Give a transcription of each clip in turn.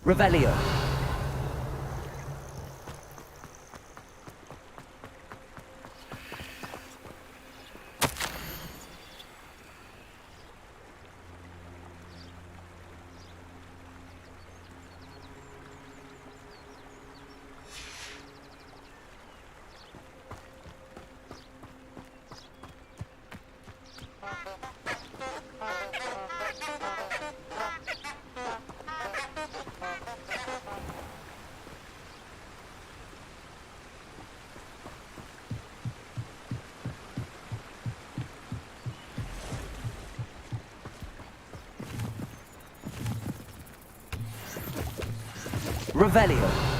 Revelio. Revelio.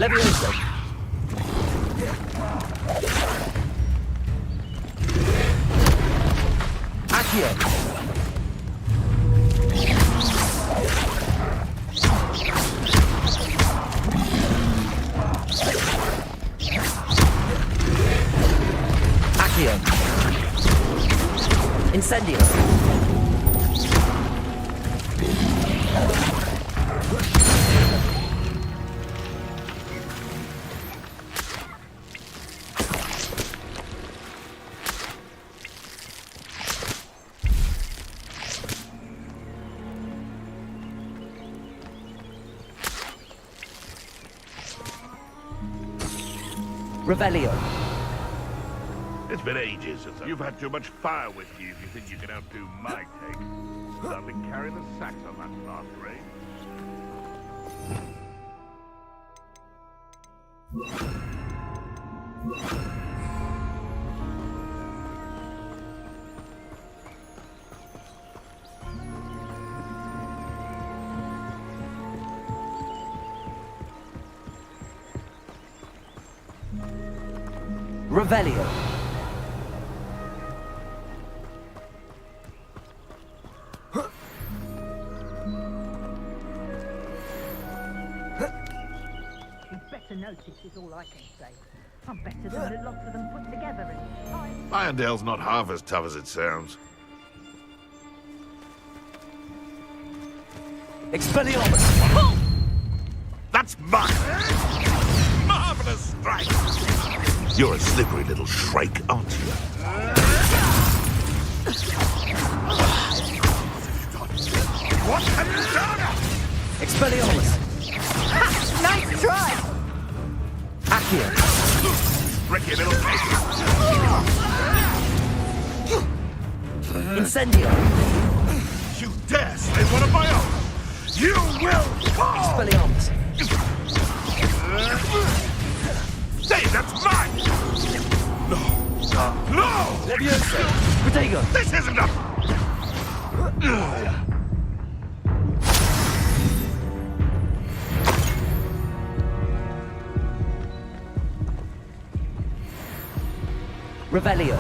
Levioso. Accio. Accio. Incendio. Revelio. It's been ages since you've had too much fire with you if you think you can outdo my take. Hardly carry the sacks on that last raid. Revelio. You'd better notice is all I can say. I'm better than the lot of them put together in time. Irondale's not half as tough as it sounds. Expelliarmus. That's mine! Marvelous strike! You're a slippery little shrike, aren't you? What have you done? Expelliarmus. Nice try! Accio. Tricky little face. Incendio. You dare slay one of my own! You will fall! Expelliarmus. Say, that's mine! No! No! Levioso. Protego. This isn't a... Revelio.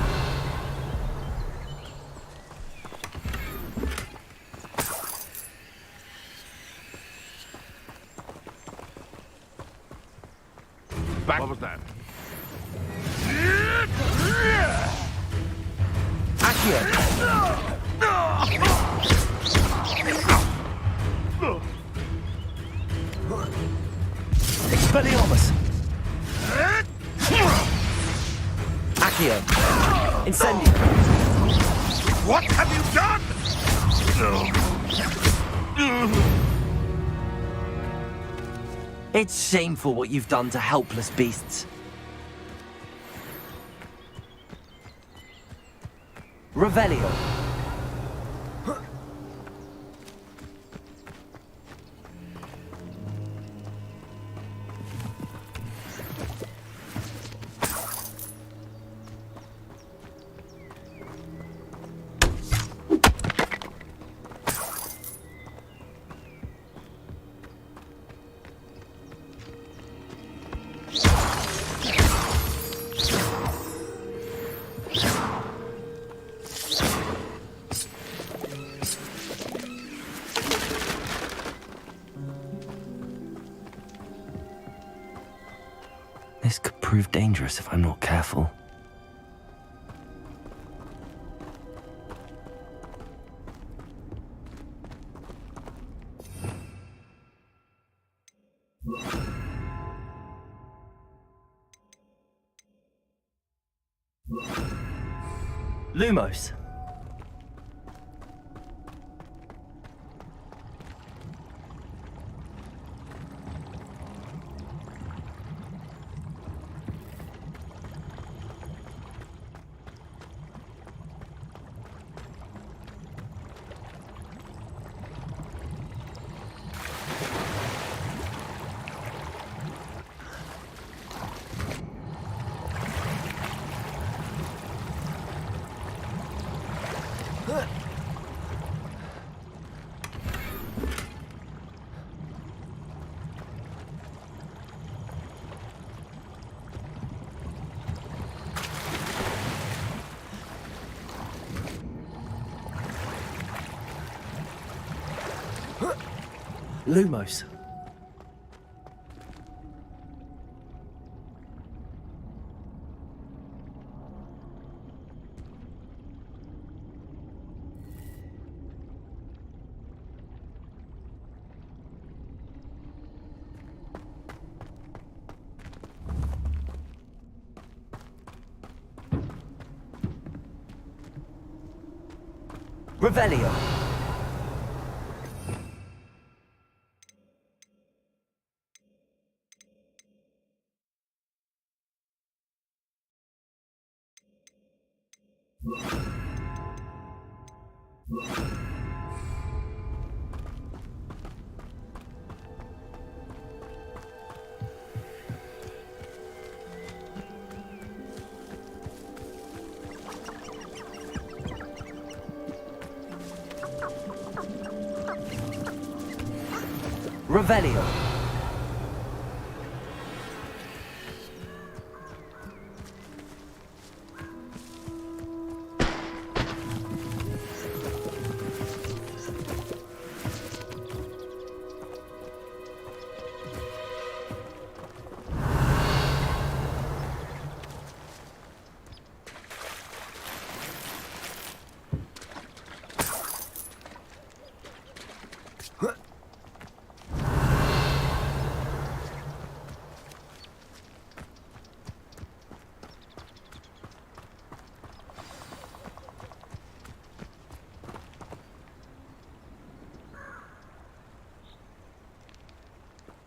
Back. What was that? Accio. Expelliarmus. Accio. Incendio. What have you done? It's shameful what you've done to helpless beasts. Revelio. This could prove dangerous if I'm not careful. Lumos. Lumos. Revelio. Revelio.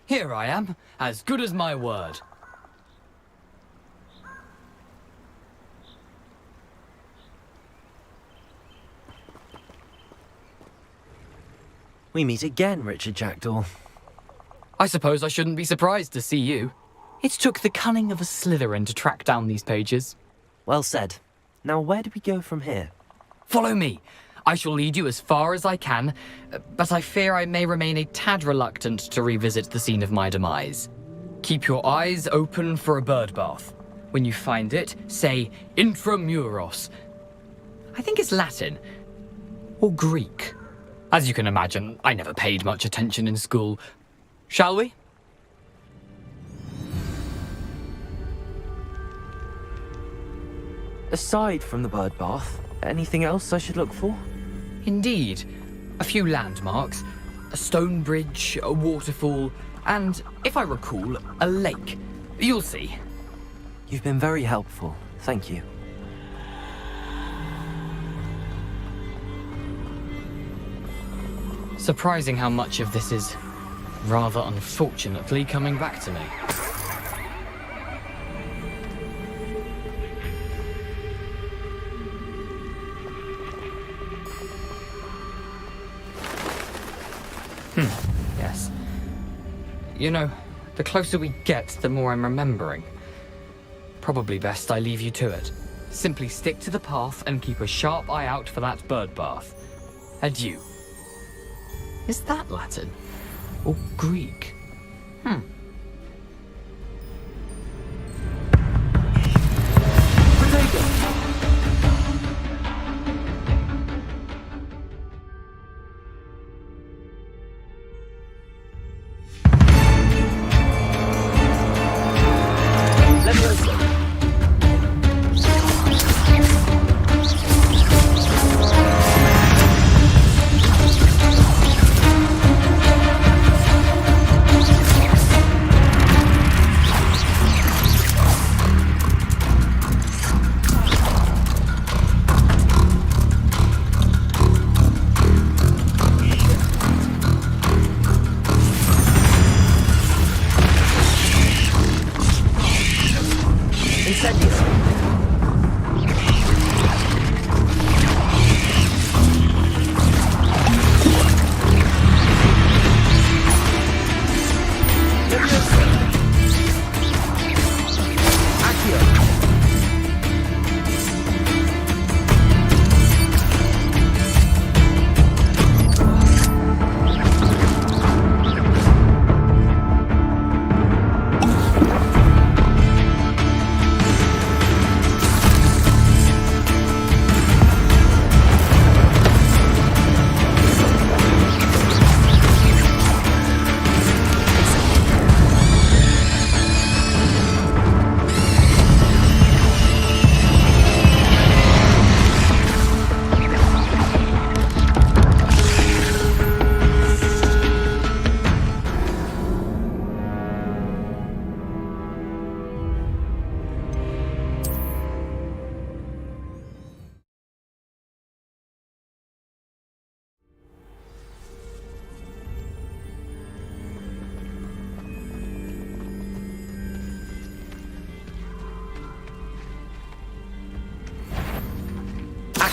Here I am, as good as my word. We meet again, Richard Jackdaw. I suppose I shouldn't be surprised to see you. It took the cunning of a Slytherin to track down these pages. Well said. Now where do we go from here? Follow me. I shall lead you as far as I can, but I fear I may remain a tad reluctant to revisit the scene of my demise. Keep your eyes open for a bird bath. When you find it, say intramuros. I think it's Latin. Or Greek. As you can imagine, I never paid much attention in school. Shall we? Aside from the bird bath, anything else I should look for? Indeed. A few landmarks, a stone bridge, a waterfall, and, if I recall, a lake. You'll see. You've been very helpful. Thank you. Surprising how much of this is rather unfortunately coming back to me. Yes. You know, the closer we get, the more I'm remembering. Probably best I leave you to it. Simply stick to the path and keep a sharp eye out for that bird bath. Adieu. Is that Latin? Or Greek?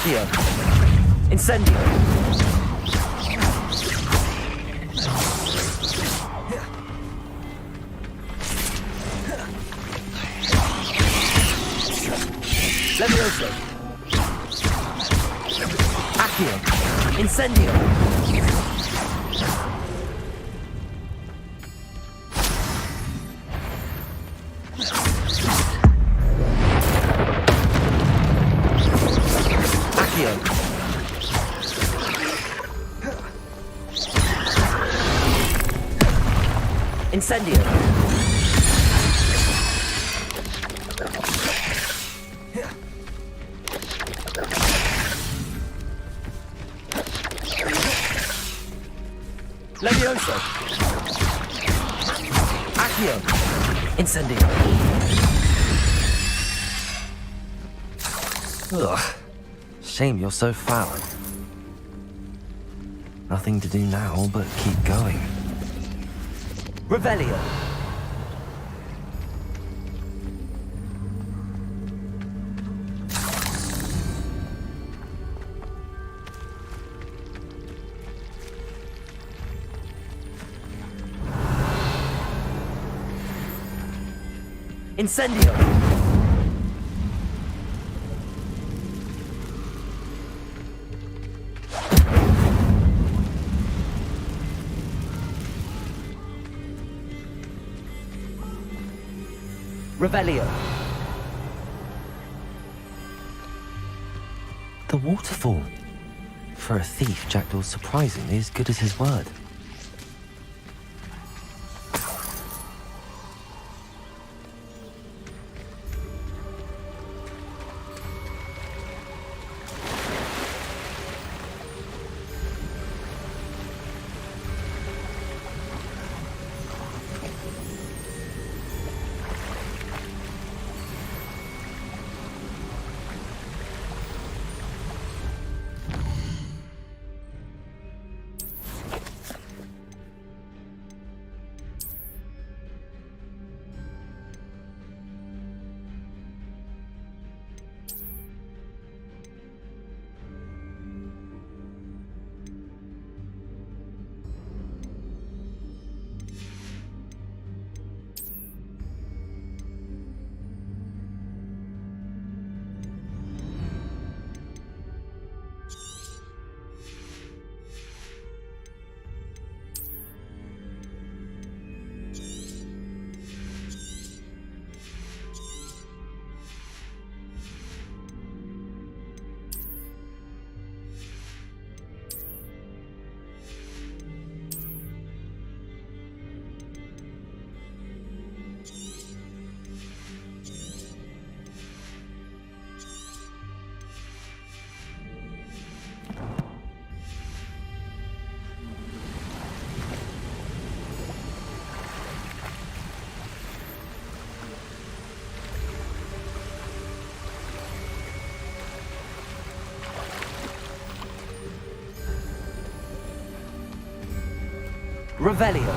Accio. Incendio. Levioso. Accio. Incendio. Incendio. Levioso. Accio. Incendio. Ugh. Shame you're so foul. Nothing to do now but keep going. Revelio. Incendio. Revelio. The waterfall. For a thief, Jackdaw's surprisingly as good as his word. Revelio.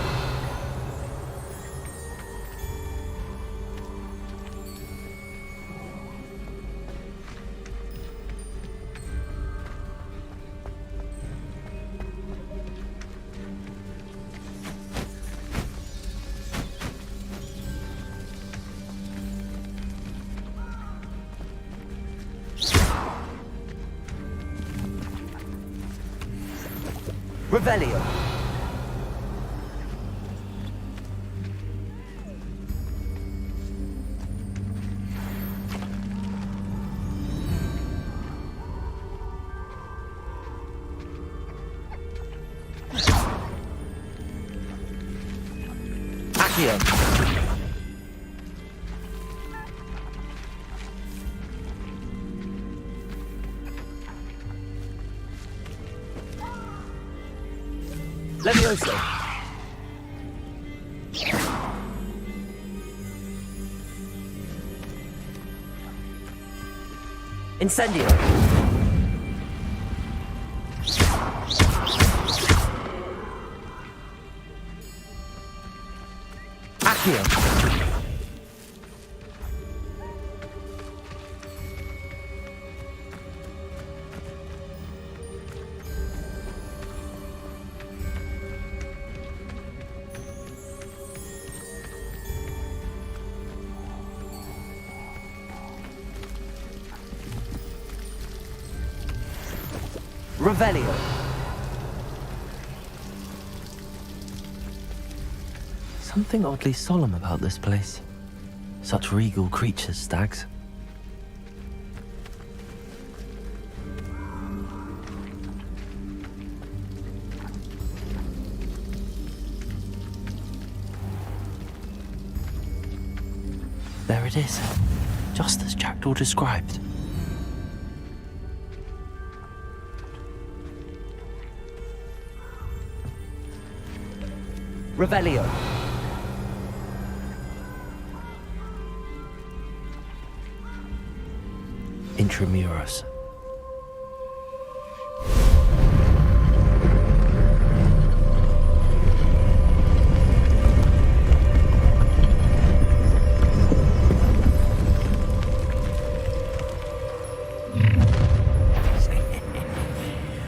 Revelio. Accio. Levioso. Incendio. Accio. Revelio. Something oddly solemn about this place. Such regal creatures, stags. There it is, just as Jackdaw described. Revelio. Intramuros.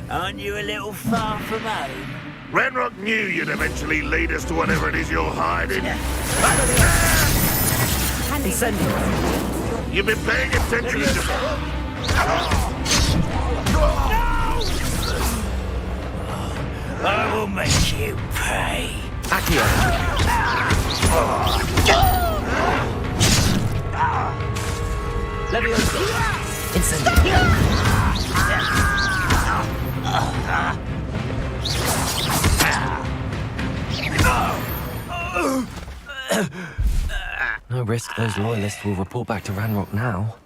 Aren't you a little far from home? Ranrock knew you'd eventually lead us to whatever it is you're hiding. Incendio. You've been paying attention to... I will make you pay. Accio. Levioso. Incendio. No risk those loyalists will report back to Ranrock now.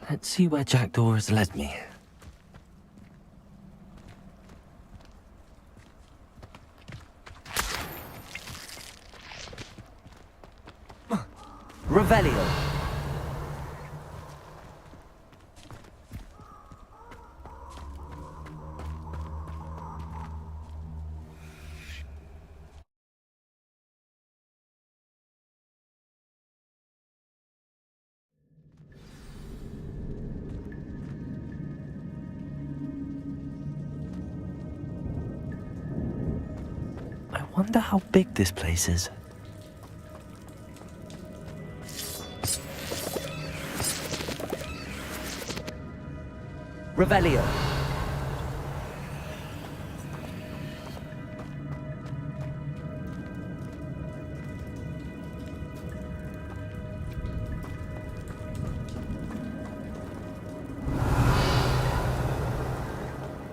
Let's see where Jackdaw has led me. Revelio. I wonder how big this place is. Revelio.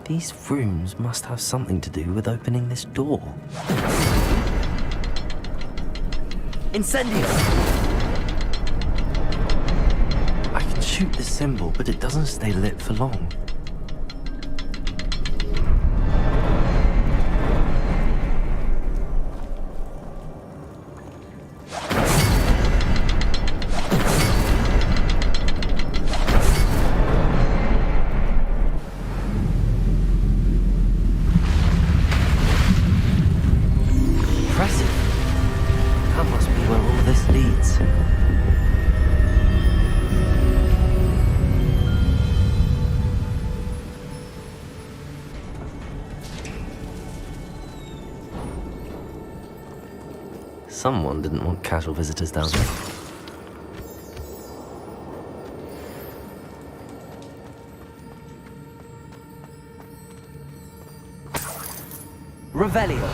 These rooms must have something to do with opening this door. Incendio! I can shoot this symbol, but it doesn't stay lit for long. Someone didn't want casual visitors down there. Revelio.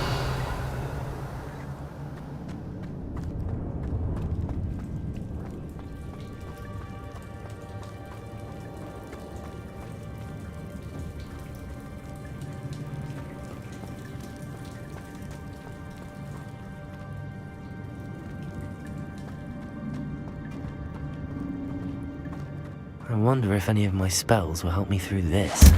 I wonder if any of my spells will help me through this.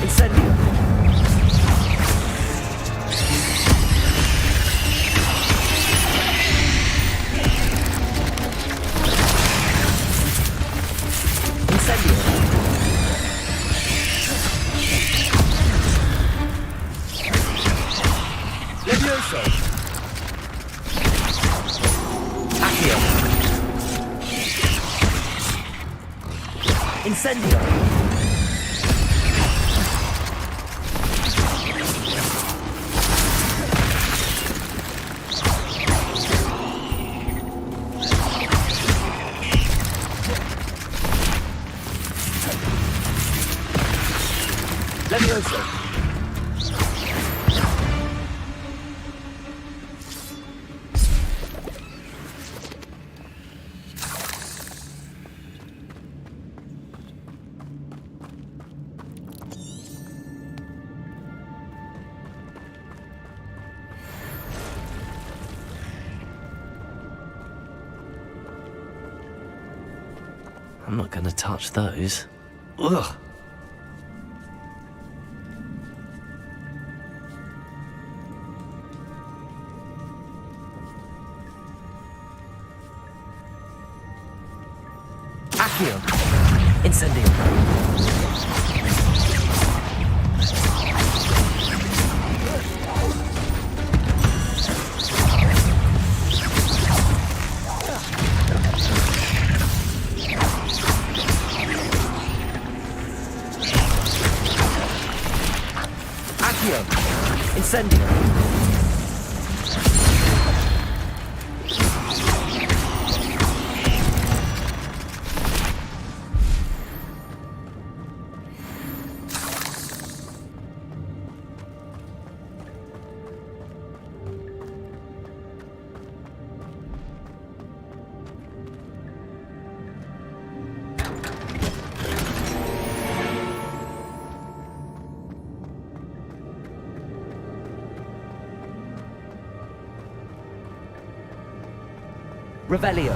Incendio. Incendio. Levioso. Accio. Incendio. Levioso. I'm not gonna touch those. Ugh! Accio. Incendio. Accio. Incendio. Revelio.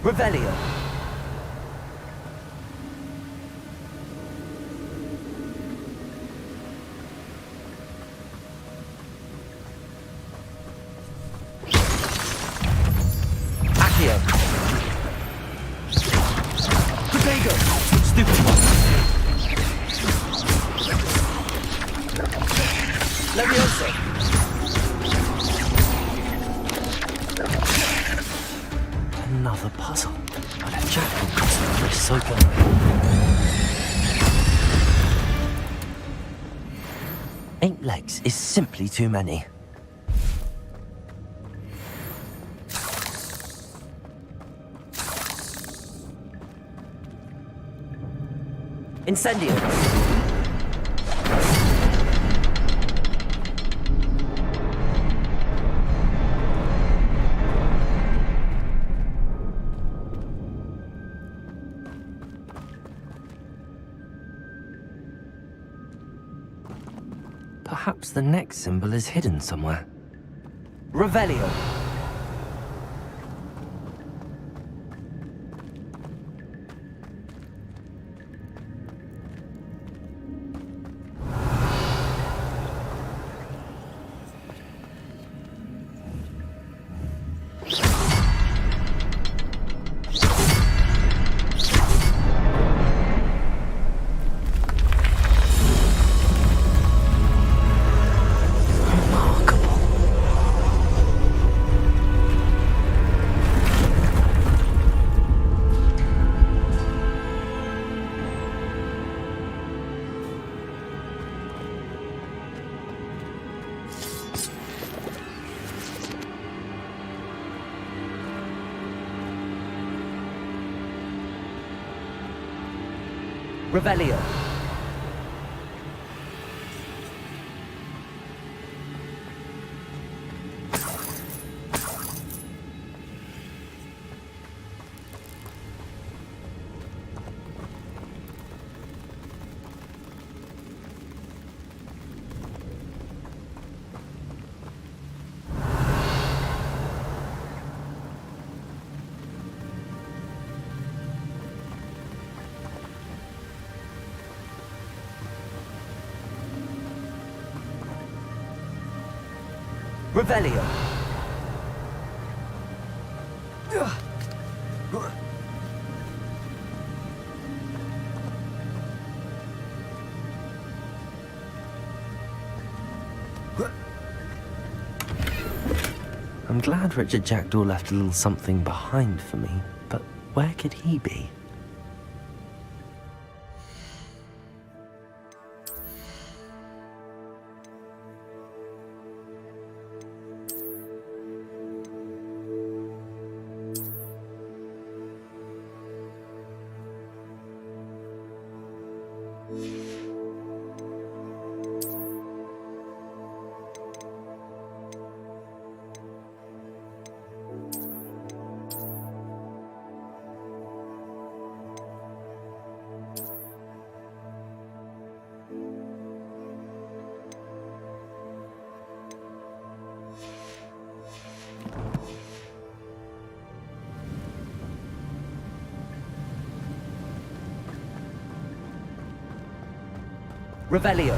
Revelio. Accio. Protego. Stupid one. Levioso. Another puzzle. But a jackal puzzle is so good. Eight legs is simply too many. Incendio. Perhaps the next symbol is hidden somewhere. Revelio. Revelio. Revelio. I'm glad Richard Jackdaw left a little something behind for me, but where could he be? Revelio.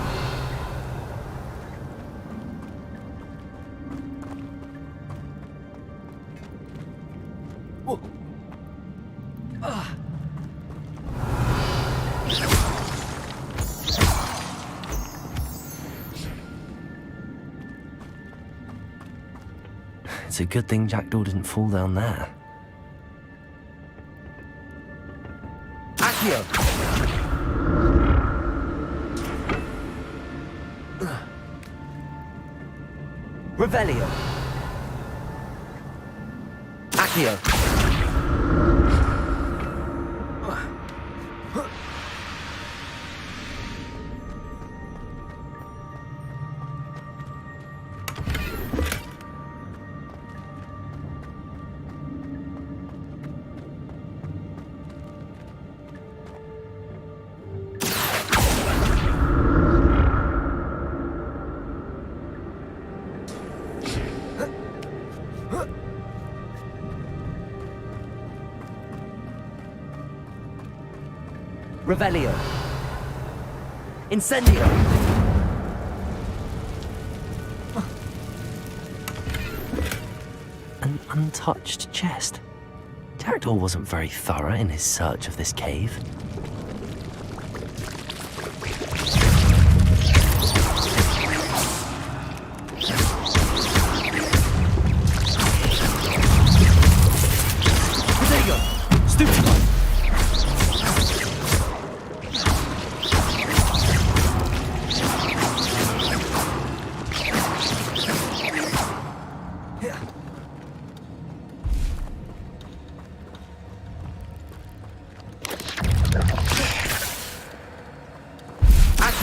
It's a good thing Jackdaw didn't fall down there. Accio. Revelio. Accio. Revelio. Incendio. An untouched chest. Jackdaw wasn't very thorough in his search of this cave.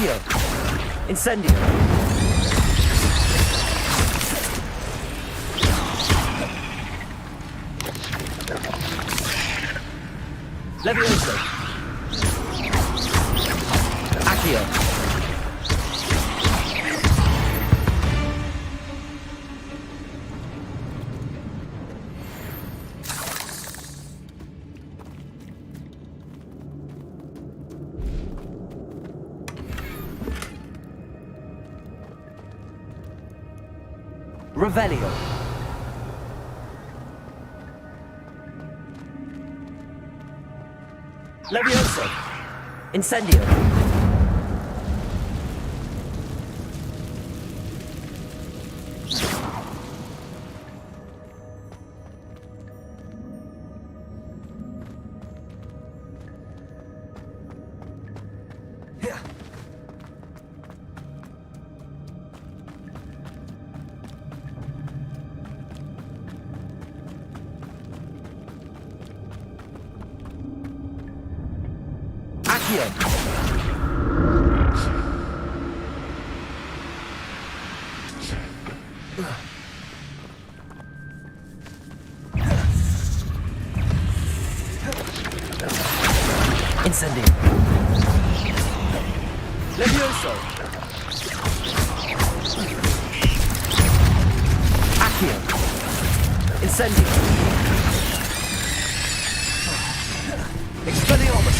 Accio. Incendio. Levioso. Accio. Revelio. Levioso. Incendio. Accio. Incendio. Levioso. Accio. Incendio. Expelliarmus.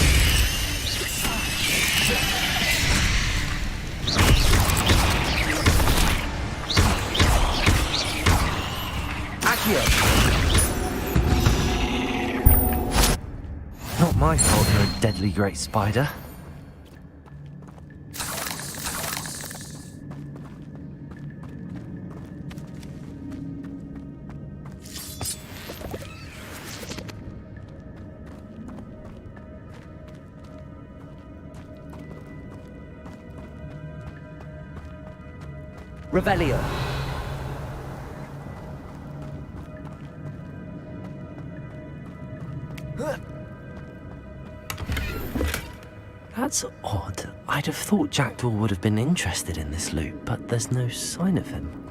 Accio. Not my fault you're a deadly great spider. Revelio. That's odd. I'd have thought Jackdaw would have been interested in this loot, but there's no sign of him.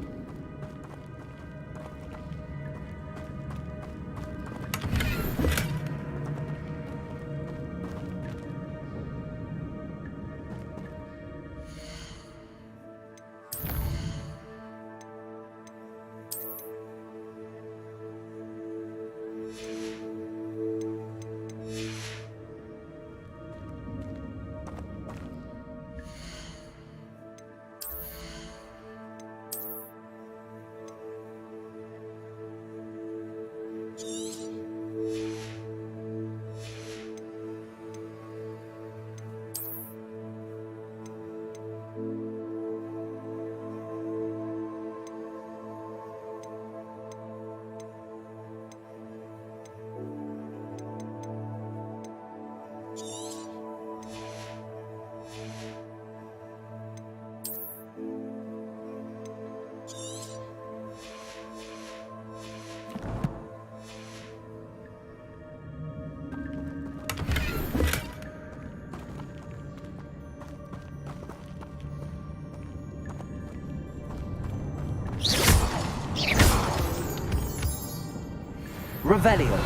Revelio.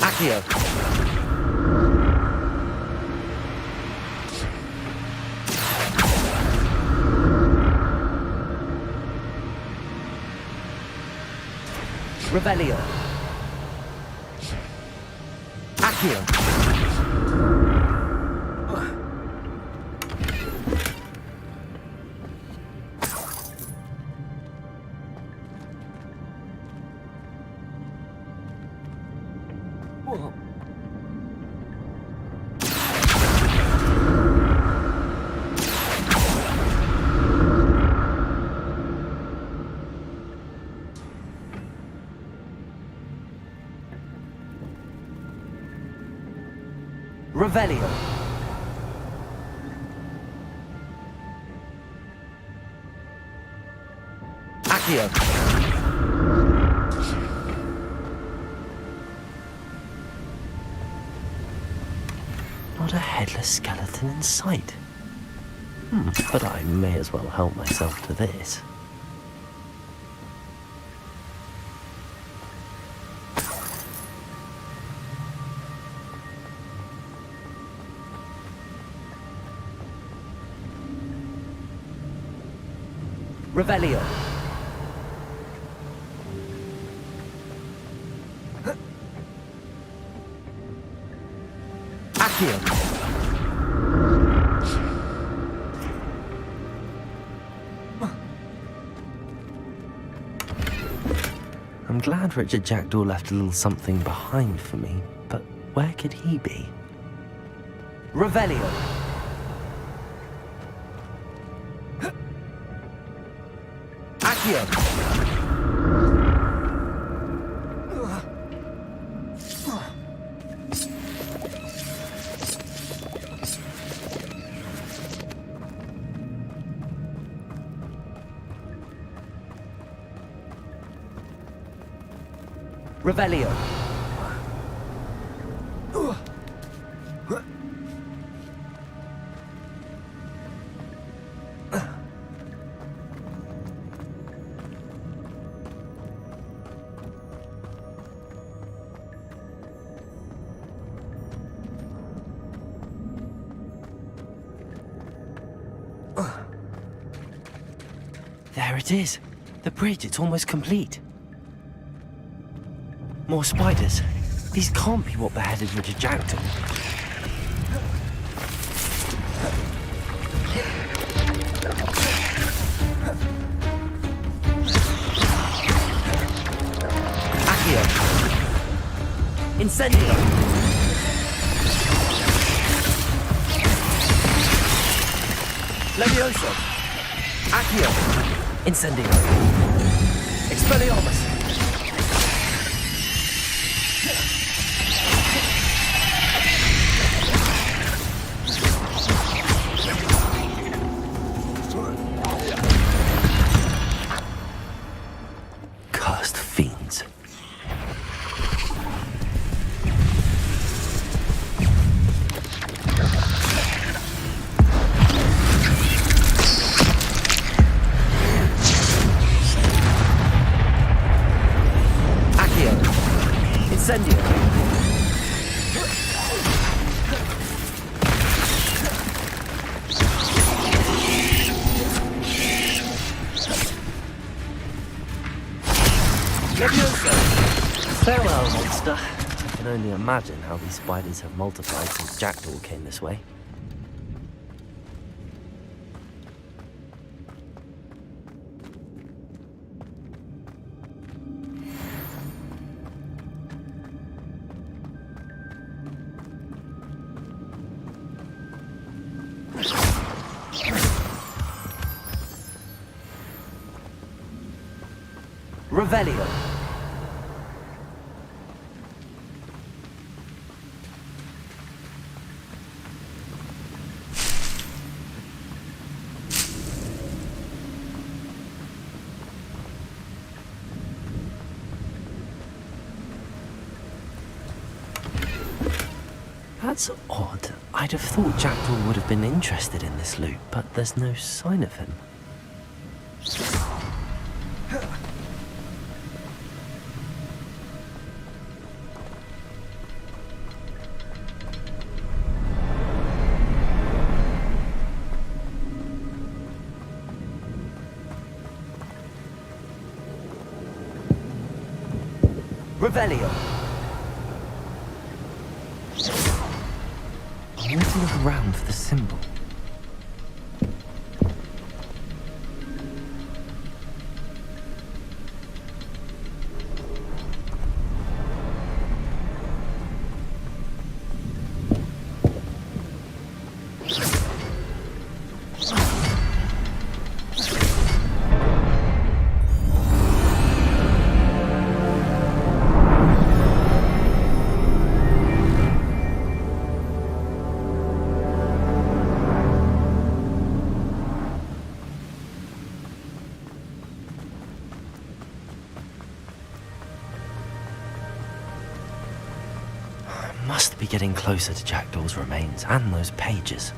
Accio. Revelio. Accio. Revelio. Accio. Not a headless skeleton in sight. But I may as well help myself to this. Revelio. Accio. I'm glad Richard Jackdaw left a little something behind for me, but where could he be? Revelio. Accio. Revelio. There it is. The bridge, it's almost complete. More spiders. These can't be what beheaded Richard Jackdaw. Accio. Incendio. Levioso. Accio. Incendio. Expelliarmus. Cursed fiends. Accio. Incendio. Levioso. Farewell, monster. I can only imagine how these spiders have multiplied since Jackdaw came this way. Revelio. That's odd. I'd have thought Jackdaw would have been interested in this loot, but there's no sign of him. Revelio. I want to look around for the symbol. be getting closer to Jackdaw's remains and those pages.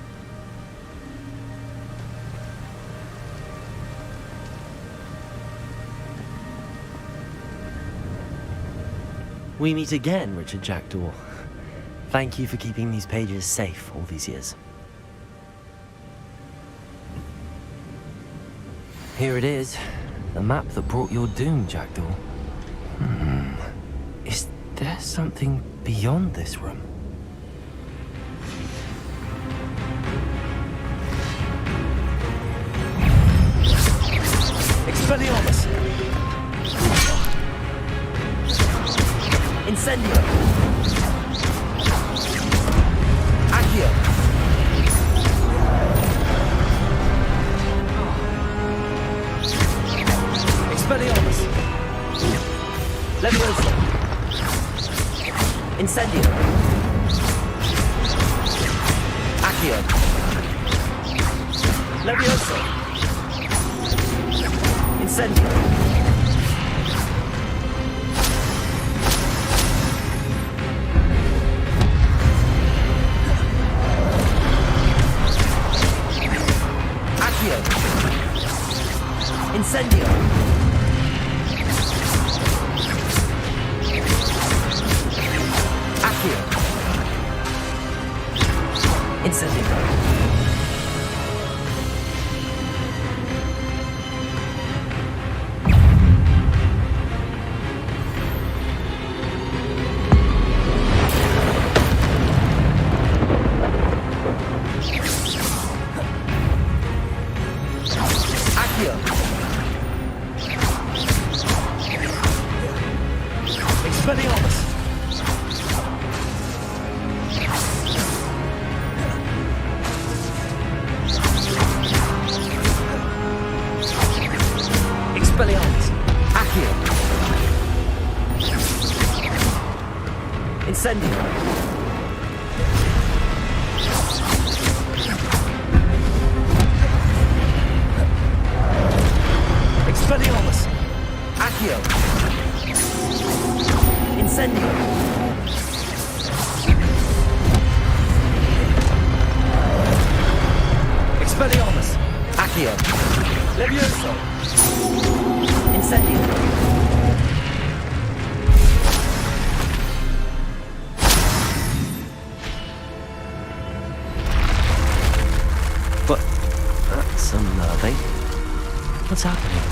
We meet again, Richard Jackdaw. Thank you for keeping these pages safe all these years. Here it is, the map that brought your doom, Jackdaw. Is there something beyond this room? Expelliarmus! Incendio! Accio! Expelliarmus! Levioso! Incendio! Accio! Levioso! Incendio! Accio! Incendio! Accio! Incendio! Accio! Expelliarmus! Expelliarmus! Accio! Incendio! Expelliarmus! Accio! Incendio! Expelliarmus! Accio! Levioso! Incendio! But that's unnerving. What's happening?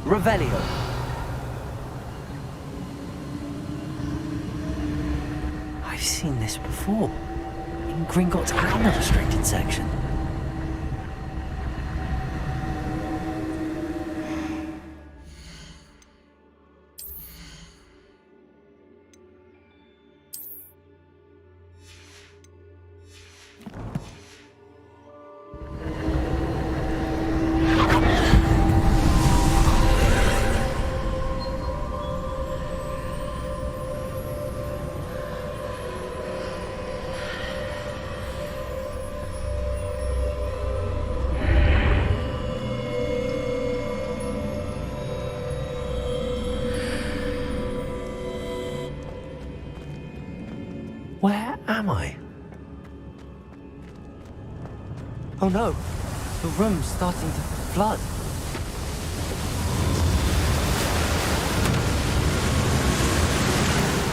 Revelio! I've seen this before. In Gringotts and illustrated section. am I? Oh no! The room's starting to flood.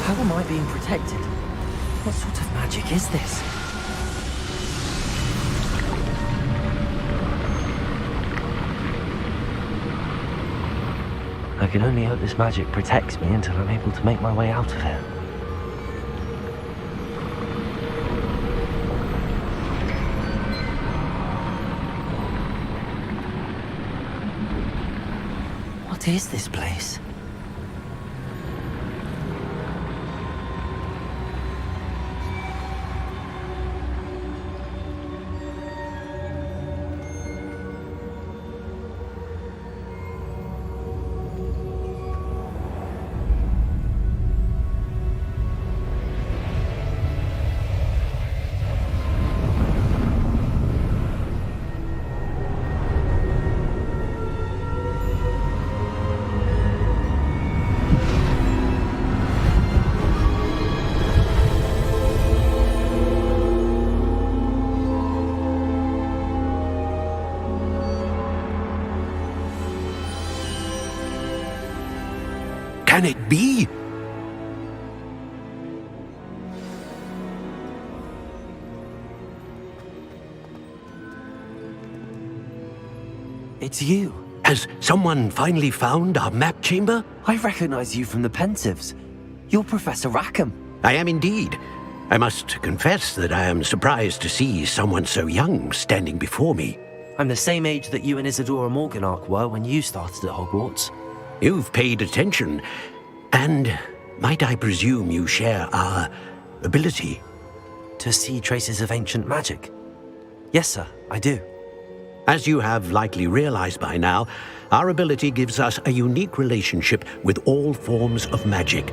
How am I being protected? What sort of magic is this? I can only hope this magic protects me until I'm able to make my way out of here. What is this place? Can it be? It's you. Has someone finally found our map chamber? I recognize you from the Pensives. You're Professor Rackham. I am indeed. I must confess that I am surprised to see someone so young standing before me. I'm the same age that you and Isadora Morganach were when you started at Hogwarts. You've paid attention, and might I presume you share our ability? To see traces of ancient magic? Yes, sir, I do. As you have likely realized by now, our ability gives us a unique relationship with all forms of magic.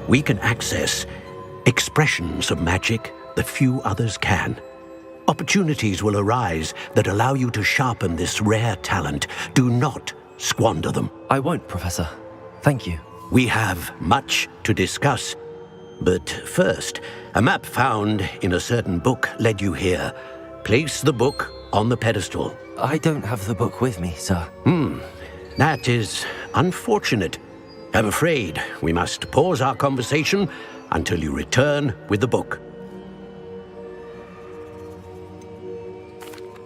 We can access expressions of magic that few others can. Opportunities will arise that allow you to sharpen this rare talent. Do not squander them. I won't, Professor. Thank you. We have much to discuss. But first, a map found in a certain book led you here. Place the book on the pedestal. I don't have the book with me, sir. That is unfortunate. I'm afraid we must pause our conversation until you return with the book.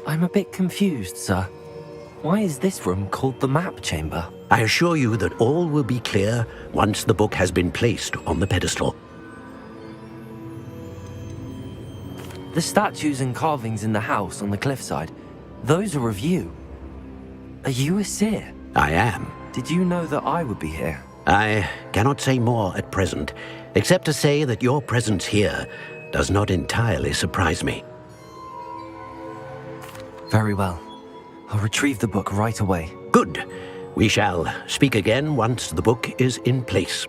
I'm a bit confused, sir. Why is this room called the map chamber? I assure you that all will be clear once the book has been placed on the pedestal. The statues and carvings in the house on the cliffside, those are of you. Are you a seer? I am. Did you know that I would be here? I cannot say more at present, except to say that your presence here does not entirely surprise me. Very well. I'll retrieve the book right away. Good. We shall speak again once the book is in place.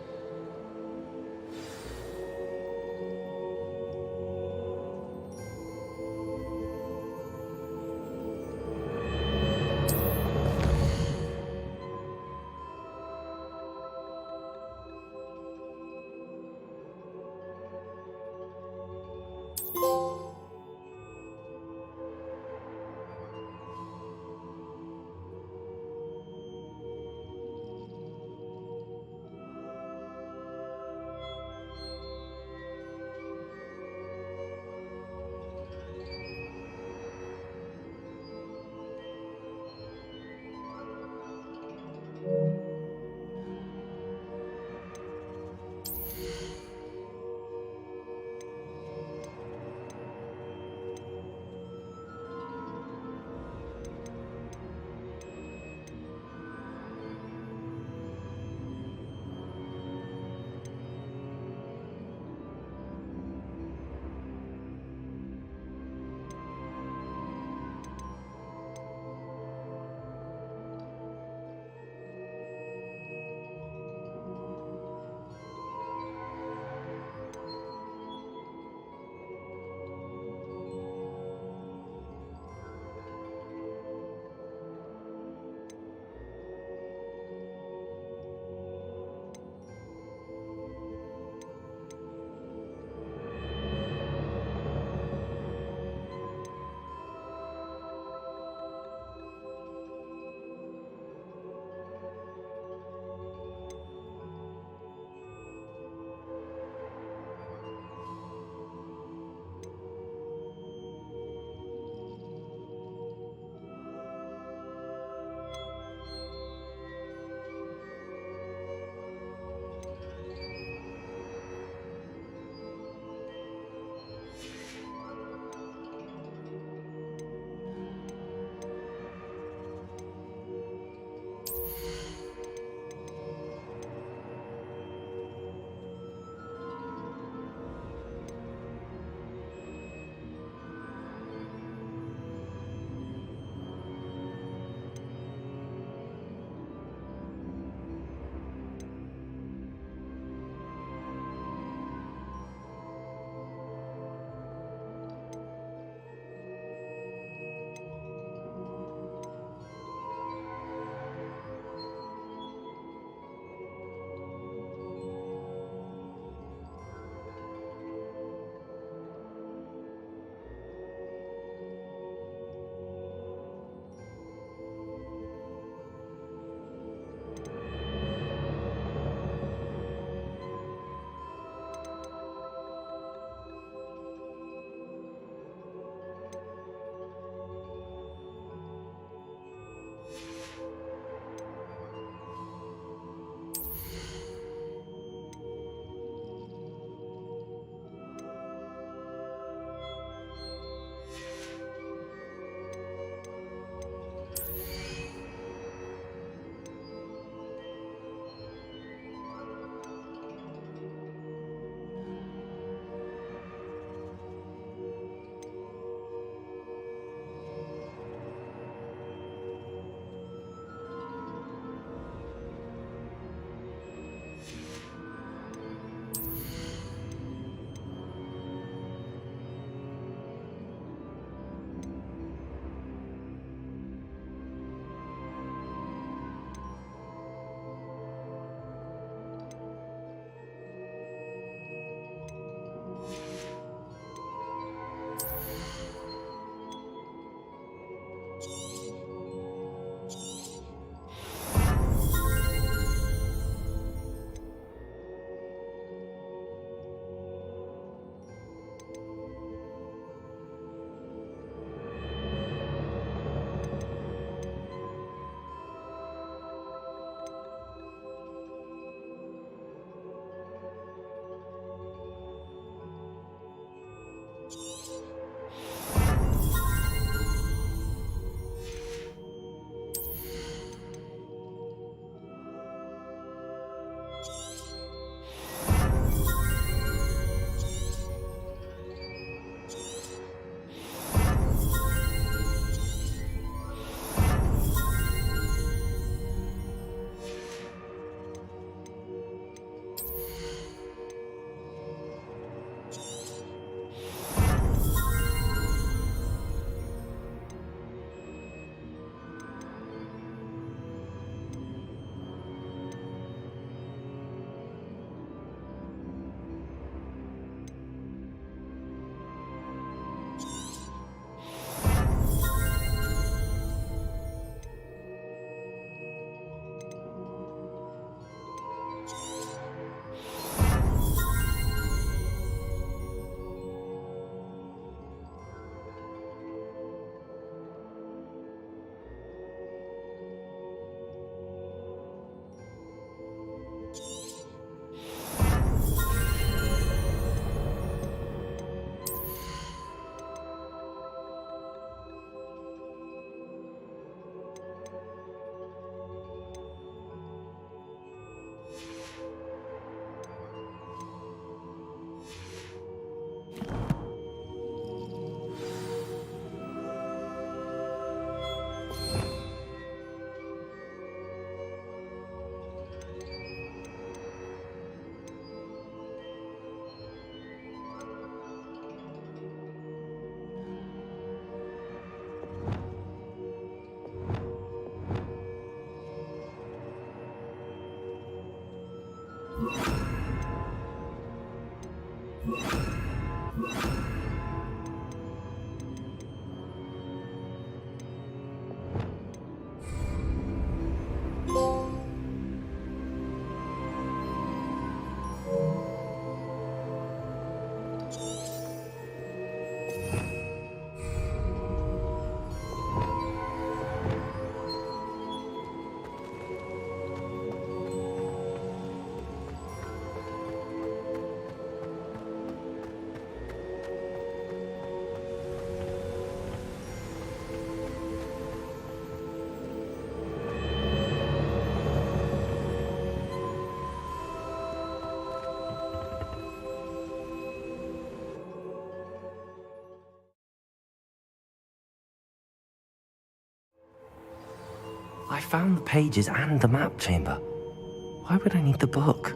I found the pages and the map chamber. Why would I need the book?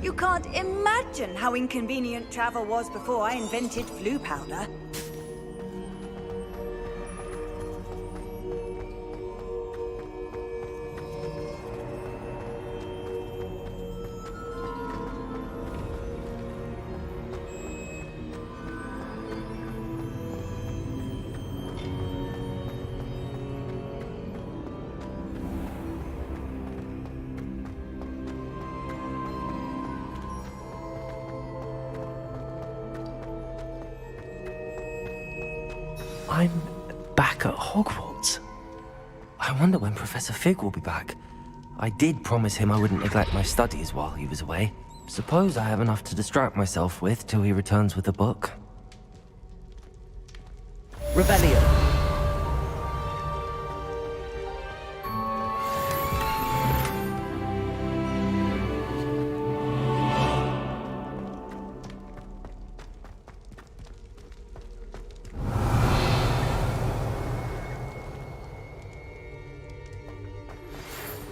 You can't imagine how inconvenient travel was before I invented flu powder. I'm back at Hogwarts. I wonder when Professor Fig will be back. I did promise him I wouldn't neglect my studies while he was away. Suppose I have enough to distract myself with till he returns with a book. Revelio.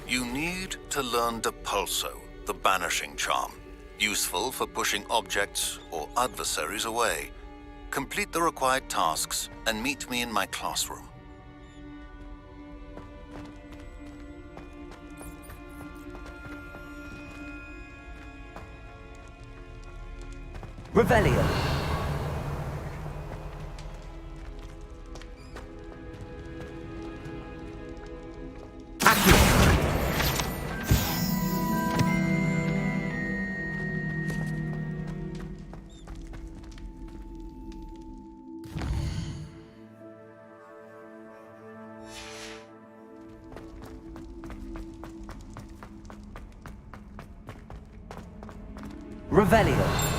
You need to learn Depulso, the banishing charm. Useful for pushing objects or adversaries away. Complete the required tasks and meet me in my classroom. Revelio. Revelio.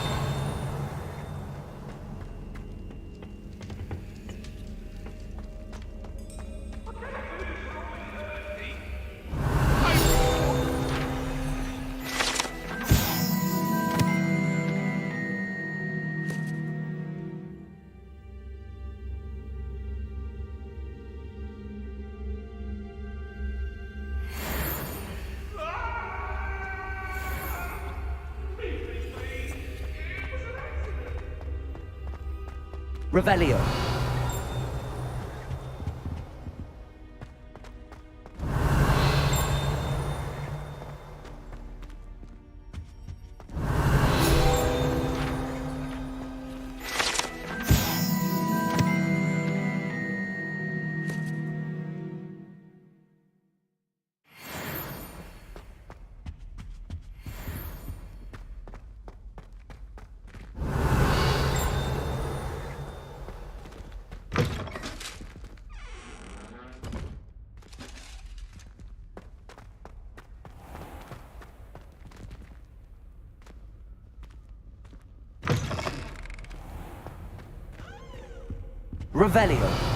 Revelio. Revelio.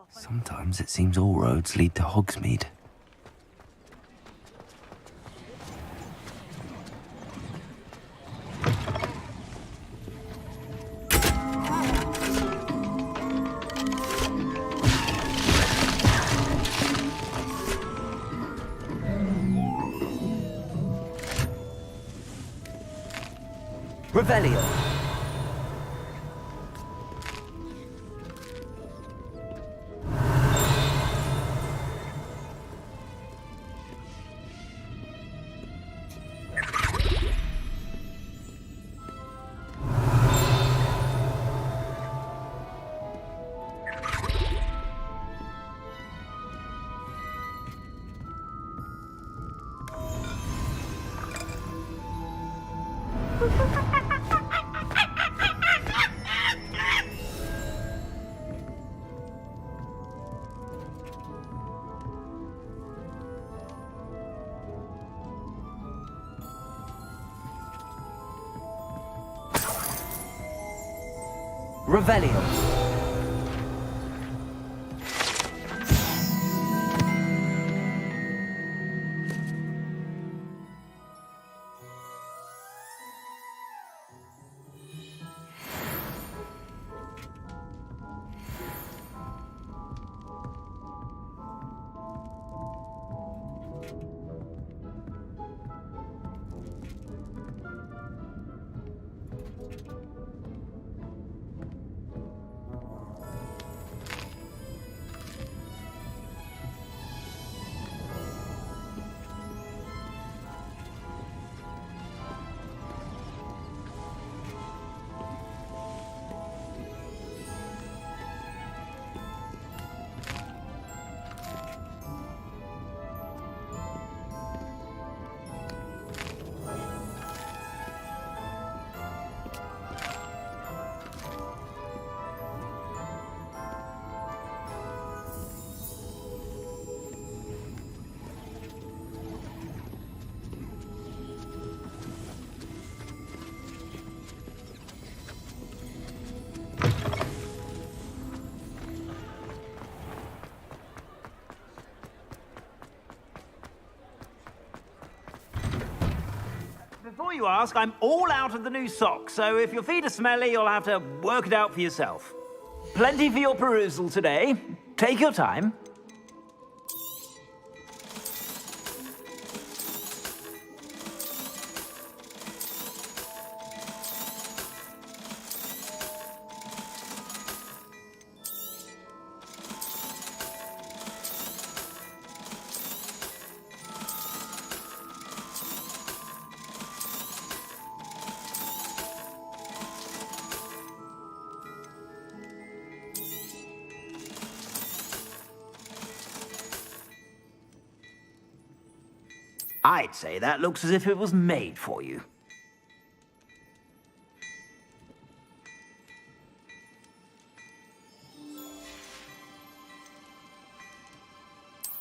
Sometimes it seems all roads lead to Hogsmeade. Revelio. Revelio. Before you ask, I'm all out of the new socks, so if your feet are smelly, you'll have to work it out for yourself. Plenty for your perusal today. Take your time. I'd say that looks as if it was made for you.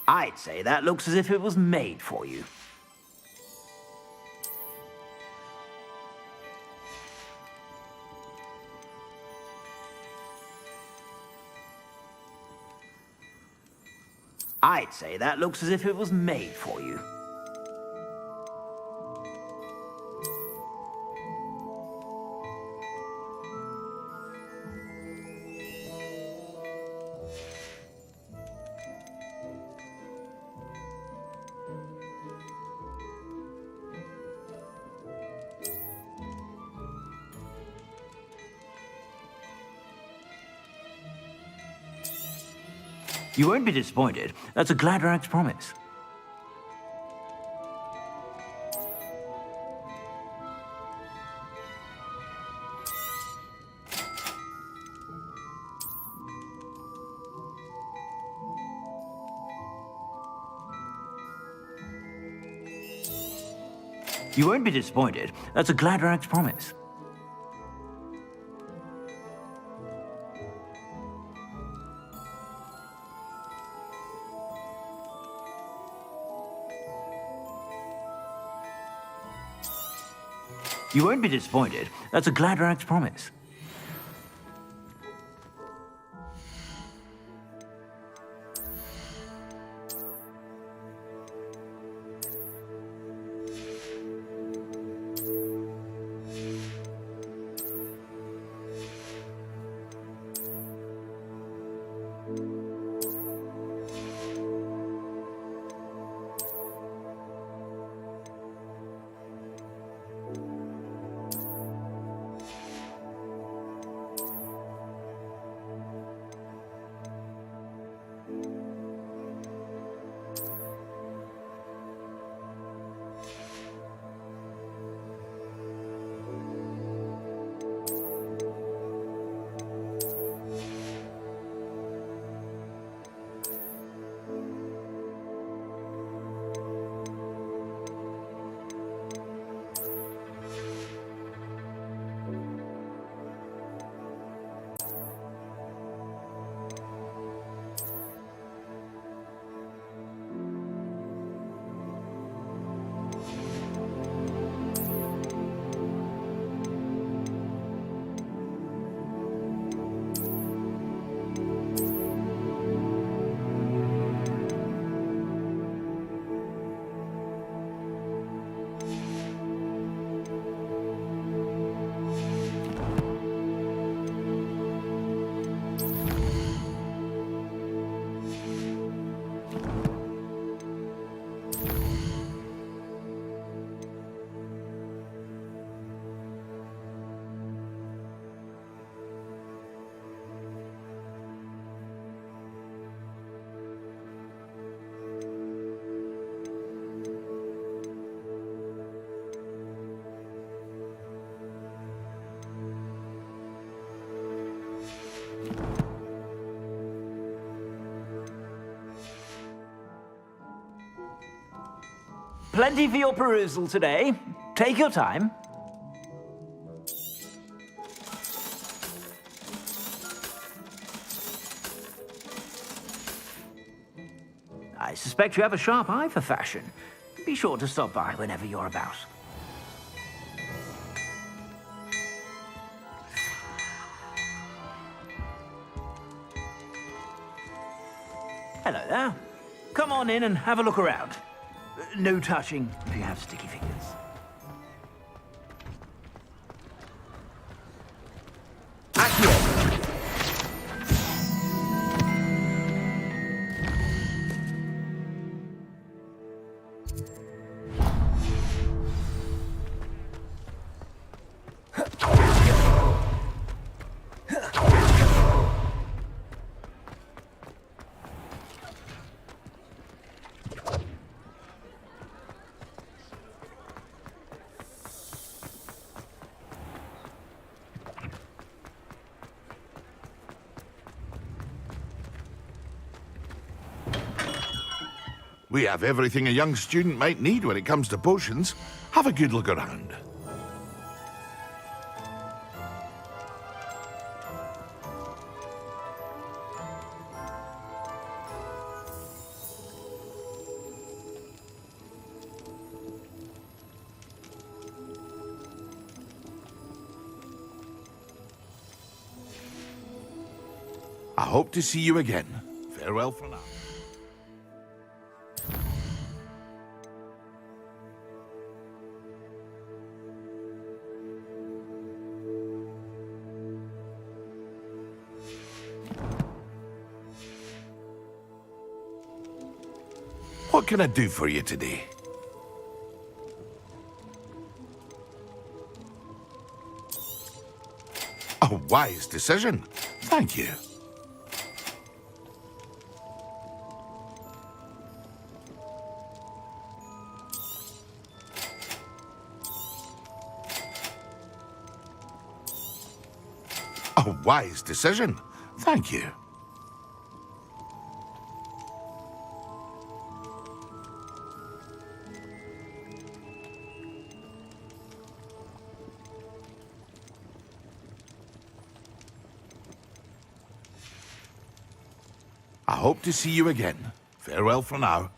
I'd say that looks as if it was made for you. I'd say that looks as if it was made for you. You won't be disappointed. That's a Gladrag's promise. You won't be disappointed. That's a Gladrag's promise. You won't be disappointed. That's a Gladrag's promise. Plenty for your perusal today. Take your time. I suspect you have a sharp eye for fashion. Be sure to stop by whenever you're about. Hello there. Come on in and have a look around. No touching if you have sticky fingers. Accio! We have everything a young student might need when it comes to potions. Have a good look around. I hope to see you again. Farewell for now. What can I do for you today? A wise decision. Thank you. A wise decision. Thank you. I hope to see you again. Farewell for now.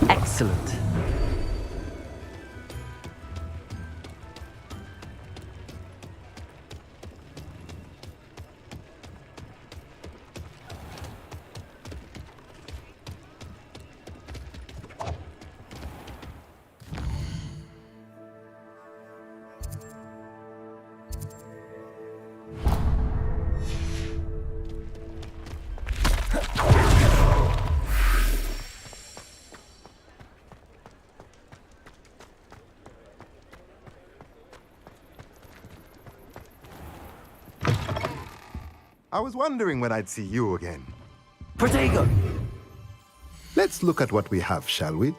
Excellent. I was wondering when I'd see you again. Protego! Let's look at what we have, shall we?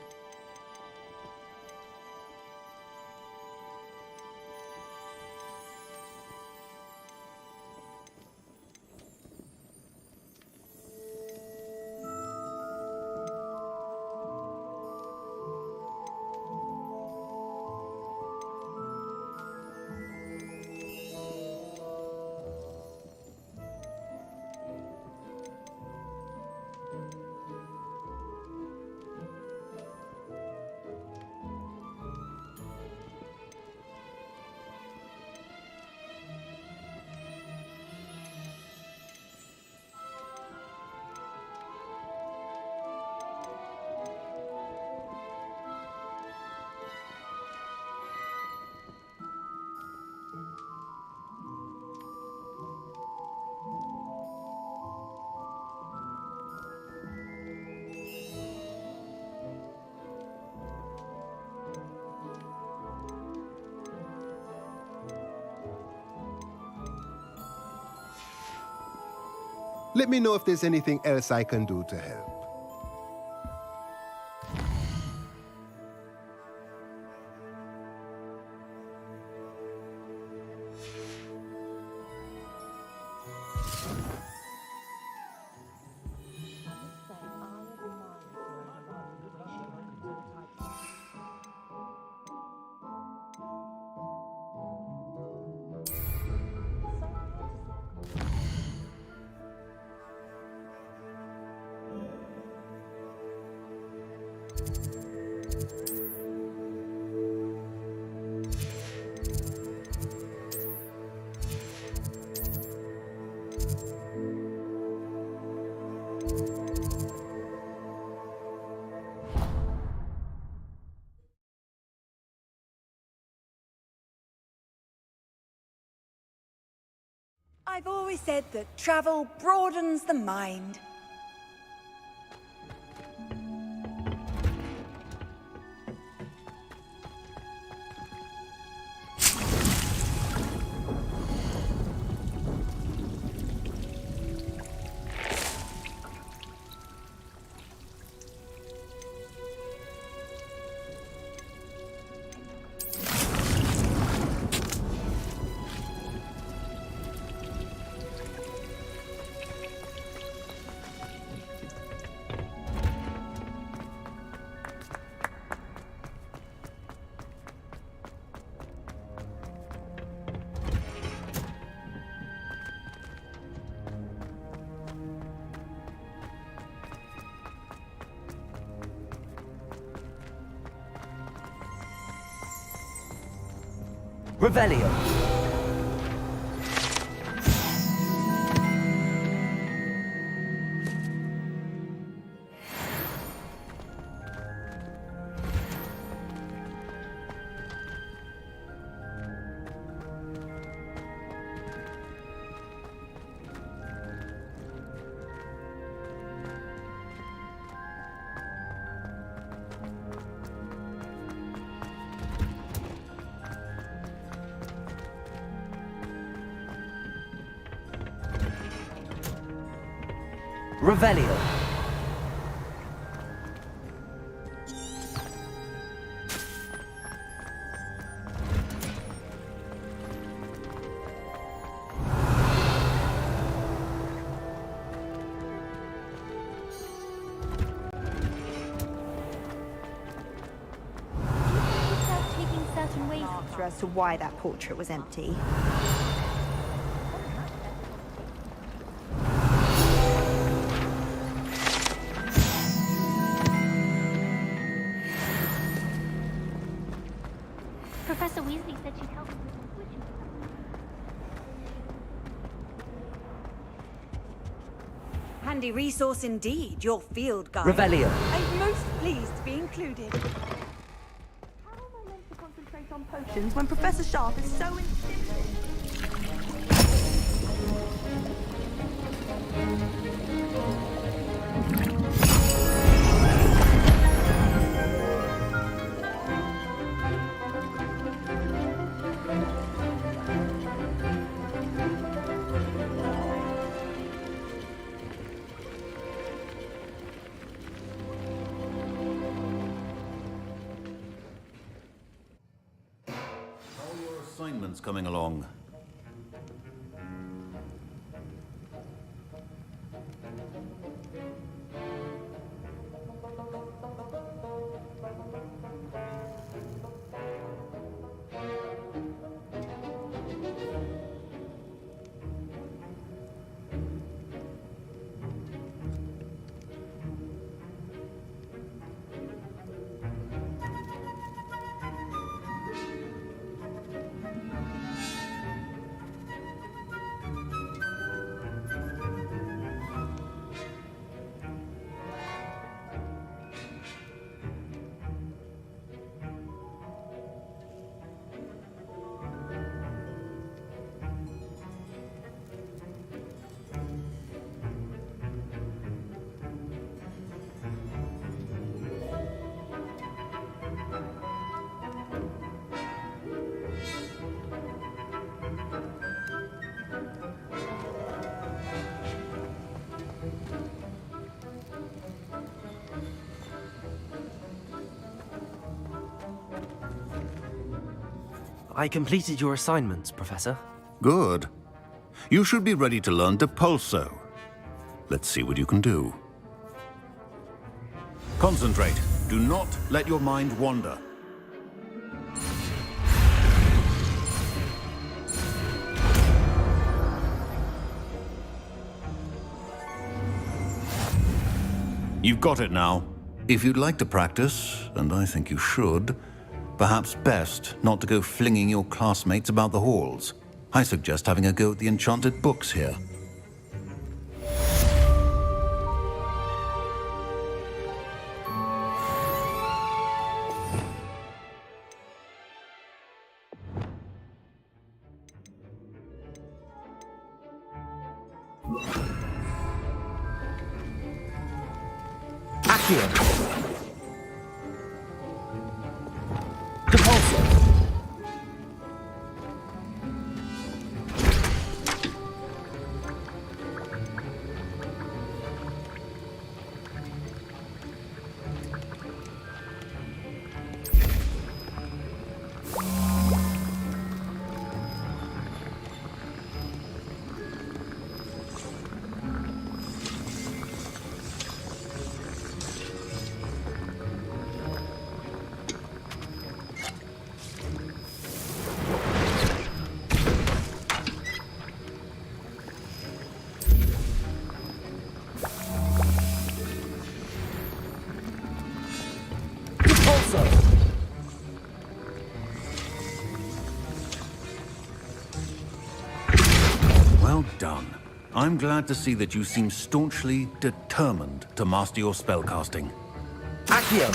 Let me know if there's anything else I can do to help. I've always said that travel broadens the mind. Revelio. Revelio. Answer as to why that portrait was empty. Professor Weasley said she'd help us with some switching. Handy resource indeed, your field guide. Revelio. I'm most pleased to be included. How am I meant to concentrate on potions when Professor Sharp is so insistent? Assignments coming along. I completed your assignments, Professor. Good. You should be ready to learn Depulso. Let's see what you can do. Concentrate. Do not let your mind wander. You've got it now. If you'd like to practice, and I think you should, perhaps best not to go flinging your classmates about the halls. I suggest having a go at the enchanted books here. Accio! Depulso! Well done. I'm glad to see that you seem staunchly determined to master your spellcasting. Accio!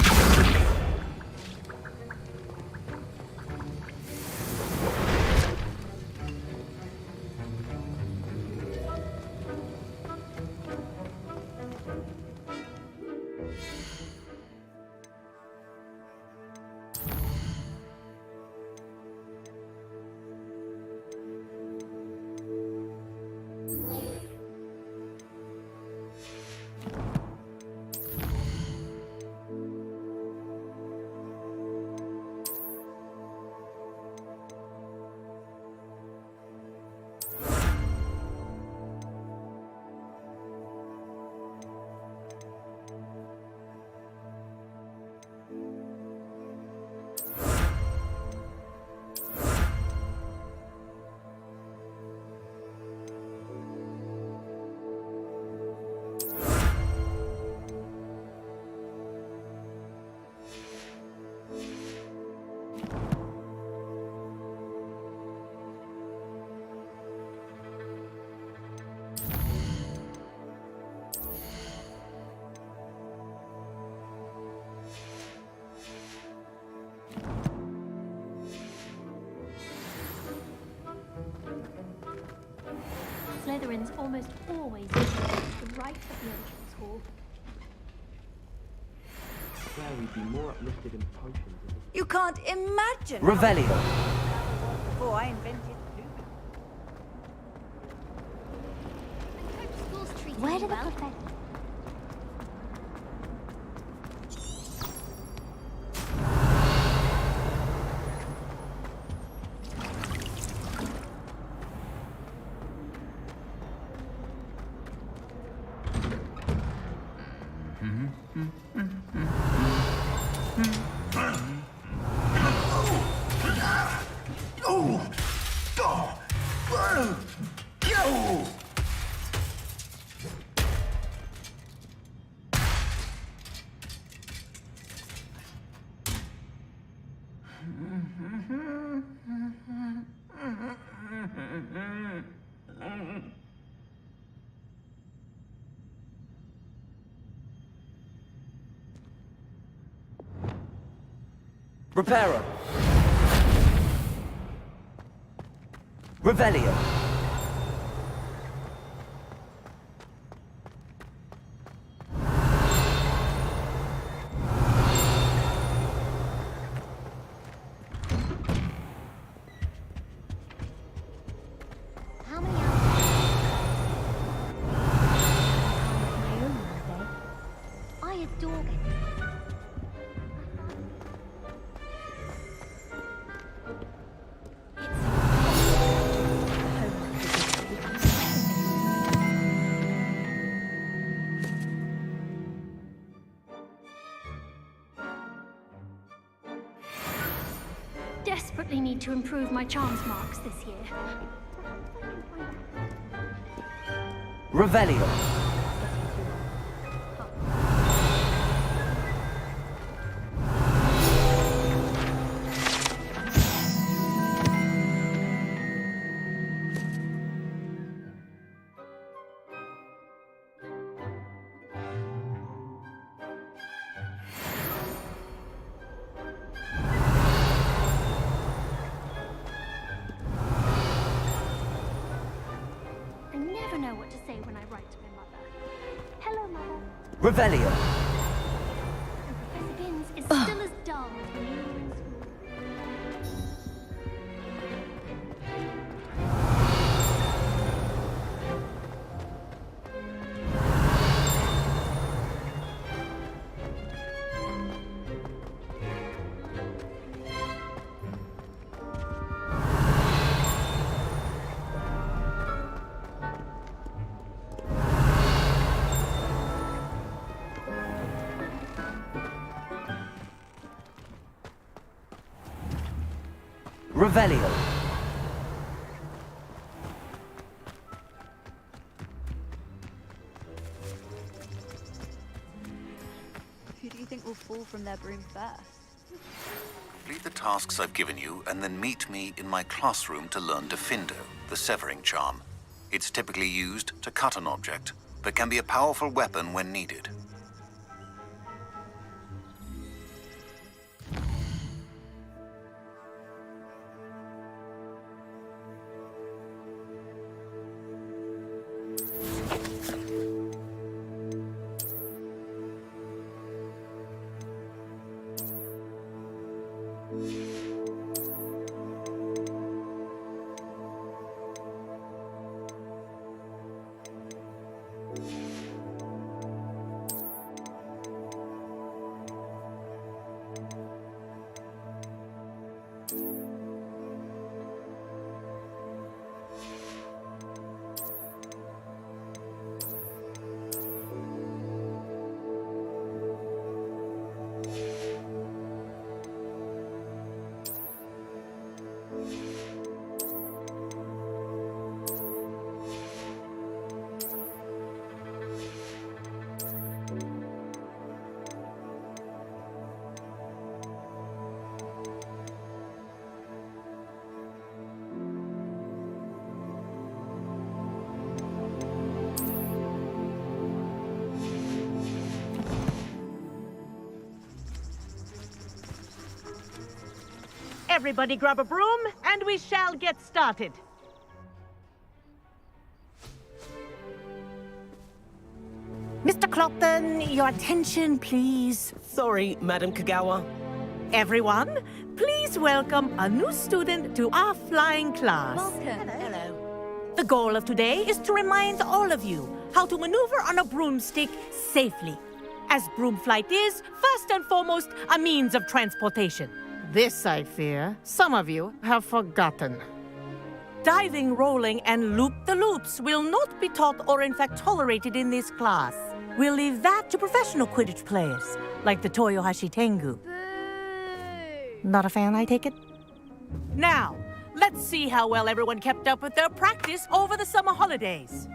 Slytherins almost always to the right of the entrance hall. Where we'd be more uplifted in potions. You can't imagine Revelio! before I invented food. Where do the professor... Reparo! Revelio! How many hours? My own birthday. I adore getting... desperately need to improve my charms marks this year. Revelio. I never know what to say when I write to my mother. Hello, Mother. Revelio. And Professor Binns is still as dull as when you were in school. Revelio. Who do you think will fall from their broom first? Complete the tasks I've given you, and then meet me in my classroom to learn Defindo, the severing charm. It's typically used to cut an object, but can be a powerful weapon when needed. Everybody grab a broom, and we shall get started. Mr. Clopton, your attention, please. Sorry, Madam Kagawa. Everyone, please welcome a new student to our flying class. Welcome. Hello. The goal of today is to remind all of you how to maneuver on a broomstick safely, as broom flight is, first and foremost, a means of transportation. This, I fear, some of you have forgotten. Diving, rolling, and loop-the-loops will not be taught or in fact tolerated in this class. We'll leave that to professional Quidditch players, like the Toyohashi Tengu. Not a fan, I take it? Now, let's see how well everyone kept up with their practice over the summer holidays.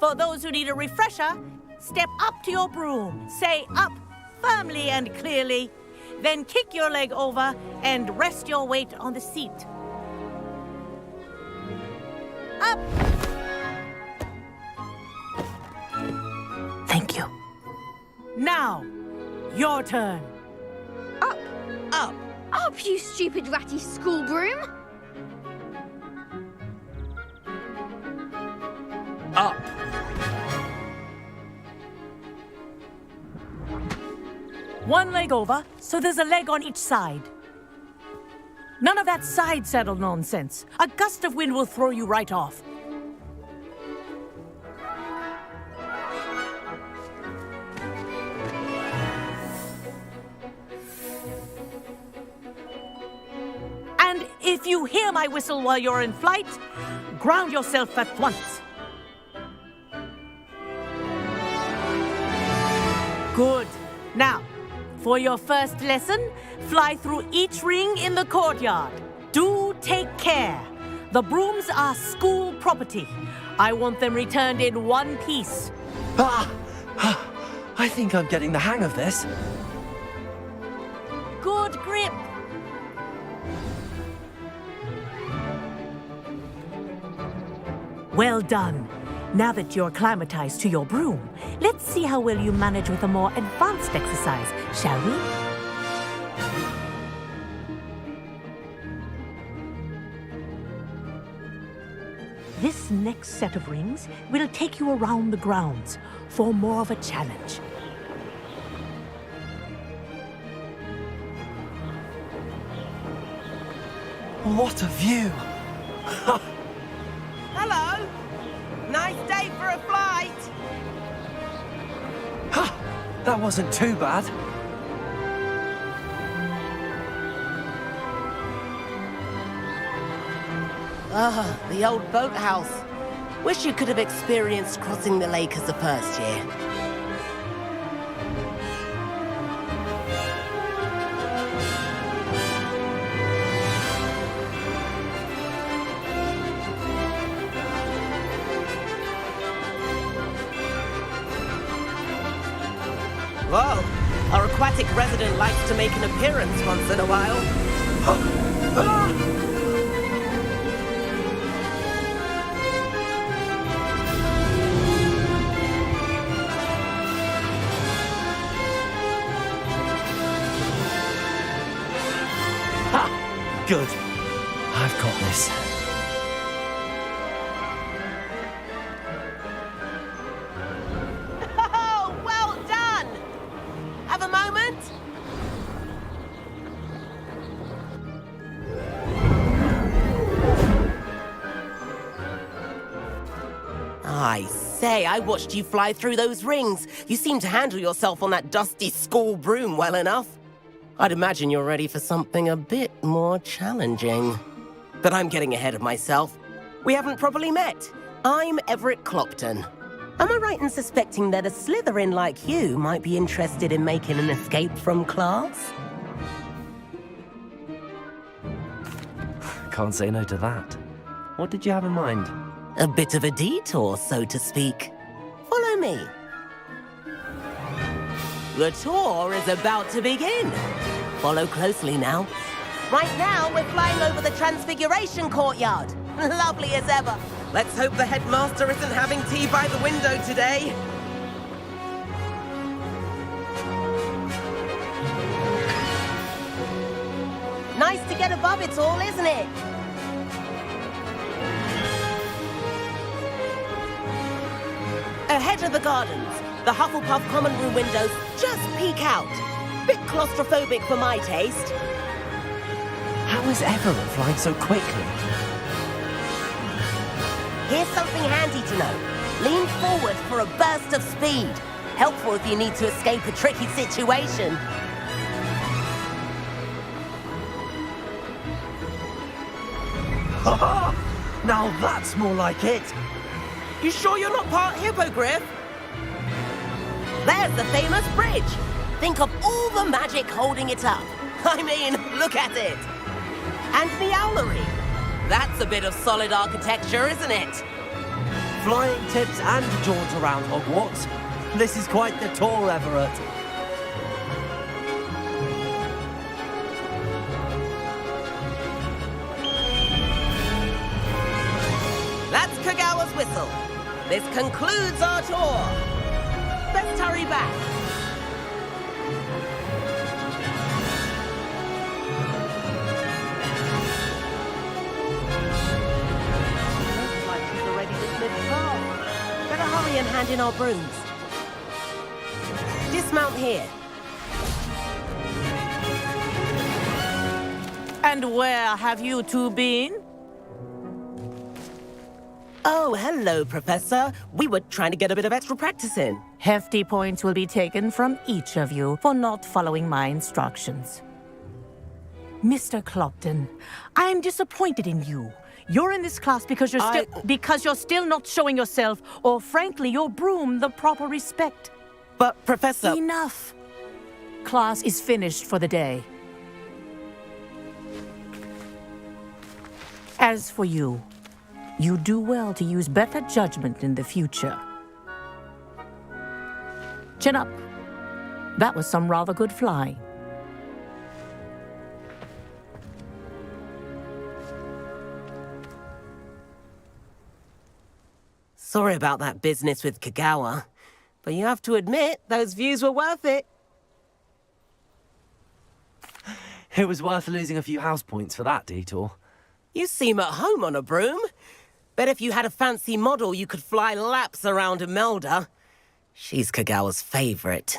For those who need a refresher, step up to your broom, say up firmly and clearly, then kick your leg over and rest your weight on the seat. Up! Thank you. Now, your turn. Up! Up! Up, you stupid ratty school broom! Up. One leg over, so there's a leg on each side. None of that side saddle nonsense. A gust of wind will throw you right off. And if you hear my whistle while you're in flight, ground yourself at once. Good. Now, For your first lesson, fly through each ring in the courtyard. Do take care. The brooms are school property. I want them returned in one piece. I think I'm getting the hang of this. Good grip. Well done. Now that you're acclimatized to your broom, let's see how well you manage with a more advanced exercise, shall we? This next set of rings will take you around the grounds for more of a challenge. What a view! Hello! Nice day for a flight! That wasn't too bad. Ah, the old boathouse. Wish you could have experienced crossing the lake as the first year. Whoa! Our aquatic resident likes to make an appearance once in a while. Good. I've got this. Oh, well done! Have a moment? I say, I watched you fly through those rings. You seem to handle yourself on that dusty school broom well enough. I'd imagine you're ready for something a bit more challenging. But I'm getting ahead of myself. We haven't properly met. I'm Everett Clopton. Am I right in suspecting that a Slytherin like you might be interested in making an escape from class? Can't say no to that. What did you have in mind? A bit of a detour, so to speak. Follow me. The tour is about to begin. Follow closely now. Right now, we're flying over the Transfiguration courtyard. Lovely as ever. Let's hope the headmaster isn't having tea by the window today. Nice to get above it all, isn't it? Ahead of the gardens, the Hufflepuff common room windows just peek out. Bit claustrophobic for my taste. How is Everett flying so quickly? Here's something handy to know. Lean forward for a burst of speed. Helpful if you need to escape a tricky situation. Now that's more like it. You sure you're not part hippogriff? There's the famous bridge. Think of all the magic holding it up. I mean, look at it. And the owlery. That's a bit of solid architecture, isn't it? Flying tips and jaunts around Hogwarts. This is quite the tour, Everett. That's Kagawa's whistle. This concludes our tour. Let's hurry back. Looks like she's already dismissed class. Better hurry and hand in our brooms. Dismount here. And where have you two been? Oh, hello, Professor. We were trying to get a bit of extra practice in. Hefty points will be taken from each of you for not following my instructions. Mr. Clopton, I am disappointed in you. You're in this class because you're still not showing yourself, or frankly, your broom, the proper respect. But, Professor... Enough. class is finished for the day. As for you, you do well to use better judgment in the future. Chin up. That was some rather good flying. Sorry about that business with Kagawa, but you have to admit, those views were worth it. It was worth losing a few house points for that detour. You seem at home on a broom. Bet if you had a fancy model, you could fly laps around Imelda. She's Kagawa's favorite.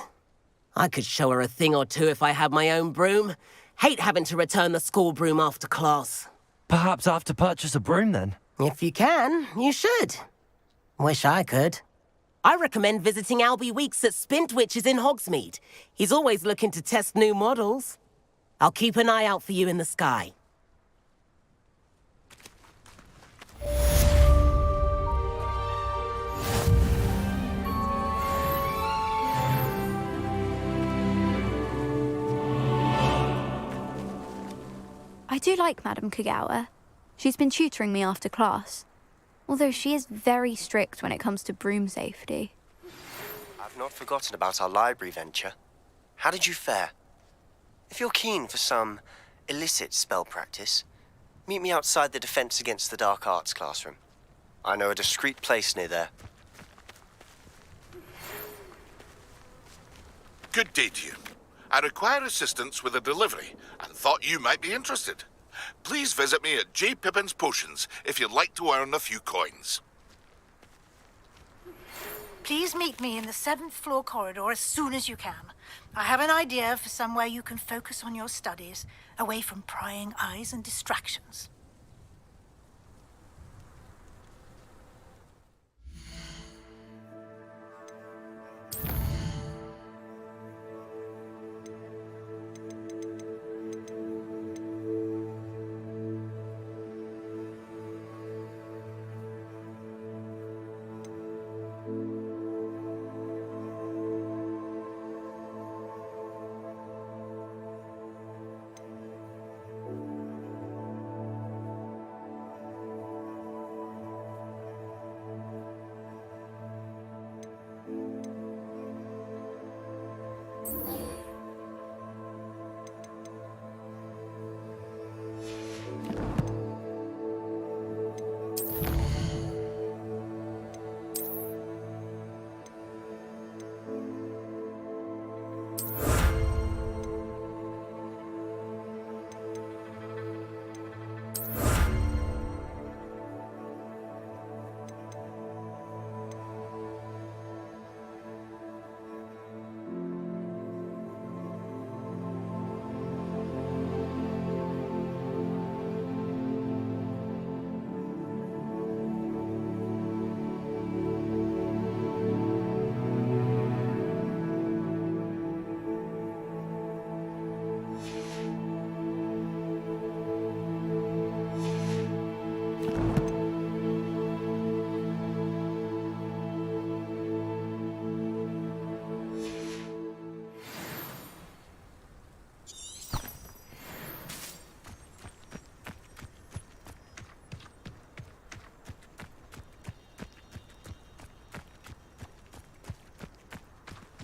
I could show her a thing or two if I had my own broom. Hate having to return the school broom after class. Perhaps I have to purchase a broom then. If you can, you should. Wish I could. I recommend visiting Albie Weeks at Spintwitches in Hogsmeade. He's always looking to test new models. I'll keep an eye out for you in the sky. I do like Madame Kagawa. She's been tutoring me after class. Although she is very strict when it comes to broom safety. I've not forgotten about our library venture. How did you fare? If you're keen for some illicit spell practice, meet me outside the Defense Against the Dark Arts classroom. I know a discreet place near there. Good day to you. I require assistance with a delivery and thought you might be interested. Please visit me at J. Pippin's Potions if you'd like to earn a few coins. Please meet me in the 7th floor corridor as soon as you can. I have an idea for somewhere you can focus on your studies, away from prying eyes and distractions.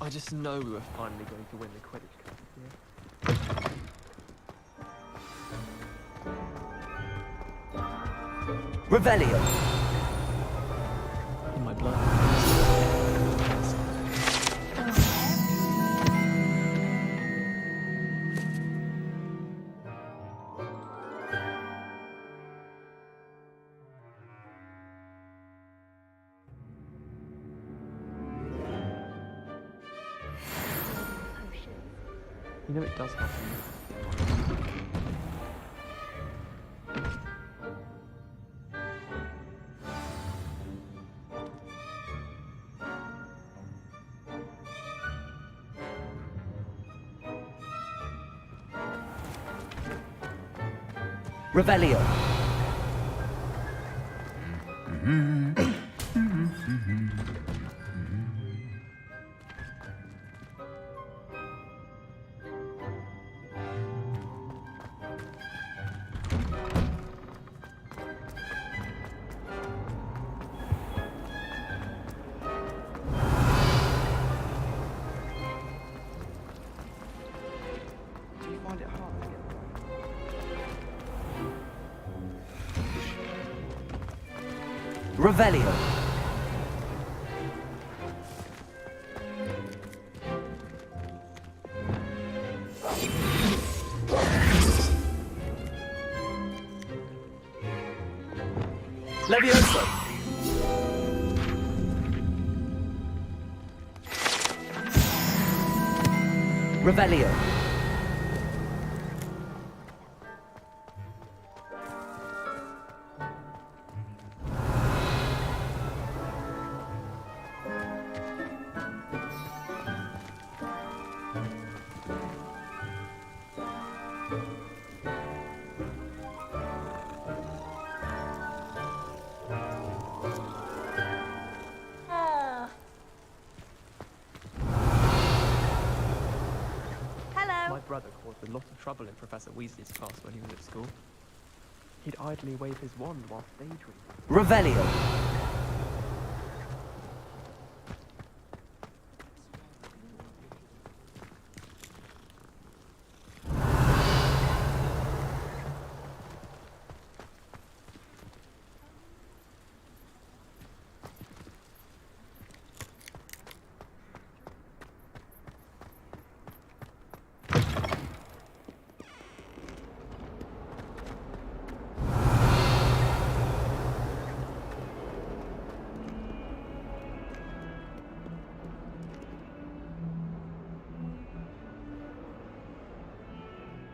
I just know we were finally going to win the Quidditch Cup this year. Revelio! In my blood. You know it does happen. Revelio! Revelio. Levioso! Revelio. My brother caused a lot of trouble in Professor Weasley's class when he was at school. He'd idly wave his wand while daydreaming. Revelio.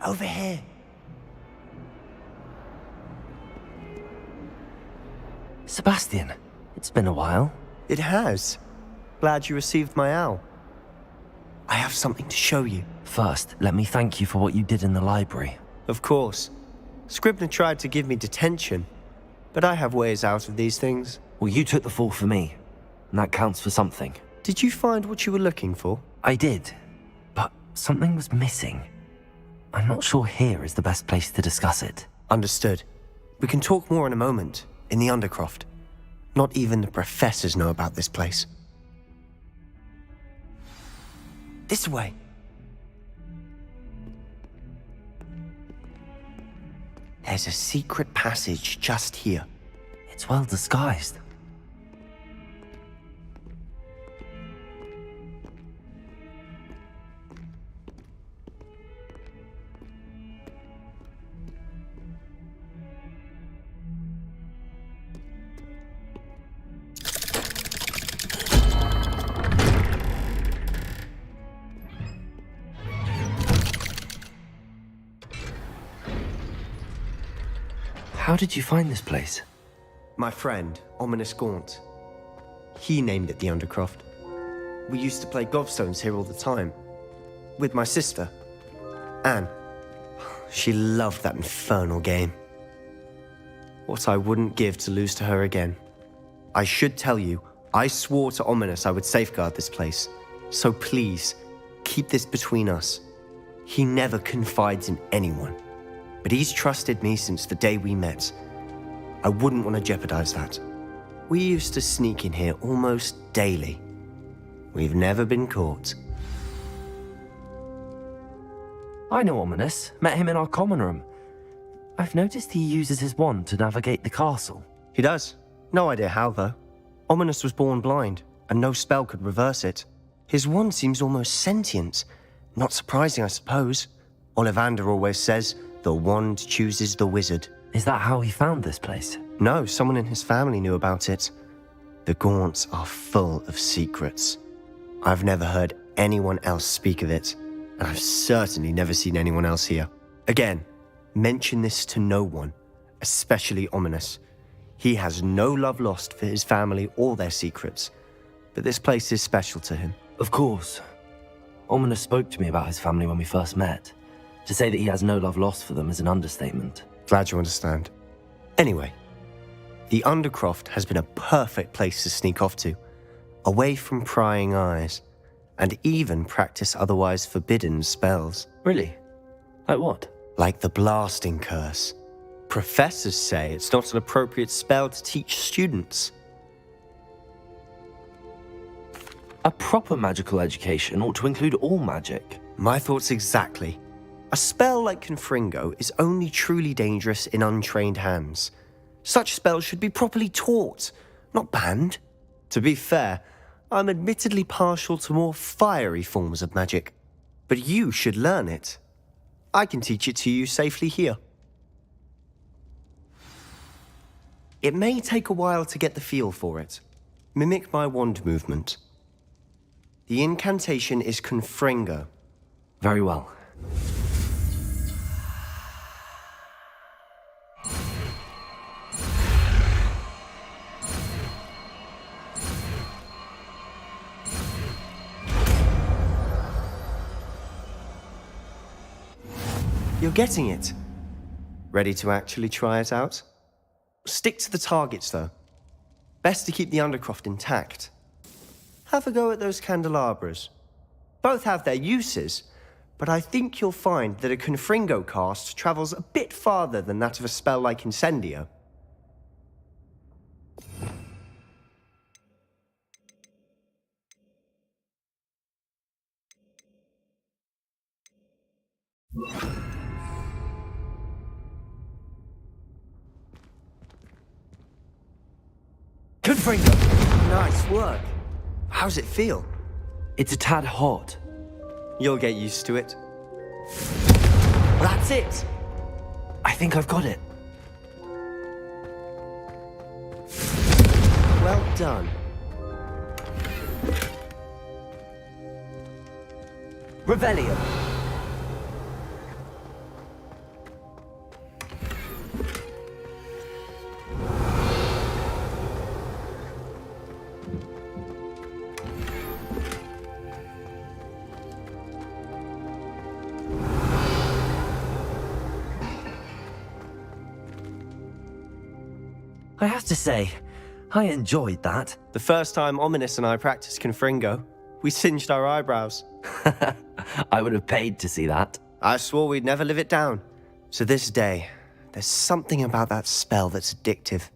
Over here. Sebastian, it's been a while. It has. Glad you received my owl. I have something to show you. First, let me thank you for what you did in the library. Of course. Scribner tried to give me detention, but I have ways out of these things. Well, you took the fall for me, and that counts for something. Did you find what you were looking for? I did, but something was missing. I'm not sure here is the best place to discuss it. Understood. We can talk more in a moment, in the Undercroft. Not even the professors know about this place. This way. There's a secret passage just here. It's well disguised. How did you find this place? My friend, Ominous Gaunt. He named it the Undercroft. We used to play gobstones here all the time. With my sister, Anne. She loved that infernal game. What I wouldn't give to lose to her again. I should tell you, I swore to Ominous I would safeguard this place. So please, keep this between us. He never confides in anyone. But he's trusted me since the day we met. I wouldn't want to jeopardize that. We used to sneak in here almost daily. We've never been caught. I know Ominous. Met him in our common room. I've noticed he uses his wand to navigate the castle. He does. No idea how, though. Ominous was born blind, and no spell could reverse it. His wand seems almost sentient. Not surprising, I suppose. Ollivander always says, the wand chooses the wizard. Is that how he found this place? No, someone in his family knew about it. The Gaunts are full of secrets. I've never heard anyone else speak of it, and I've certainly never seen anyone else here. Again, mention this to no one, especially Ominous. He has no love lost for his family or their secrets, but this place is special to him. Of course. Ominous spoke to me about his family when we first met. To say that he has no love lost for them is an understatement. Glad you understand. Anyway, the Undercroft has been a perfect place to sneak off to, away from prying eyes, and even practice otherwise forbidden spells. Really? Like what? Like the blasting curse. Professors say it's not an appropriate spell to teach students. A proper magical education ought to include all magic. My thoughts exactly. A spell like Confringo is only truly dangerous in untrained hands. Such spells should be properly taught, not banned. To be fair, I'm admittedly partial to more fiery forms of magic. But you should learn it. I can teach it to you safely here. It may take a while to get the feel for it. Mimic my wand movement. The incantation is Confringo. Very well. You're getting it. Ready to actually try it out? Stick to the targets, though. Best to keep the undercroft intact. Have a go at those candelabras. Both have their uses, but I think you'll find that a Confringo cast travels a bit farther than that of a spell like Incendio. Confringo! Nice work. How's it feel? It's a tad hot. You'll get used to it. That's it! I think I've got it. Well done. Revelio. I have to say, I enjoyed that. The first time Ominous and I practiced Confringo, we singed our eyebrows. I would have paid to see that. I swore we'd never live it down. To this day, there's something about that spell that's addictive.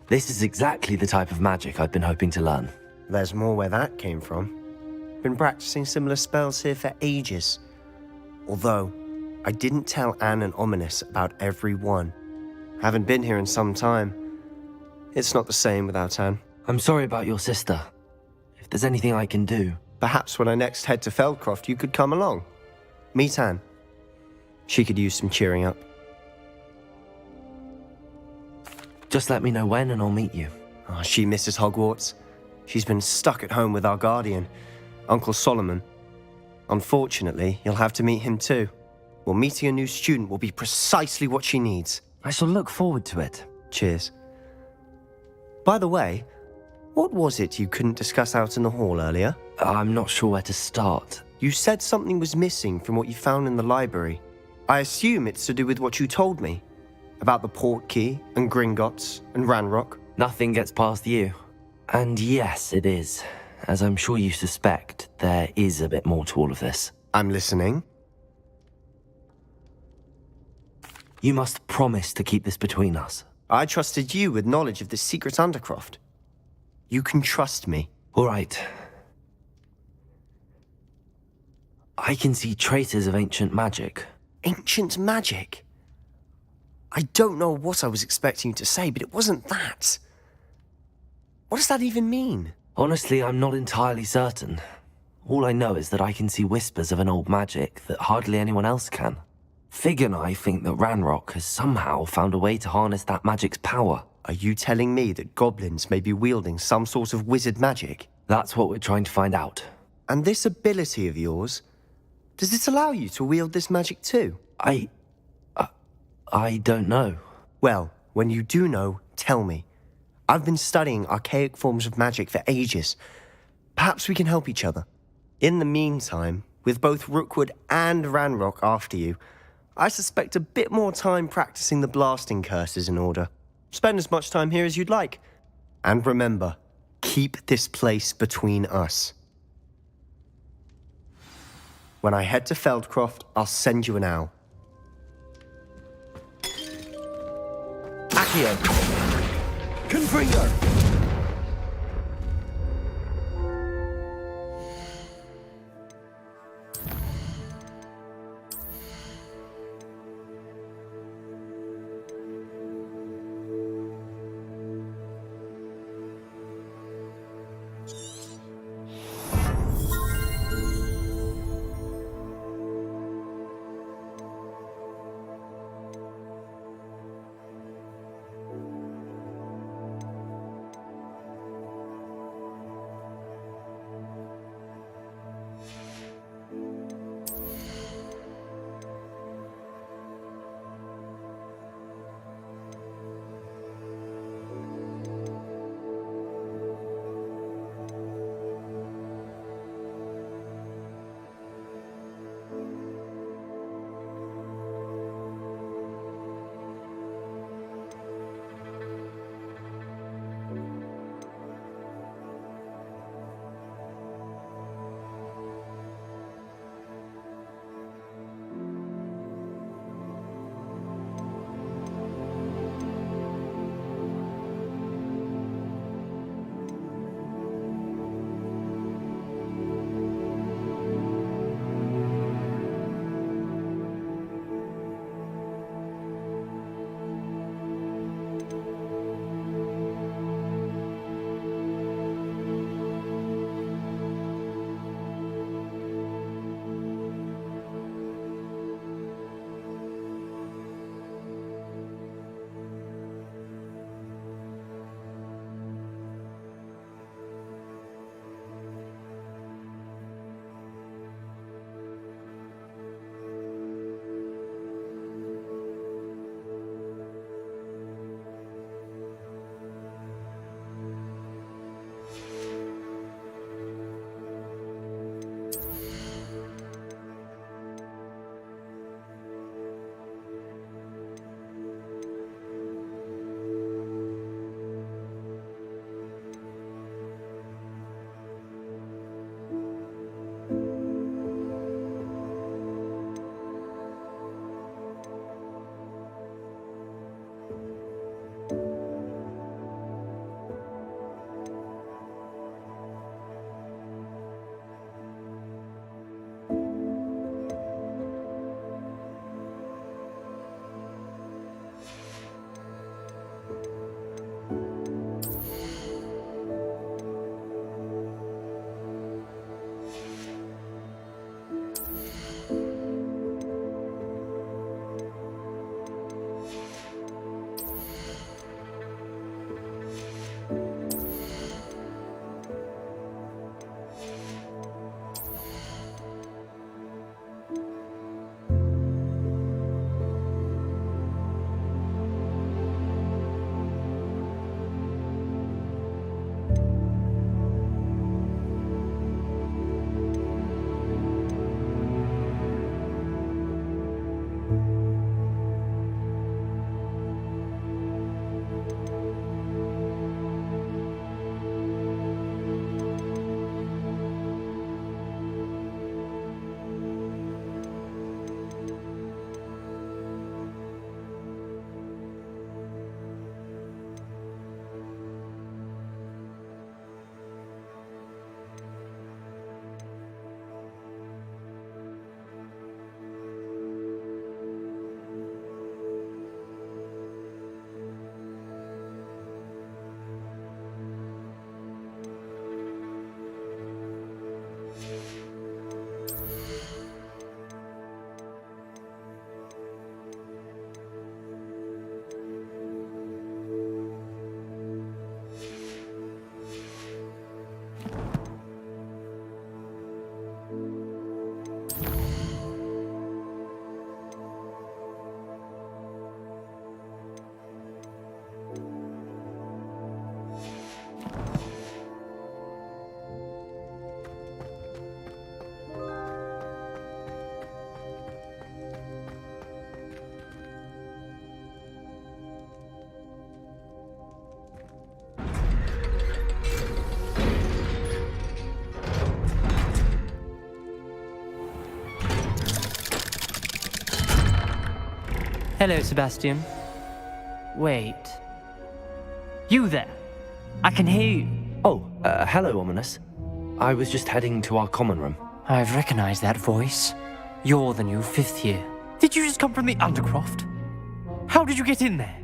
This is exactly the type of magic I've been hoping to learn. There's more where that came from. Been practicing similar spells here for ages. Although, I didn't tell Anne and Ominous about every one. Haven't been here in some time. It's not the same without Anne. I'm sorry about your sister. If there's anything I can do... Perhaps when I next head to Feldcroft, you could come along. Meet Anne. She could use some cheering up. Just let me know when and I'll meet you. Oh, she misses Hogwarts. She's been stuck at home with our guardian, Uncle Solomon. Unfortunately, you'll have to meet him too. Well, meeting a new student will be precisely what she needs. I shall look forward to it. Cheers. By the way, what was it you couldn't discuss out in the hall earlier? I'm not sure where to start. You said something was missing from what you found in the library. I assume it's to do with what you told me. About the port key, and Gringotts, and Ranrock. Nothing gets past you. And yes, it is. As I'm sure you suspect, there is a bit more to all of this. I'm listening. You must promise to keep this between us. I trusted you with knowledge of this secret undercroft. You can trust me. All right. I can see traces of ancient magic. Ancient magic? I don't know what I was expecting you to say, but it wasn't that. What does that even mean? Honestly, I'm not entirely certain. All I know is that I can see whispers of an old magic that hardly anyone else can. Fig and I think that Ranrock has somehow found a way to harness that magic's power. Are you telling me that goblins may be wielding some sort of wizard magic? That's what we're trying to find out. And this ability of yours, does it allow you to wield this magic too? I don't know. Well, when you do know, tell me. I've been studying archaic forms of magic for ages. Perhaps we can help each other. In the meantime, with both Rookwood and Ranrock after you, I suspect a bit more time practicing the blasting curse is in order. Spend as much time here as you'd like. And remember, keep this place between us. When I head to Feldcroft, I'll send you an owl. Accio! Confringo! Hello, Sebastian. Wait. You there? I can hear you. Oh, hello, Ominous. I was just heading to our common room. I've recognized that voice. You're the new 5th year. Did you just come from the Undercroft? How did you get in there?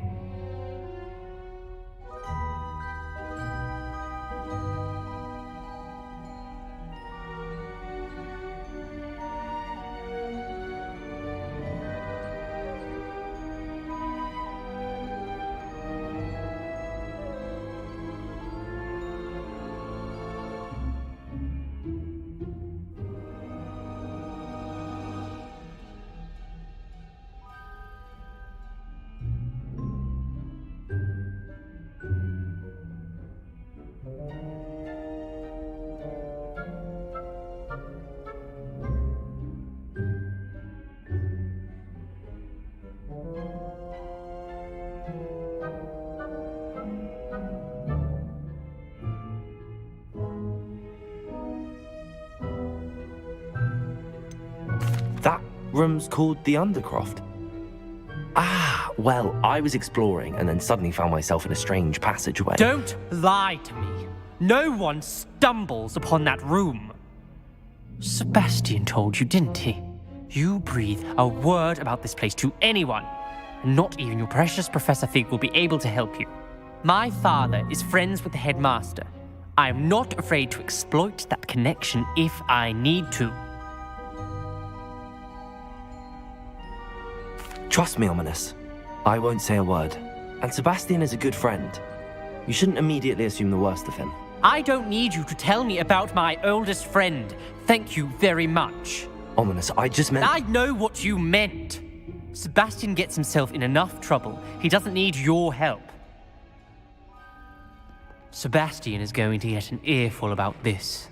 That room's called the Undercroft. Ah, well, I was exploring and then suddenly found myself in a strange passageway. Don't lie to me. No one stumbles upon that room. Sebastian told you, didn't he? You breathe a word about this place to anyone, and not even your precious Professor Fig will be able to help you. My father is friends with the headmaster. I am not afraid to exploit that connection if I need to. Trust me, Ominous. I won't say a word. And Sebastian is a good friend. You shouldn't immediately assume the worst of him. I don't need you to tell me about my oldest friend. Thank you very much. Ominous, I just meant... I know what you meant. Sebastian gets himself in enough trouble. He doesn't need your help. Sebastian is going to get an earful about this.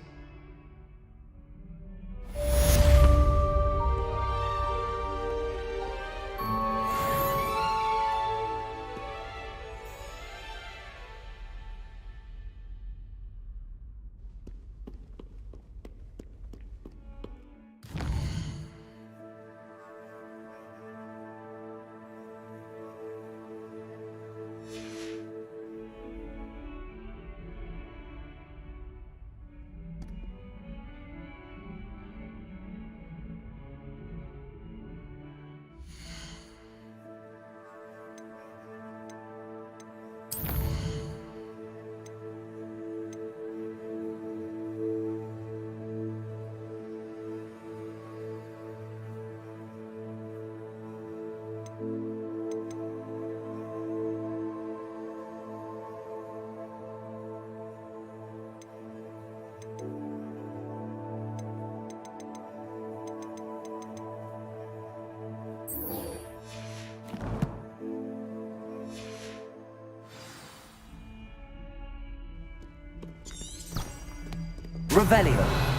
Revelio.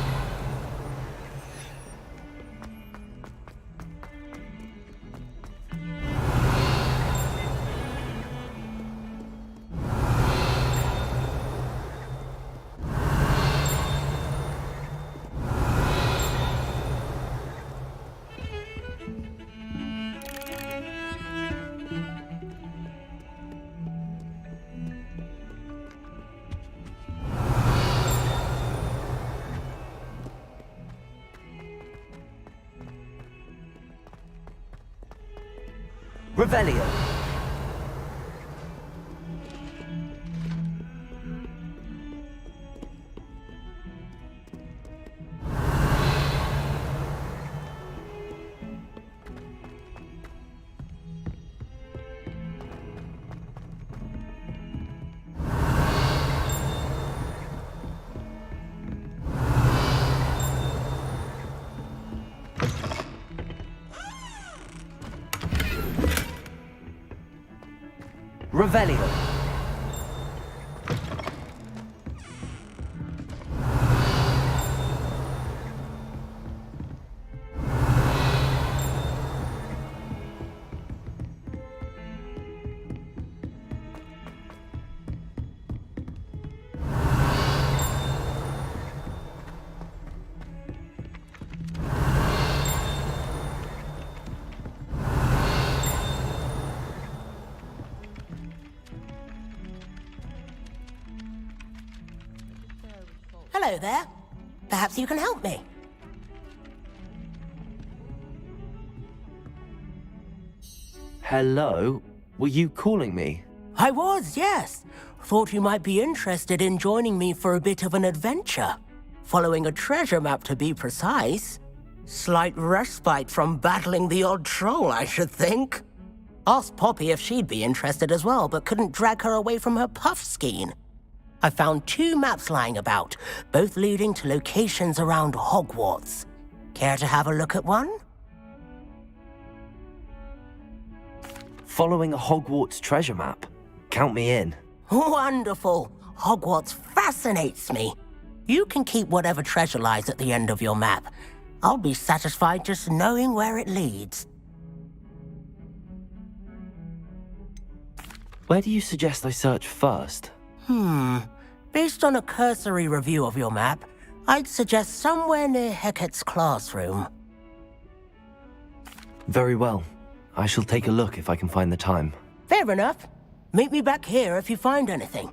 Revelio. Revelio. Hello there. Perhaps you can help me. Hello? Were you calling me? I was, yes. Thought you might be interested in joining me for a bit of an adventure. Following a treasure map, to be precise. Slight respite from battling the odd troll, I should think. Asked Poppy if she'd be interested as well, but couldn't drag her away from her puffskein. I found 2 maps lying about, both leading to locations around Hogwarts. Care to have a look at one? Following a Hogwarts treasure map? Count me in. Wonderful. Hogwarts fascinates me. You can keep whatever treasure lies at the end of your map. I'll be satisfied just knowing where it leads. Where do you suggest I search first? Based on a cursory review of your map, I'd suggest somewhere near Hecat's classroom. Very well. I shall take a look if I can find the time. Fair enough. Meet me back here if you find anything.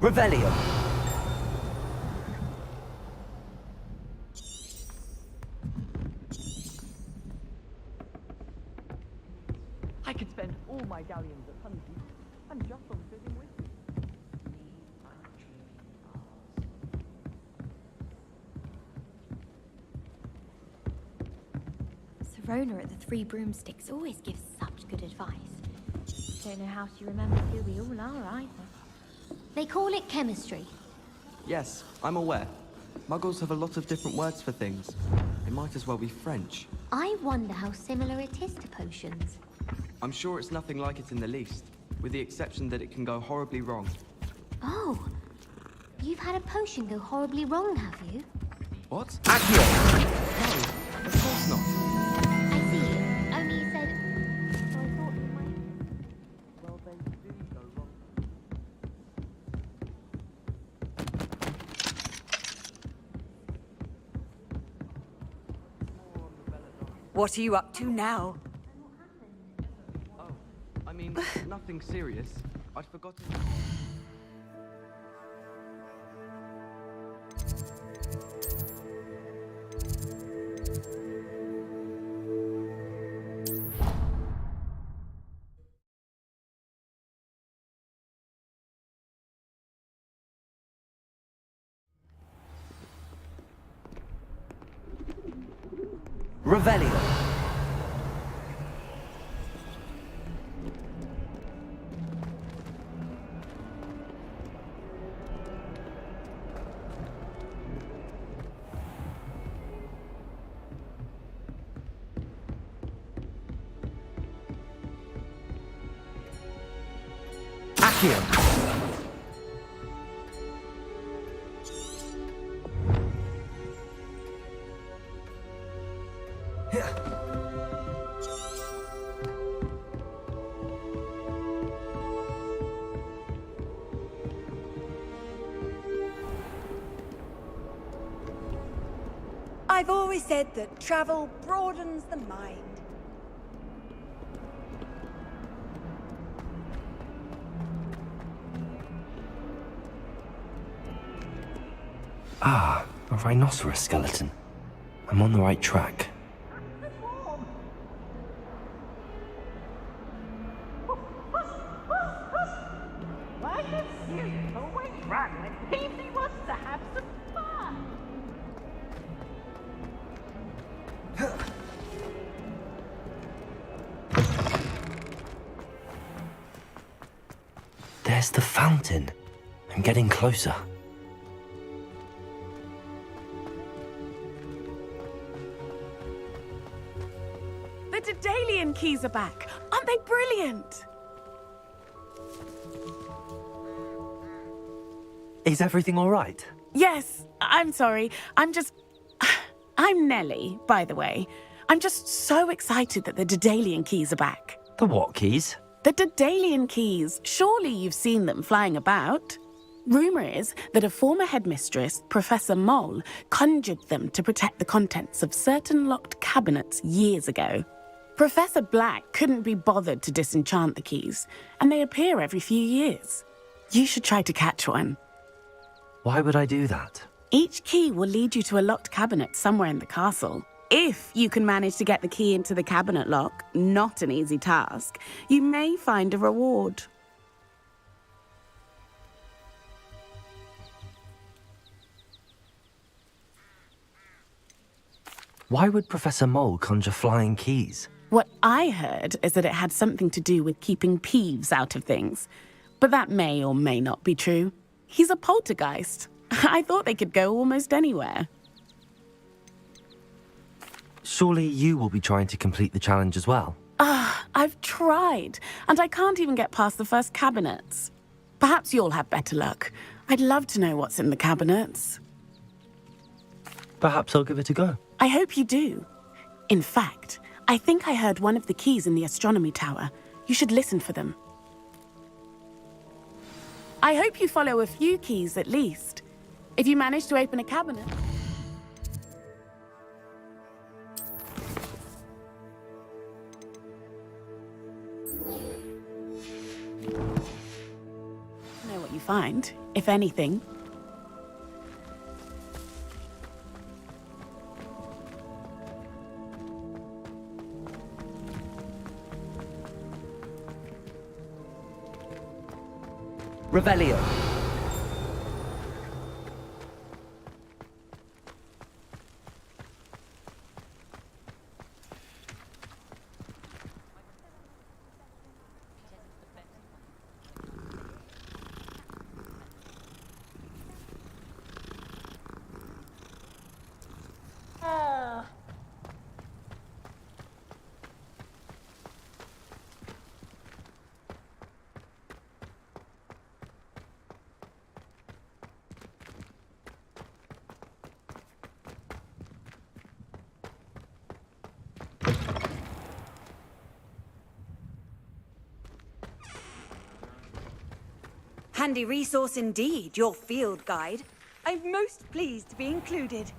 Revelio. I could spend all my galleons at Hunty and just on sitting with you. Serona at the Three Broomsticks always gives such good advice. Don't know how she remembers who we all are either. They call it chemistry. Yes, I'm aware. Muggles have a lot of different words for things. It might as well be French. I wonder how similar it is to potions. I'm sure it's nothing like it in the least, with the exception that it can go horribly wrong. Oh, you've had a potion go horribly wrong, have you? What? Accio! No, of course not. I see. Only you said... So I thought you might... Well, they do go wrong. What are you up to now? Oh, I mean, nothing serious. I'd forgotten... Revelio. Accio. I've always said that travel broadens the mind. Ah, a rhinoceros skeleton. I'm on the right track. Why this you always run when Peavy wants to have some fun? There's the fountain. I'm getting closer. The Daedalian keys are back. Aren't they brilliant? Is everything all right? Yes, I'm sorry. I'm just... I'm Nellie, by the way. I'm just so excited that the Daedalian keys are back. The what keys? The Daedalian keys. Surely you've seen them flying about. Rumour is that a former headmistress, Professor Moll, conjured them to protect the contents of certain locked cabinets years ago. Professor Black couldn't be bothered to disenchant the keys, and they appear every few years. You should try to catch one. Why would I do that? Each key will lead you to a locked cabinet somewhere in the castle. If you can manage to get the key into the cabinet lock, not an easy task, you may find a reward. Why would Professor Mole conjure flying keys? What I heard is that it had something to do with keeping Peeves out of things. But that may or may not be true. He's a poltergeist. I thought they could go almost anywhere. Surely you will be trying to complete the challenge as well? I've tried, and I can't even get past the first cabinets. Perhaps you'll have better luck. I'd love to know what's in the cabinets. Perhaps I'll give it a go. I hope you do. In fact, I think I heard one of the keys in the astronomy tower. You should listen for them. I hope you follow a few keys at least. If you manage to open a cabinet... know what you find, if anything. Revelio. Handy resource indeed, your field guide. I'm most pleased to be included.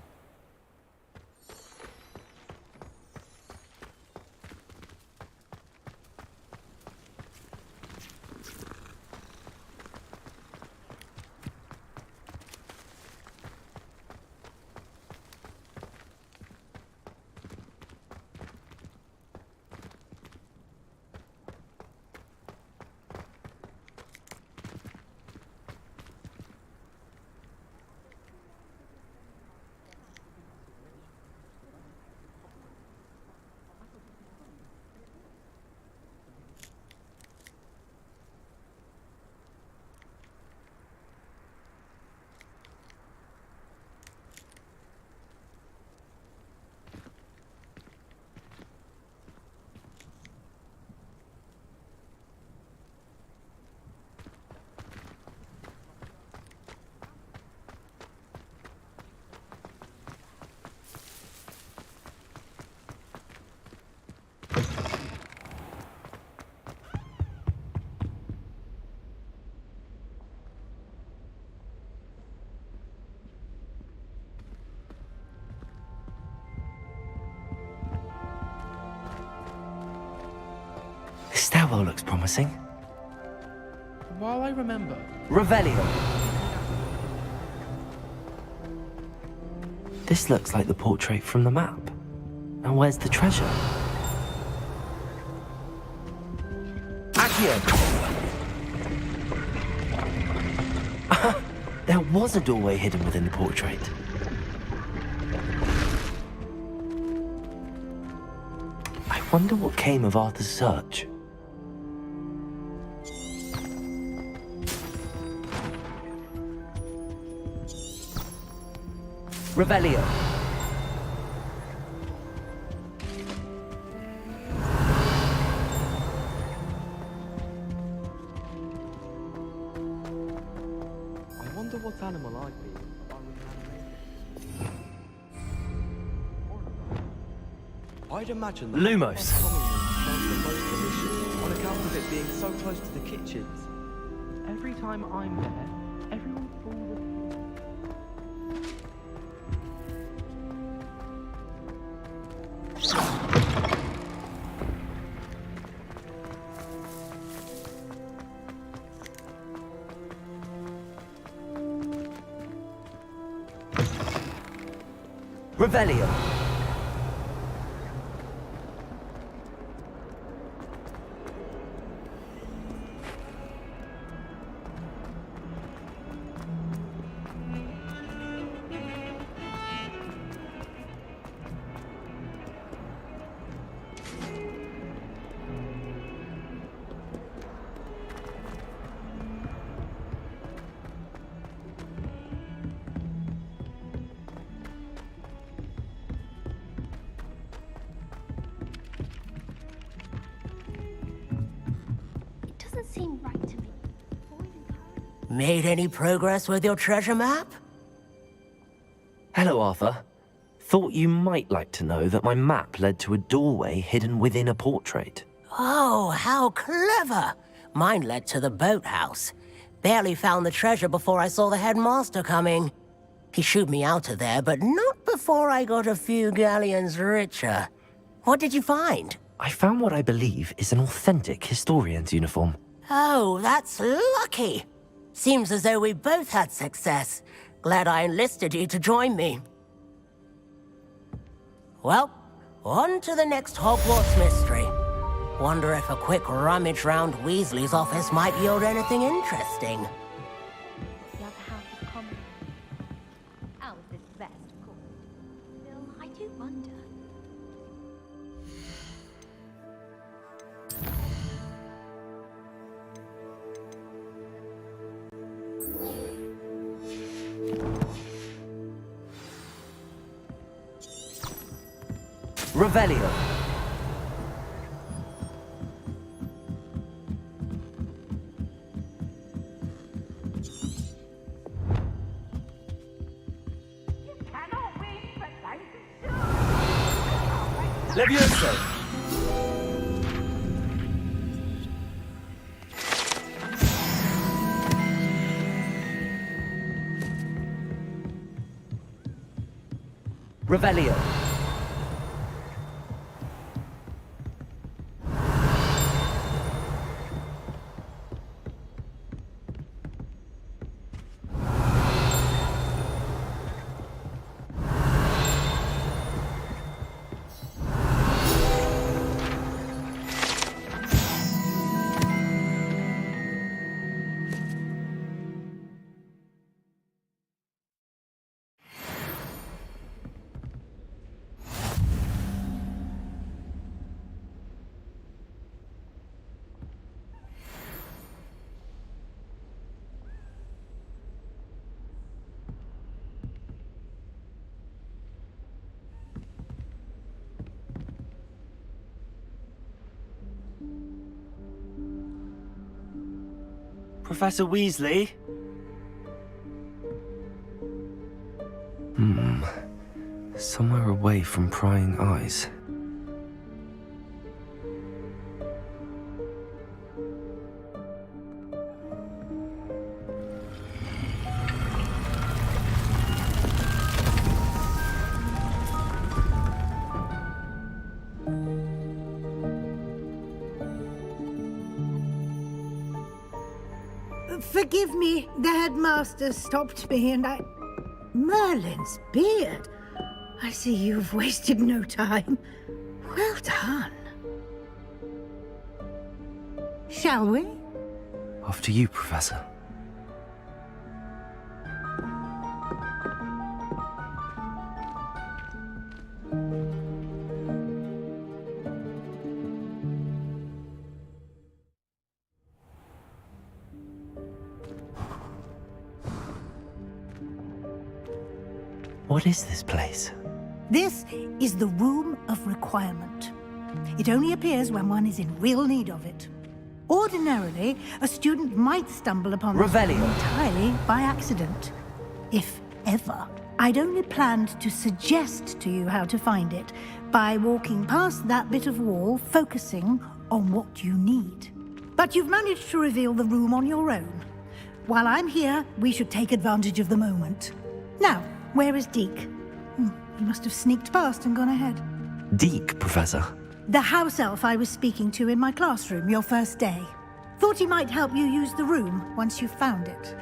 This stairwell looks promising. While I remember... Revelio. This looks like the portrait from the map. Now where's the treasure? Accio! There was a doorway hidden within the portrait. I wonder what came of Arthur's search. Revelio. I wonder what animal I'd be if I was an animated. I'd imagine the Lumos. common room smells the most delicious on account of it being so close to the kitchens. Every time I'm there, everyone falls Revelio. Doesn't seem right to me. Made any progress with your treasure map? Hello, Arthur. Thought you might like to know that my map led to a doorway hidden within a portrait. Oh, how clever! Mine led to the boathouse. Barely found the treasure before I saw the headmaster coming. He shooed me out of there, but not before I got a few galleons richer. What did you find? I found what I believe is an authentic historian's uniform. Oh, that's lucky. Seems as though we both had success. Glad I enlisted you to join me. Well, on to the next Hogwarts mystery. Wonder if a quick rummage round Weasley's office might yield anything interesting. The other house is common. Ours is the best, of course. Still, I do wonder. Revelio. Levioso. Revelio. Professor Weasley? Somewhere away from prying eyes. Forgive me, the headmaster stopped me and I... Merlin's beard. I see you've wasted no time. Well done. Shall we? After you, Professor. What is this place? This is the Room of Requirement. It only appears when one is in real need of it. Ordinarily, a student might stumble upon this Revelio. entirely by accident, if ever. I'd only planned to suggest to you how to find it by walking past that bit of wall, focusing on what you need. But you've managed to reveal the room on your own. While I'm here, we should take advantage of the moment. Now, where is Deke? He must have sneaked past and gone ahead. Deke, Professor. The house elf I was speaking to in my classroom your first day. Thought he might help you use the room once you found it.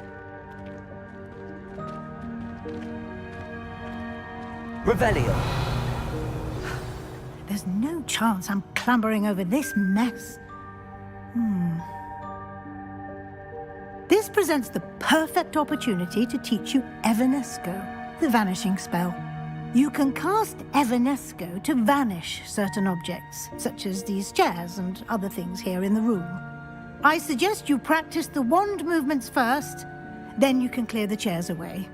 Revelio. There's no chance I'm clambering over this mess. This presents the perfect opportunity to teach you Evanesco, the vanishing spell. You can cast Evanesco to vanish certain objects, such as these chairs and other things here in the room. I suggest you practice the wand movements first, then you can clear the chairs away.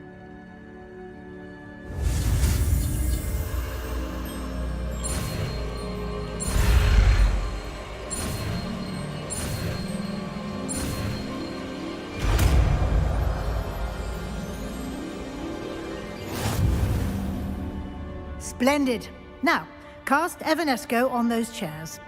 Splendid. Now, cast Evanesco on those chairs.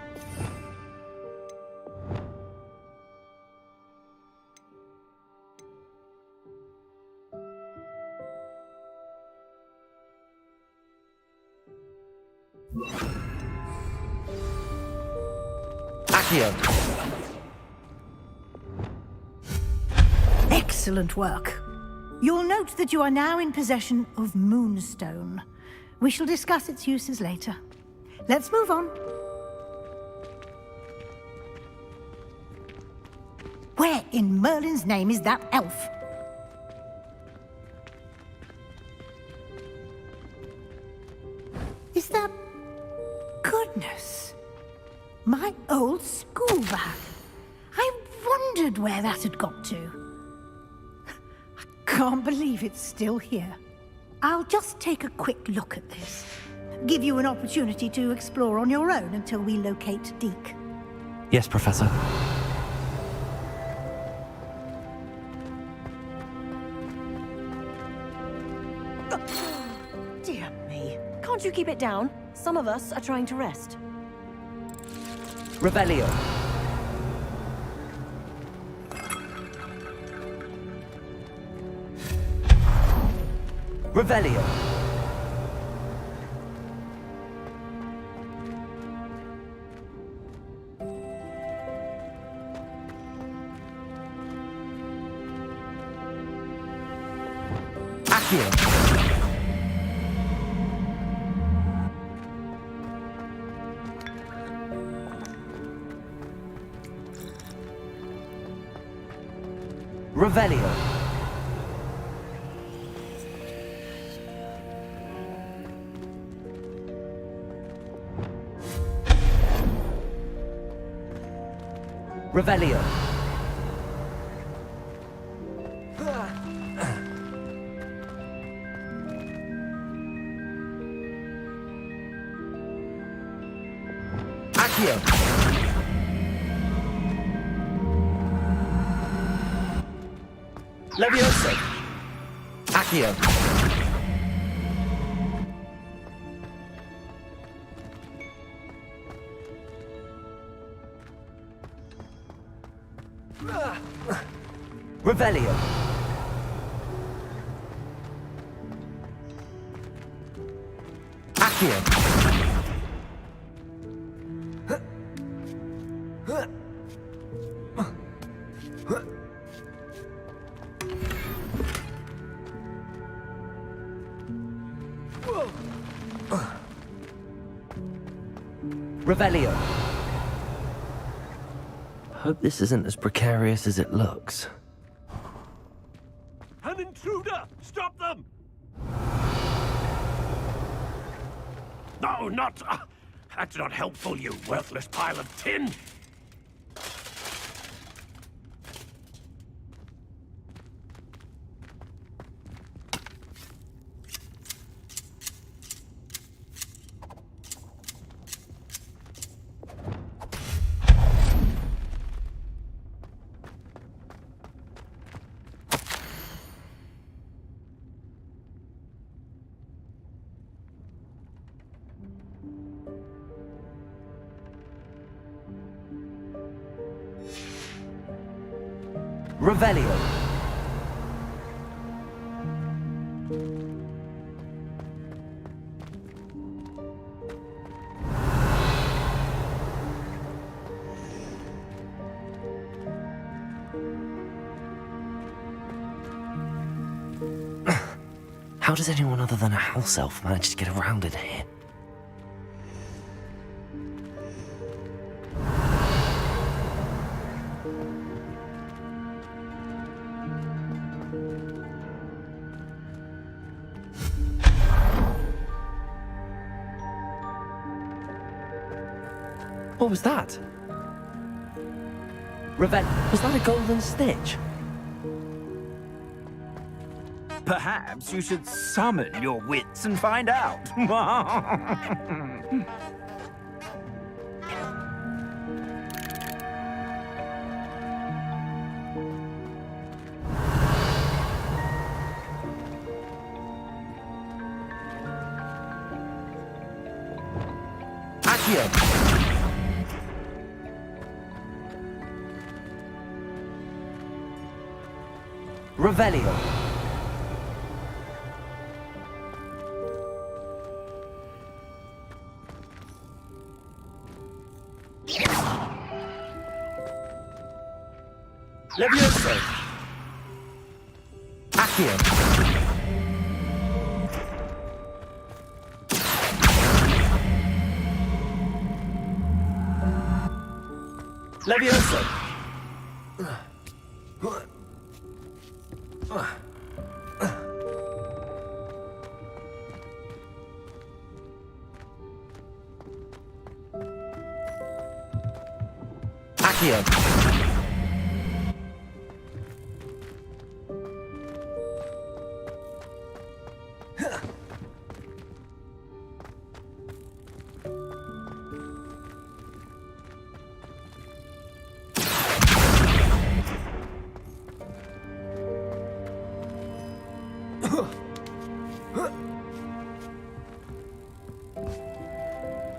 Accio. Excellent work. You'll note that you are now in possession of Moonstone. We shall discuss its uses later. Let's move on. Where in Merlin's name is that elf? Is that... Goodness. My old school bag. I wondered where that had got to. I can't believe it's still here. I'll just take a quick look at this. Give you an opportunity to explore on your own until we locate Deke. Yes, Professor. Dear me. Can't you keep it down? Some of us are trying to rest. Revelio. Revelio. Accio. Revelio. Revelio. Accio. Levioso. Accio. Revelio. Accio. Revelio. Hope this isn't as precarious as it looks. An intruder! Stop them! No, not... that's not helpful, you worthless pile of tin! Revelio. How does anyone other than a house elf manage to get around in here? What was that? Was that a golden stitch? Perhaps you should summon your wits and find out. Accio! Revelio. Levioso. Accio. Levioso. Accio.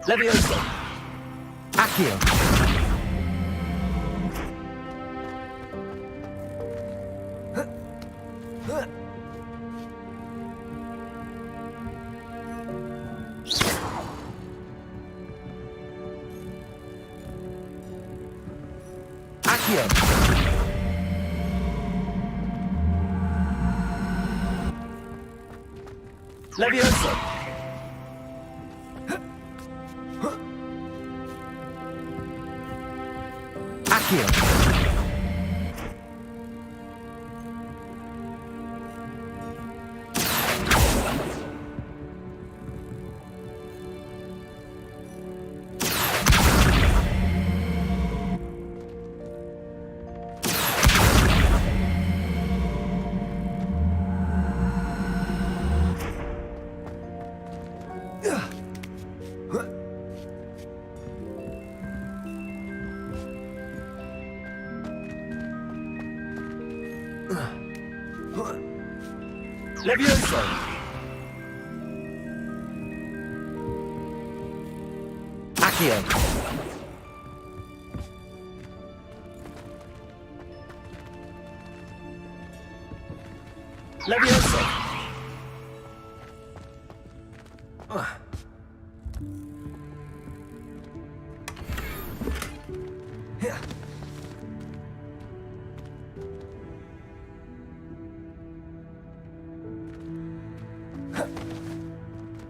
Levioso. Accio. Accio. Levioso. Accio. Levioso. Accio. Levioso.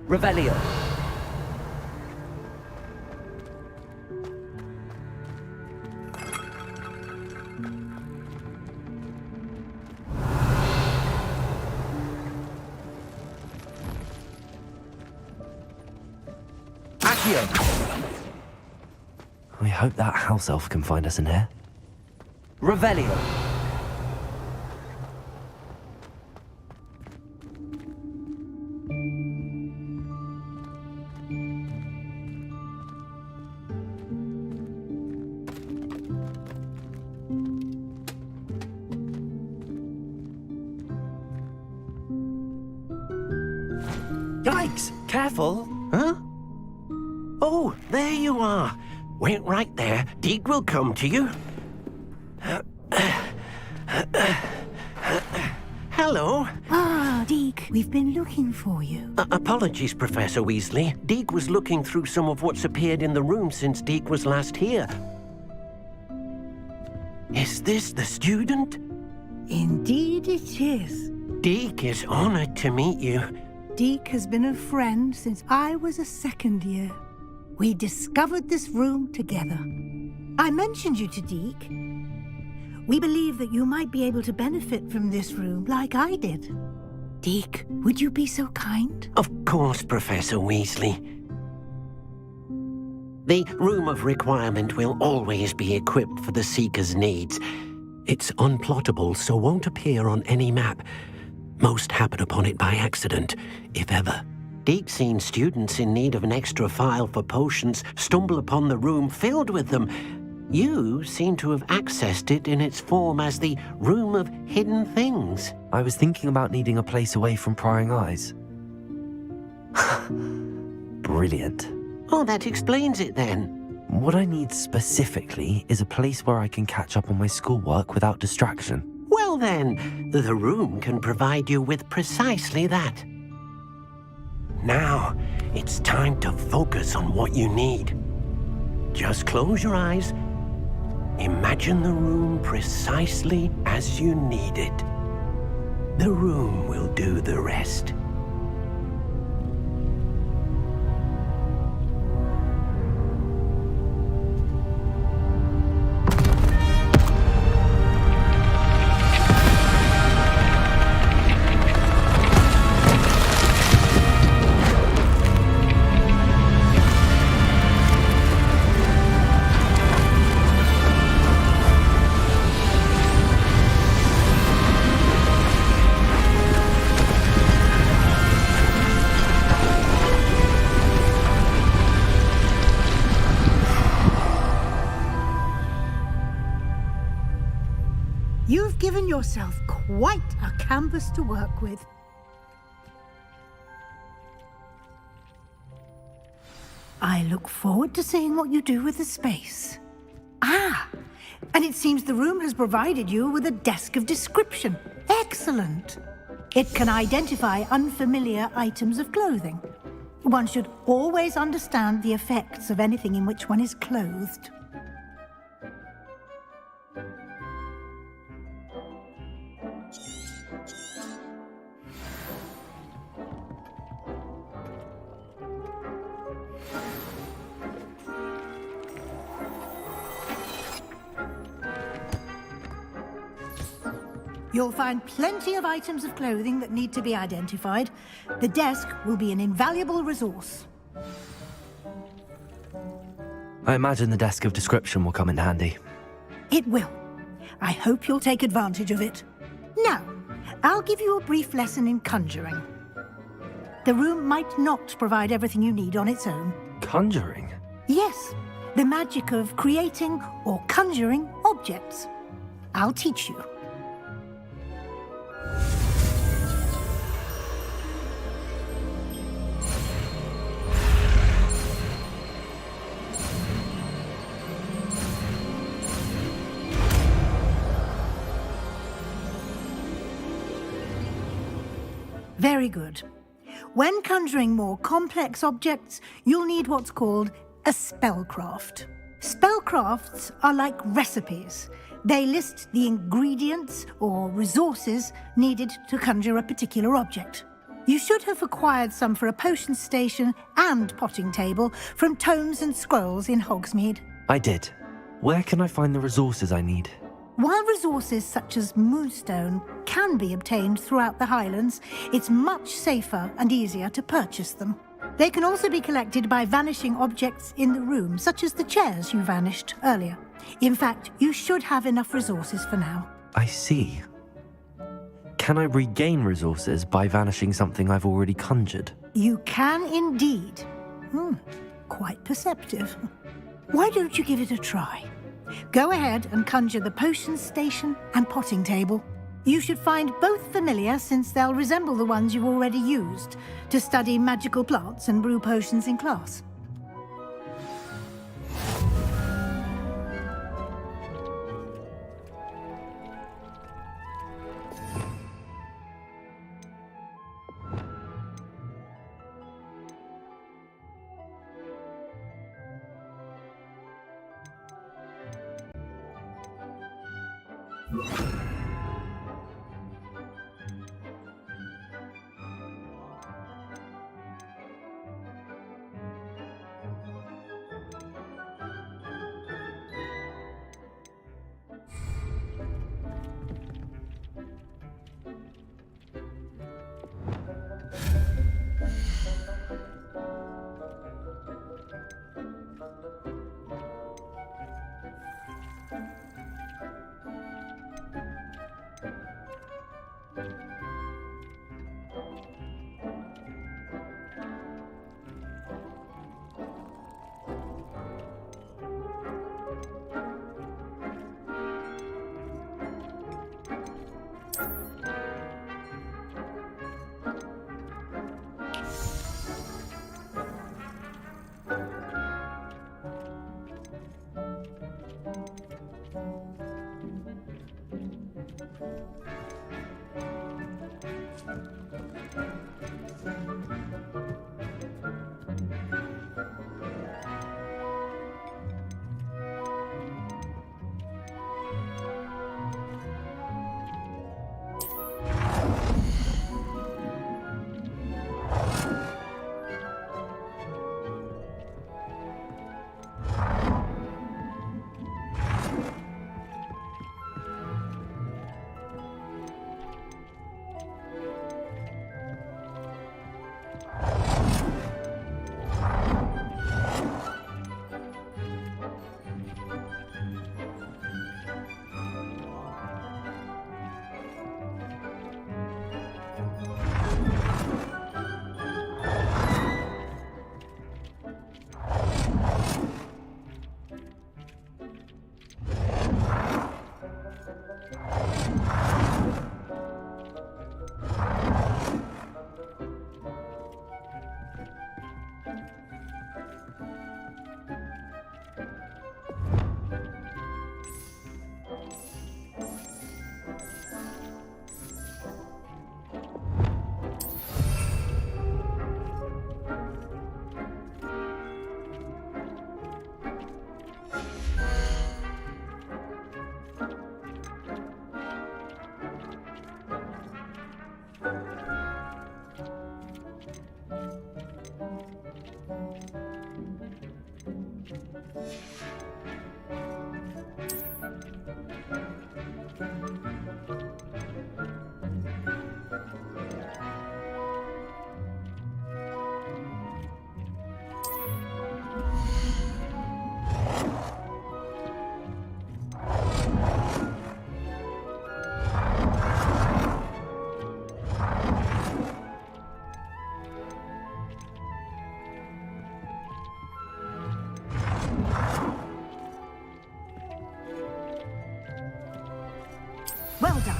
Revelio. Accio. We hope that house elf can find us in here. Revelio. Yikes! Careful! Huh? Oh, there you are. Wait right there. Deek will come to you. hello. Ah, Deke, we've been looking for you. Apologies, Professor Weasley. Deke was looking through some of what's appeared in the room since Deke was last here. Is this the student? Indeed it is. Deke is honored to meet you. Deke has been a friend since I was a second year. We discovered this room together. I mentioned you to Deke. We believe that you might be able to benefit from this room like I did. Deke, would you be so kind? Of course, Professor Weasley. The Room of Requirement will always be equipped for the Seeker's needs. It's unplottable, so won't appear on any map. Most happen upon it by accident, if ever. Deke's seen students in need of an extra file for potions stumble upon the room filled with them. You seem to have accessed it in its form as the Room of Hidden Things. I was thinking about needing a place away from prying eyes. Brilliant. Oh, that explains it then. What I need specifically is a place where I can catch up on my schoolwork without distraction. Well then, the room can provide you with precisely that. Now, it's time to focus on what you need. Just close your eyes. Imagine the room precisely as you need it. The room will do the rest. You've given yourself quite a canvas to work with. I look forward to seeing what you do with the space. Ah, and it seems the room has provided you with a desk of description. Excellent. It can identify unfamiliar items of clothing. One should always understand the effects of anything in which one is clothed. You'll find plenty of items of clothing that need to be identified. The desk will be an invaluable resource. I imagine the desk of description will come in handy. It will. I hope you'll take advantage of it. Now, I'll give you a brief lesson in conjuring. The room might not provide everything you need on its own. Conjuring? Yes, the magic of creating or conjuring objects. I'll teach you. Very good. When conjuring more complex objects, you'll need what's called a spellcraft. Spellcrafts are like recipes. They list the ingredients or resources needed to conjure a particular object. You should have acquired some for a potion station and potting table from tomes and scrolls in Hogsmeade. I did. Where can I find the resources I need? While resources such as moonstone can be obtained throughout the Highlands, it's much safer and easier to purchase them. They can also be collected by vanishing objects in the room, such as the chairs you vanished earlier. In fact, you should have enough resources for now. I see. Can I regain resources by vanishing something I've already conjured? You can indeed. Quite perceptive. Why don't you give it a try? Go ahead and conjure the potion station and potting table. You should find both familiar, since they'll resemble the ones you've already used to study magical plants and brew potions in class. Well done.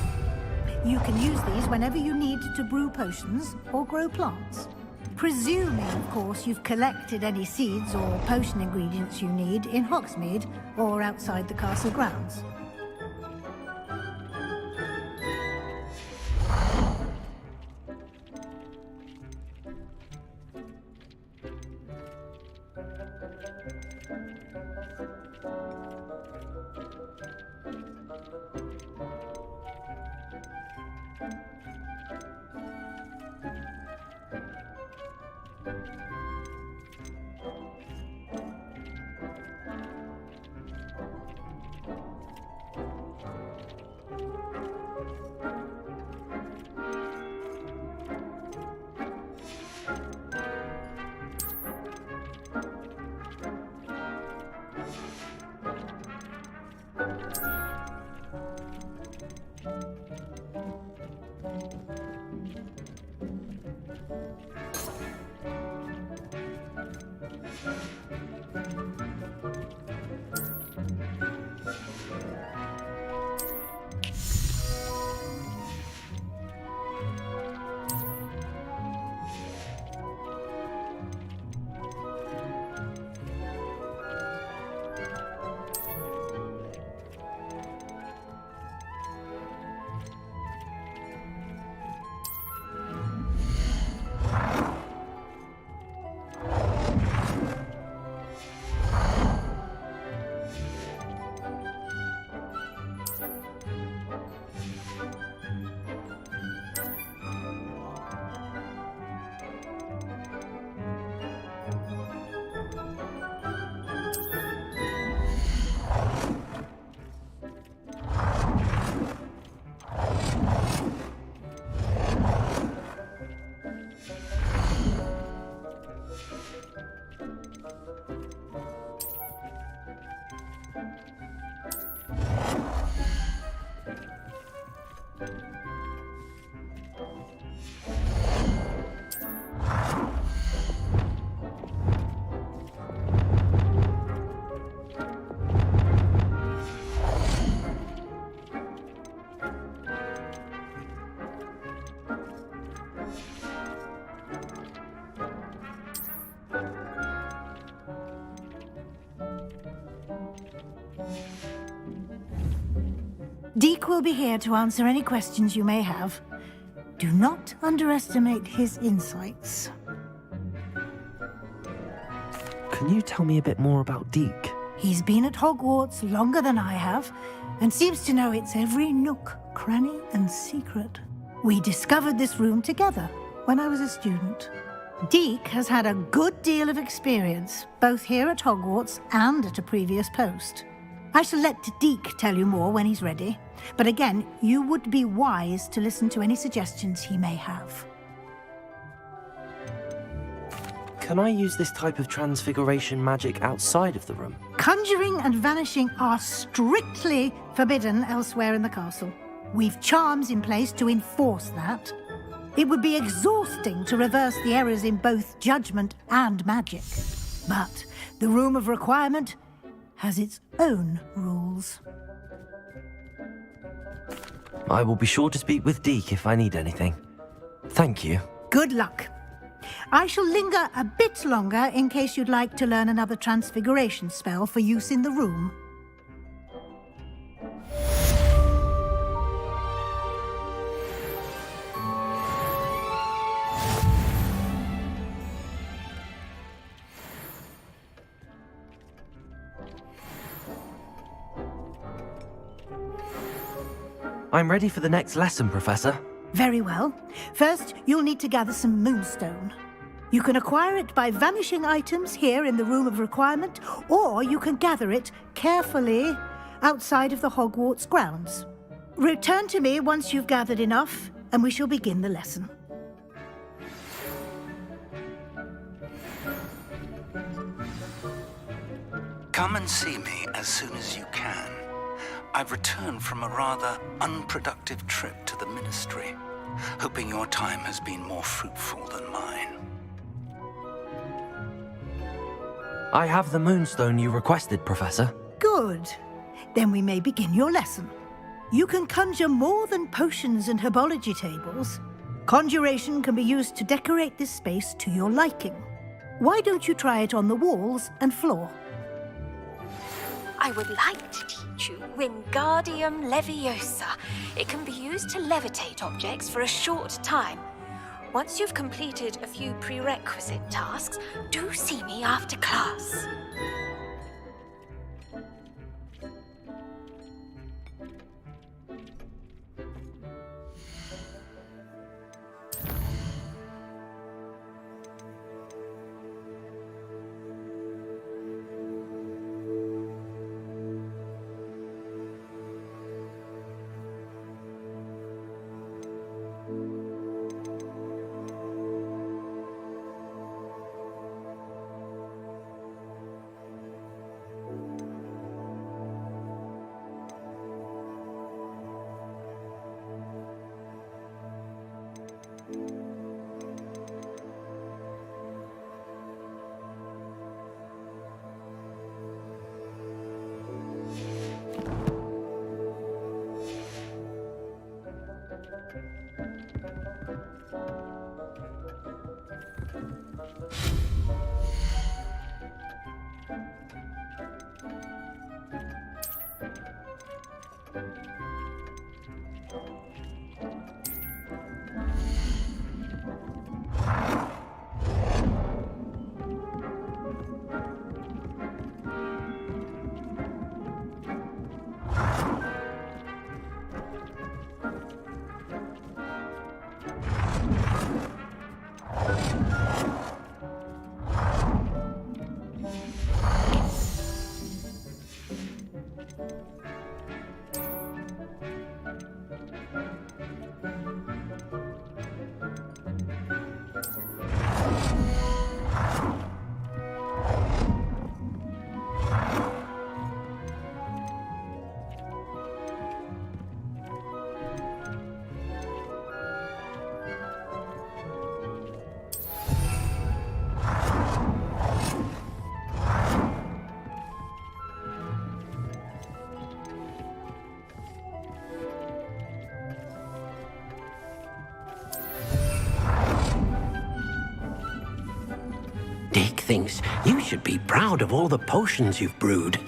You can use these whenever you need to brew potions or grow plants. Presuming, of course, you've collected any seeds or potion ingredients you need in Hogsmeade or outside the castle grounds. Deke will be here to answer any questions you may have. Do not underestimate his insights. Can you tell me a bit more about Deke? He's been at Hogwarts longer than I have, and seems to know its every nook, cranny, and secret. We discovered this room together when I was a student. Deke has had a good deal of experience, both here at Hogwarts and at a previous post. I shall let Deke tell you more when he's ready, but again, you would be wise to listen to any suggestions he may have. Can I use this type of transfiguration magic outside of the room? Conjuring and vanishing are strictly forbidden elsewhere in the castle. We've charms in place to enforce that. It would be exhausting to reverse the errors in both judgment and magic. But the Room of Requirement has its own rules. I will be sure to speak with Deke if I need anything. Thank you. Good luck. I shall linger a bit longer in case you'd like to learn another transfiguration spell for use in the room. I'm ready for the next lesson, Professor. Very well. First, you'll need to gather some moonstone. You can acquire it by vanishing items here in the Room of Requirement, or you can gather it carefully outside of the Hogwarts grounds. Return to me once you've gathered enough, and we shall begin the lesson. Come and see me as soon as you can. I've returned from a rather unproductive trip to the Ministry, hoping your time has been more fruitful than mine. I have the moonstone you requested, Professor. Good. Then we may begin your lesson. You can conjure more than potions and herbology tables. Conjuration can be used to decorate this space to your liking. Why don't you try it on the walls and floor? I would like to teach you Wingardium Leviosa. It can be used to levitate objects for a short time. Once you've completed a few prerequisite tasks, do see me after class. Deke thinks you should be proud of all the potions you've brewed.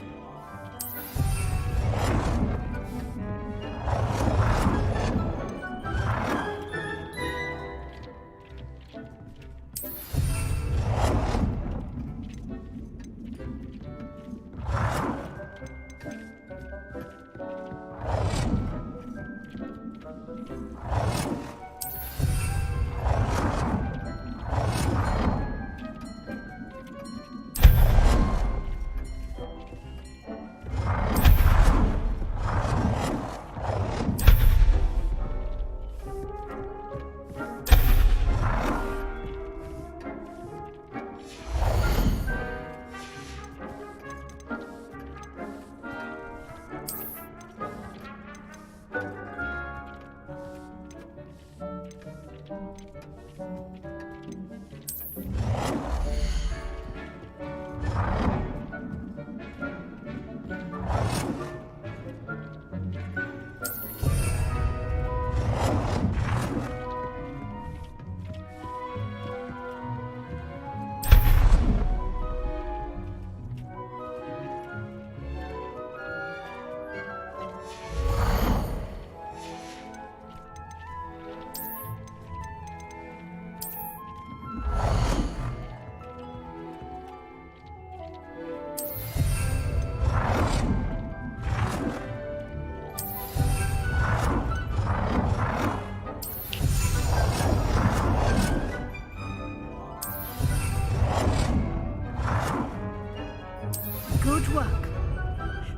Good work.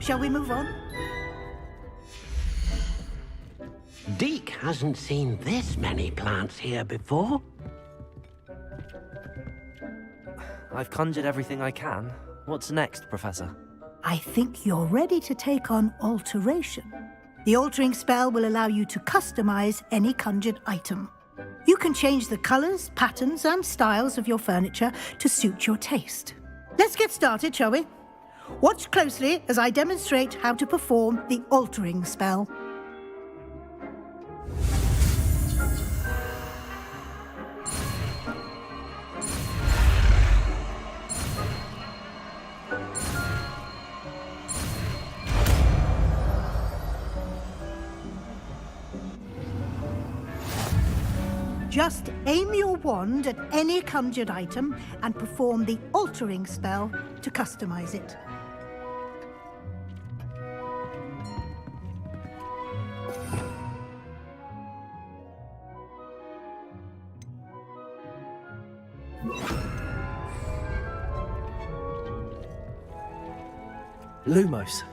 Shall we move on? Deke hasn't seen this many plants here before. I've conjured everything I can. What's next, Professor? I think you're ready to take on alteration. The altering spell will allow you to customize any conjured item. You can change the colors, patterns, and styles of your furniture to suit your taste. Let's get started, shall we? Watch closely as I demonstrate how to perform the altering spell. Just aim your wand at any conjured item and perform the altering spell to customize it. Lumos.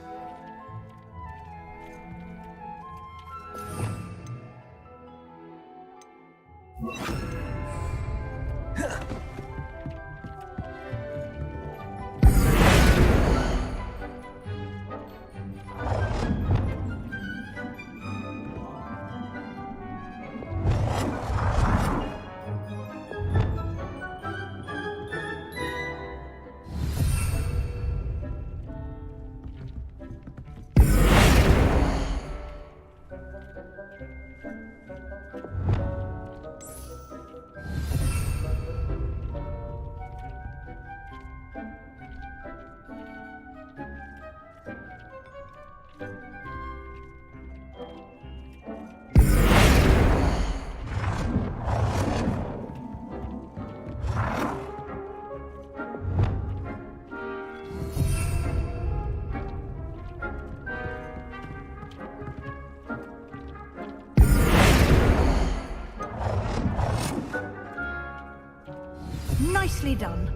Nicely done.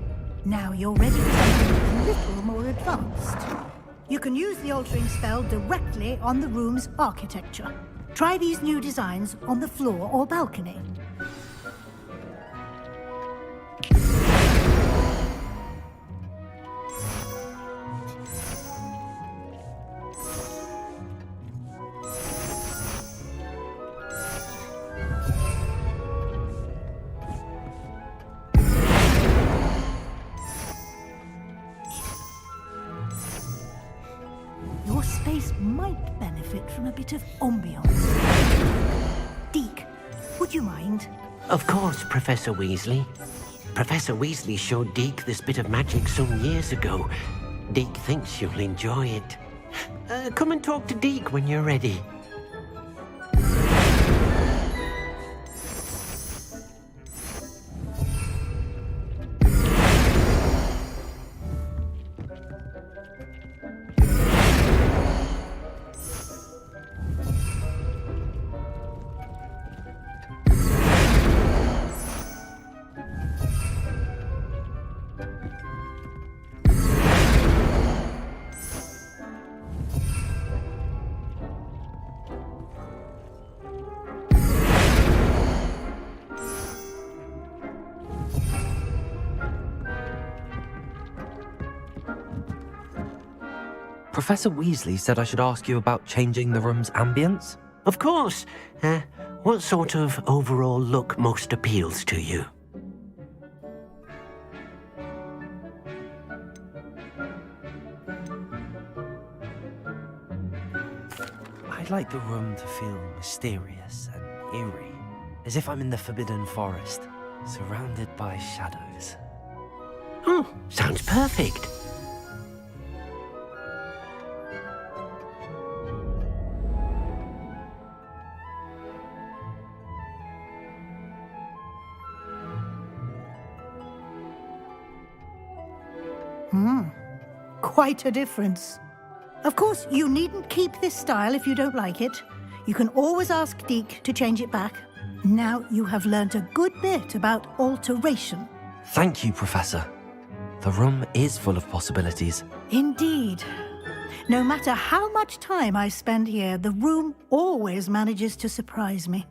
Now you're ready for something a little more advanced. You can use the altering spell directly on the room's architecture. Try these new designs on the floor or balcony. Your space might benefit from a bit of ambiance. Deke, would you mind? Of course, Professor Weasley. Professor Weasley showed Deke this bit of magic some years ago. Deke thinks you'll enjoy it. Come and talk to Deke when you're ready. Professor Weasley said I should ask you about changing the room's ambience? Of course. What sort of overall look most appeals to you? I'd like the room to feel mysterious and eerie, as if I'm in the Forbidden Forest, surrounded by shadows. Oh, sounds perfect. Quite a difference. Of course, you needn't keep this style if you don't like it. You can always ask Deke to change it back. Now you have learnt a good bit about alteration. Thank you, Professor. The room is full of possibilities. Indeed. No matter how much time I spend here, the room always manages to surprise me.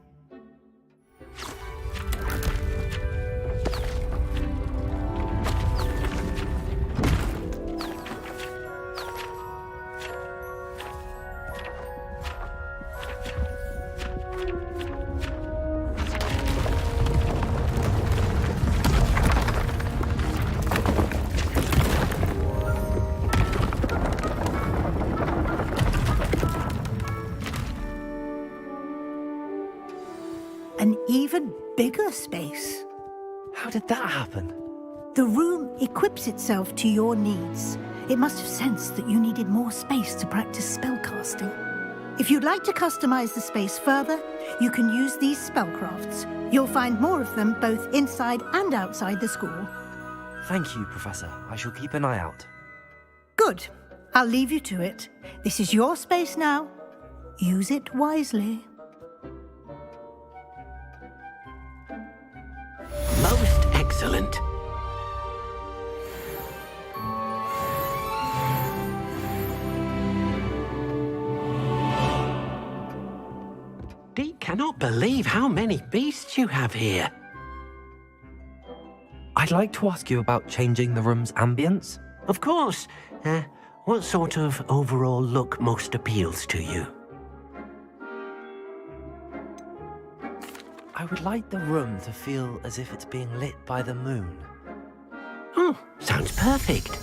An even bigger space. How did that happen? The room equips itself to your needs. It must have sensed that you needed more space to practice spellcasting. If you'd like to customize the space further, you can use these spellcrafts. You'll find more of them both inside and outside the school. Thank you, Professor. I shall keep an eye out. Good. I'll leave you to it. This is your space now. Use it wisely. Most excellent. Deke cannot believe how many beasts you have here. I'd like to ask you about changing the room's ambience. Of course. What sort of overall look most appeals to you? I would like the room to feel as if it's being lit by the moon. Oh, sounds perfect.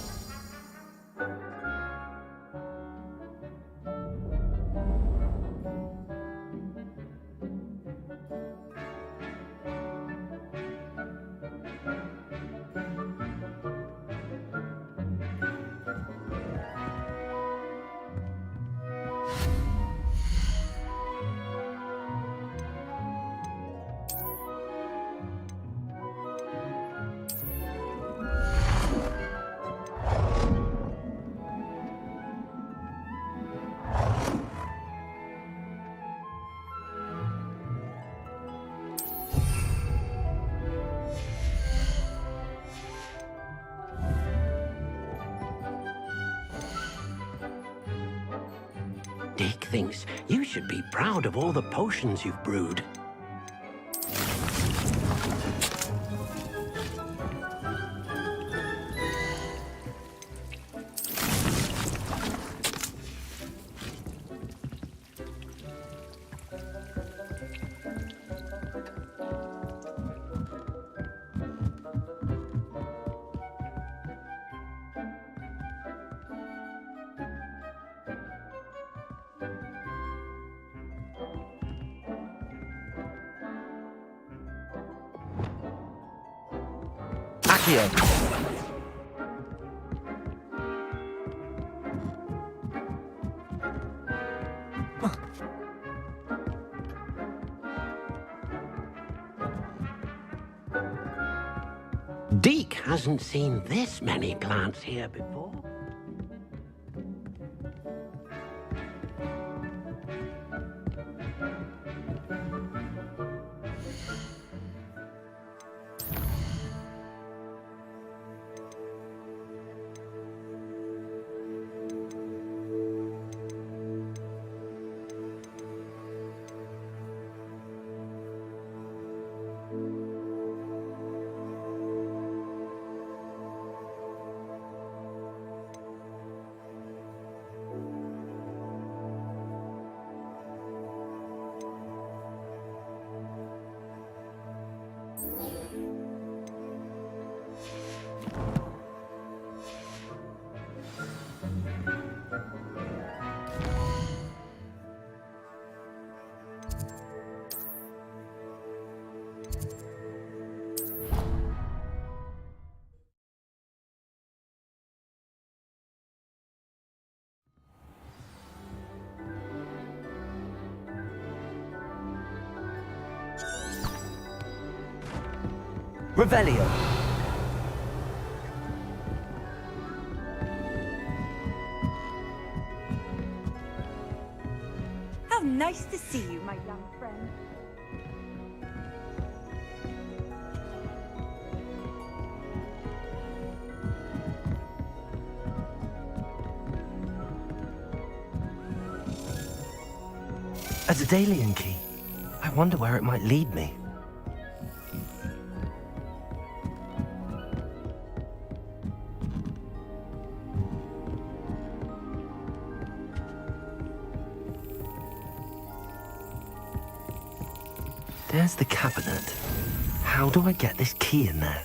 Deke thinks you should be proud of all the potions you've brewed. Accio. Deke hasn't seen this many plants here before. Revelio. How nice to see you, my young friend. A Daedalian key. I wonder where it might lead me. There's the cabinet. How do I get this key in there?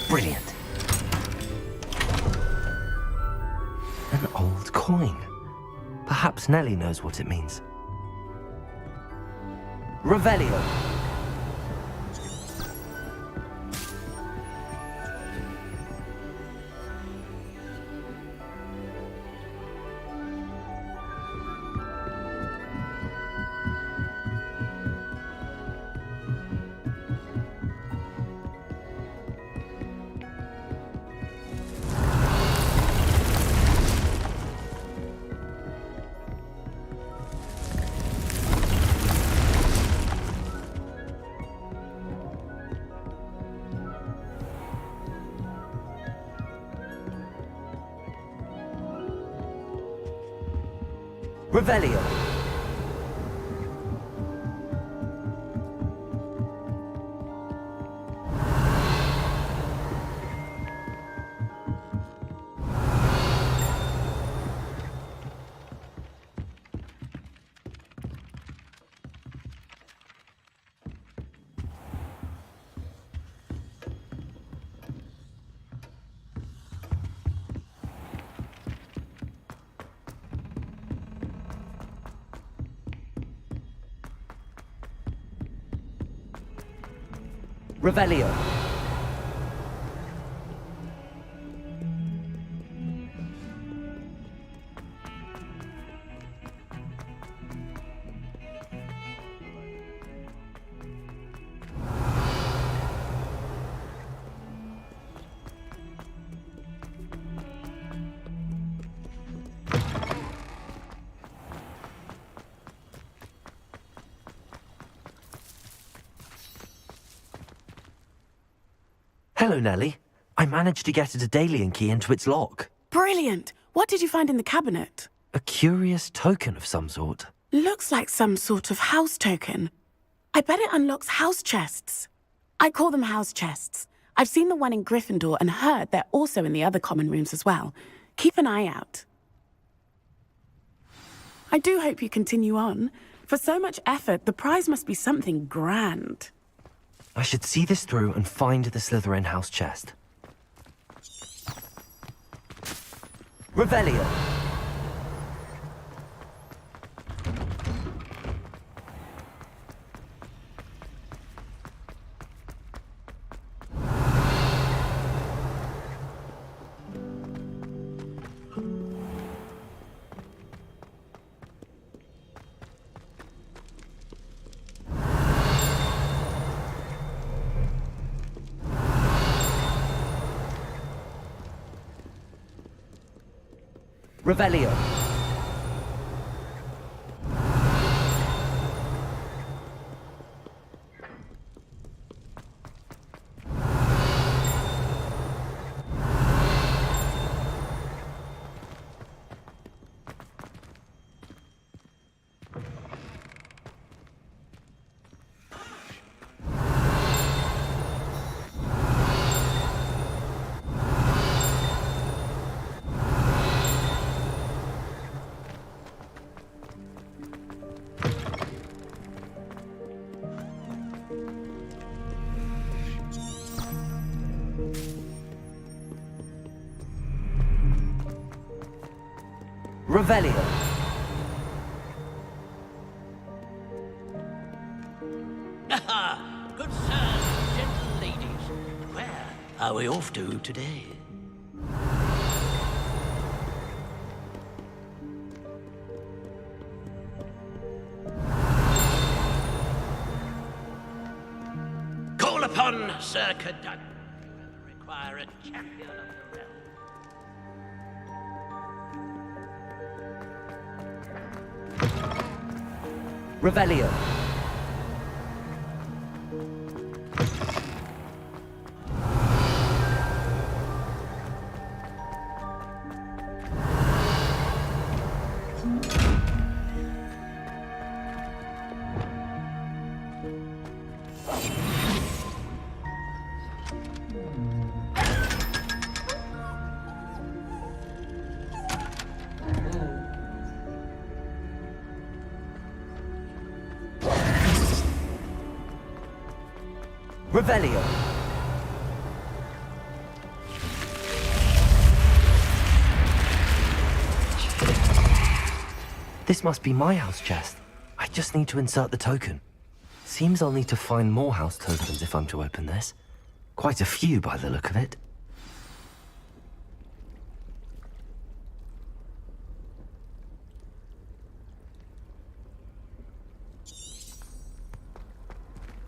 Brilliant. An old coin. Perhaps Nellie knows what it means. Revelio. Revelio. Revelio. Hello, Nellie. I managed to get a Daedalian key into its lock. Brilliant! What did you find in the cabinet? A curious token of some sort. Looks like some sort of house token. I bet it unlocks house chests. I call them house chests. I've seen the one in Gryffindor and heard they're also in the other common rooms as well. Keep an eye out. I do hope you continue on. For so much effort, the prize must be something grand. I should see this through and find the Slytherin house chest. Revelio. Revelio. Revelio. Good sirs, gentle ladies, where are we off to today? Call upon Sir Caduc. Require a champion of the realm. Revelio. Revelio. This must be my house chest. I just need to insert the token. Seems I'll need to find more house tokens if I'm to open this. Quite a few by the look of it.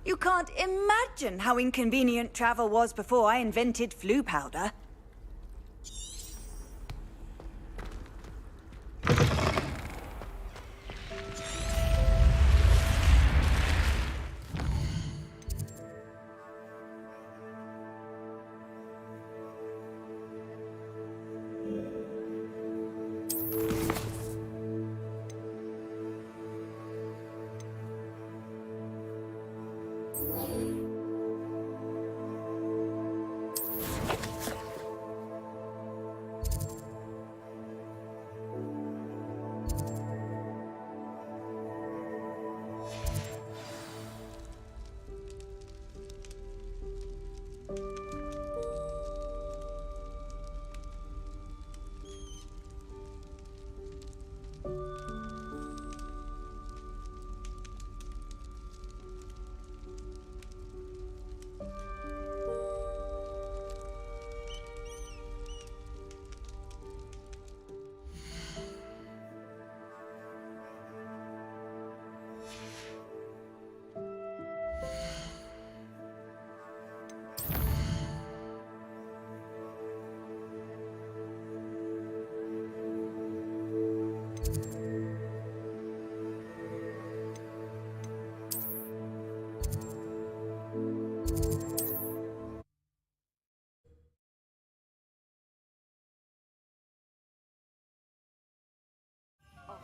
You can't imagine how inconvenient travel was before I invented flu powder.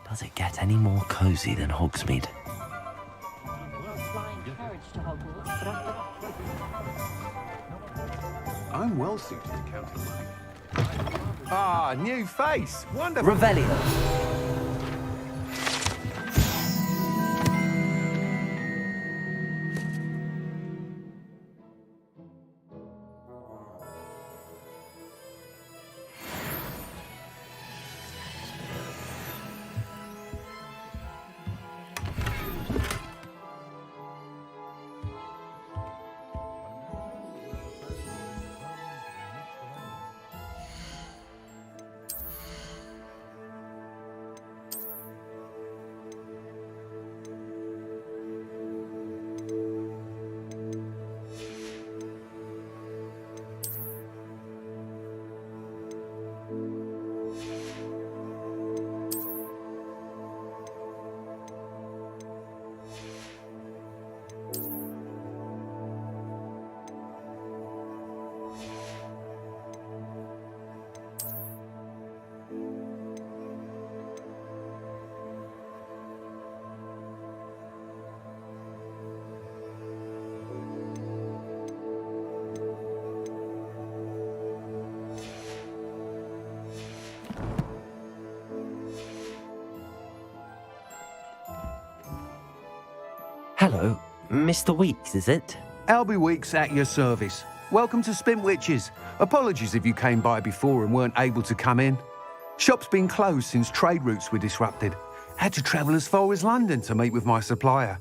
Does it get any more cozy than Hogsmeade? I'm well suited to counting money. Ah, new face. Wonderful. Revelio. Hello, Mr. Weeks, is it? Albie Weeks at your service. Welcome to Spintwitches. Apologies if you came by before and weren't able to come in. Shop's been closed since trade routes were disrupted. Had to travel as far as London to meet with my supplier.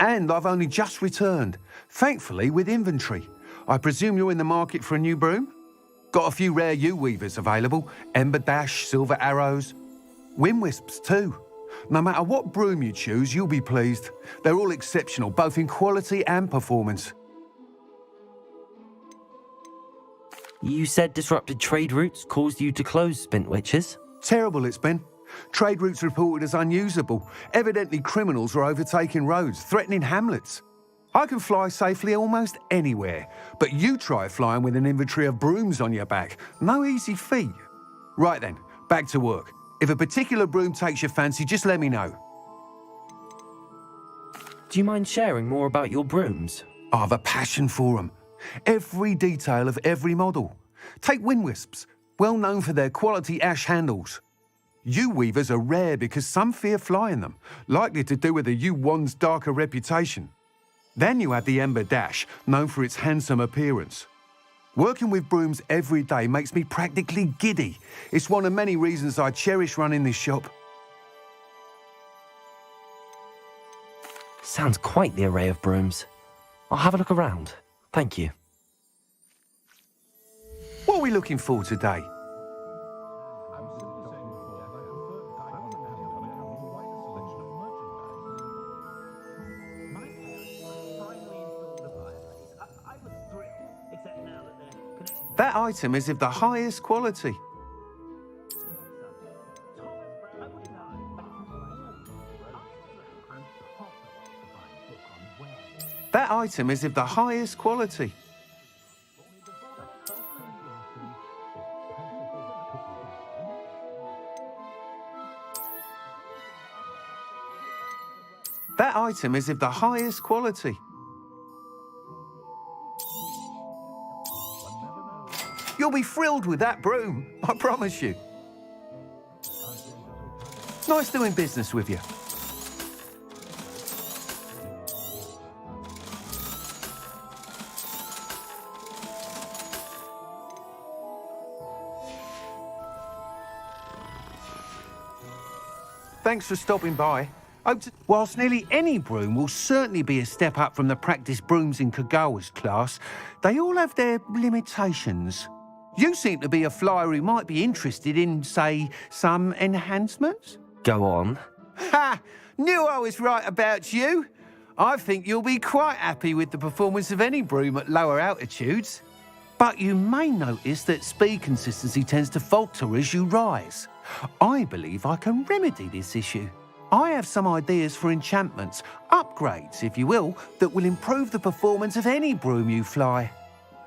And I've only just returned, thankfully with inventory. I presume you're in the market for a new broom? Got a few rare U-weavers available. Ember Dash, Silver Arrows. Wind Wisps too. No matter what broom you choose, you'll be pleased. They're all exceptional, both in quality and performance. You said disrupted trade routes caused you to close Spintwitches? Terrible it's been. Trade routes reported as unusable. Evidently criminals were overtaking roads, threatening hamlets. I can fly safely almost anywhere, but you try flying with an inventory of brooms on your back. No easy feat. Right then, back to work. If a particular broom takes your fancy, just let me know. Do you mind sharing more about your brooms? I have a passion for them. Every detail of every model. Take Wind Wisps, well known for their quality ash handles. U-weavers are rare because some fear flying them, likely to do with the U-wand's darker reputation. Then you have the Ember Dash, known for its handsome appearance. Working with brooms every day makes me practically giddy. It's one of many reasons I cherish running this shop. Sounds quite the array of brooms. I'll have a look around. Thank you. What are we looking for today? That item is of the highest quality. That item is of the highest quality. That item is of the highest quality. You'll be thrilled with that broom, I promise you. Nice doing business with you. Thanks for stopping by. Whilst nearly any broom will certainly be a step up from the practice brooms in Kagawa's class, they all have their limitations. You seem to be a flyer who might be interested in, say, some enhancements? Go on. Ha! Knew I was right about you. I think you'll be quite happy with the performance of any broom at lower altitudes. But you may notice that speed consistency tends to falter as you rise. I believe I can remedy this issue. I have some ideas for enchantments, upgrades, if you will, that will improve the performance of any broom you fly.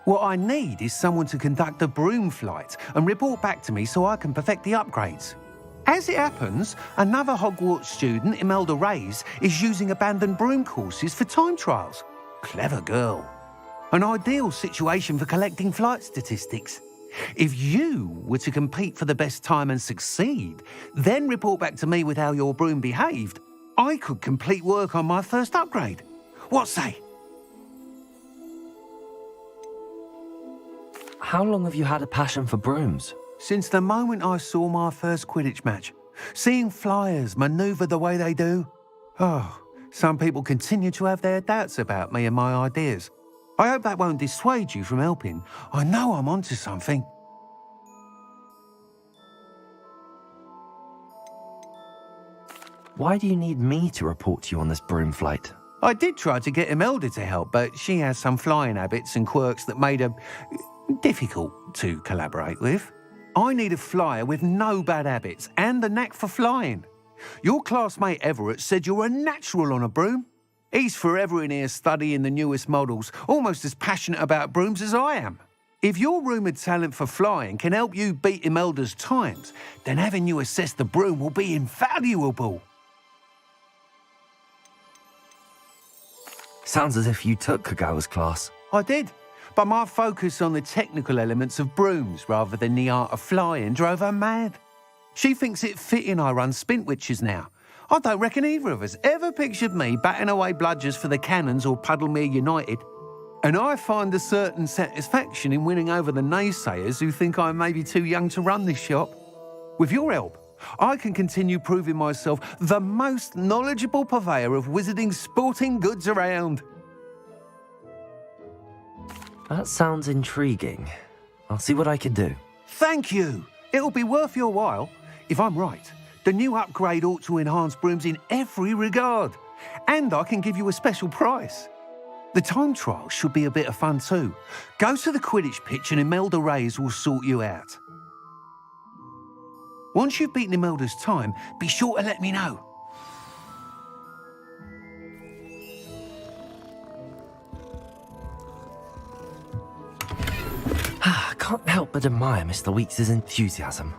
What I need is someone to conduct a broom flight and report back to me so I can perfect the upgrades. As it happens, another Hogwarts student, Imelda Reyes, is using abandoned broom courses for time trials. Clever girl. An ideal situation for collecting flight statistics. If you were to compete for the best time and succeed, then report back to me with how your broom behaved, I could complete work on my first upgrade. What say? How long have you had a passion for brooms? Since the moment I saw my first Quidditch match. Seeing flyers manoeuvre the way they do. Oh, some people continue to have their doubts about me and my ideas. I hope that won't dissuade you from helping. I know I'm onto something. Why do you need me to report to you on this broom flight? I did try to get Imelda to help, but she has some flying habits and quirks that made her difficult to collaborate with. I need a flyer with no bad habits and the knack for flying. Your classmate Everett said you're a natural on a broom. He's forever in here studying the newest models, almost as passionate about brooms as I am. If your rumoured talent for flying can help you beat Imelda's times, then having you assess the broom will be invaluable. Sounds as if you took Kagawa's class. I did, but my focus on the technical elements of brooms rather than the art of flying drove her mad. She thinks it fitting I run Spintwitches now. I don't reckon either of us ever pictured me batting away bludgers for the Cannons or Puddlemere United. And I find a certain satisfaction in winning over the naysayers who think I'm maybe too young to run this shop. With your help, I can continue proving myself the most knowledgeable purveyor of wizarding sporting goods around. That sounds intriguing. I'll see what I can do. Thank you. It'll be worth your while. If I'm right, the new upgrade ought to enhance brooms in every regard. And I can give you a special price. The time trial should be a bit of fun too. Go to the Quidditch pitch and Imelda Reyes will sort you out. Once you've beaten Imelda's time, be sure to let me know. I can't help but admire Mr. Weeks' enthusiasm.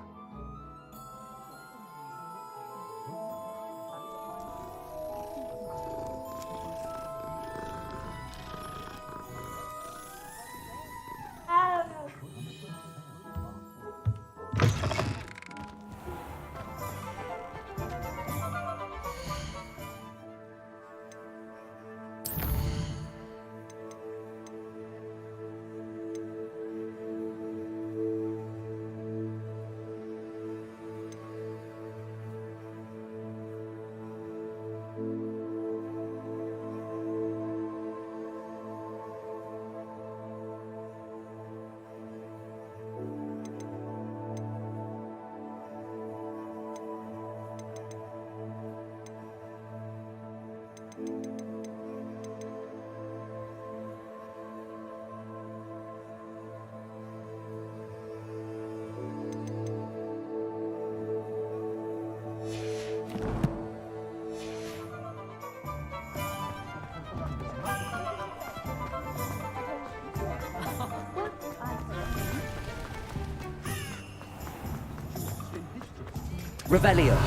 Revelio.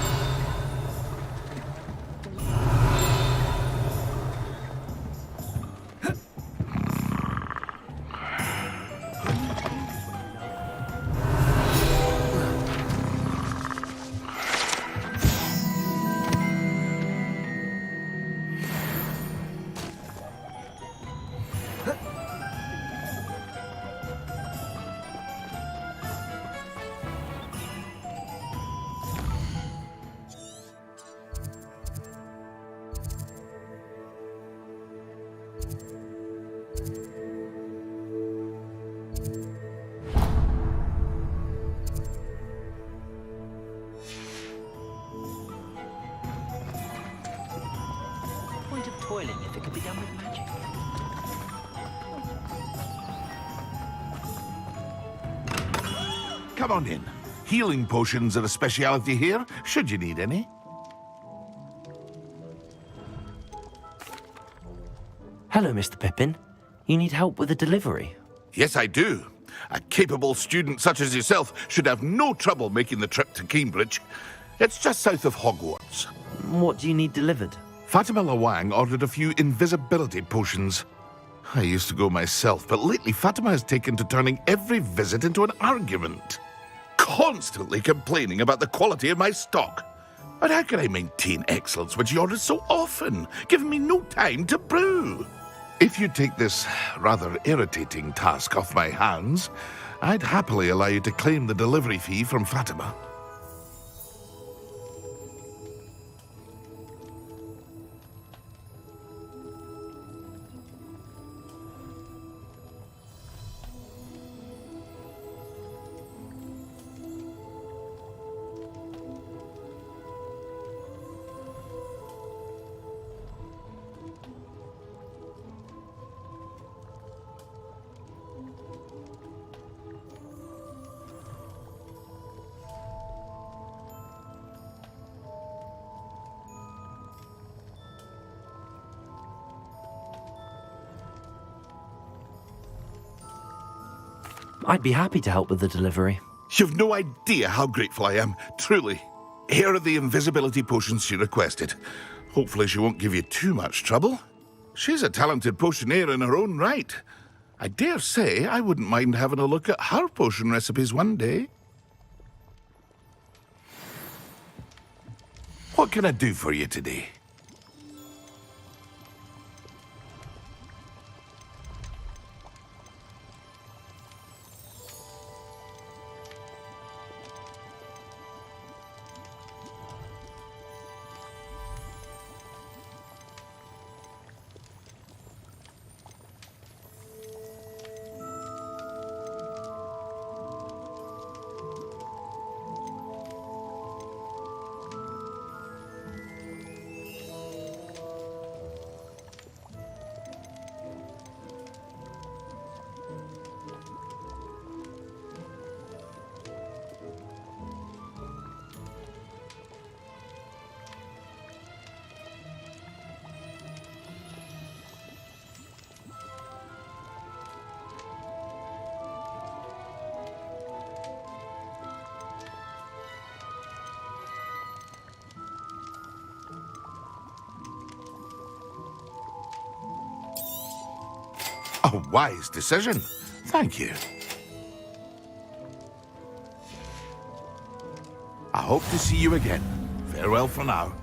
Point of toiling if it could be done with magic. Come on in. Healing potions are a speciality here, should you need any. Hello, Mr. Pippin. You need help with a delivery? Yes, I do. A capable student such as yourself should have no trouble making the trip to Cambridge. It's just south of Hogwarts. What do you need delivered? Fatima Lawang ordered a few invisibility potions. I used to go myself, but lately Fatima has taken to turning every visit into an argument. Constantly complaining about the quality of my stock. But how can I maintain excellence when she orders so often, giving me no time to brew? If you take this rather irritating task off my hands, I'd happily allow you to claim the delivery fee from Fatima. I'd be happy to help with the delivery. You've no idea how grateful I am, truly. Here are the invisibility potions she requested. Hopefully she won't give you too much trouble. She's a talented potioneer in her own right. I dare say I wouldn't mind having a look at her potion recipes one day. What can I do for you today? A wise decision. Thank you. I hope to see you again. Farewell for now.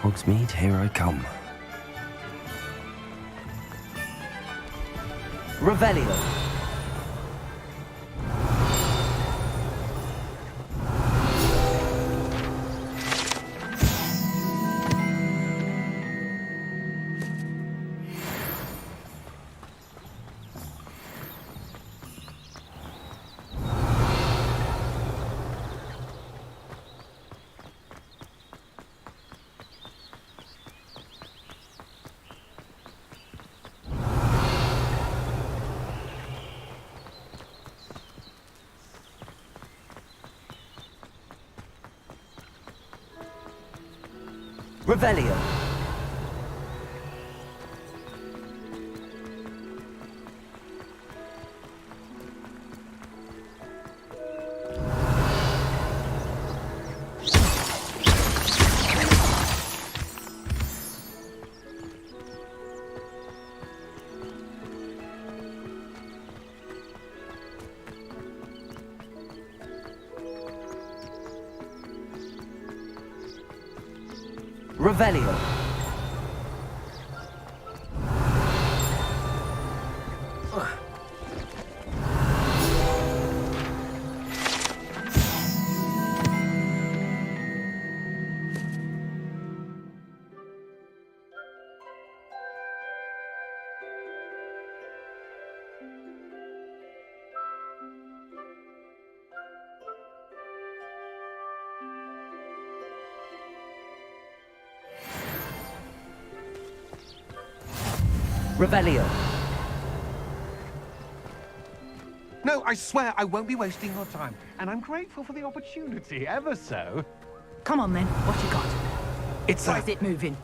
Hogsmeade, here I come. Revelio. Revelio. Revelio. Revelio. No, I swear I won't be wasting your time. And I'm grateful for the opportunity, ever so. Come on then, what you got? It's Why is it moving?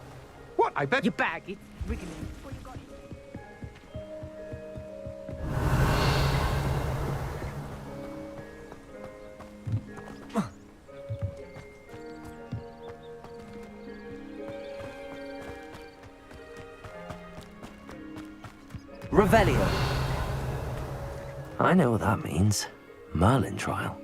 What? I bet... Your bag, it's wriggling. Revelio. I know what that means. Merlin trial.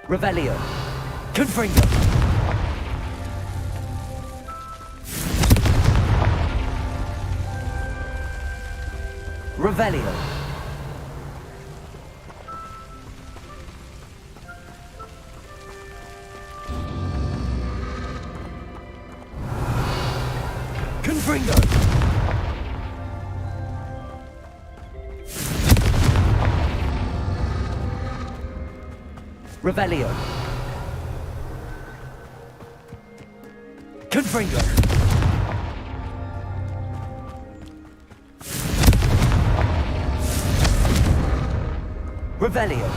Revelio. Confringo. Revelio. Confringo. Revelio. Confringo. Revelio.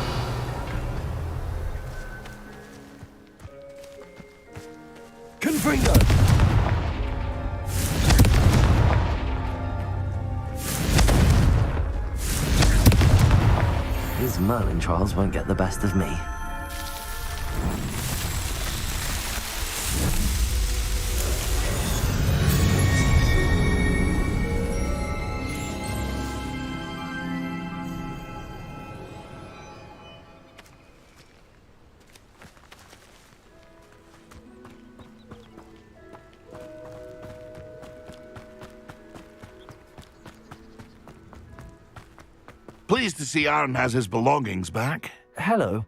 Confringo. These Merlin trials won't get the best of me. Pleased to see Arn has his belongings back. Hello.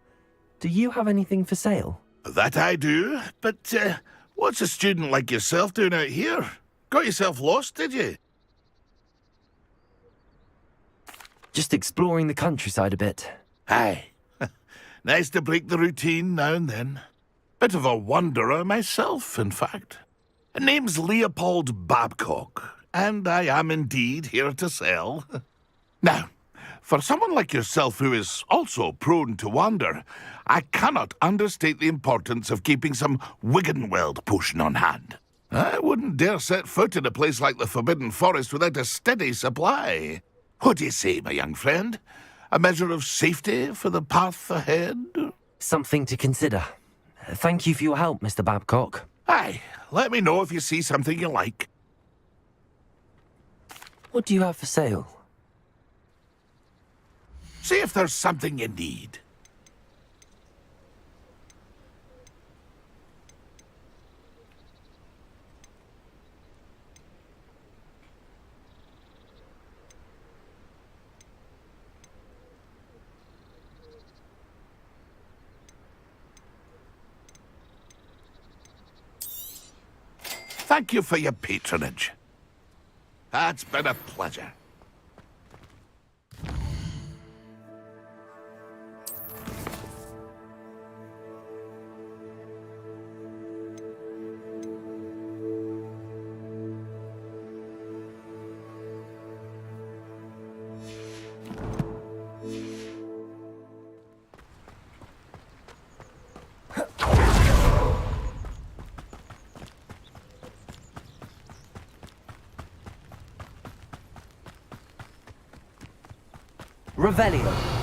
Do you have anything for sale? That I do, but what's a student like yourself doing out here? Got yourself lost, did you? Just exploring the countryside a bit. Aye. Nice to break the routine now and then. Bit of a wanderer myself, in fact. Name's Leopold Babcock, and I am indeed here to sell. Now, for someone like yourself who is also prone to wander, I cannot understate the importance of keeping some Wiggenweld potion on hand. I wouldn't dare set foot in a place like the Forbidden Forest without a steady supply. What do you say, my young friend? A measure of safety for the path ahead? Something to consider. Thank you for your help, Mr. Babcock. Aye, let me know if you see something you like. What do you have for sale? See if there's something you need. Thank you for your patronage. That's been a pleasure. Revelio.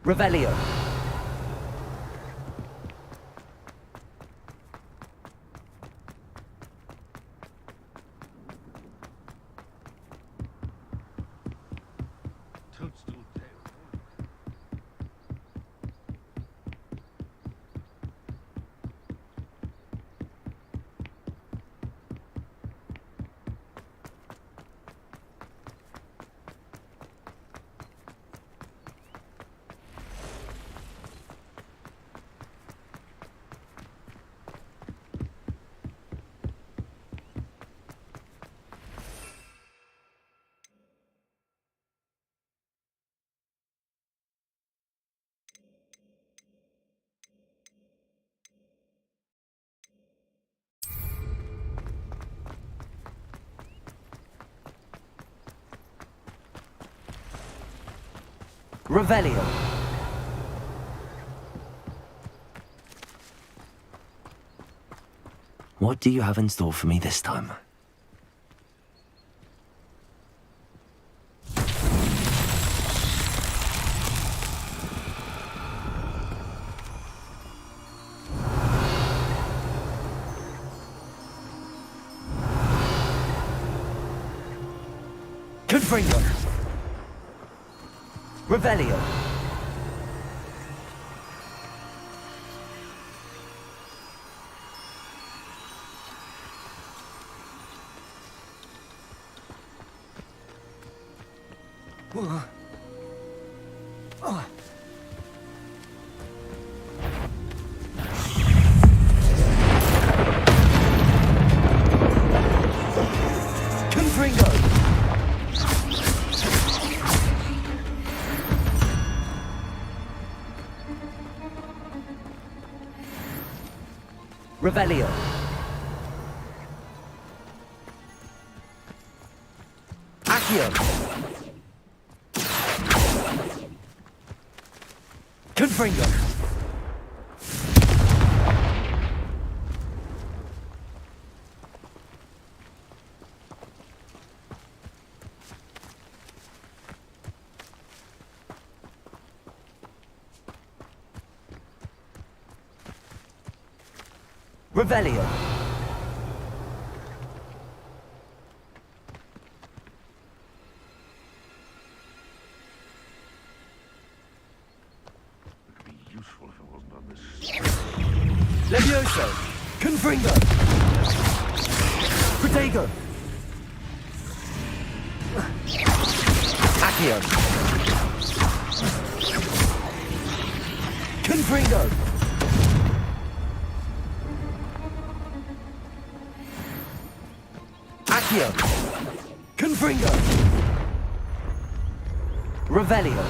Revelio. Revelio. What do you have in store for me this time? Confringo. Revelio. Confringo. Revelio. Accio. Confringo. Revelio. Useful if it wasn't on this. Levioso. Confringo. Protego. Accio. Confringo. Accio. Confringo. Revelio.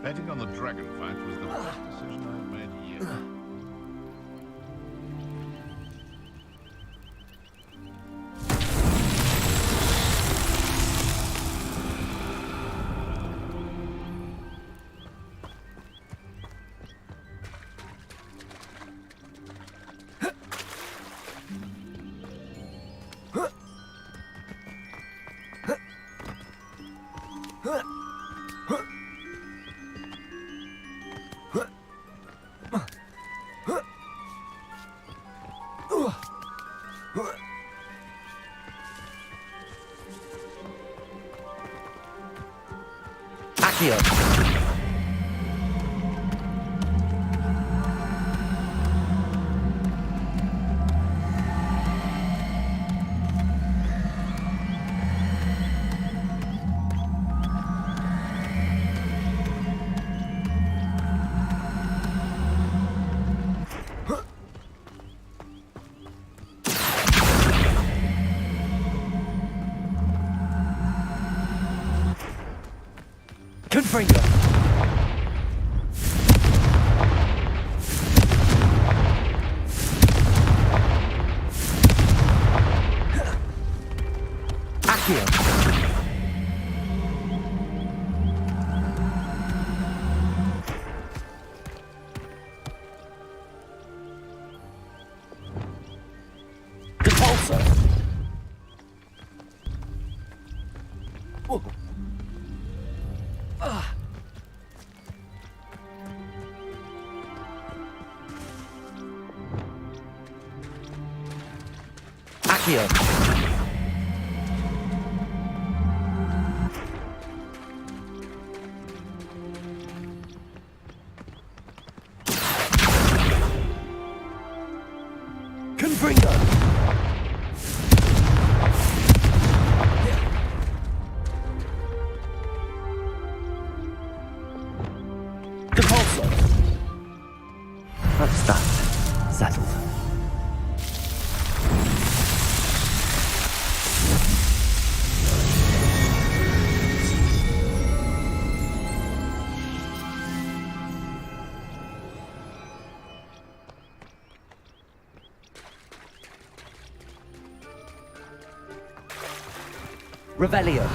Betting on the dragon fight was the best decision I've made yet. Accio. Confringo. Accio. Repulsor. Whoa. Accio. Confringo. Repulsor. That's that. Settled. Revelio.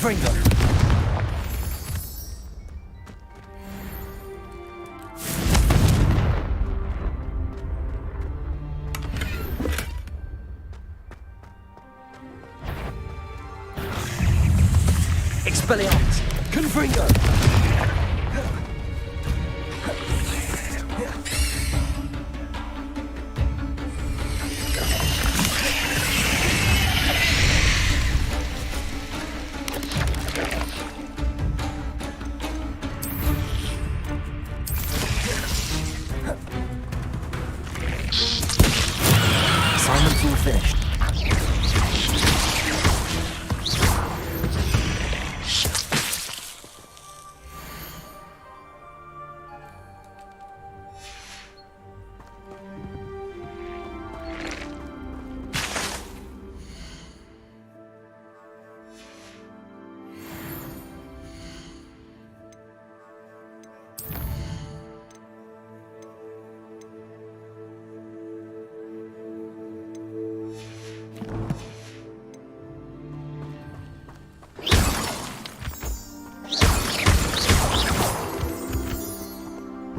Confringo. Expelliarmus. Confringo. Assignment's all finished.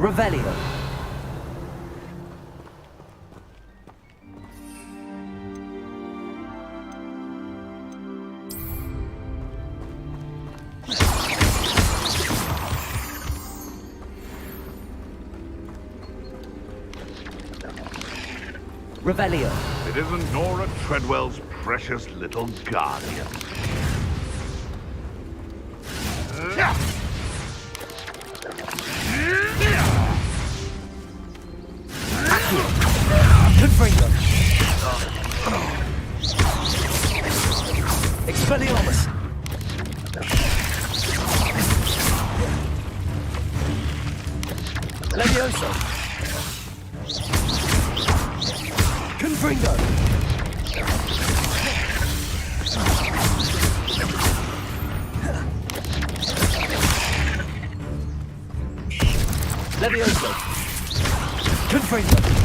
Revelio. Revelio. It isn't Nora Treadwell's precious little guardian. Confringo. Expelliarmus. Levioso. Confringo. Levioso. Confringo.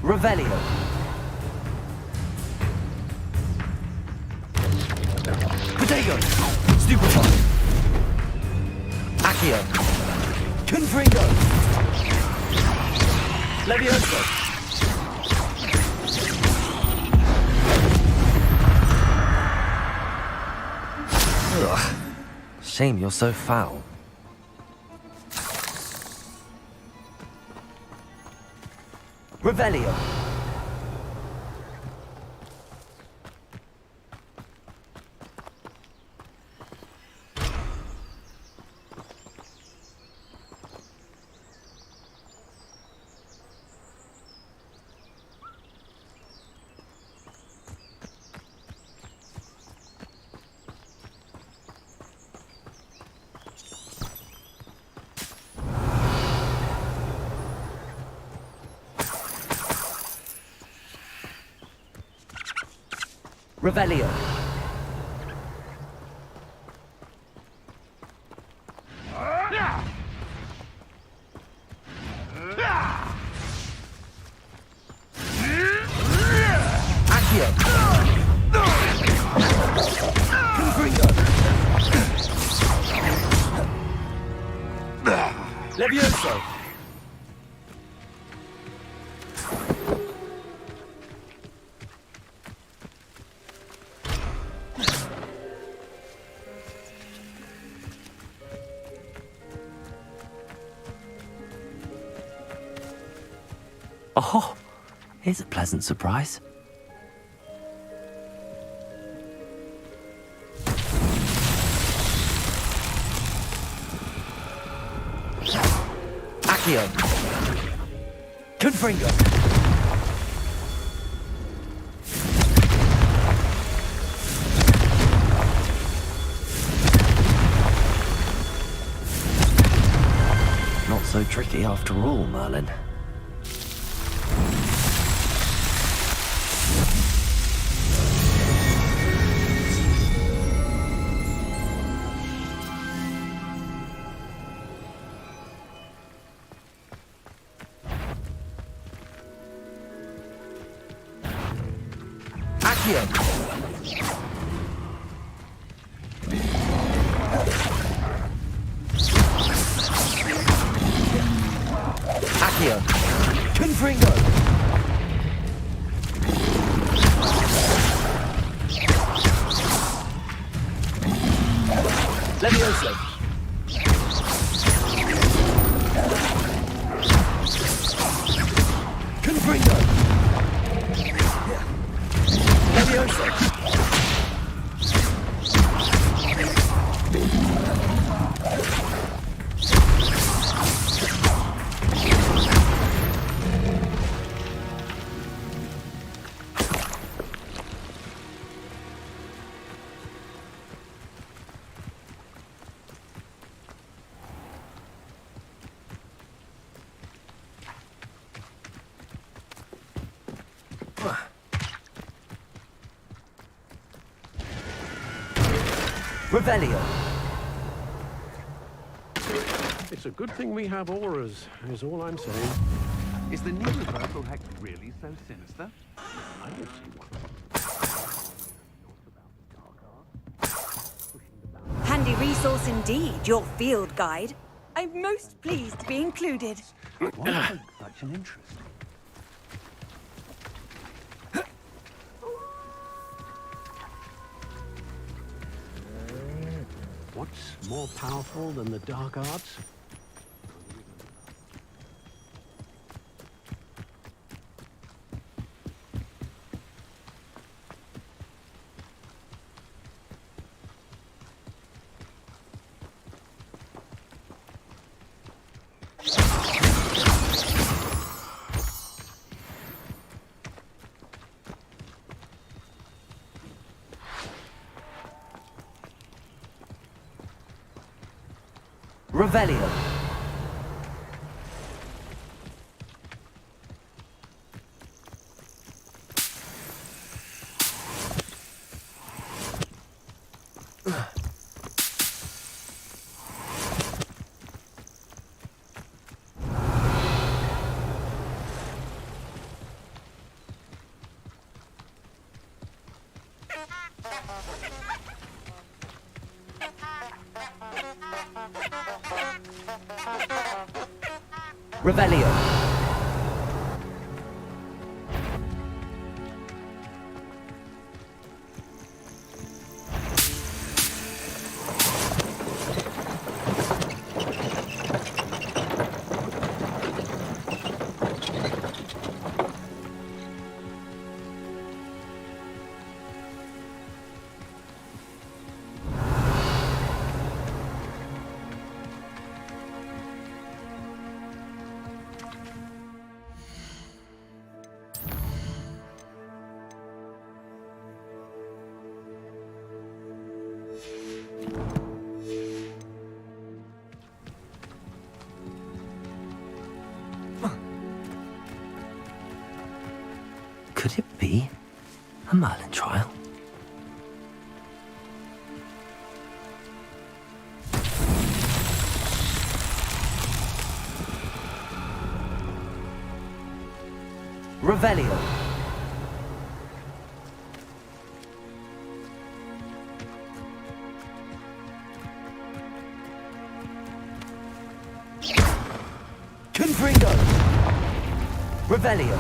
Revelio. Potato. Stupefy. Accio. Confringo. Levioso. Ugh. Shame you're so foul. Revelio. Revelio. Accio. Confringo. Levioso. Oh, here's a pleasant surprise. Accio. Confringo. Not so tricky after all, Merlin. Accio! Accio! Confringo! Levioso! Confringo! Levioso! Revelio. It's a good thing we have auras, is all I'm saying. Is the new reversal hex really so sinister? I don't see one. Handy resource indeed, your field guide. I'm most pleased to be included. Why take such an interest? What's more powerful than the dark arts? Revelio. Revelio. Could it be a Merlin trial? Revelio. Confringo. Revelio.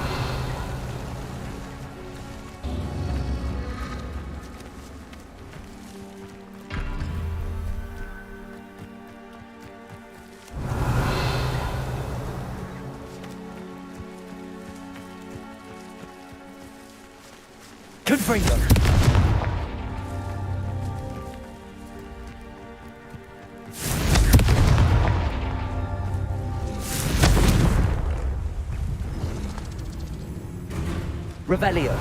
Confringo. Revelio.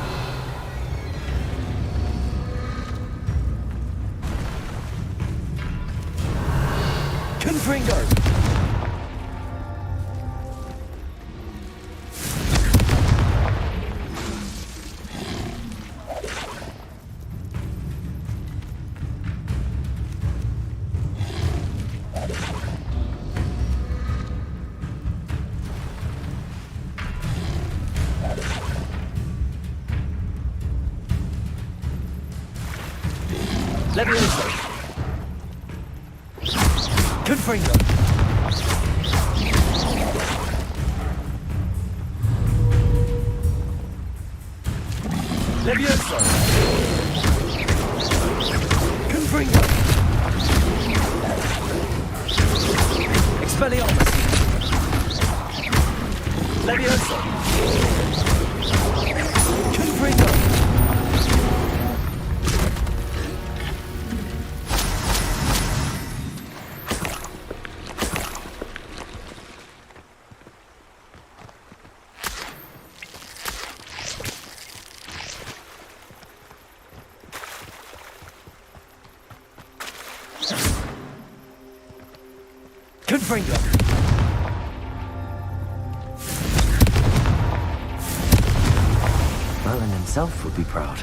Confringo. Levioso! Confringo! Levioso! Confringo! Expelliarmus! Levioso! Confringo! Confringo! Merlin himself would be proud.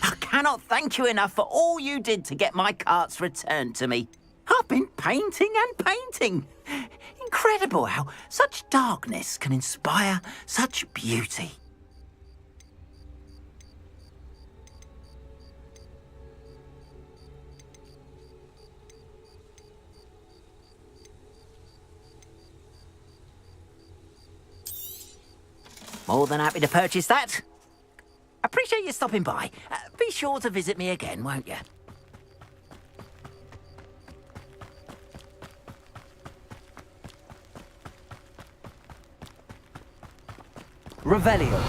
I cannot thank you enough for all you did to get my carts returned to me. I've been painting and painting. Incredible how such darkness can inspire such beauty. More than happy to purchase that. Appreciate you stopping by. Be sure to visit me again, won't you? Revelio.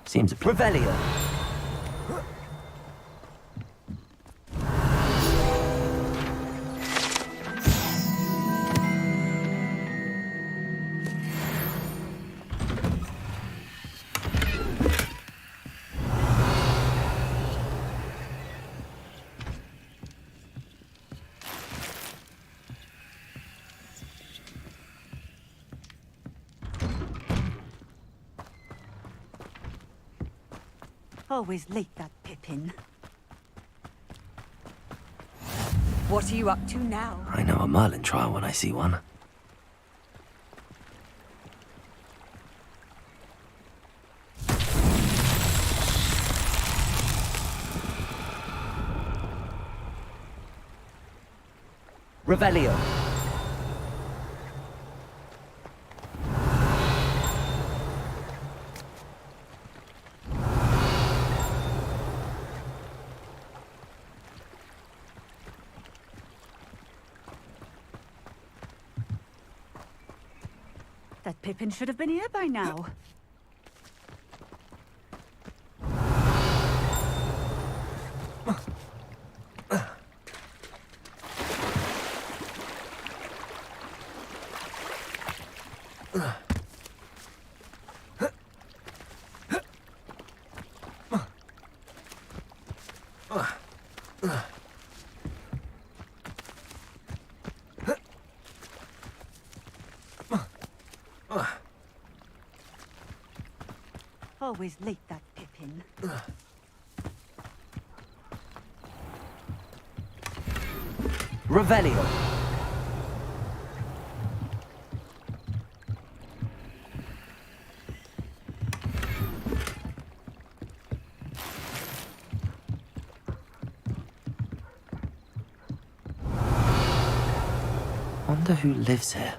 Seems a Revelio. Always late, that Pippin. What are you up to now? I know a Merlin trial when I see one. Revelio. That Pippin should have been here by now. Always late, that Pippin. Revelio. Wonder who lives here.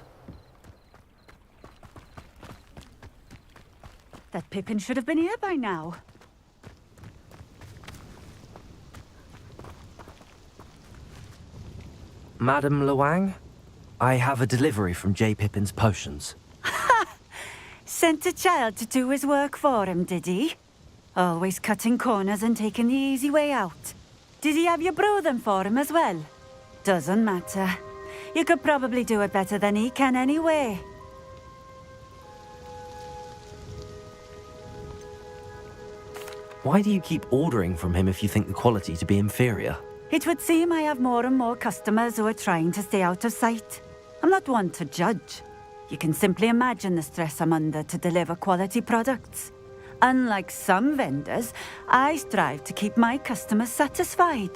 That Pippin should have been here by now. Madam Luang, I have a delivery from J. Pippin's potions. Sent a child to do his work for him, did he? Always cutting corners and taking the easy way out. Did he have you brew them for him as well? Doesn't matter. You could probably do it better than he can anyway. Why do you keep ordering from him if you think the quality to be inferior? It would seem I have more and more customers who are trying to stay out of sight. I'm not one to judge. You can simply imagine the stress I'm under to deliver quality products. Unlike some vendors, I strive to keep my customers satisfied.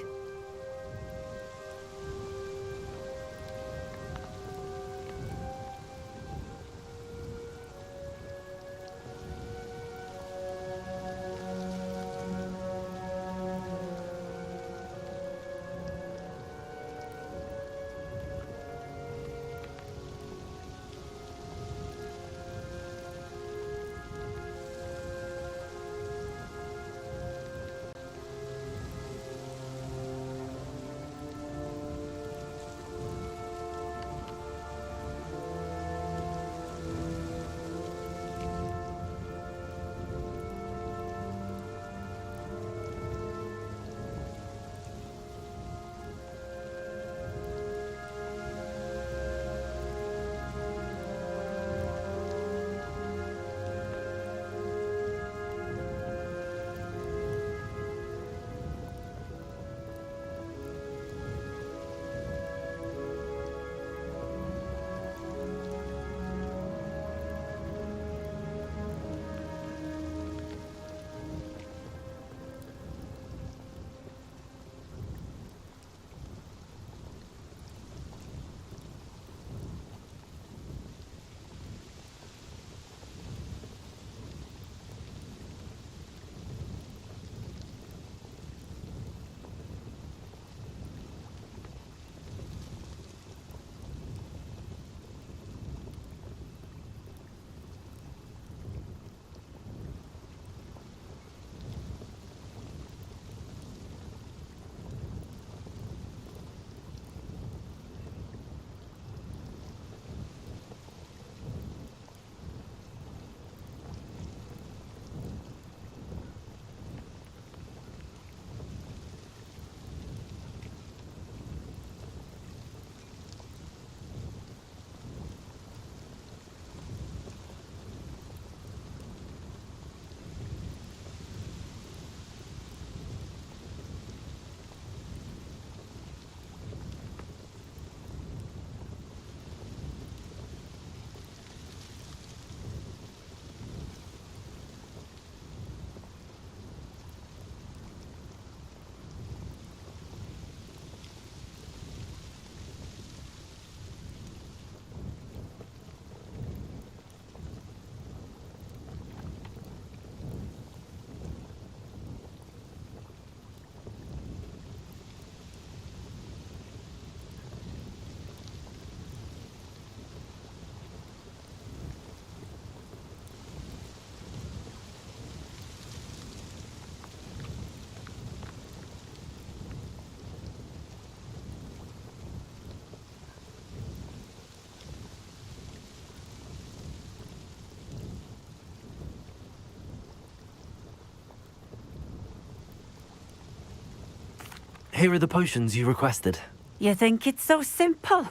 Here are the potions you requested. You think it's so simple?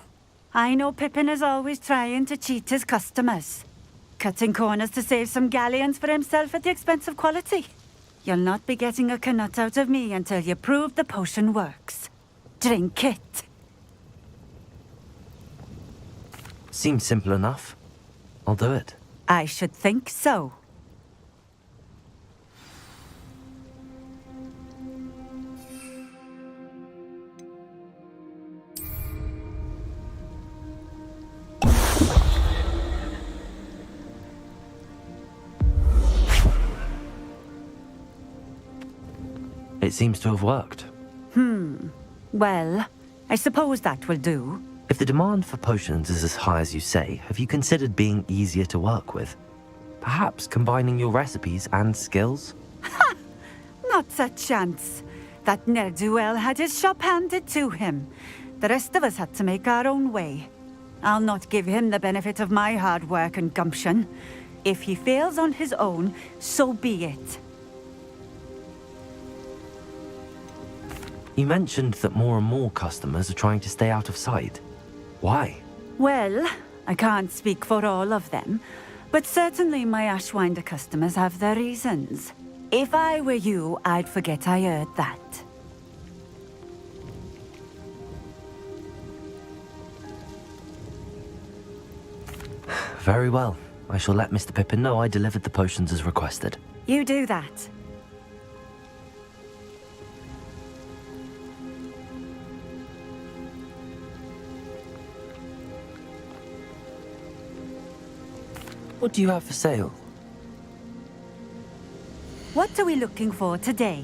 I know Pippin is always trying to cheat his customers. Cutting corners to save some galleons for himself at the expense of quality. You'll not be getting a canut out of me until you prove the potion works. Drink it. Seems simple enough. I'll do it. I should think so. It seems to have worked. Well, I suppose that will do. If the demand for potions is as high as you say, have you considered being easier to work with? Perhaps combining your recipes and skills? Not a chance. That ne'er-do-well had his shop handed to him. The rest of us had to make our own way. I'll not give him the benefit of my hard work and gumption. If he fails on his own, so be it. You mentioned that more and more customers are trying to stay out of sight. Why? Well, I can't speak for all of them, but certainly my Ashwinder customers have their reasons. If I were you, I'd forget I heard that. Very well. I shall let Mr. Pippin know I delivered the potions as requested. You do that. What do you have for sale? What are we looking for today?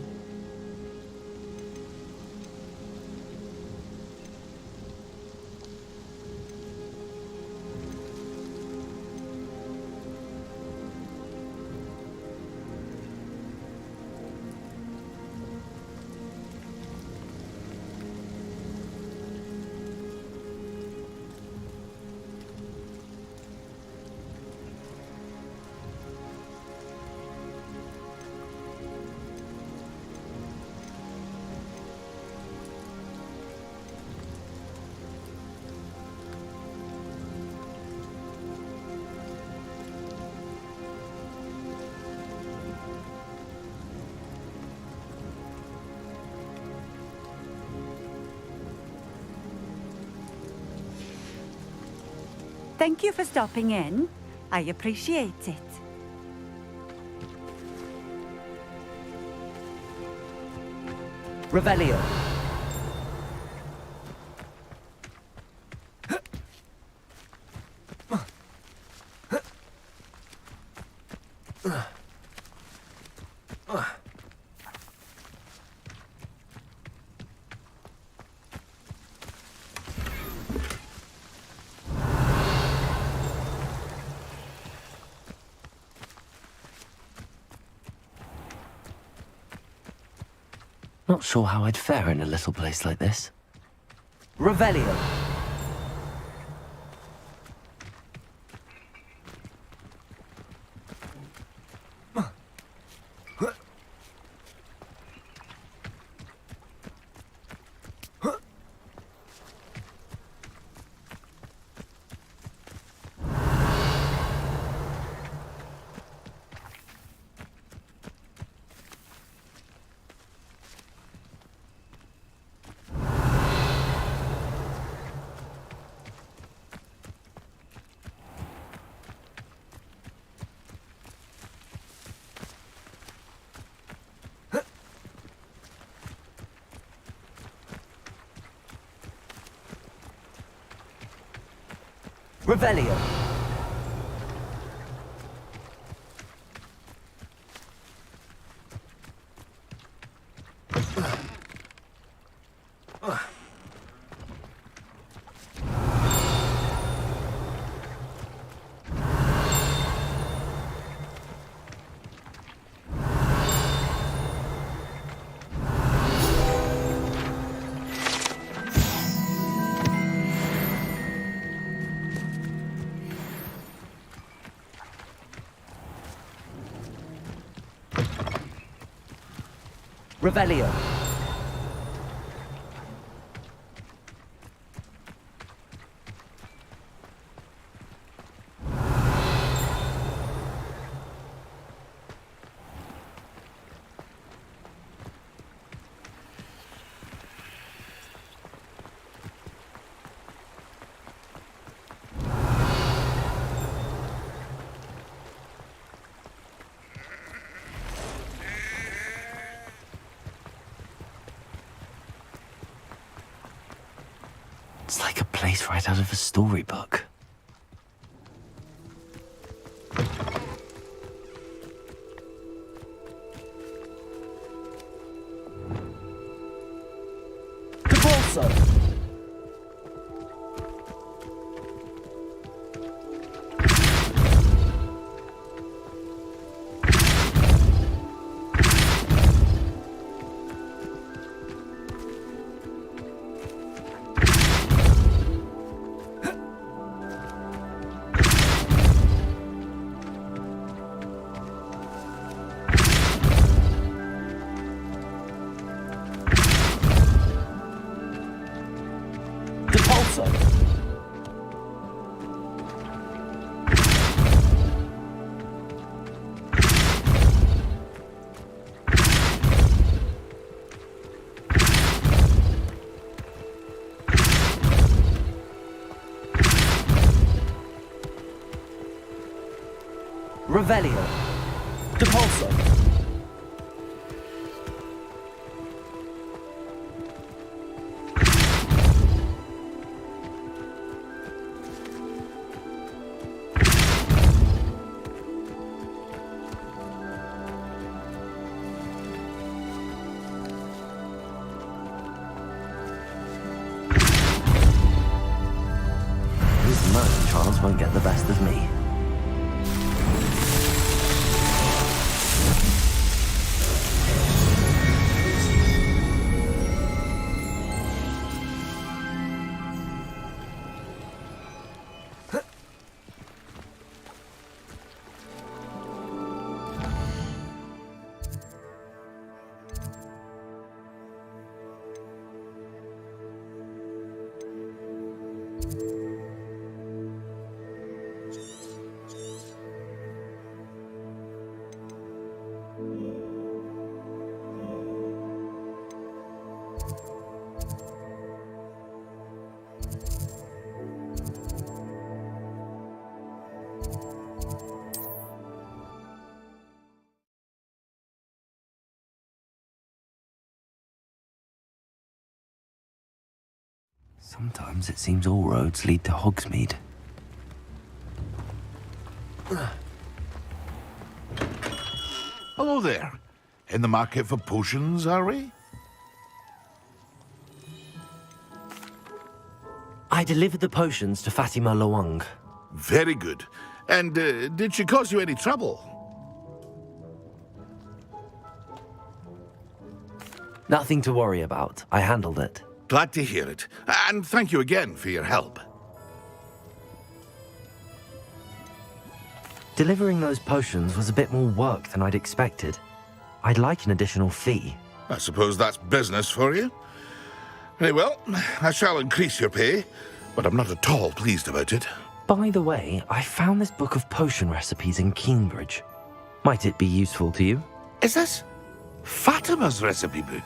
Thank you for stopping in. I appreciate it. Revelio. Not sure how I'd fare in a little place like this. Revelio. Revelio. Revelio. place right out of a storybook. Capolso! Revelio. Depulso. These merchant trials won't get the best of me. Sometimes it seems all roads lead to Hogsmeade. Hello there. In the market for potions, are we? I delivered the potions to Fatima Lawang. Very good. And did she cause you any trouble? Nothing to worry about. I handled it. Glad to hear it. And thank you again for your help. Delivering those potions was a bit more work than I'd expected. I'd like an additional fee. I suppose that's business for you. Very well, I shall increase your pay, but I'm not at all pleased about it. By the way, I found this book of potion recipes in Cambridge. Might it be useful to you? Is this Fatima's recipe book?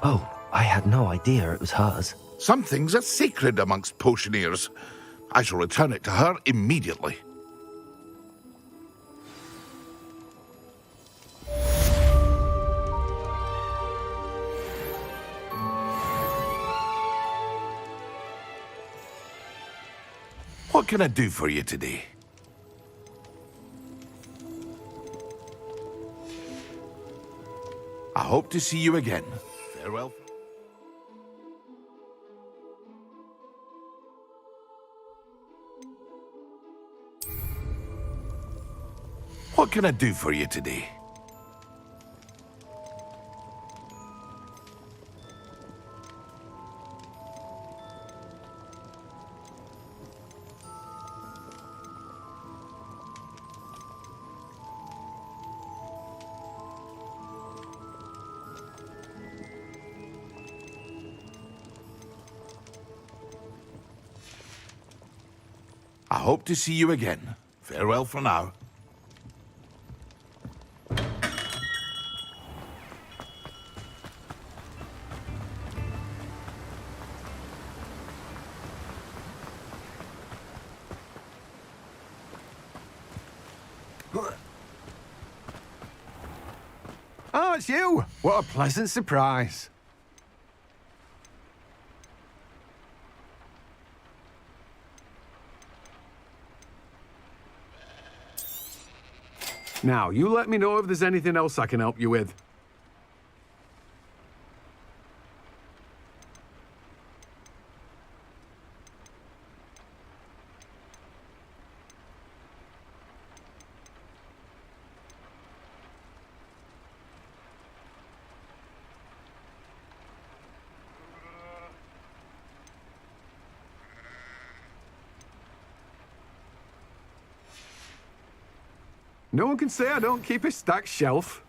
Oh, I had no idea it was hers. Some things are sacred amongst potioneers. I shall return it to her immediately. What can I do for you today? I hope to see you again. Farewell. What can I do for you today? I hope to see you again. Farewell for now. Oh, it's you! What a pleasant surprise. Now, you let me know if there's anything else I can help you with. No one can say I don't keep a stacked shelf.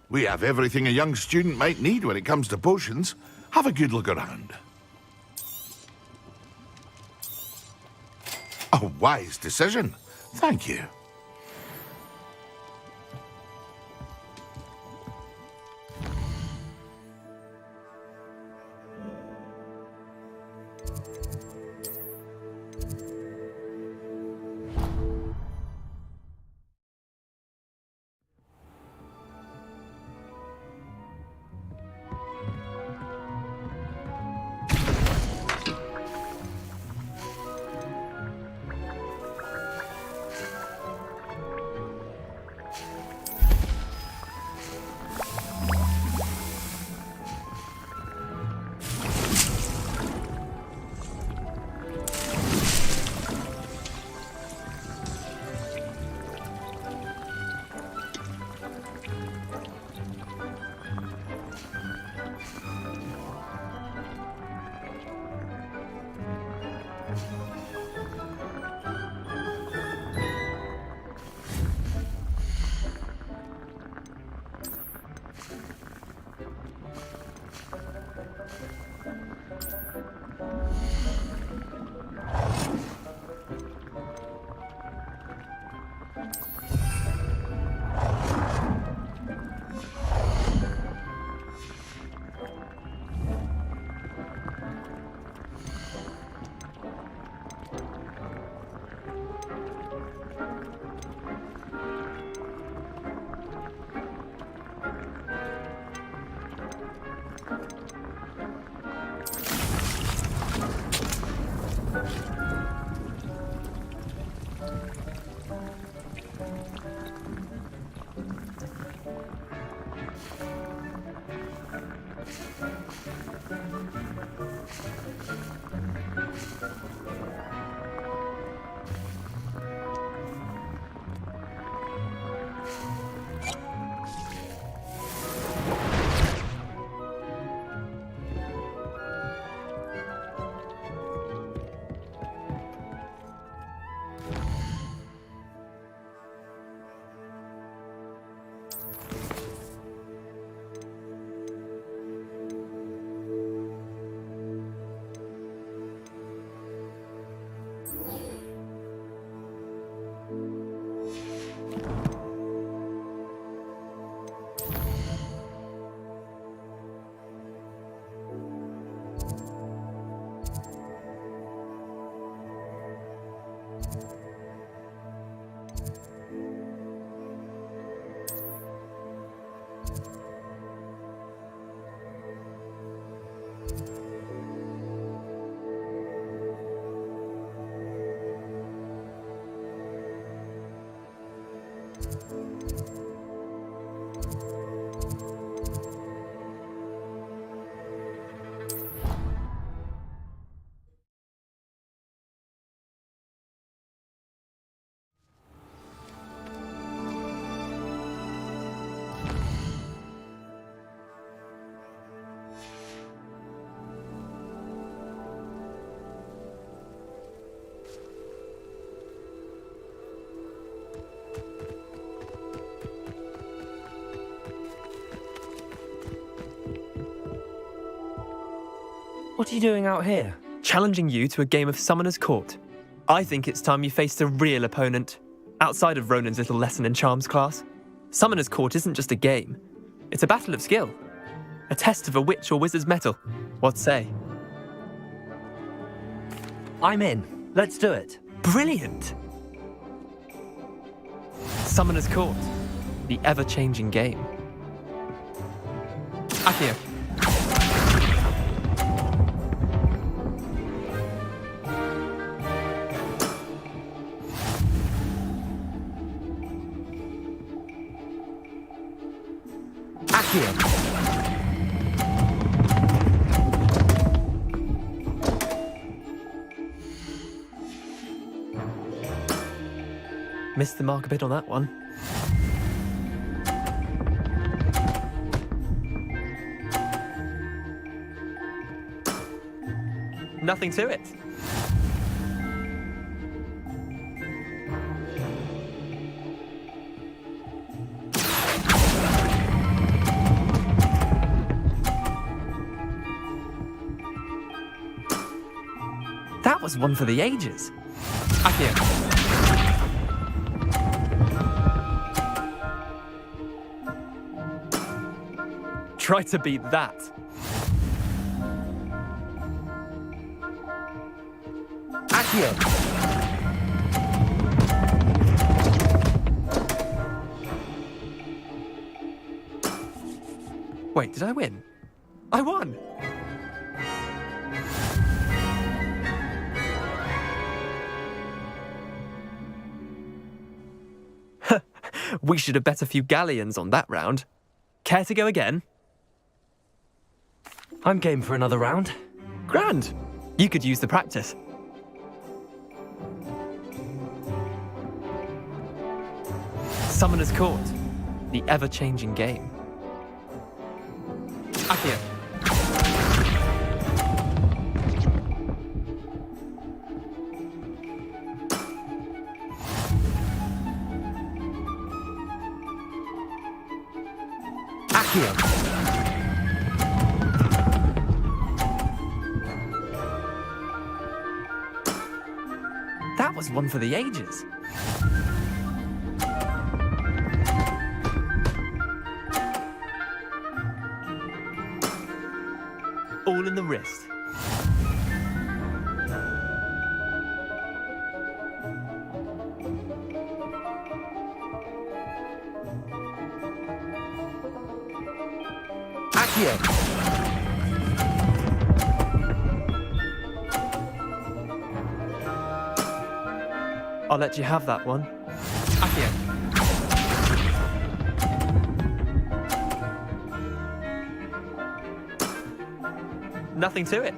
We have everything a young student might need when it comes to potions. Have a good look around. A wise decision. Thank you. What are you doing out here? Challenging you to a game of Summoner's Court. I think it's time you faced a real opponent, outside of Ronan's little lesson in charms class. Summoner's Court isn't just a game. It's a battle of skill. A test of a witch or wizard's mettle. What say? I'm in. Let's do it. Brilliant! Summoner's Court. The ever-changing game. Accio. Accio. Missed the mark a bit on that one. Nothing to it. That was one for the ages. Accio. Try to beat that. Accio. Wait, did I win? I won! We should have bet a few galleons on that round. Care to go again? I'm game for another round. Grand. You could use the practice. Summoner's Court. The ever-changing game. Accio. Accio. That was one for the ages. All in the wrist. Accio. I'll let you have that one. Accio. Nothing to it.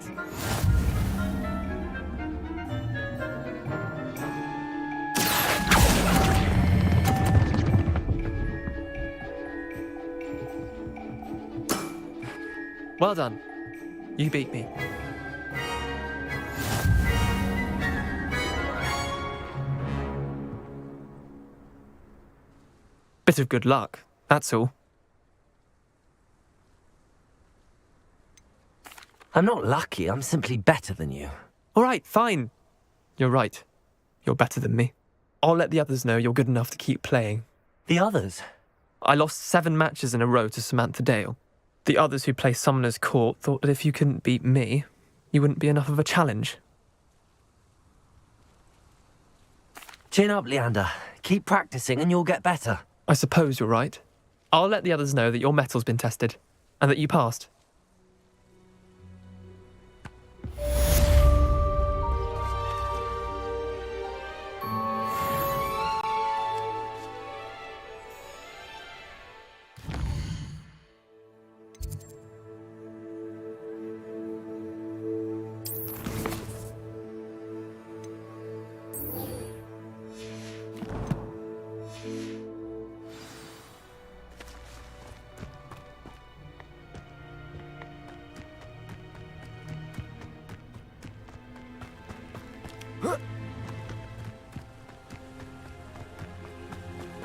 Well done. You beat me. Bit of good luck, that's all. I'm not lucky, I'm simply better than you. All right, fine. You're right. You're better than me. I'll let the others know you're good enough to keep playing. The others? I lost 7 matches in a row to Samantha Dale. The others who play Summoner's Court thought that if you couldn't beat me, you wouldn't be enough of a challenge. Chin up, Leander. Keep practicing and you'll get better. I suppose you're right. I'll let the others know that your metal's been tested, and that you passed.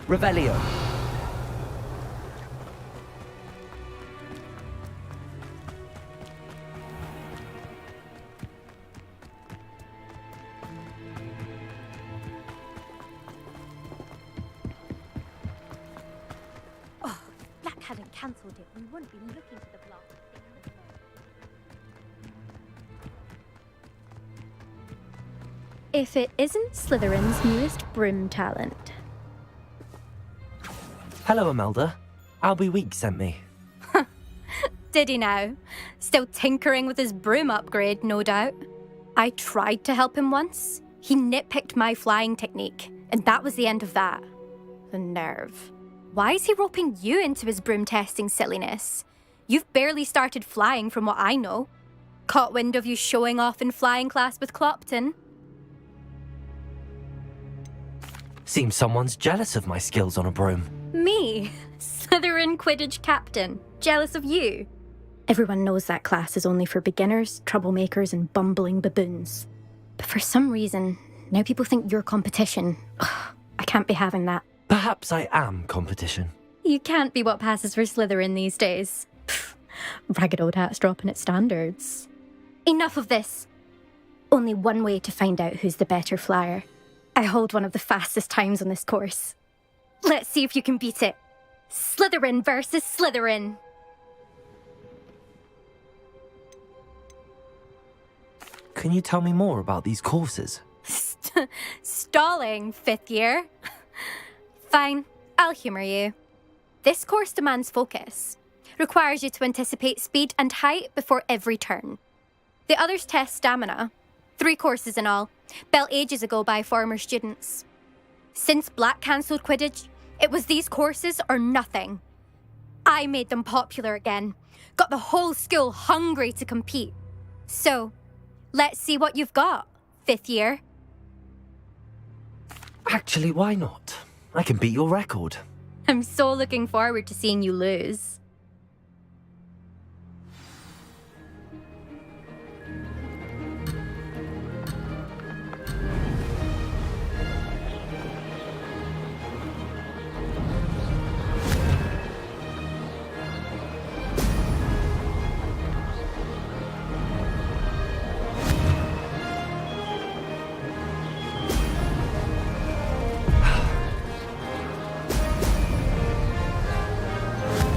Revelio. cancelled it, we wouldn't be looking for the block. If it isn't Slytherin's newest broom talent. Hello, Imelda. Albie Week sent me. Did he now? Still tinkering with his broom upgrade, no doubt. I tried to help him once. He nitpicked my flying technique, and that was the end of that. The nerve. Why is he roping you into his broom testing silliness? You've barely started flying from what I know. Caught wind of you showing off in flying class with Clopton. Seems someone's jealous of my skills on a broom. Me? Slytherin Quidditch captain. Jealous of you? Everyone knows that class is only for beginners, troublemakers, and bumbling baboons. But for some reason, now people think you're competition. Ugh, I can't be having that. Perhaps I am competition. You can't be what passes for Slytherin these days. Pfft, ragged old hat's dropping its standards. Enough of this. Only one way to find out who's the better flyer. I hold one of the fastest times on this course. Let's see if you can beat it. Slytherin versus Slytherin. Can you tell me more about these courses? Stalling, 5th year. Fine, I'll humour you. This course demands focus. Requires you to anticipate speed and height before every turn. The others test stamina. 3 courses in all, built ages ago by former students. Since Black cancelled Quidditch, it was these courses or nothing. I made them popular again. Got the whole school hungry to compete. So, let's see what you've got, 5th year. Actually, why not? I can beat your record. I'm so looking forward to seeing you lose.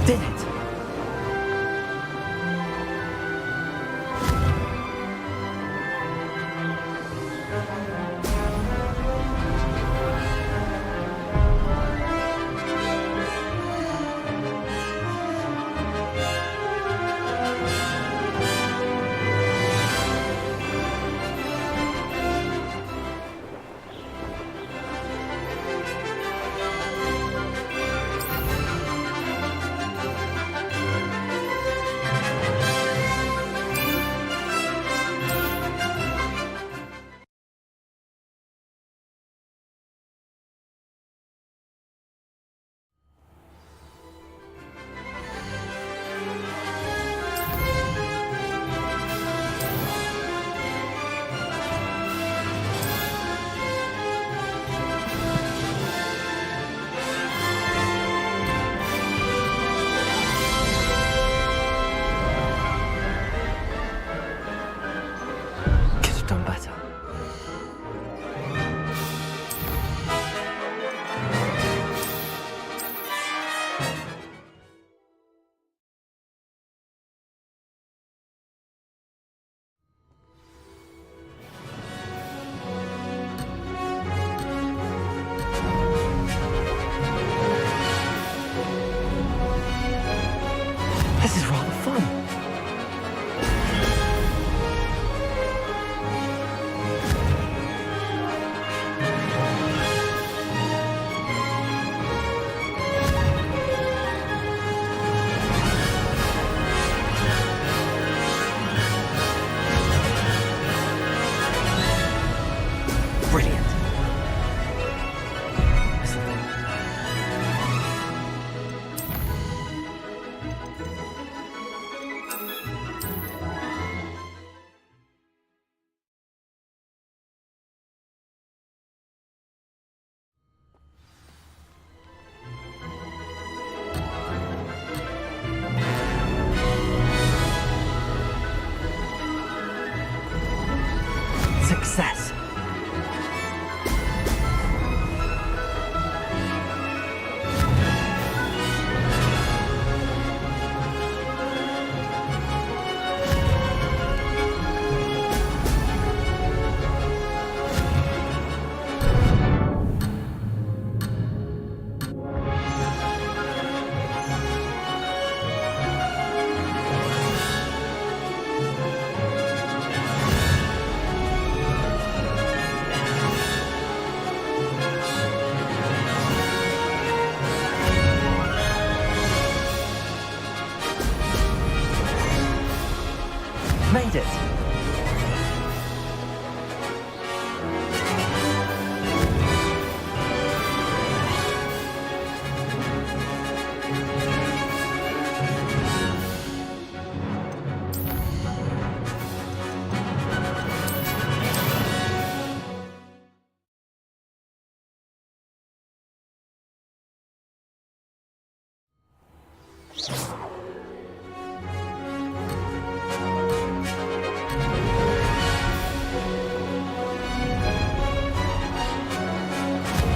Did it! Done better. This is rather fun. Brilliant. Success. Made it!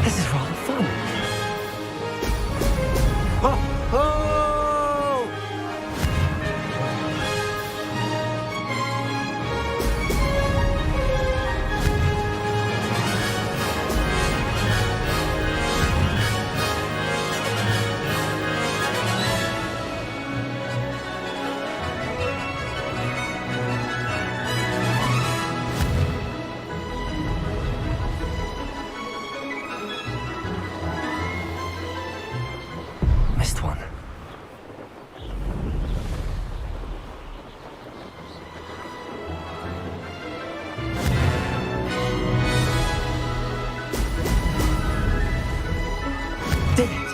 This is rather fun. Missed one. Did it?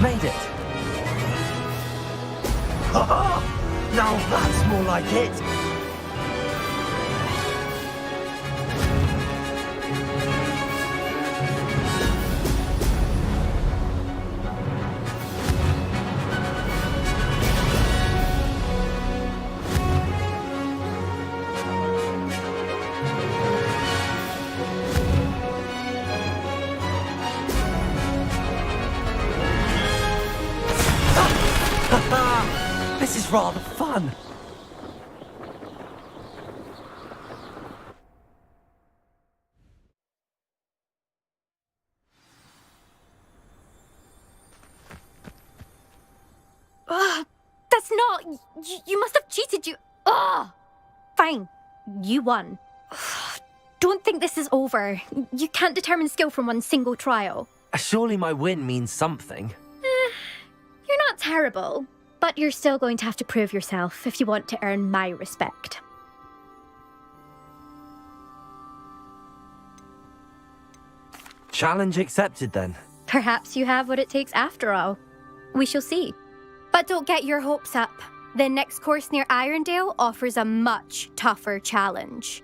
Made it! Now that's more like it! This is rather fun. That's not... You must have cheated, you... Ugh! Fine. You won. Don't think this is over. You can't determine skill from one single trial. Surely my win means something. You're not terrible, but you're still going to have to prove yourself if you want to earn my respect. Challenge accepted then. Perhaps you have what it takes after all. We shall see. But don't get your hopes up. The next course near Irondale offers a much tougher challenge.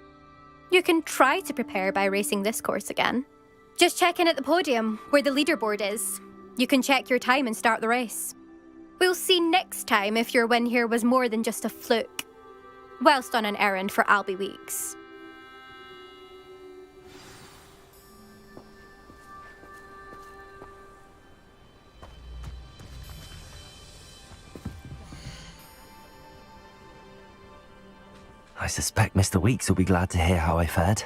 You can try to prepare by racing this course again. Just check in at the podium, where the leaderboard is. You can check your time and start the race. We'll see next time if your win here was more than just a fluke. Whilst on an errand for Albie Weeks. I suspect Mr. Weeks will be glad to hear how I fared.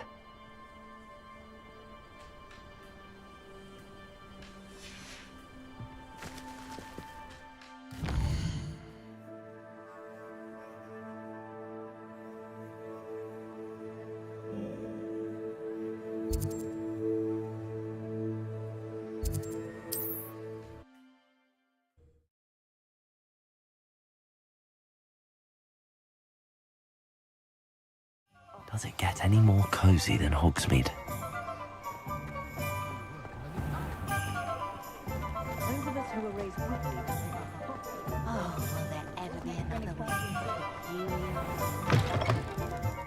Does it get any more cozy than Hogsmeade?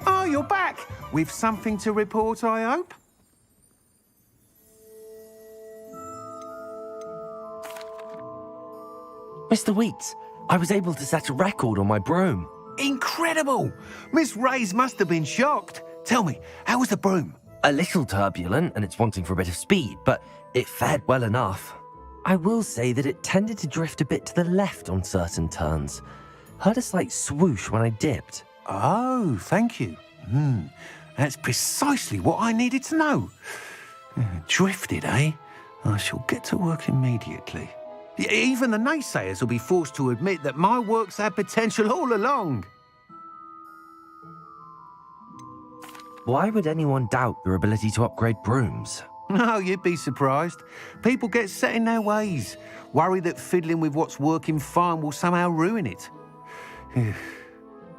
Oh, you're back! With something to report, I hope? Mr. Weeks, I was able to set a record on my broom. Incredible! Miss Reyes must have been shocked. Tell me, how was the broom? A little turbulent, and it's wanting for a bit of speed, but it fared well enough. I will say that it tended to drift a bit to the left on certain turns. Heard a slight swoosh when I dipped. Oh, thank you. That's precisely what I needed to know. Drifted, eh? I shall get to work immediately. Even the naysayers will be forced to admit that my work's had potential all along. Why would anyone doubt your ability to upgrade brooms? Oh, you'd be surprised. People get set in their ways, worry that fiddling with what's working fine will somehow ruin it.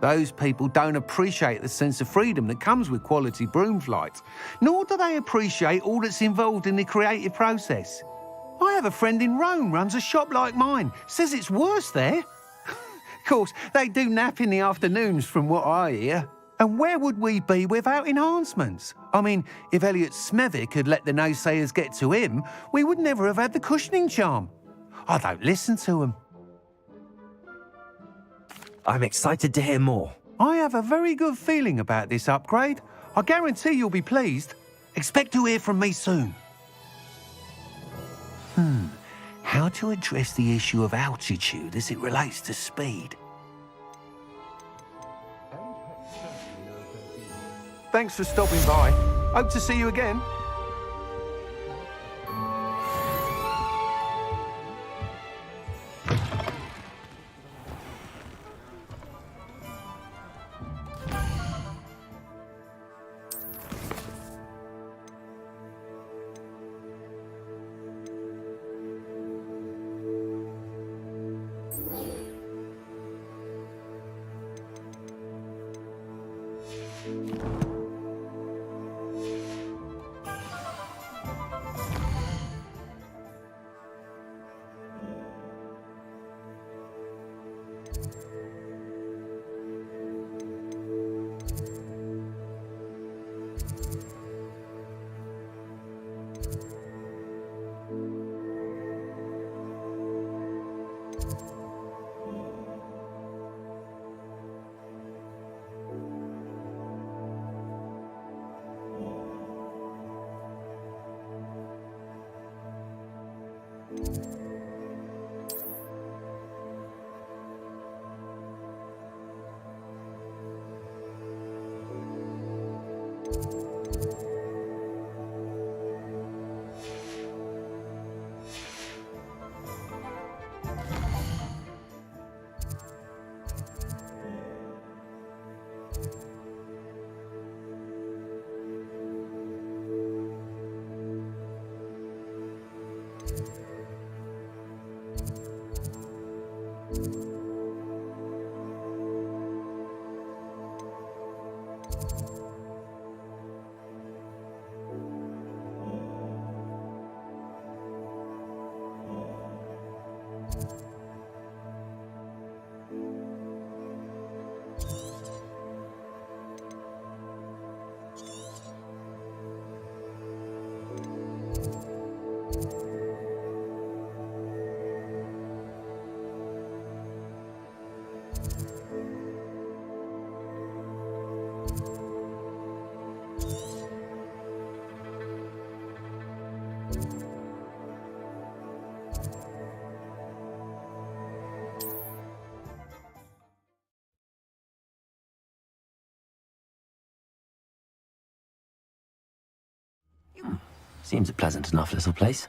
Those people don't appreciate the sense of freedom that comes with quality broom flight, nor do they appreciate all that's involved in the creative process. I have a friend in Rome runs a shop like mine, says it's worse there. Of course, they do nap in the afternoons from what I hear. And where would we be without enhancements? I mean, if Elliot Smethwick had let the naysayers get to him, we would never have had the cushioning charm. I don't listen to them. I'm excited to hear more. I have a very good feeling about this upgrade. I guarantee you'll be pleased. Expect to hear from me soon. How to address the issue of altitude as it relates to speed? Thanks for stopping by. Hope to see you again. Seems a pleasant enough little place.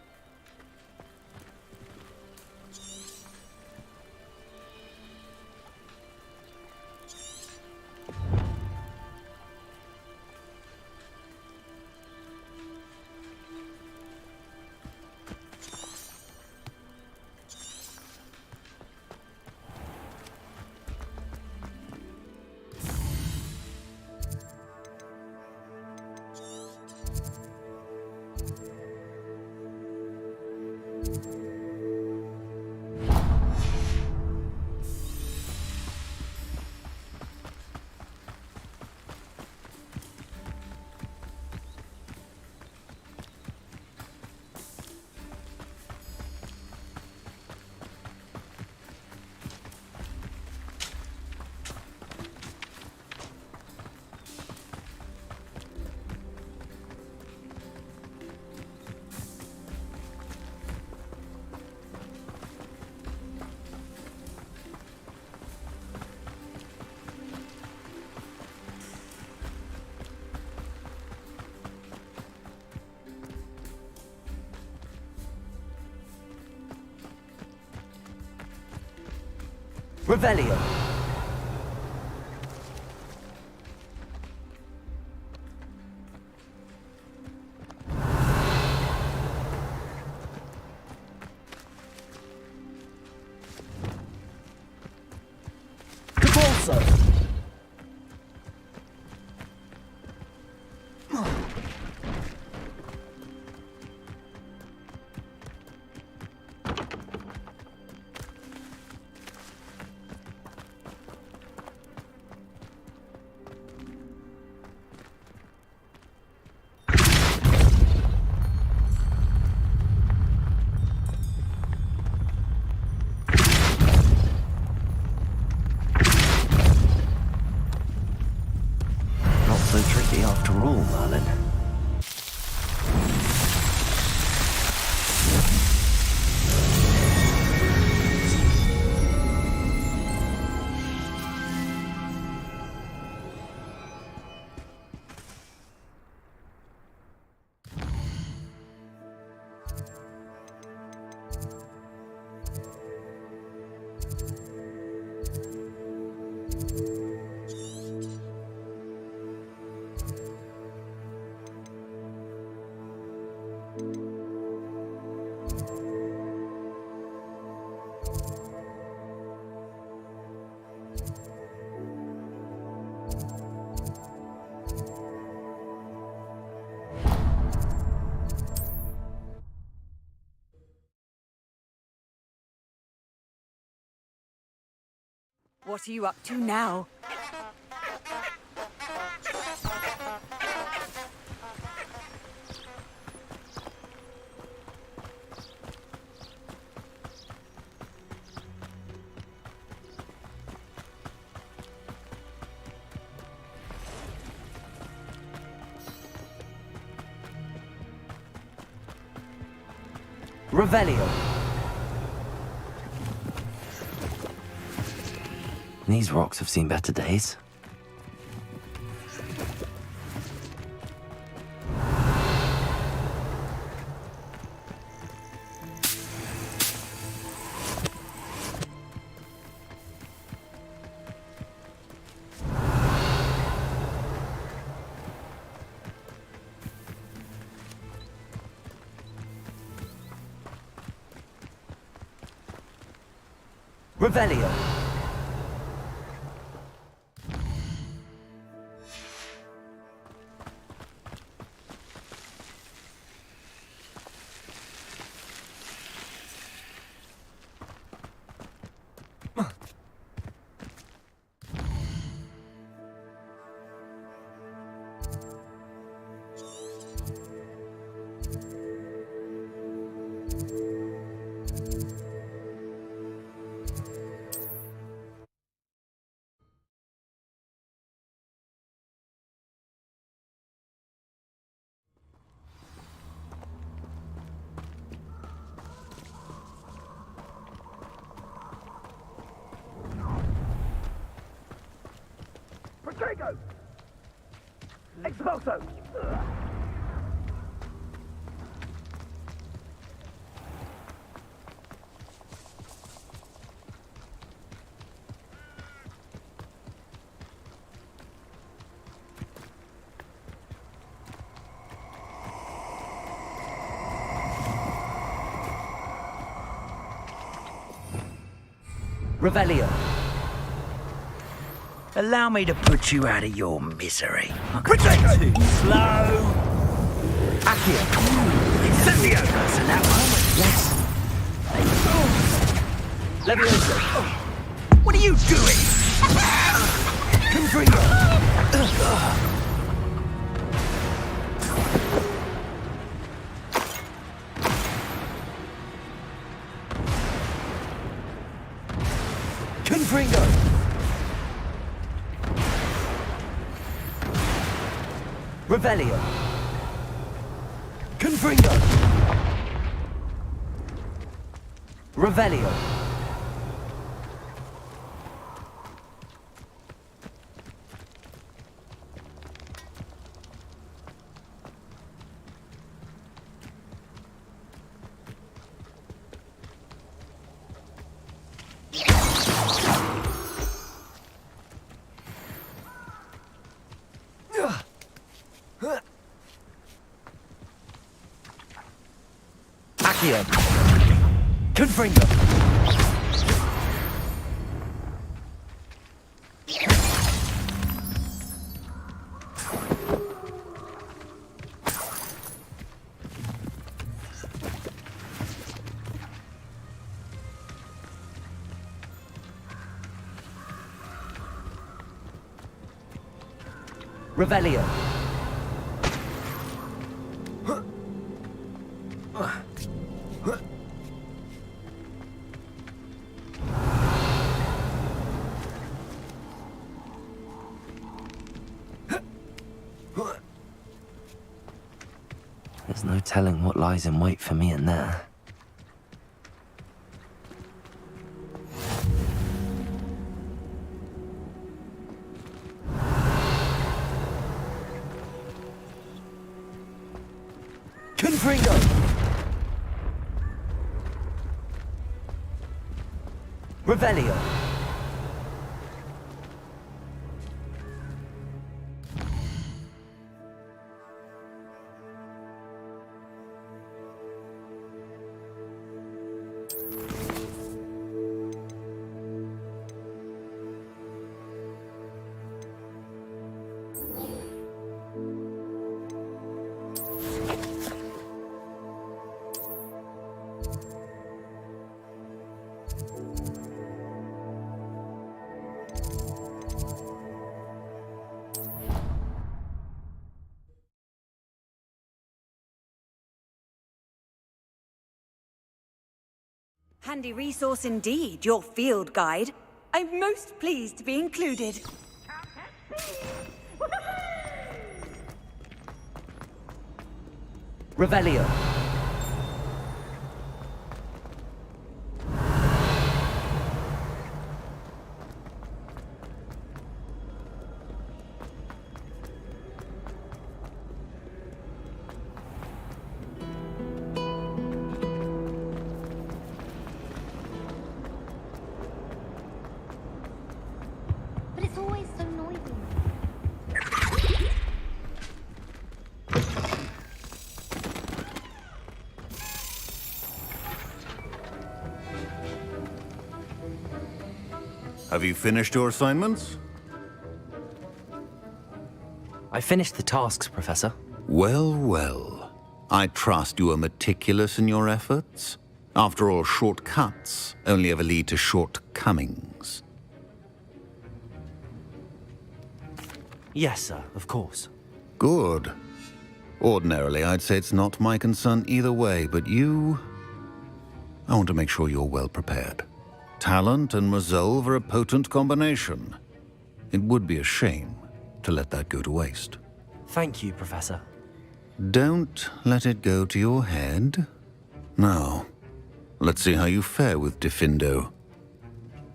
Revelio. Capolso. Not so tricky after all, Merlin. What are you up to now? Revelio. These rocks have seen better days. Revelio. Protego! Expulso! Revelio. Allow me to put you out of your misery. Protego! Too slow. Accio. Incendio! So that one. Yes. Leviosa. What are you doing? Confringo. Confringo. Revelio. Confringo. Revelio. Accio. Confringo. Revelio. There's no telling what lies in wait for me in there. Confringo! Revelio. Handy resource indeed, your field guide. I'm most pleased to be included. Revelio. But it's always so noisy. Have you finished your assignments? I finished the tasks, Professor. Well, well. I trust you are meticulous in your efforts. After all, shortcuts only ever lead to shortcomings. Yes, sir, of course. Good. Ordinarily, I'd say it's not my concern either way, but you... I want to make sure you're well prepared. Talent and resolve are a potent combination. It would be a shame to let that go to waste. Thank you, Professor. Don't let it go to your head. Now, let's see how you fare with Diffindo.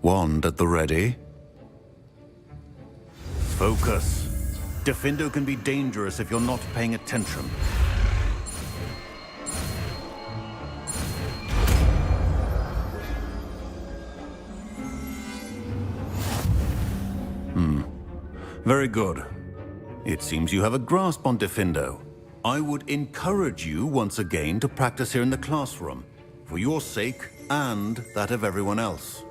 Wand at the ready. Focus. Diffindo can be dangerous if you're not paying attention. Very good. It seems you have a grasp on Diffindo. I would encourage you once again to practice here in the classroom, for your sake and that of everyone else.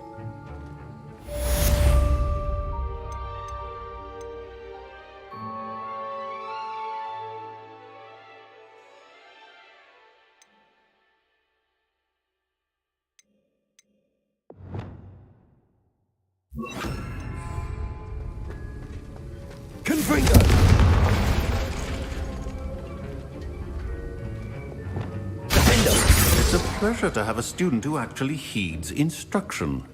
Confringo! It's a pleasure to have a student who actually heeds instruction.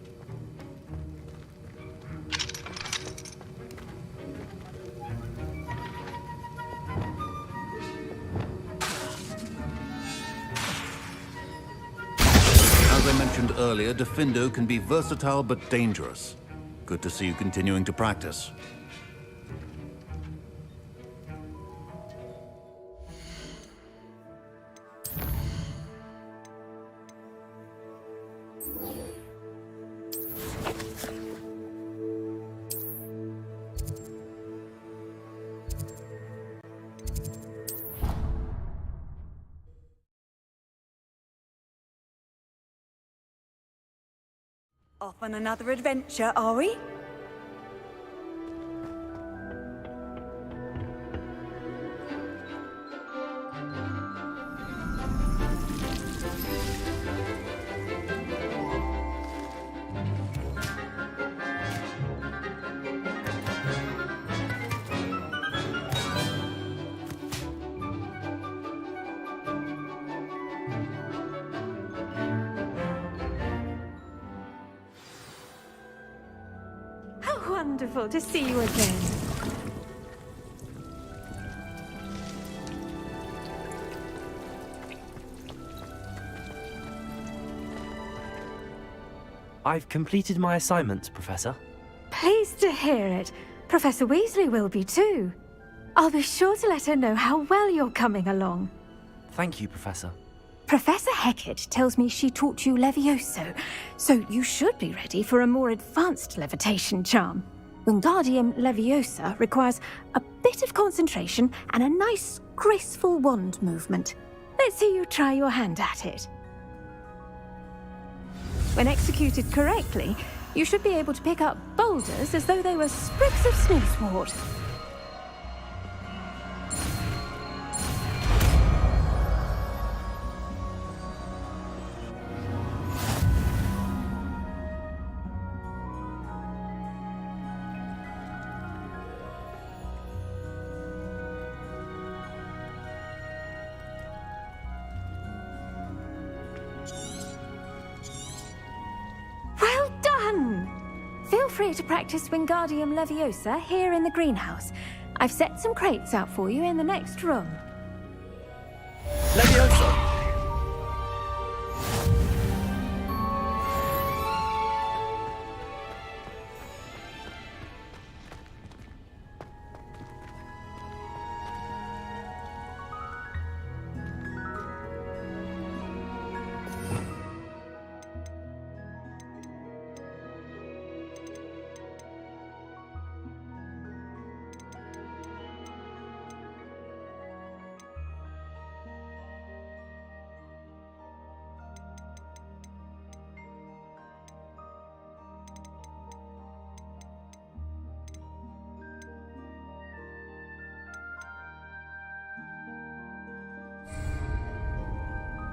As I mentioned earlier, Diffindo can be versatile but dangerous. Good to see you continuing to practice. Off on another adventure, are we? How wonderful to see you again. I've completed my assignments, Professor. Pleased to hear it. Professor Weasley will be too. I'll be sure to let her know how well you're coming along. Thank you, Professor. Professor Hecat tells me she taught you Levioso, so you should be ready for a more advanced levitation charm. Wingardium Leviosa requires a bit of concentration and a nice, graceful wand movement. Let's see you try your hand at it. When executed correctly, you should be able to pick up boulders as though they were sprigs of smoothwort. Well done! Feel free to practice Wingardium Leviosa here in the greenhouse. I've set some crates out for you in the next room. Leviosa!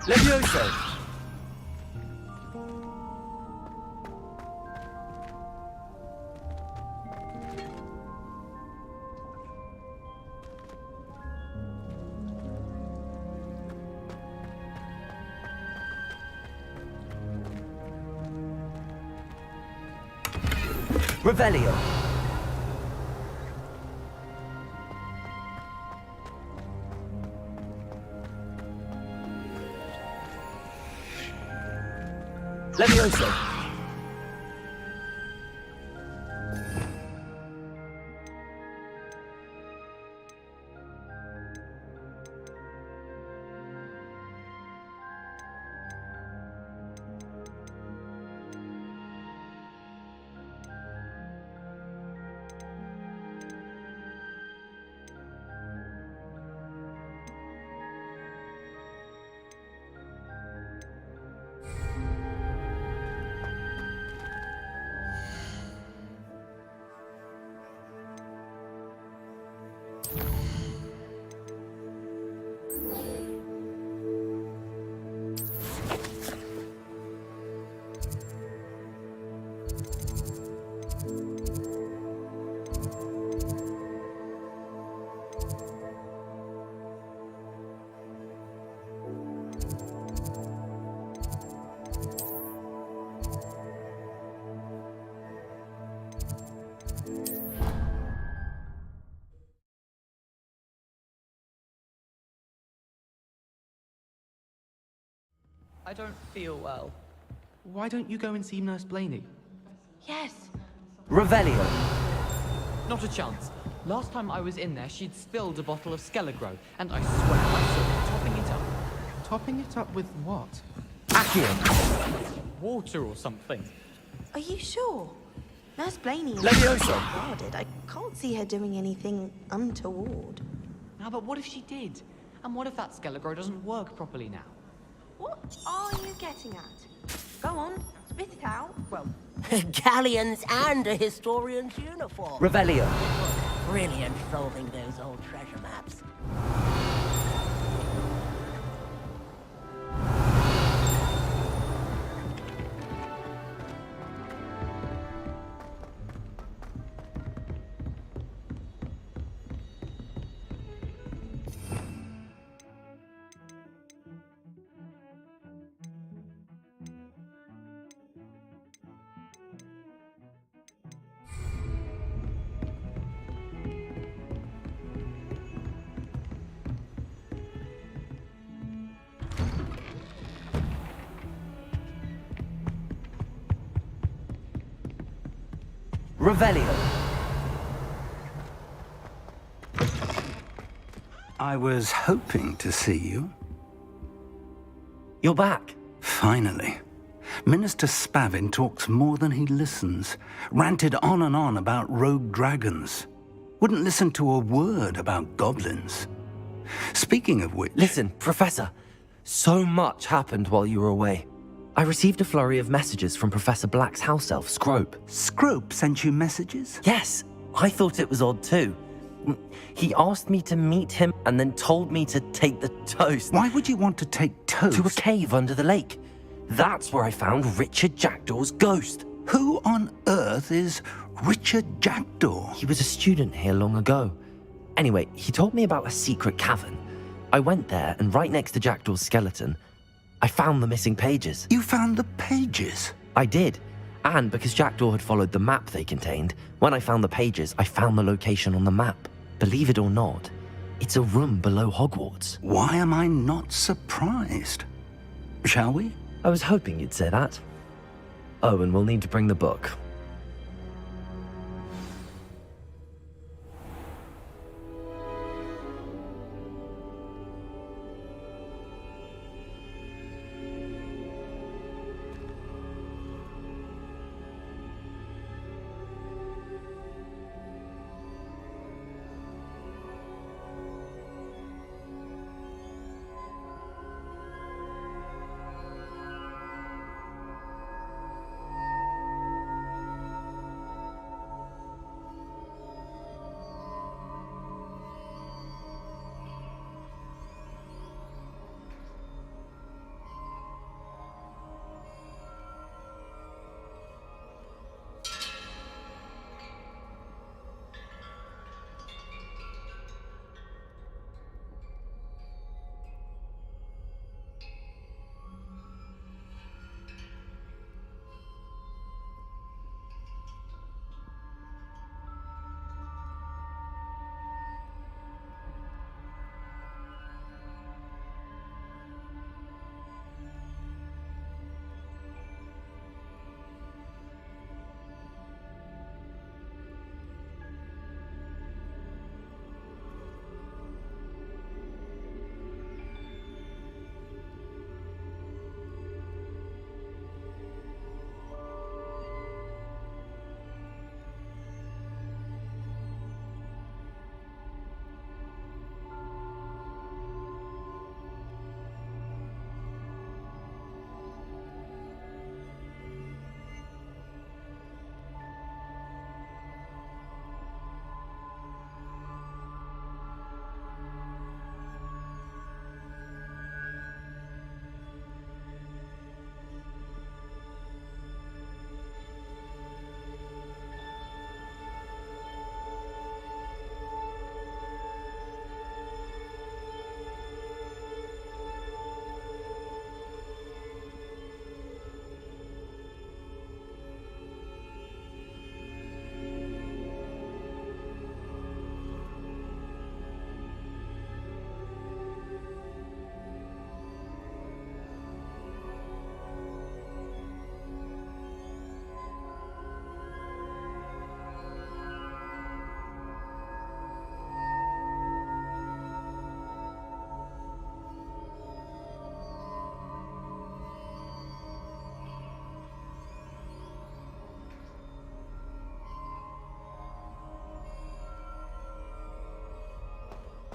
Leviosa! Revelio! Leviosa! I don't feel well. Why don't you go and see Nurse Blaney? Yes. Revelio! Not a chance. Last time I was in there, she'd spilled a bottle of Skelegro, and I swear I saw her topping it up. Topping it up with what? Accio! Water or something. Are you sure? Nurse Blaney is Leviosa! guarded. I can't see her doing anything untoward. Now, but what if she did? And what if that Skelegro doesn't work properly now? What are you getting at? Go on, spit it out. Well, Galleons and a historian's uniform. Revelio. Brilliant solving those old treasure maps. Revelio. I was hoping to see you. You're back. Finally. Minister Spavin talks more than he listens. Ranted on and on about rogue dragons. Wouldn't listen to a word about goblins. Speaking of which... Listen, Professor. So much happened while you were away. I received a flurry of messages from Professor Black's house elf, Scrope. Scrope sent you messages? Yes. I thought it was odd too. He asked me to meet him and then told me to take the toast. Why would you want to take toast? To a cave under the lake. That's where I found Richard Jackdaw's ghost. Who on earth is Richard Jackdaw? He was a student here long ago. Anyway, he told me about a secret cavern. I went there, and right next to Jackdaw's skeleton, I found the missing pages. You found the pages? I did. And because Jackdaw had followed the map they contained, when I found the pages, I found the location on the map. Believe it or not, it's a room below Hogwarts. Why am I not surprised? Shall we? I was hoping you'd say that. Oh, and we'll need to bring the book.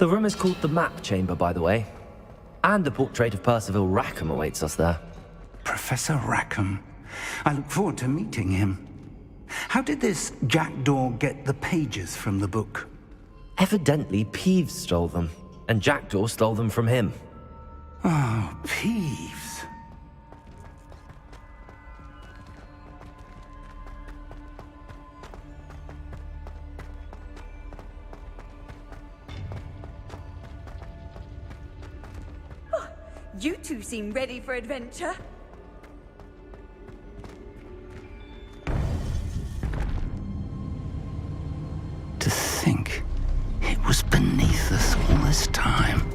The room is called the Map Chamber, by the way. And the portrait of Percival Rackham awaits us there. Professor Rackham? I look forward to meeting him. How did this jackdaw get the pages from the book? Evidently, Peeves stole them, and Jackdaw stole them from him. Oh, Peeves. You two seem ready for adventure. To think it was beneath us all this time.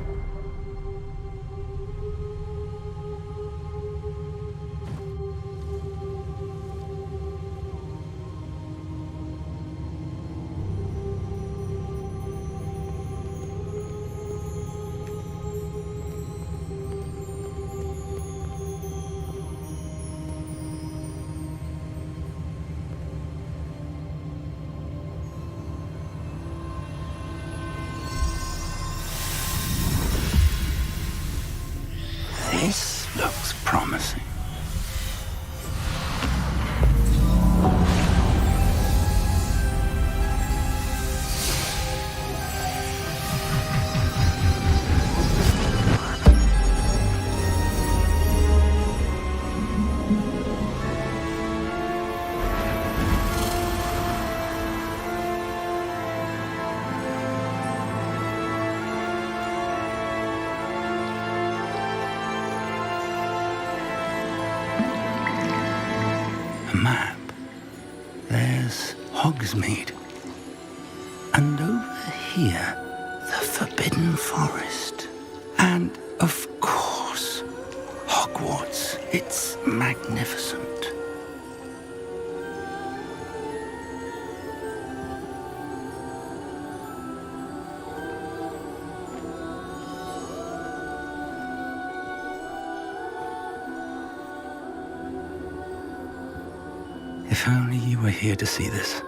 This looks promising. Map. There's Hogsmeade. And over here, the Forbidden Forest. And, of course, Hogwarts. It's magnificent. If only you were here to see this.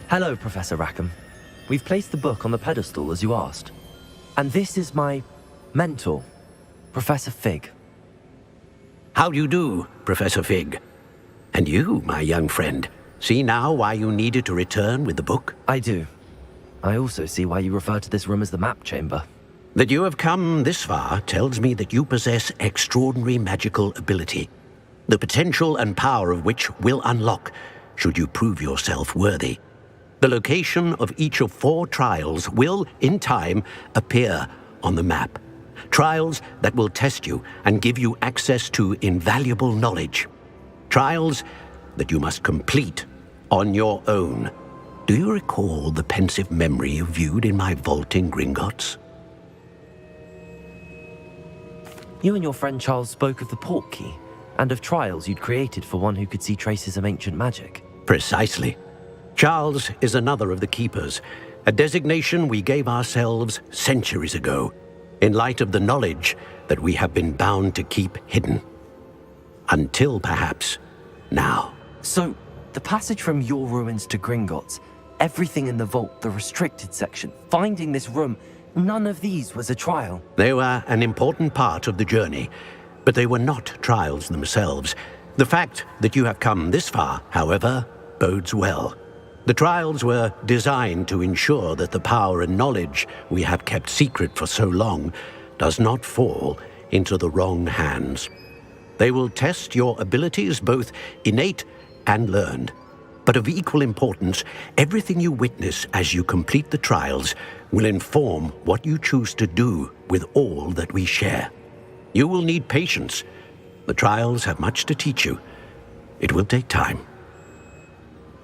Hello, Professor Rackham. We've placed the book on the pedestal as you asked. And this is my mentor, Professor Fig. How do you do, Professor Fig? And you, my young friend, see now why you needed to return with the book? I do. I also see why you refer to this room as the map chamber. That you have come this far tells me that you possess extraordinary magical ability, the potential and power of which will unlock should you prove yourself worthy. The location of each of 4 trials will, in time, appear on the map. Trials that will test you and give you access to invaluable knowledge. Trials that you must complete on your own. Do you recall the pensive memory you viewed in my vault in Gringotts? You and your friend Charles spoke of the portkey, and of trials you'd created for one who could see traces of ancient magic. Precisely. Charles is another of the Keepers, a designation we gave ourselves centuries ago, in light of the knowledge that we have been bound to keep hidden. Until, perhaps, now. So, the passage from your ruins to Gringotts, everything in the vault, the restricted section, finding this room, none of these was a trial. They were an important part of the journey, but they were not trials themselves. The fact that you have come this far, however, bodes well. The trials were designed to ensure that the power and knowledge we have kept secret for so long does not fall into the wrong hands. They will test your abilities, both innate and learned. But of equal importance, everything you witness as you complete the trials will inform what you choose to do with all that we share. You will need patience. The trials have much to teach you. It will take time.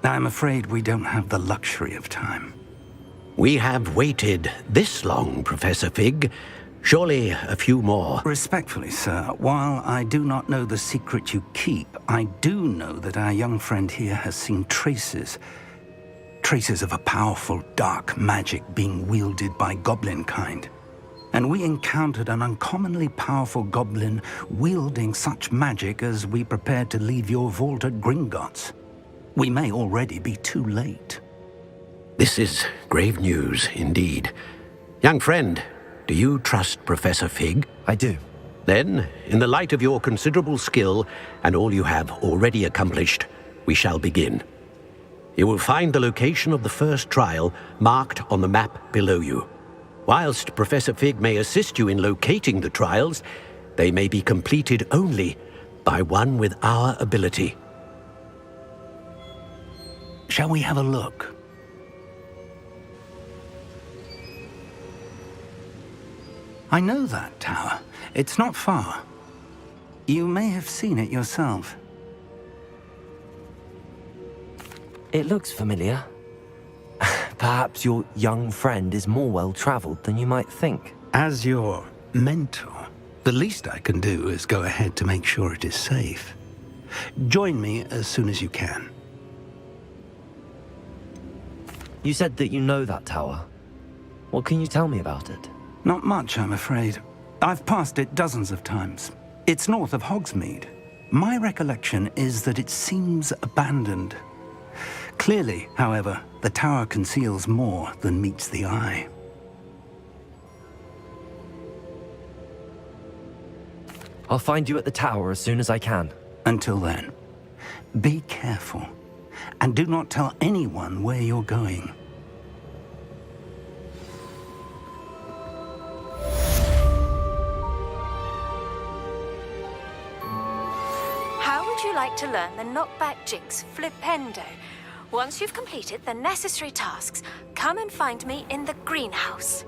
I'm afraid we don't have the luxury of time. We have waited this long, Professor Fig. Surely a few more. Respectfully, sir, while I do not know the secret you keep, I do know that our young friend here has seen traces of a powerful dark magic being wielded by goblin kind. And we encountered an uncommonly powerful goblin wielding such magic as we prepared to leave your vault at Gringotts. We may already be too late. This is grave news indeed. Young friend, do you trust Professor Fig? I do. Then, in the light of your considerable skill and all you have already accomplished, we shall begin. You will find the location of the first trial marked on the map below you. Whilst Professor Fig may assist you in locating the trials, they may be completed only by one with our ability. Shall we have a look? I know that tower. It's not far. You may have seen it yourself. It looks familiar. Perhaps your young friend is more well-traveled than you might think. As your mentor, the least I can do is go ahead to make sure it is safe. Join me as soon as you can. You said that you know that tower. What can you tell me about it? Not much, I'm afraid. I've passed it dozens of times. It's north of Hogsmeade. My recollection is that it seems abandoned. Clearly, however, the tower conceals more than meets the eye. I'll find you at the tower as soon as I can. Until then, be careful, and do not tell anyone where you're going. How would you like to learn the knockback jinx flipendo? Once you've completed the necessary tasks, come and find me in the greenhouse.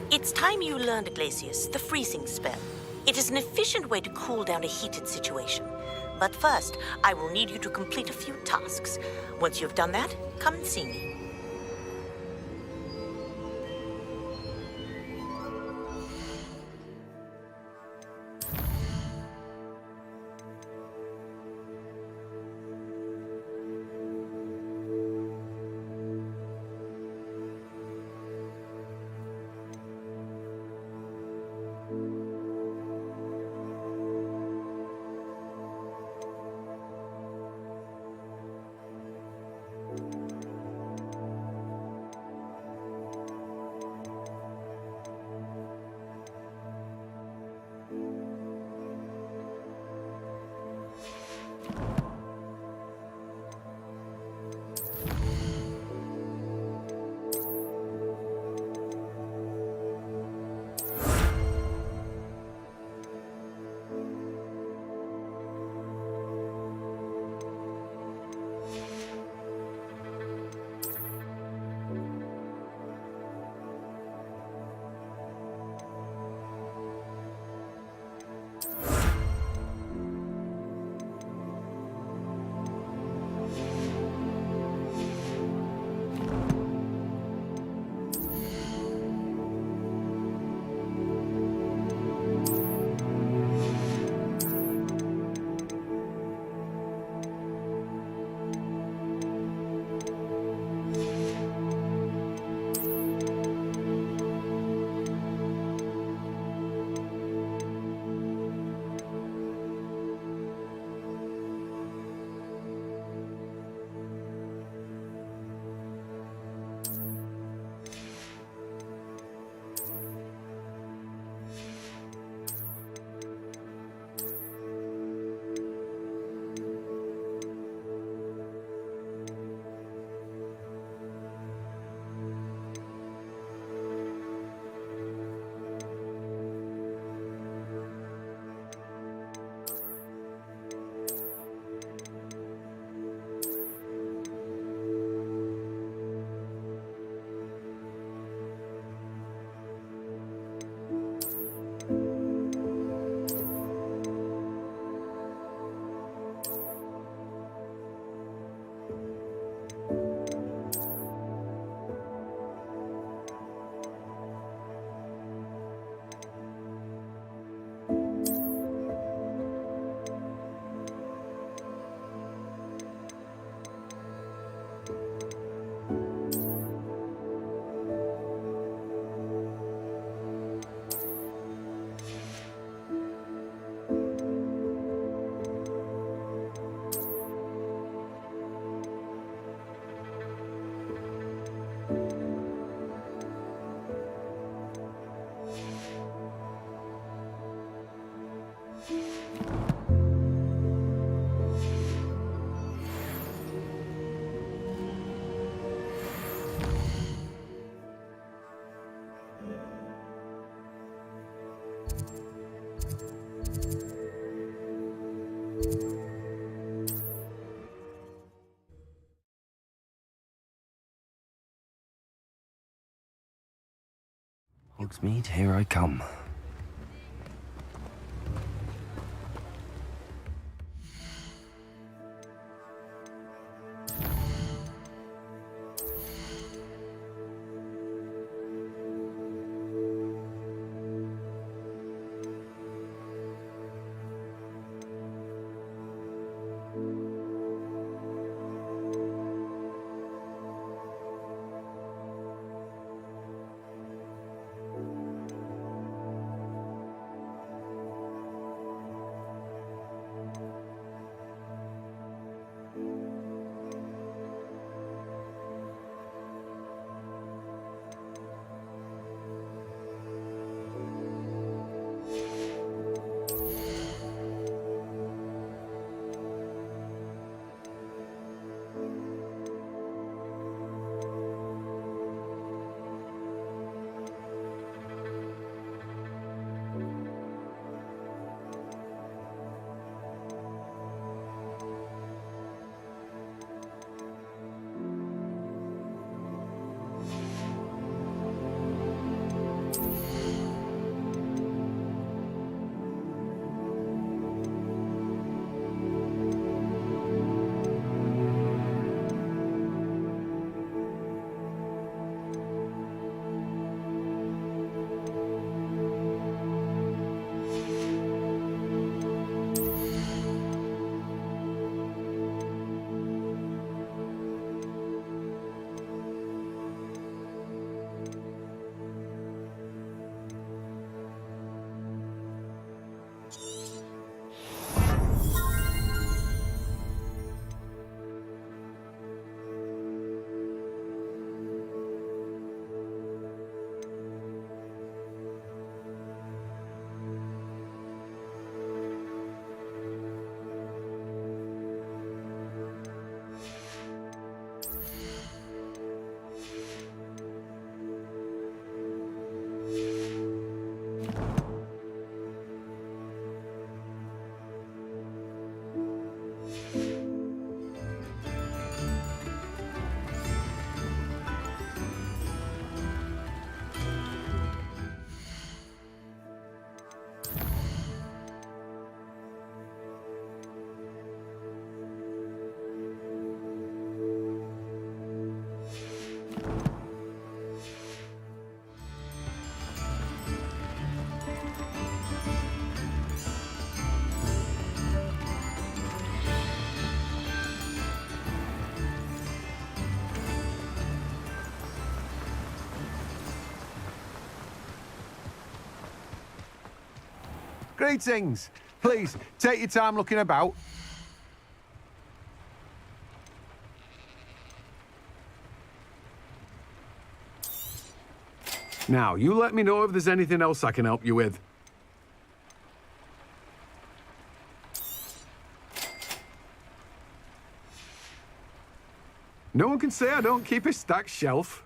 It's time you learned, Glacius, the freezing spell. It is an efficient way to cool down a heated situation. But first, I will need you to complete a few tasks. Once you've done that, come and see me. Hogsmeade, here I come. Greetings. Please, take your time looking about. Now, you let me know if there's anything else I can help you with. No one can say I don't keep a stacked shelf.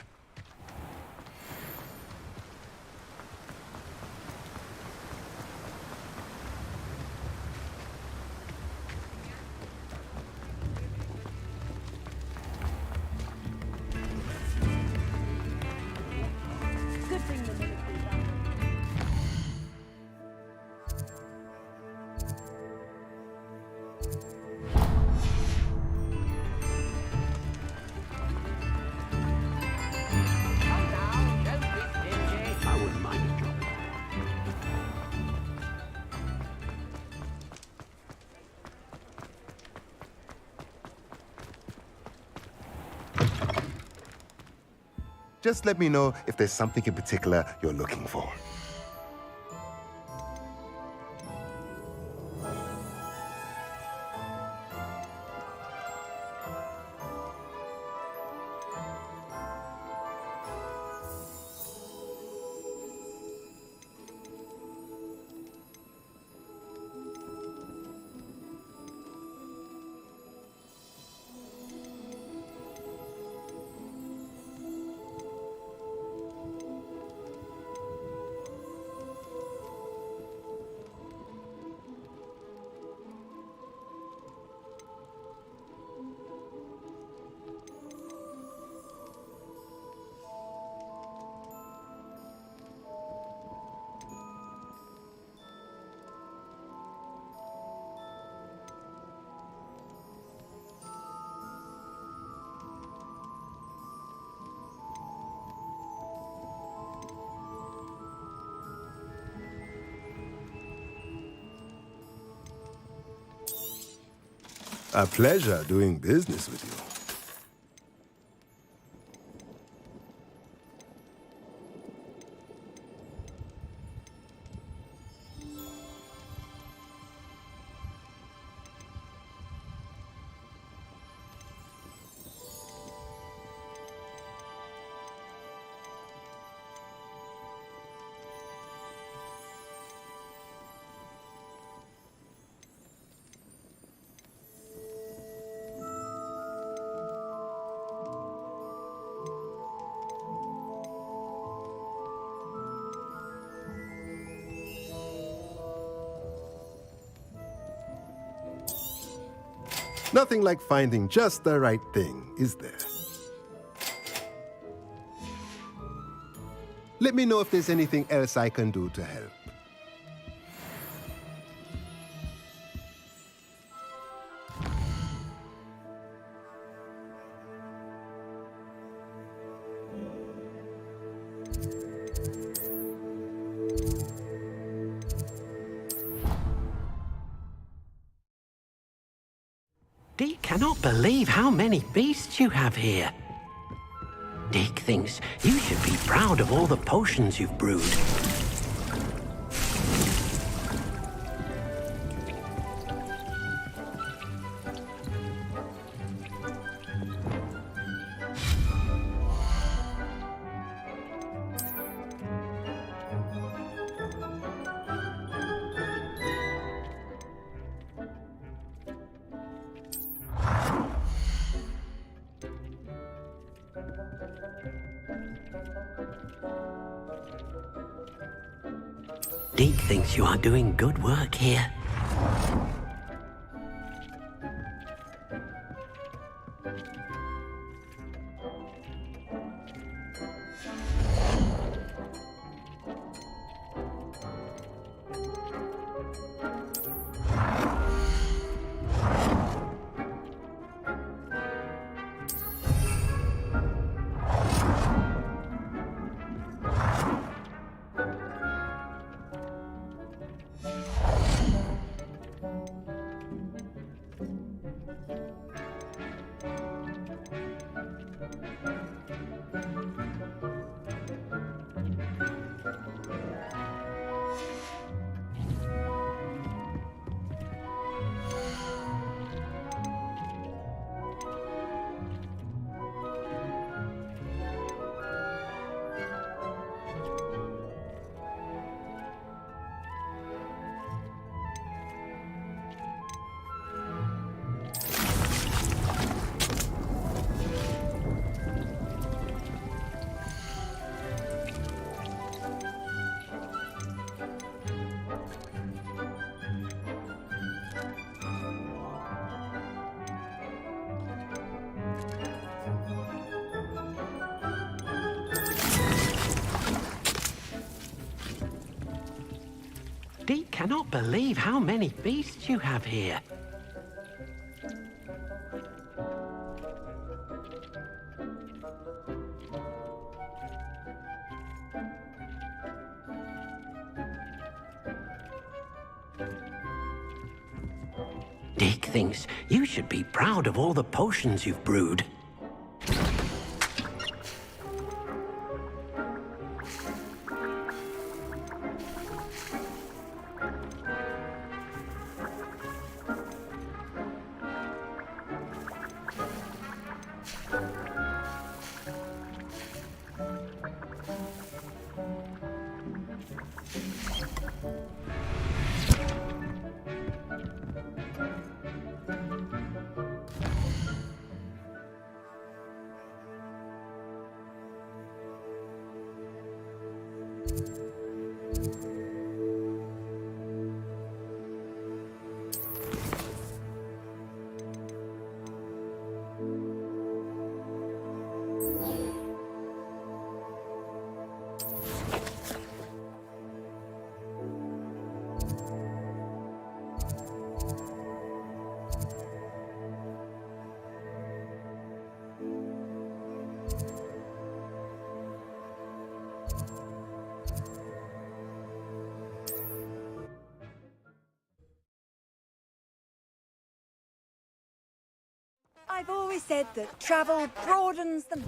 Just let me know if there's something in particular you're looking for. A pleasure doing business with you. Nothing like finding just the right thing, is there? Let me know if there's anything else I can do to help. Deke cannot believe how many beasts you have here. Deke thinks you should be proud of all the potions you've brewed. Deke thinks you are doing good work here. Deke cannot believe how many beasts you have here. Deke thinks you should be proud of all the potions you've brewed. I've always said that travel broadens the...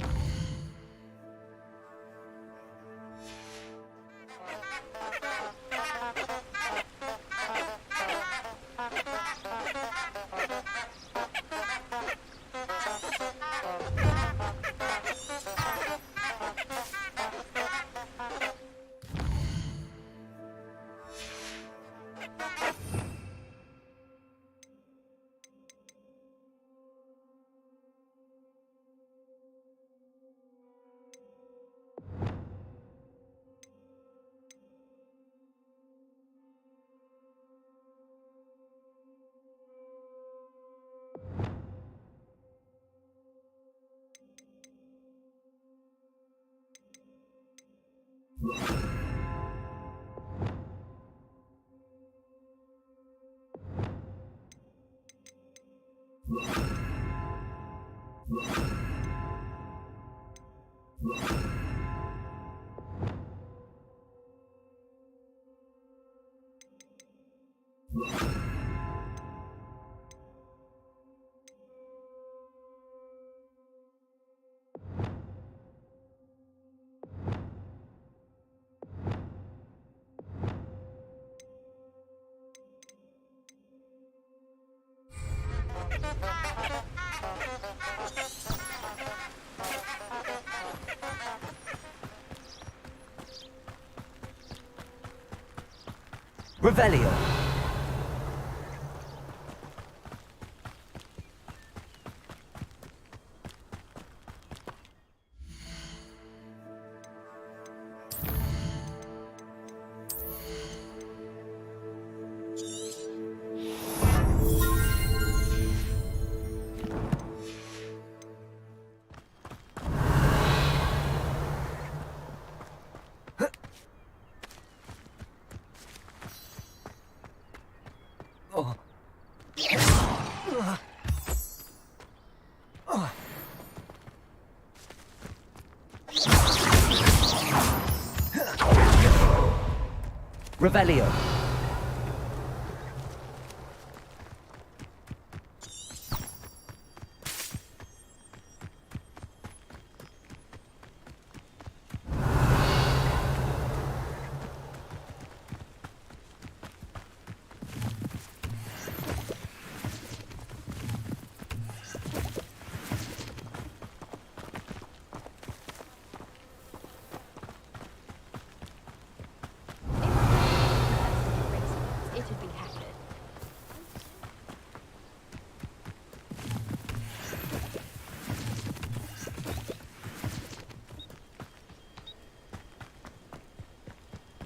Revelio. Revelio. It'd be hacked.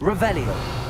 Revelio.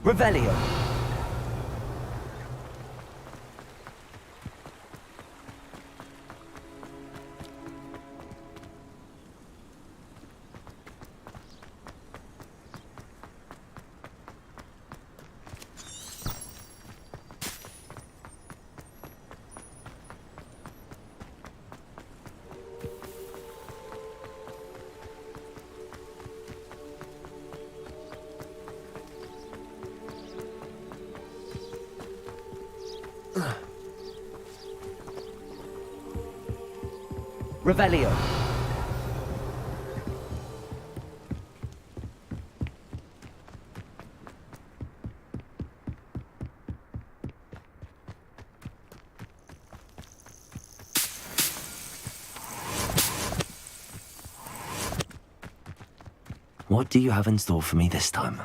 Revelio. Revelio. What do you have in store for me this time?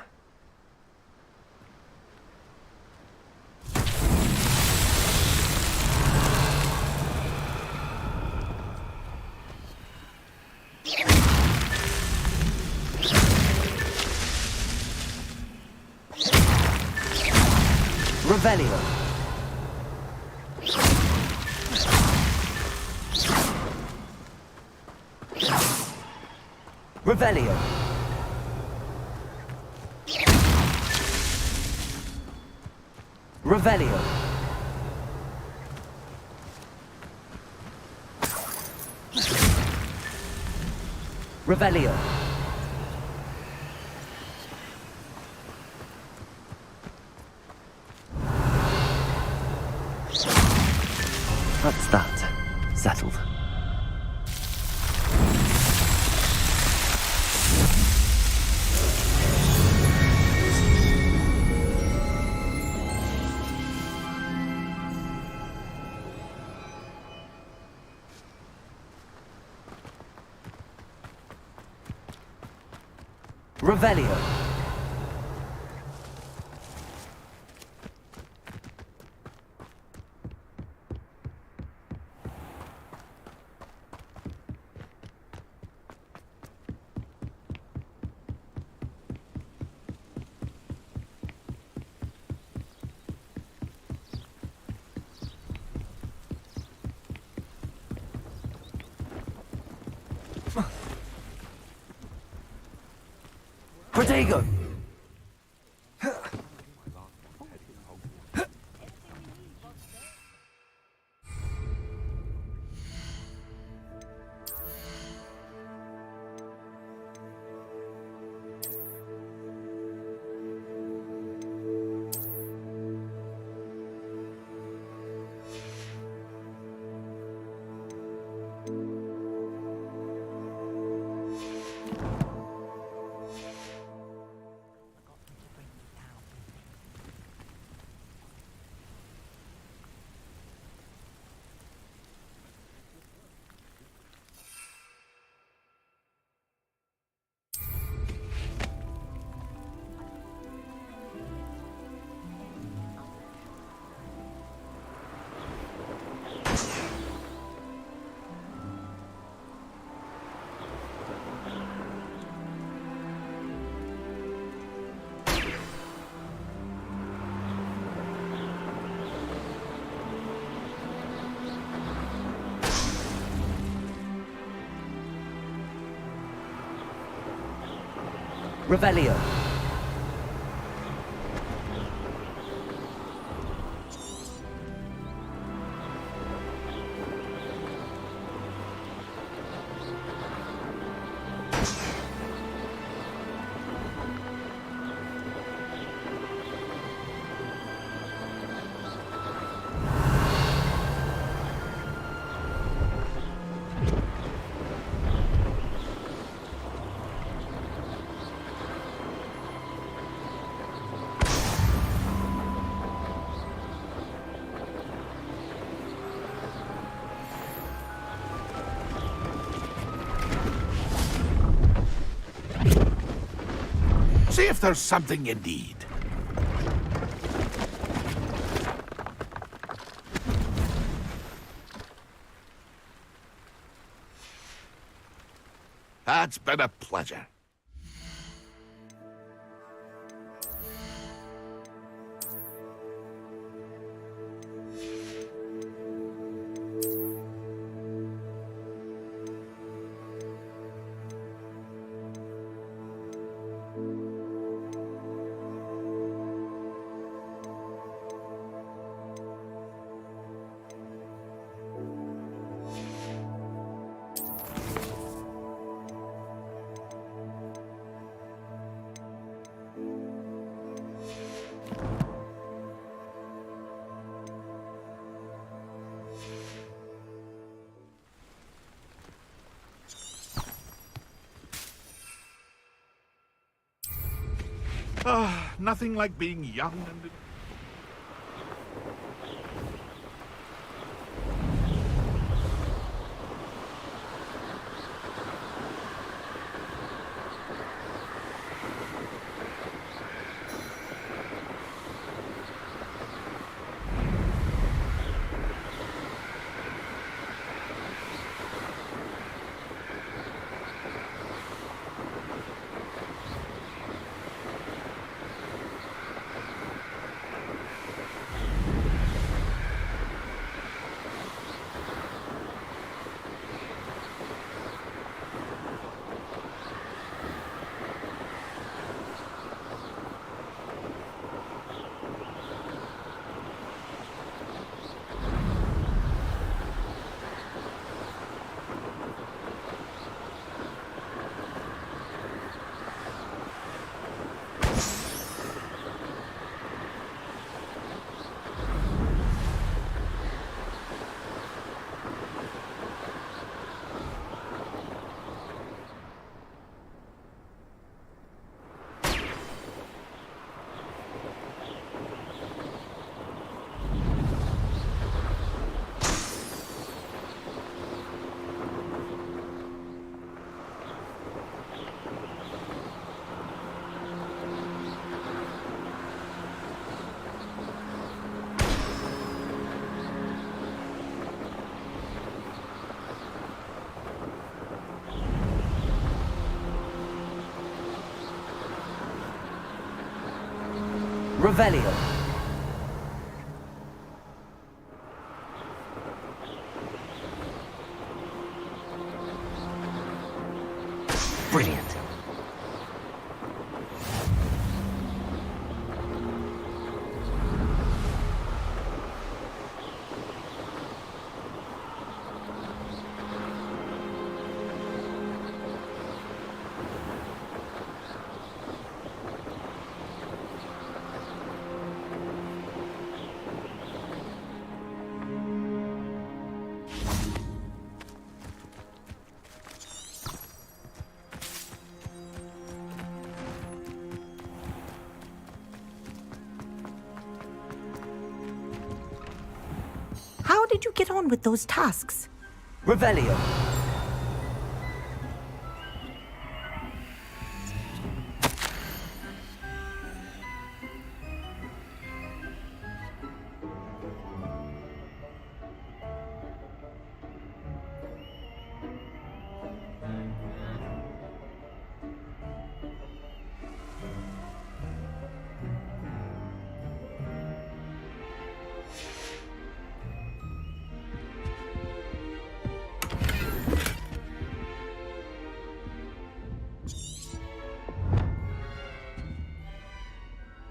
Revelio. Revelio. Revelio. Revelio. That's that. Settled. Revelio. Protego! Revelio. See if there's something you need. That's been a pleasure. Nothing like being young and... Revelio. Brilliant. How did you get on with those tasks? Revelio.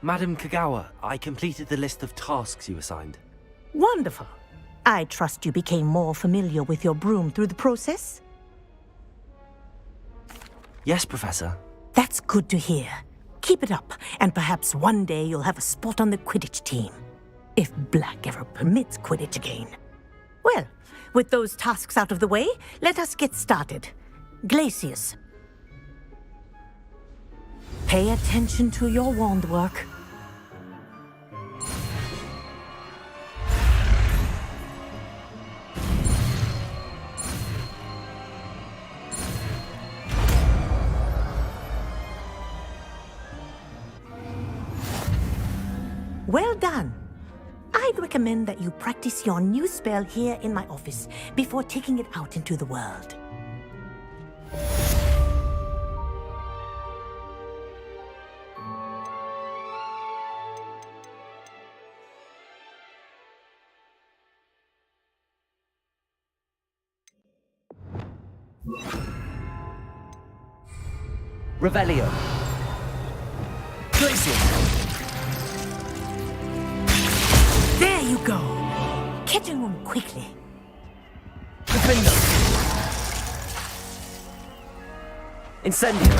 Madam Kagawa, I completed the list of tasks you assigned. Wonderful. I trust you became more familiar with your broom through the process? Yes, Professor. That's good to hear. Keep it up, and perhaps one day you'll have a spot on the Quidditch team. If Black ever permits Quidditch again. Well, with those tasks out of the way, let us get started. Glacius. Pay attention to your wand work. Well done. I'd recommend that you practice your new spell here in my office before taking it out into the world. Revelio. Glacius. There you go. Catching them quickly. Defendo. Incendio.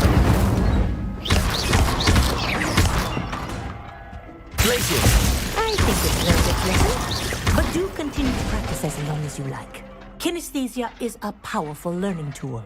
Glacius. I think it's learned its lesson, but do continue to practice as long as you like. Kinesthesia is a powerful learning tool.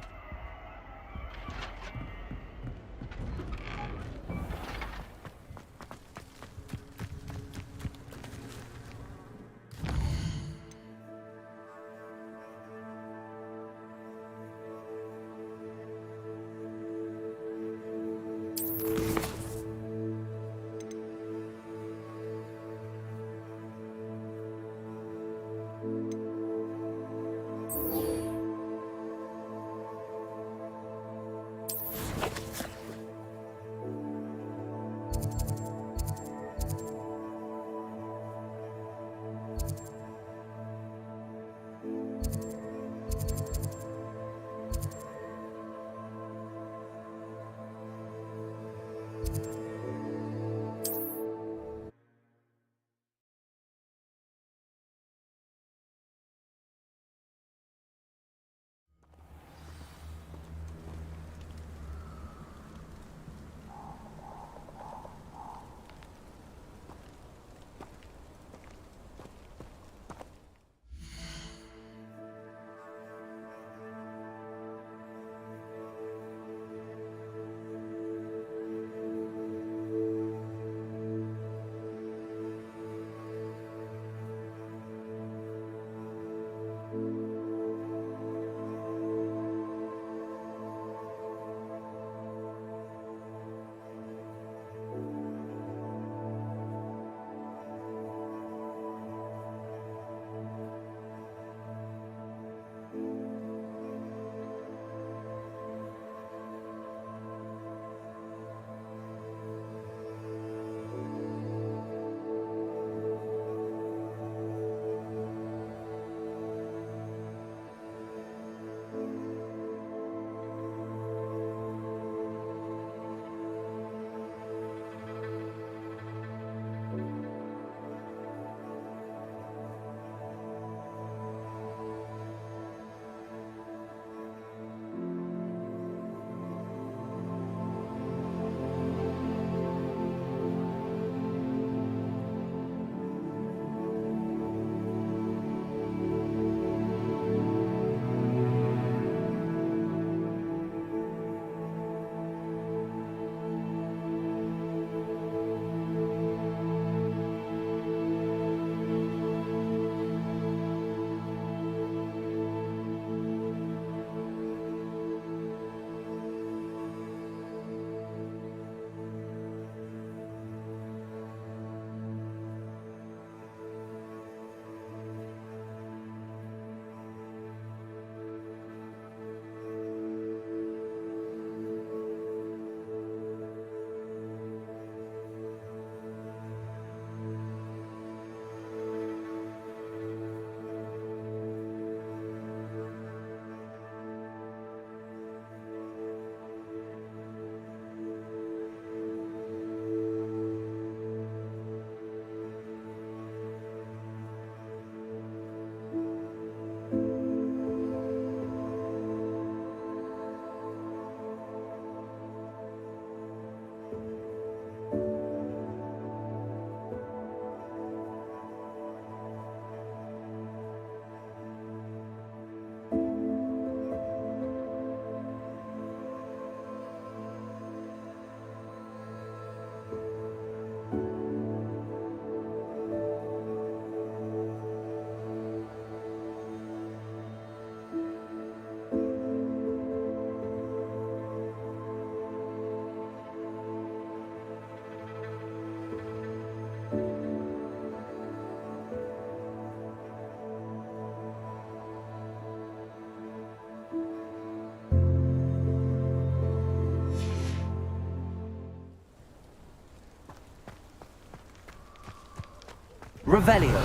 Revelio.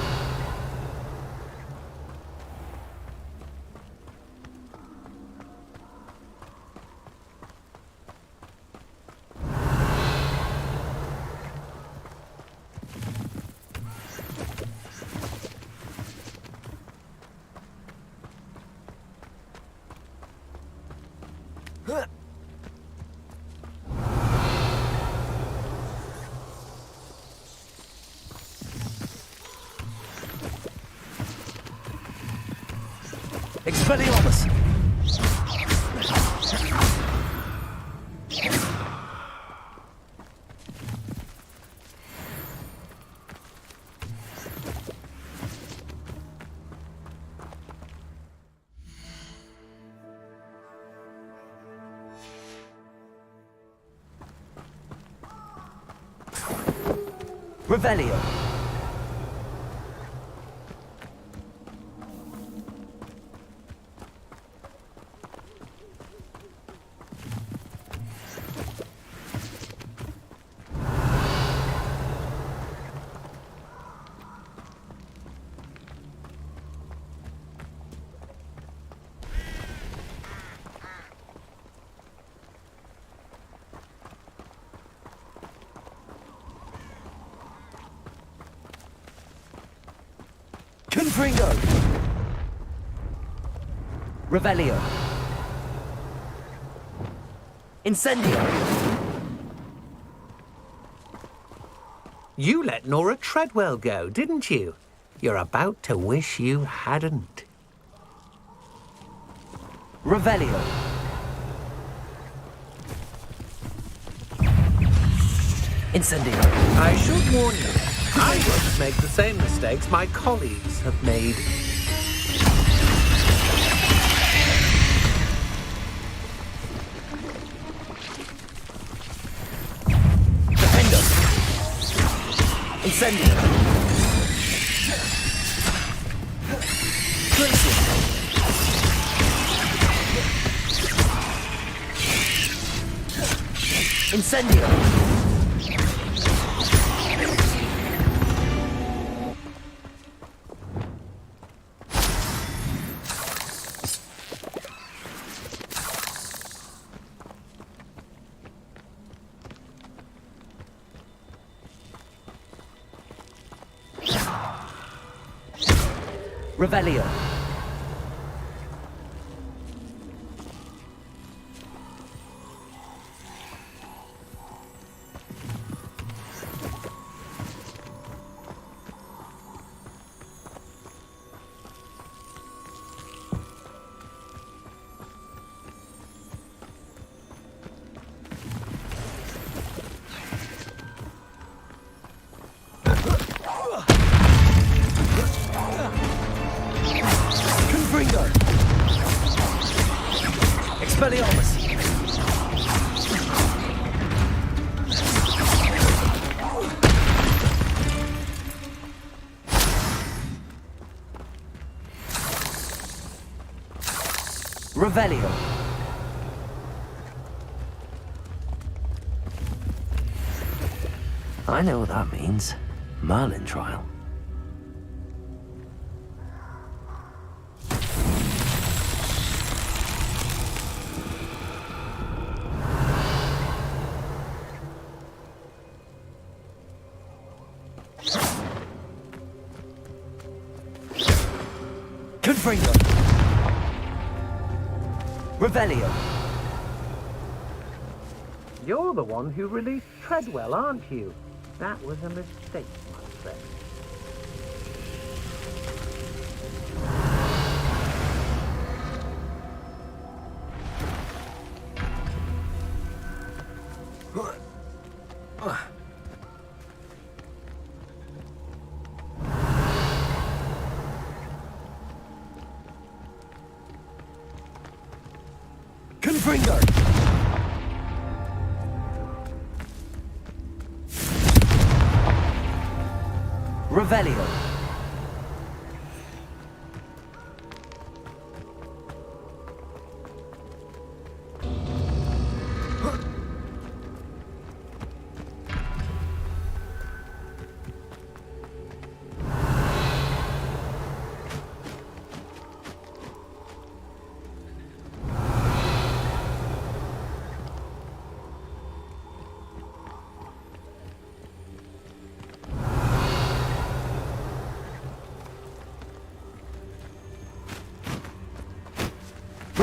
Expelliarmus! Revelio. Confringo! Revelio. Incendio. You let Nora Treadwell go, didn't you? You're about to wish you hadn't. Revelio. Incendio. I should warn you, I won't make the same mistakes my colleagues have made. Defendo. Incendio. Glacier. Incendio. Revelio. Expelliarmus! Revelio. I know what that means. Merlin trial. Confringo. Revelio. You're the one who released Treadwell, aren't you? That was a mistake, my friend. Confringo. Revelio.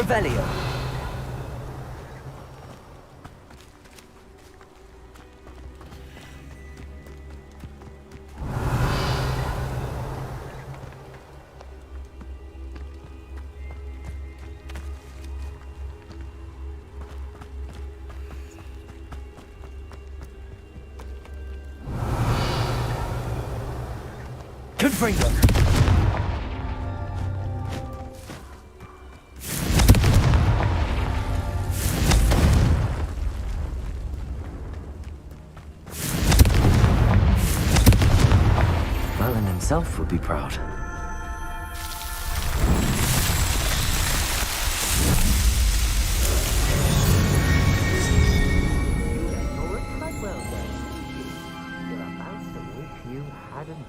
Revelio. Confringo. Merlin himself would be proud. You're a Treadwell then. You're about to wish you hadn't.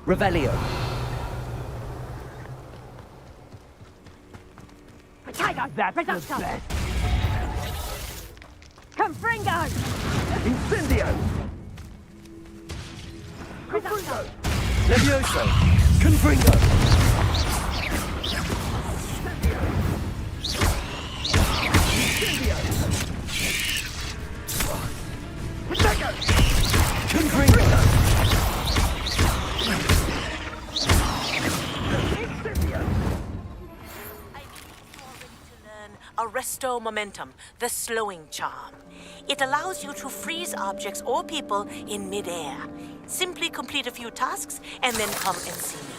Revelio. Confringo! Incendio. Levioso. Confringo. Confringo. Arresto Momentum, the slowing charm. It allows you to freeze objects or people in midair. Simply complete a few tasks and then come and see me.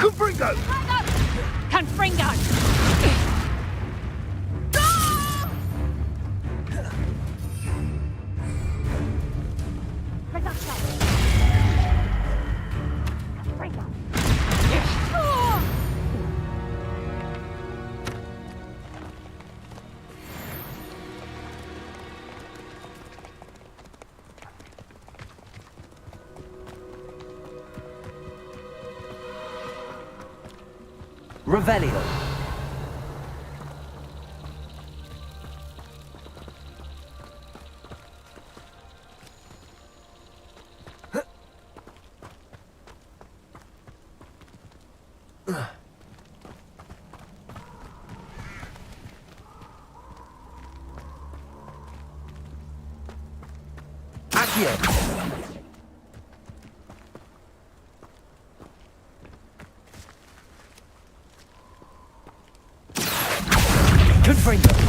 Confringo! Confringo! Revelio. Accio. Confringo.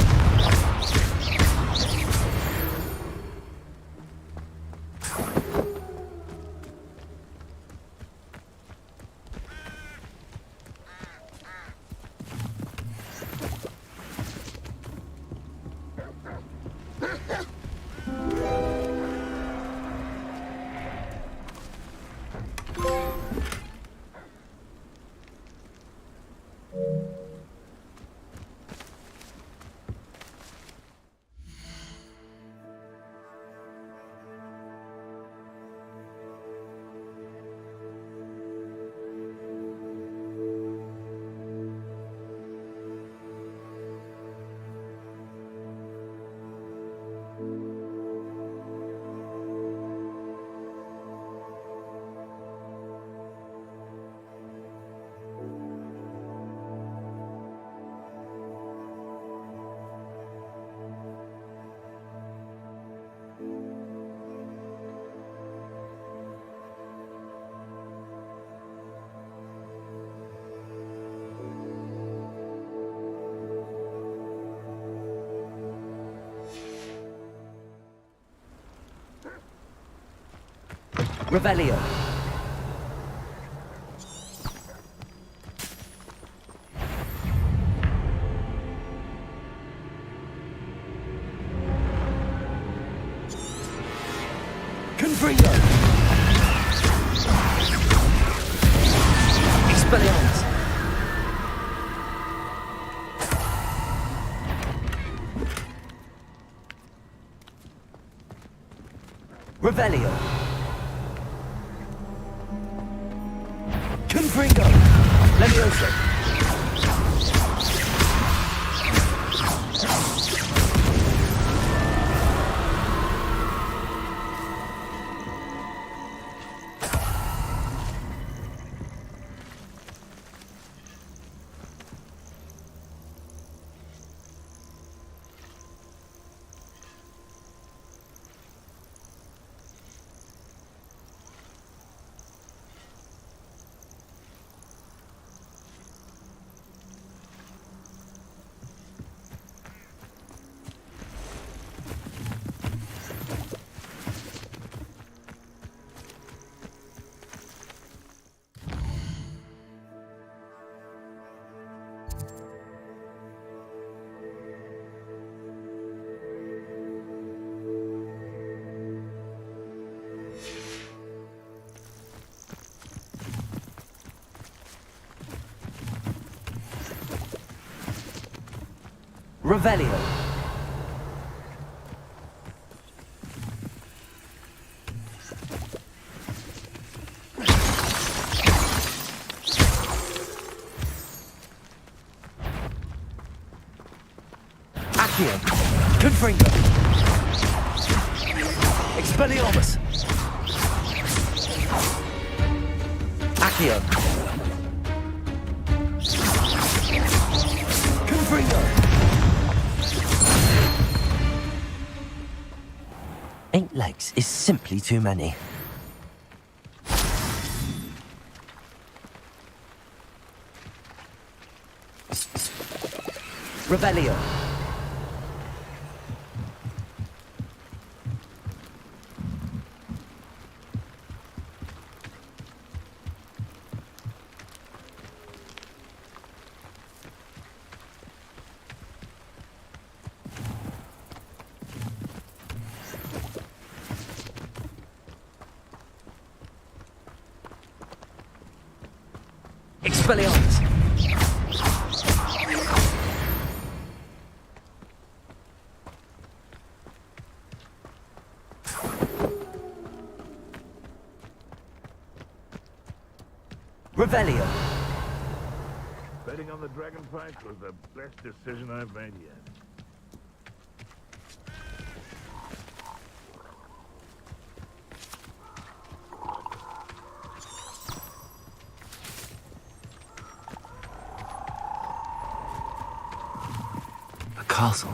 Revelio. Confringo. Expelliarmus. Revelio. Confringo. Levioso. Revelio. Accio. Confringo. Expelliarmus. Accio. Confringo. 8 legs is simply too many. Revelio. Expelliarmus. Revelio. Betting on the dragon fight was the best decision I've made yet. The castle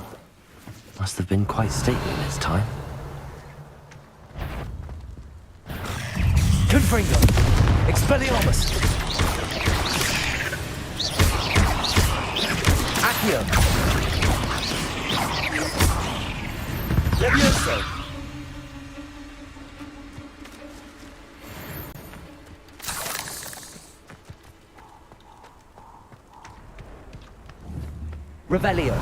must have been quite stately in its time. Confringo. Expelliarmus. Accio. Levioso. Revelio.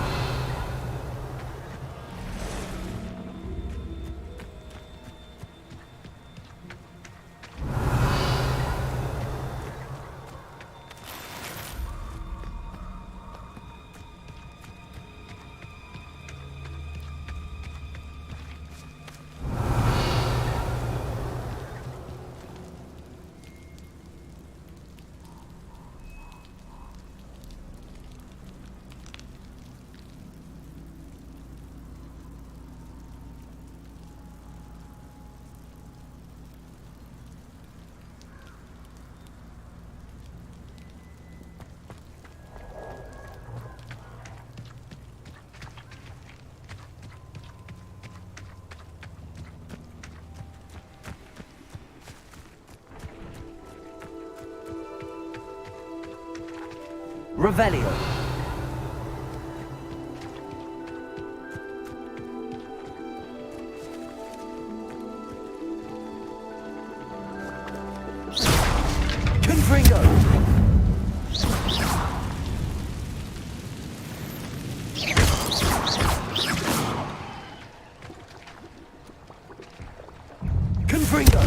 Revelio. Confringo. Confringo.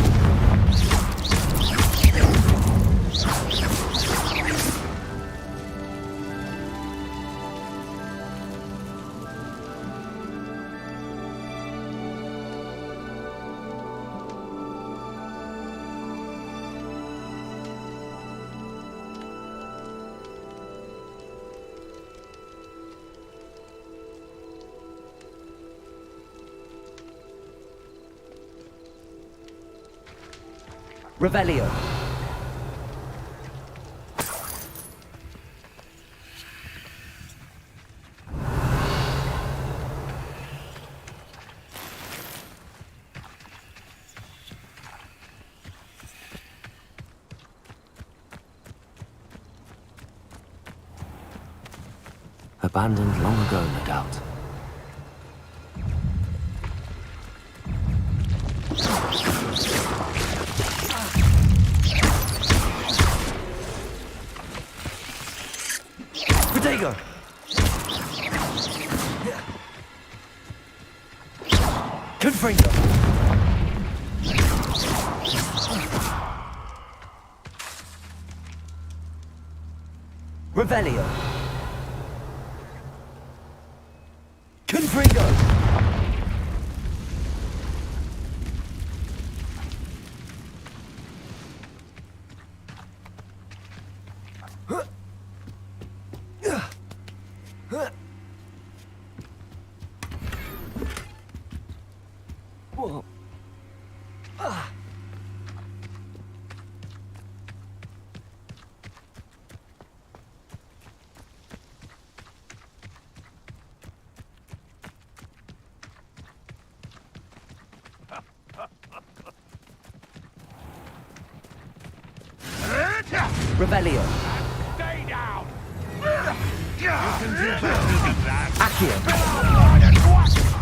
Revelio. Abandoned long ago, no doubt. Protego! Confringo! Revelio. Confringo! Whoa. Ah. Revelio. Stay down! You can do better than that. Accio.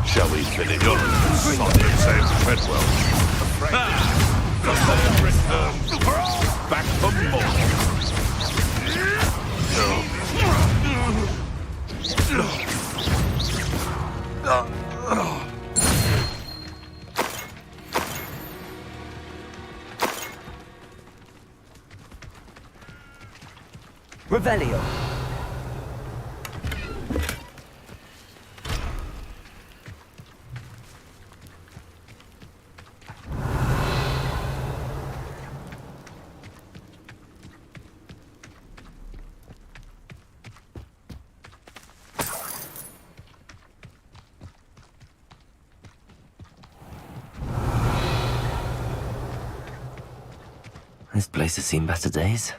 Shall we finish? You're solid, says Treadwell. The man returns back for more. Revelio. This place has seen better days.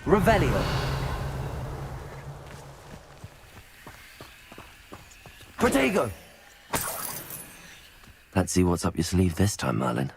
Revelio. Protego. Let's see what's up your sleeve this time, Merlin.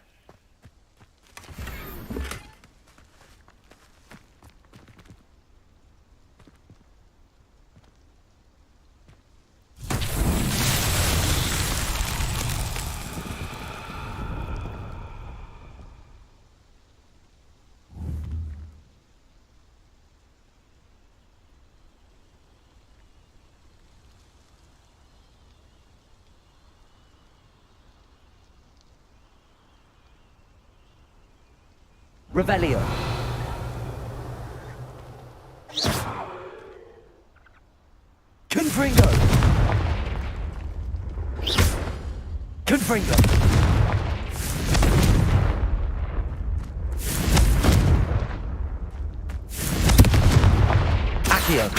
Revelio. Confringo. Confringo. Accio.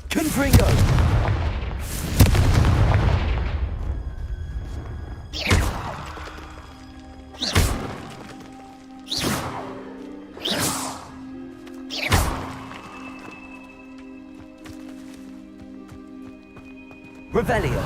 Confringo. Revelio.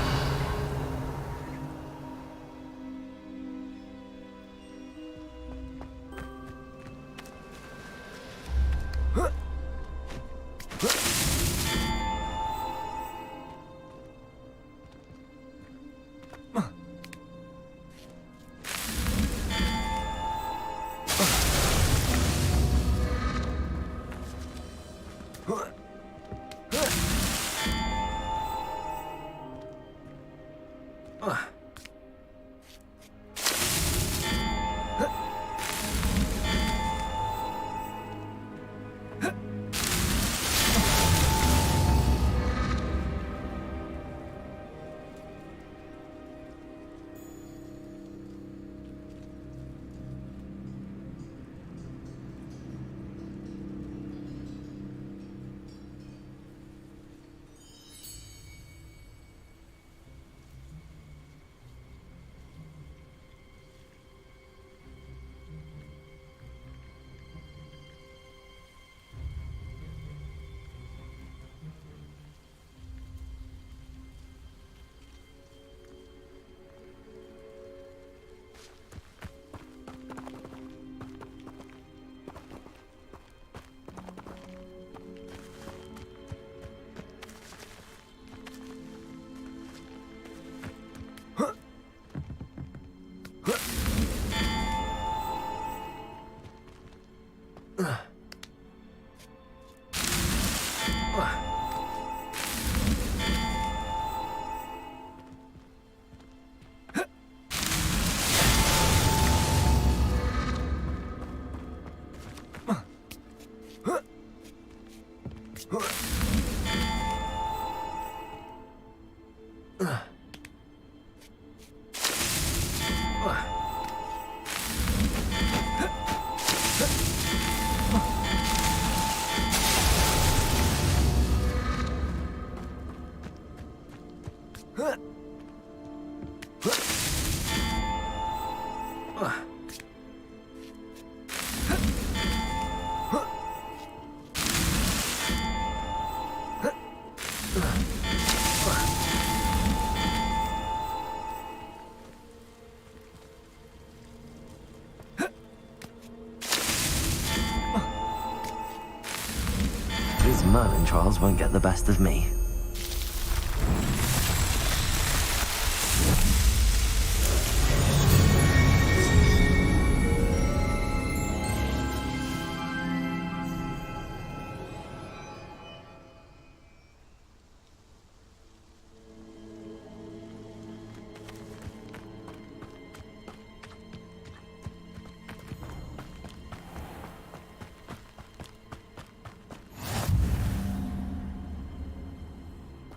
Merlin trials won't get the best of me.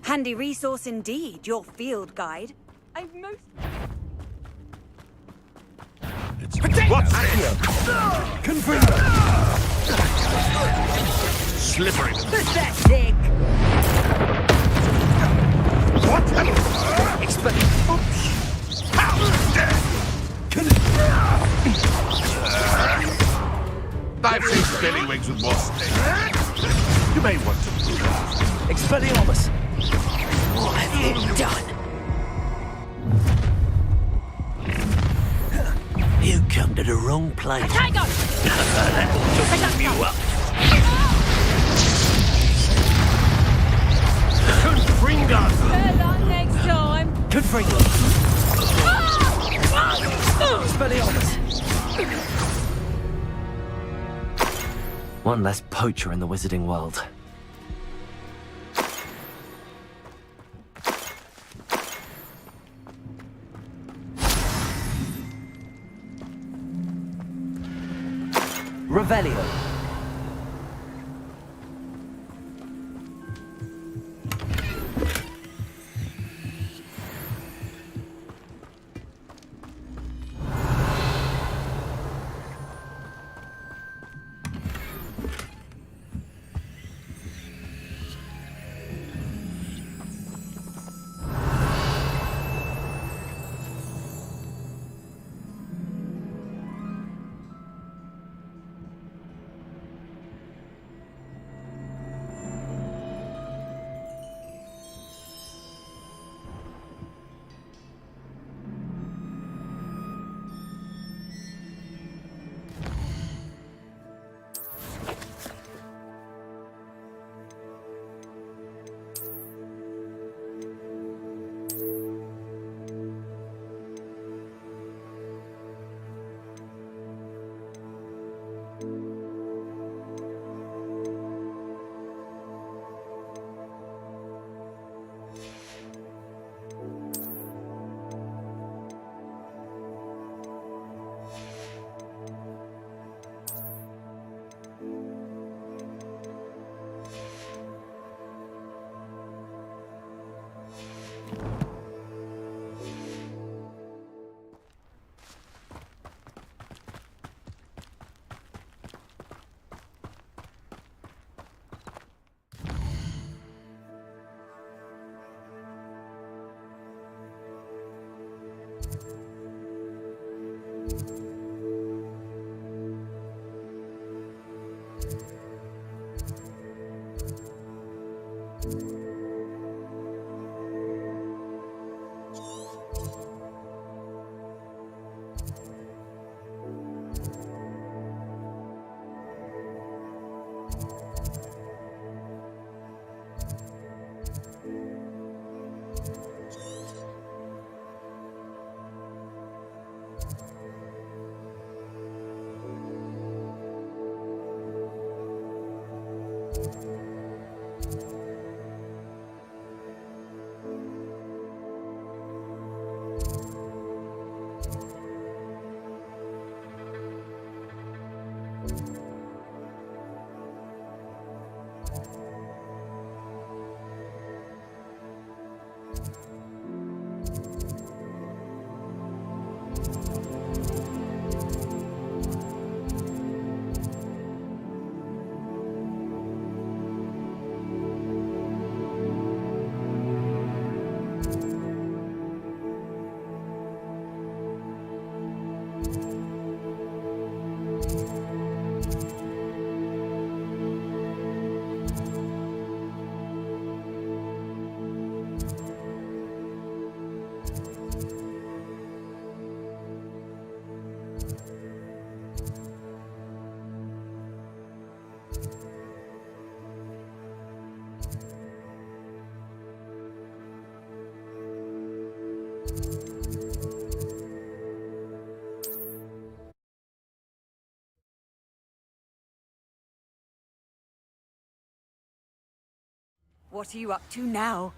Handy resource indeed, your field guide. I most... What's this? Confringo! Slippery. Pathetic! What? Expect... I've seen spellywigs with more snakes. You may want to move. Expelliarmus! What have you done? You come to the wrong place. Tiger! That'll just you up. Confringo! Better next time. Confringo! Expelliarmus! One less poacher in the wizarding world. Revelio. What are you up to now?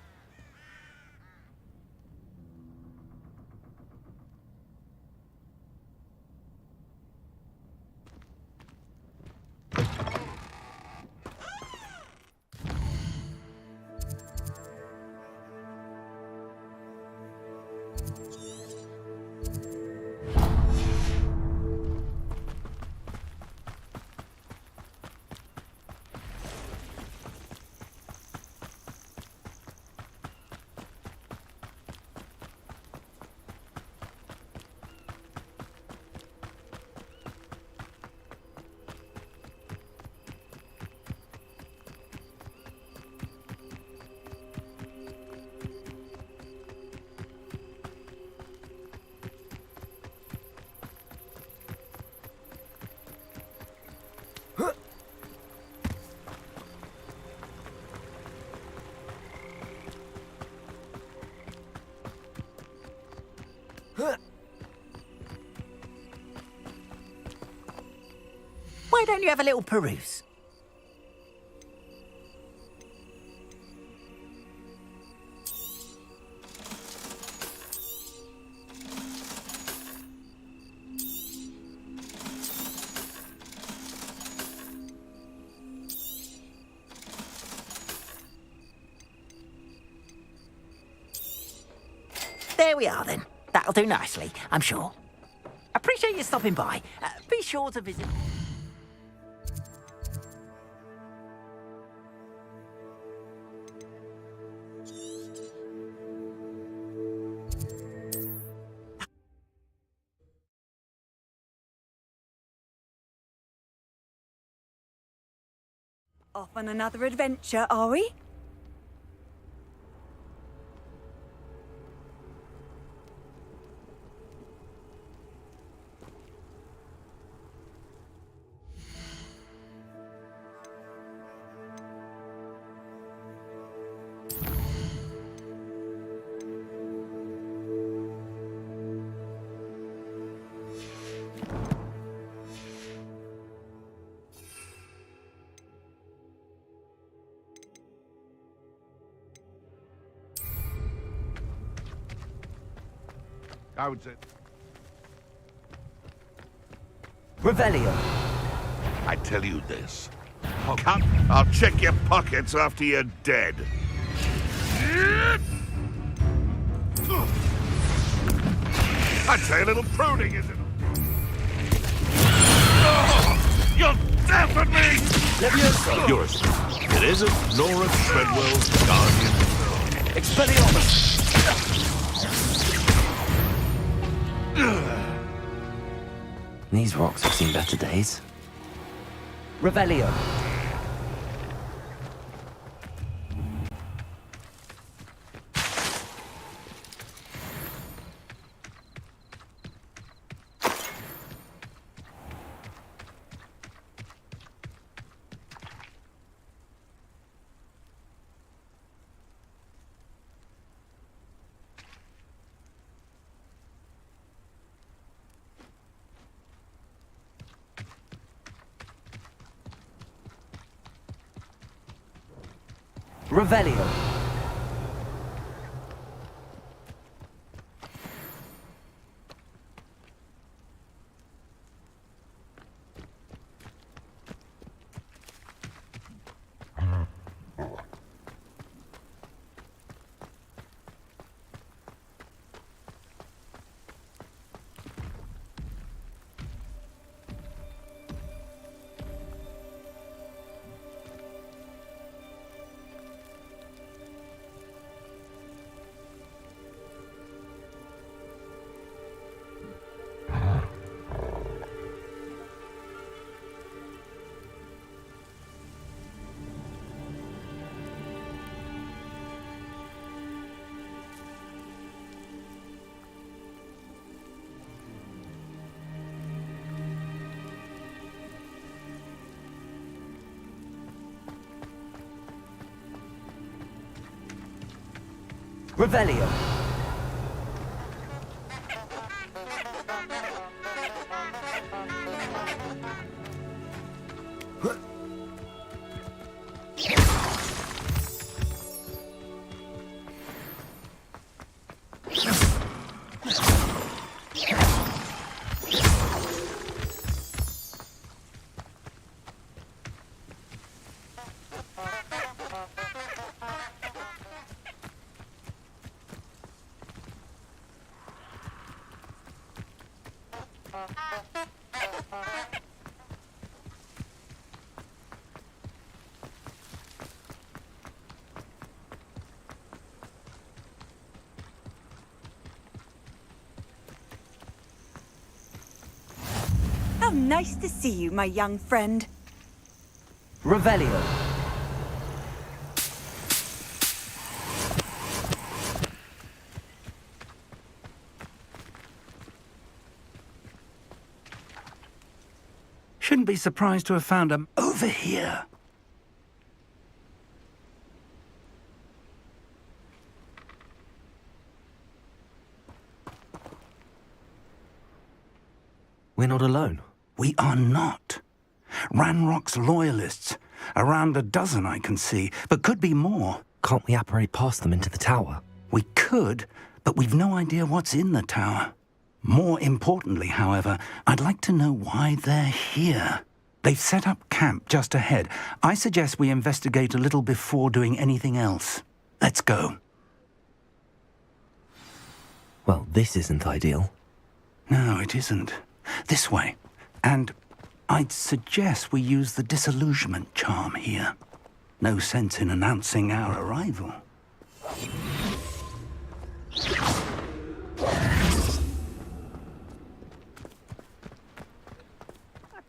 Why don't you have a little peruse? There we are then. That'll do nicely, I'm sure. Appreciate you stopping by. Be sure to visit... Off on another adventure, are we? I would say... Revelio. I tell you this. Come, I'll check your pockets after you're dead. I'd say a little pruning, isn't it? Oh, you'll deafen me! Levioso. Yours. It isn't Nora Treadwell's guardian. Expelliarmus. These rocks have seen better days. Revelio. Revelio. Revelio. How nice to see you, my young friend. Revelio. Shouldn't be surprised to have found them over here. We're not alone. We are not. Ranrock's loyalists. Around a dozen I can see, but could be more. Can't we apparate past them into the tower? We could, but we've no idea what's in the tower. More importantly, however, I'd like to know why they're here. They've set up camp just ahead. I suggest we investigate a little before doing anything else. Let's go. Well, this isn't ideal. No, it isn't. This way. And I'd suggest we use the disillusionment charm here. No sense in announcing our arrival. I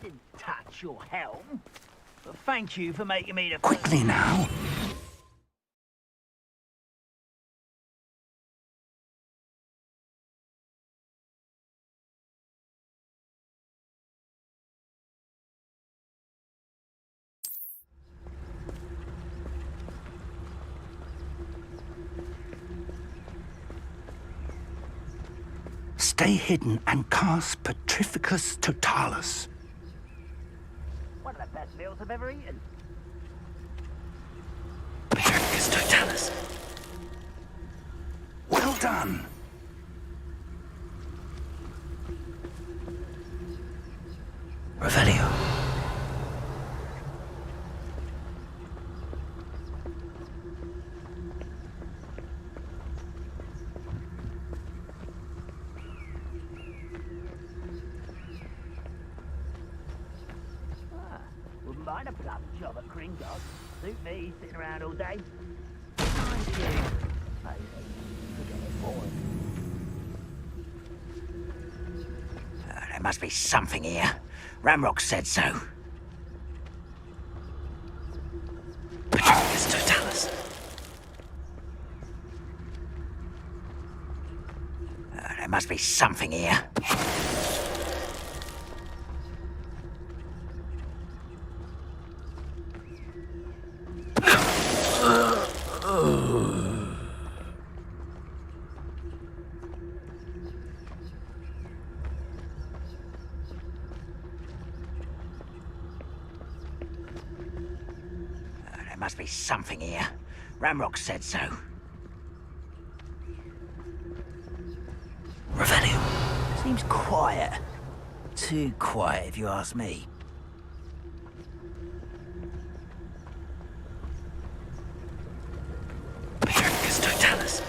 didn't touch your helm, but thank you for making me the... Quickly now. Stay hidden and cast Petrificus Totalis. One of the best meals I've ever eaten. Petrificus Totalis. Well done. Revelio. Wouldn't mind a plum job at Kringos. Suit me, sitting around all day. Mind you. Hey, forget it, boy. There must be something here. Ramrock said so. Petrificus Totalis. There must be something here. There must be something here. Ramrock said so. Revelio. Seems quiet. Too quiet, if you ask me. Petrificus Totalis.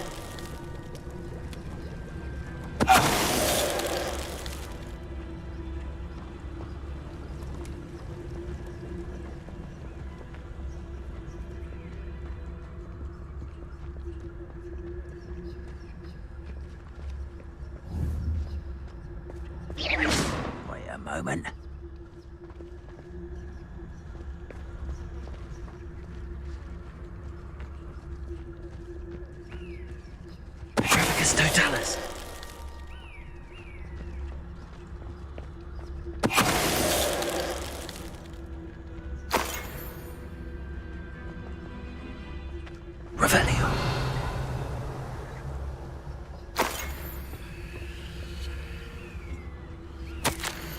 Wait a moment. Petrificus Totalis. Revelio.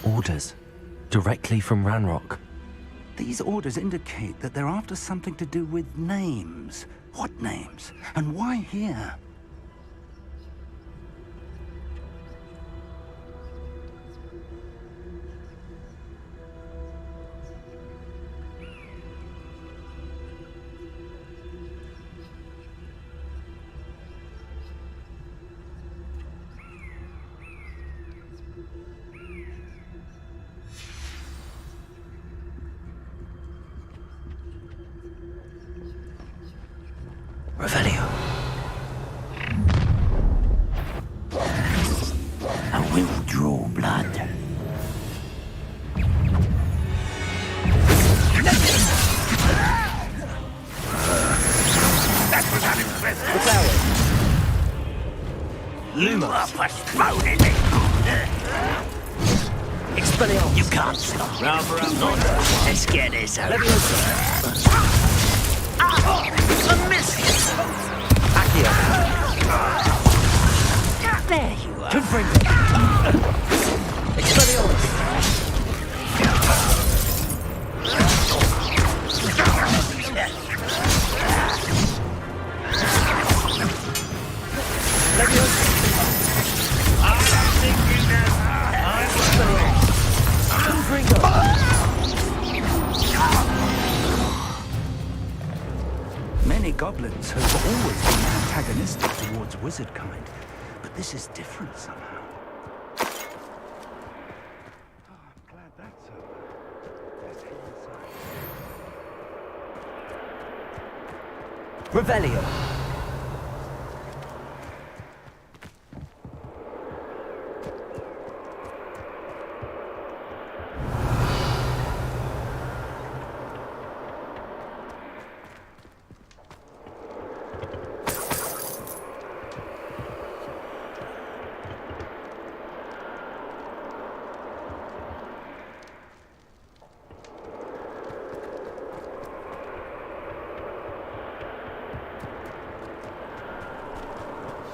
Orders. Directly from Ranrock. These orders indicate that they're after something to do with names. What names? And why here? Revelio. I will draw blood. That was unimpressive. The flowers. You are postponing me. Expelliarmus. You can't stop. Let's get this over. A miss. There you are. Expelliarmus. Many goblins have always been antagonistic towards wizard kind, but this is different somehow. Oh, I'm glad that's over. Let's head inside. Revelio.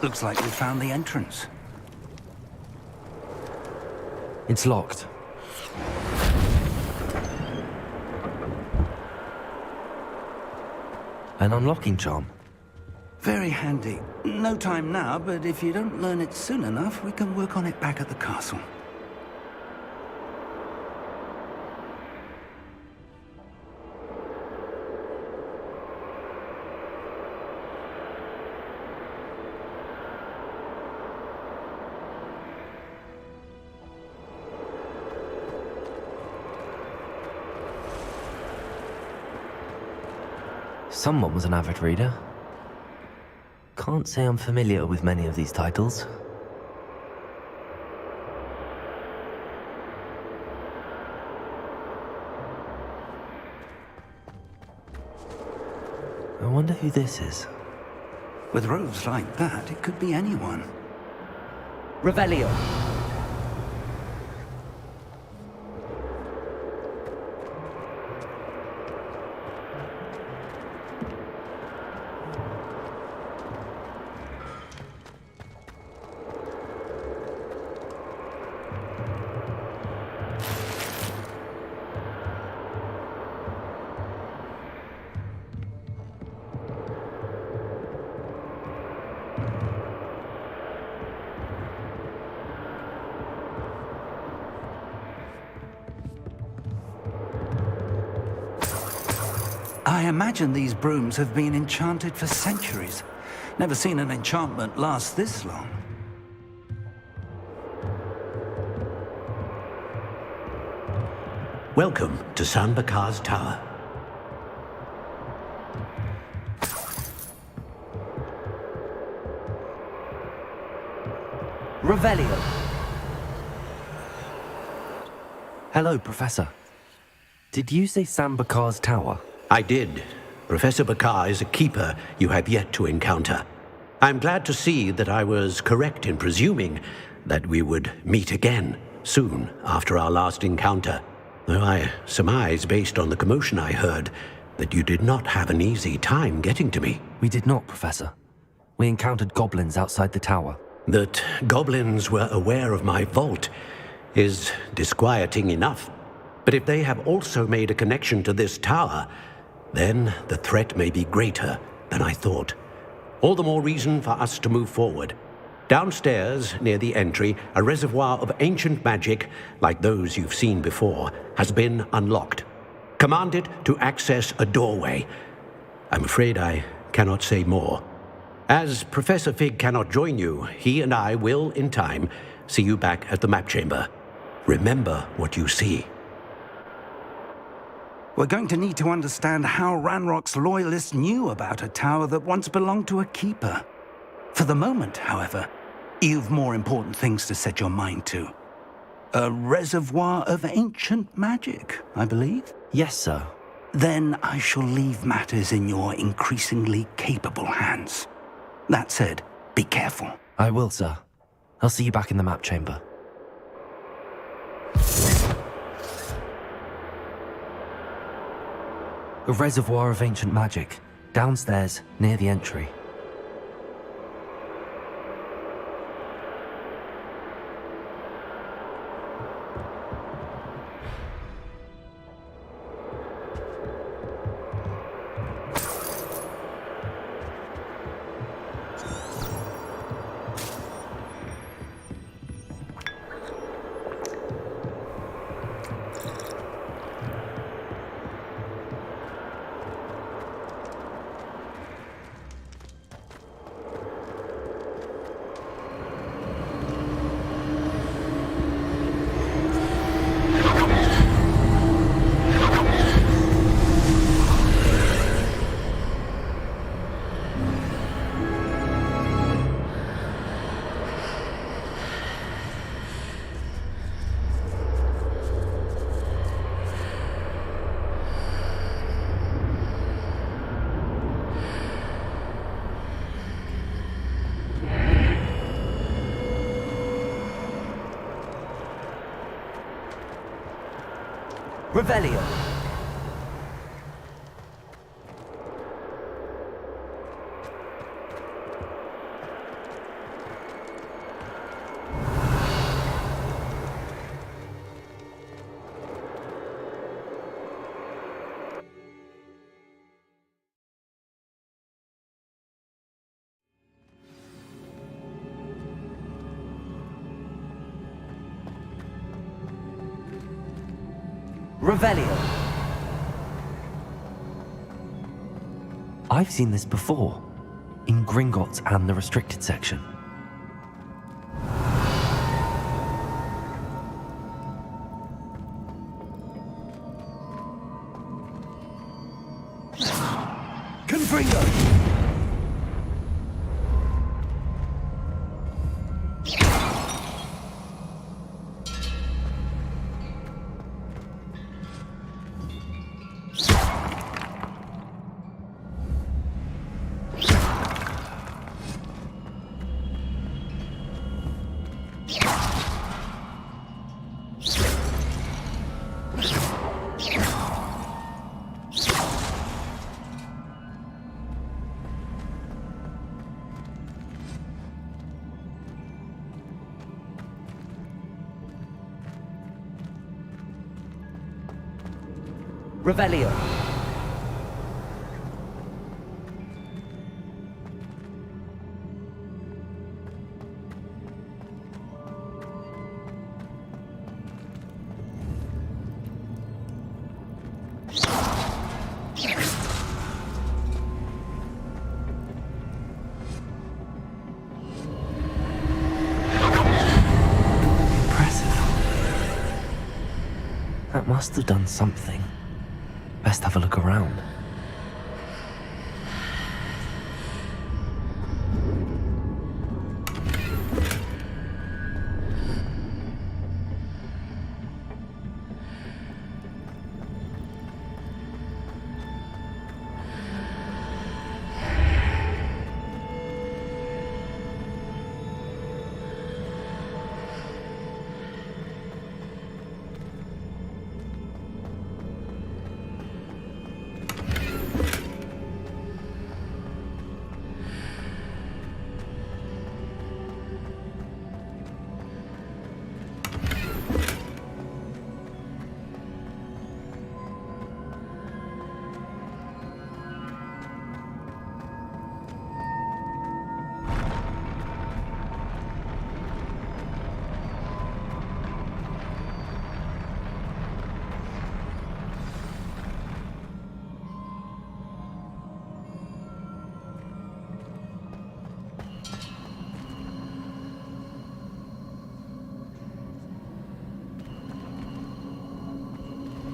Looks like we found the entrance. It's locked. An unlocking charm. Very handy. No time now, but if you don't learn it soon enough, we can work on it back at the castle. Someone was an avid reader. Can't say I'm familiar with many of these titles. I wonder who this is. With robes like that, it could be anyone. Revelio. I imagine these brooms have been enchanted for centuries. Never seen an enchantment last this long. Welcome to Sanbakar's Tower. Revelio. Hello, Professor. Did you say Sanbakar's Tower? I did. Professor Bakar is a keeper you have yet to encounter. I'm glad to see that I was correct in presuming that we would meet again soon after our last encounter. Though I surmise, based on the commotion I heard, that you did not have an easy time getting to me. We did not, Professor. We encountered goblins outside the tower. That goblins were aware of my vault is disquieting enough. But if they have also made a connection to this tower, then the threat may be greater than I thought. All the more reason for us to move forward. Downstairs, near the entry, a reservoir of ancient magic, like those you've seen before, has been unlocked. Command it to access a doorway. I'm afraid I cannot say more. As Professor Fig cannot join you, he and I will, in time, see you back at the map chamber. Remember what you see. We're going to need to understand how Ranrock's loyalists knew about a tower that once belonged to a keeper. For the moment, however, you've more important things to set your mind to. A reservoir of ancient magic, I believe? Yes, sir. Then I shall leave matters in your increasingly capable hands. That said, be careful. I will, sir. I'll see you back in the map chamber. A reservoir of ancient magic, downstairs, near the entry. Revelio. Revelio. I've seen this before, in Gringotts and the restricted section. Confringo! Revelio. Impressive. That must have done something. Best have a look around.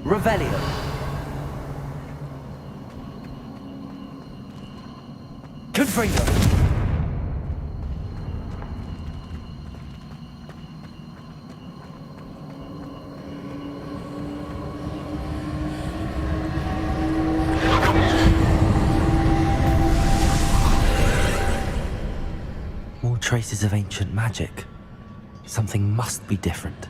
Revelio. Confringo! More traces of ancient magic. Something must be different.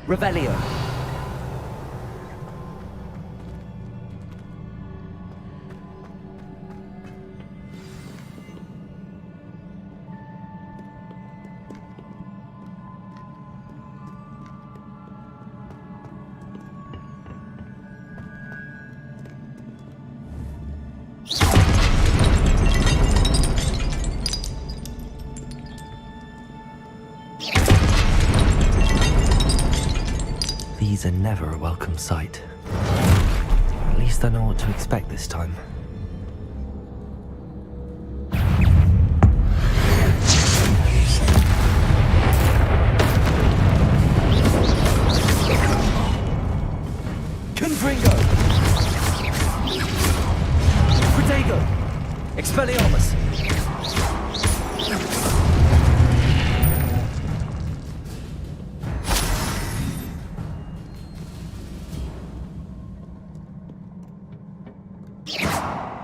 Revelio. These are never a welcome sight. At least I know what to expect this time. Confringo! Protego! Expelliarmus!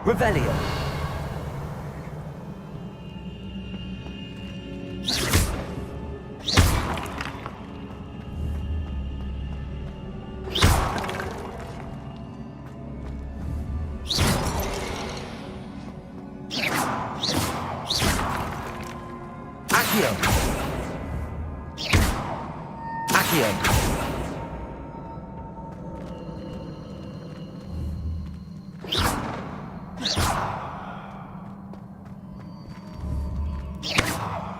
Revelio. Accio. Accio.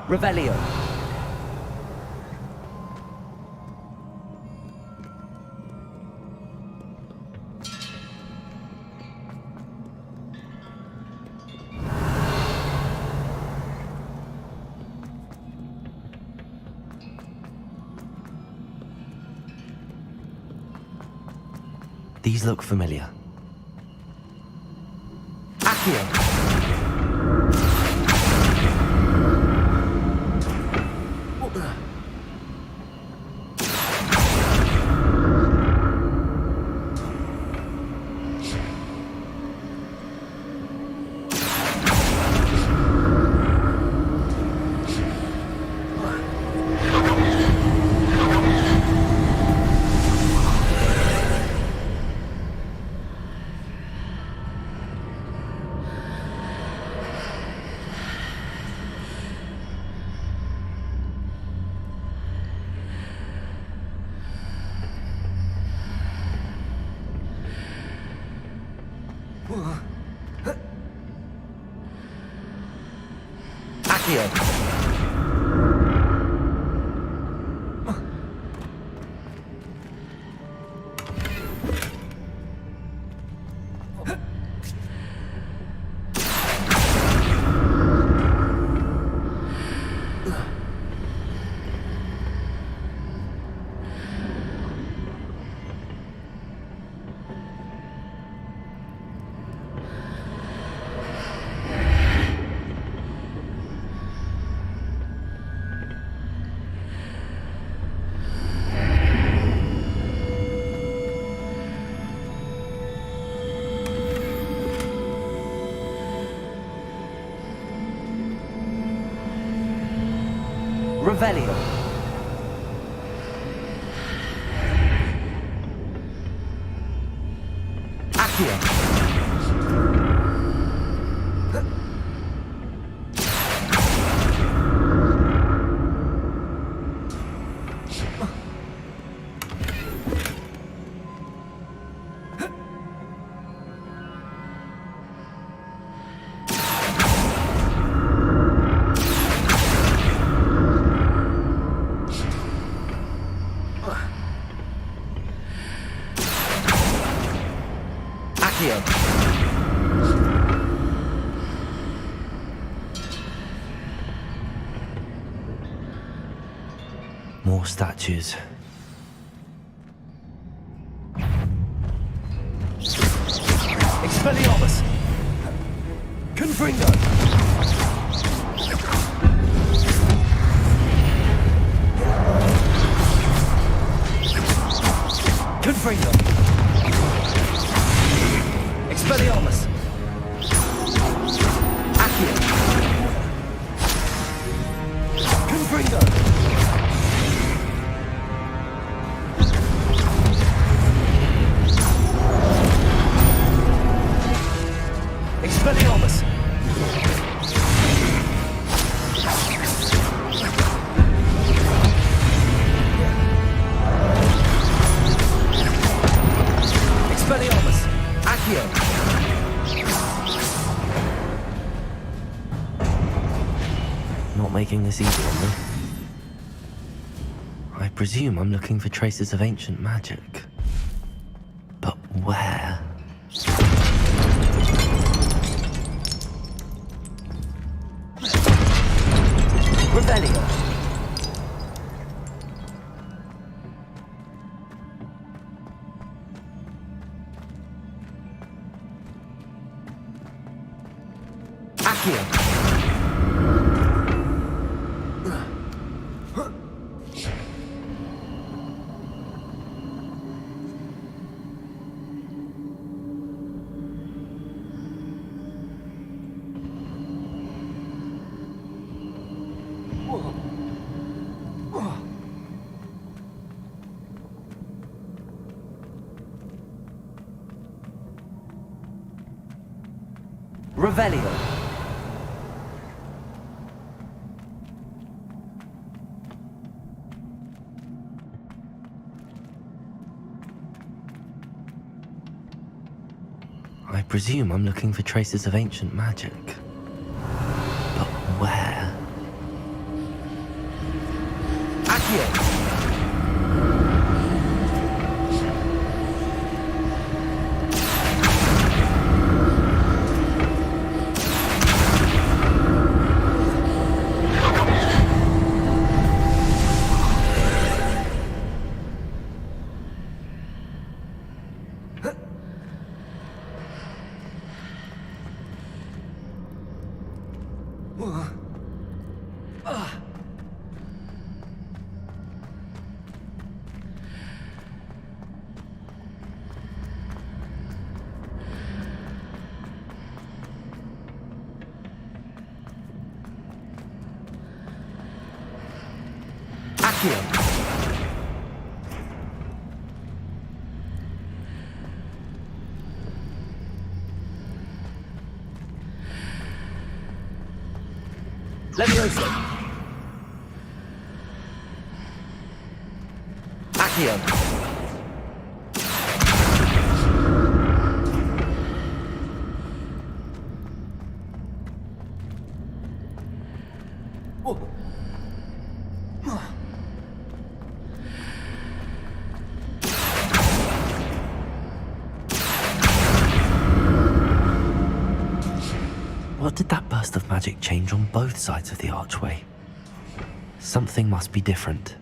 Revelio. These look familiar. Accio. Accio. Revelio. Accio. Accio. More statues. Expelliarmus. Confringo. Confringo. Expelliarmus. Accio. Confringo. Expelliarmus. Expelliarmus. Accio. Not making this easy on me. I presume I'm looking for traces of ancient magic. But where? Revelio. Accio. Revelio. I presume I'm looking for traces of ancient magic. But where? Accio. Accio. Levioso. Accio. What did that burst of magic change on both sides of the archway? Something must be different.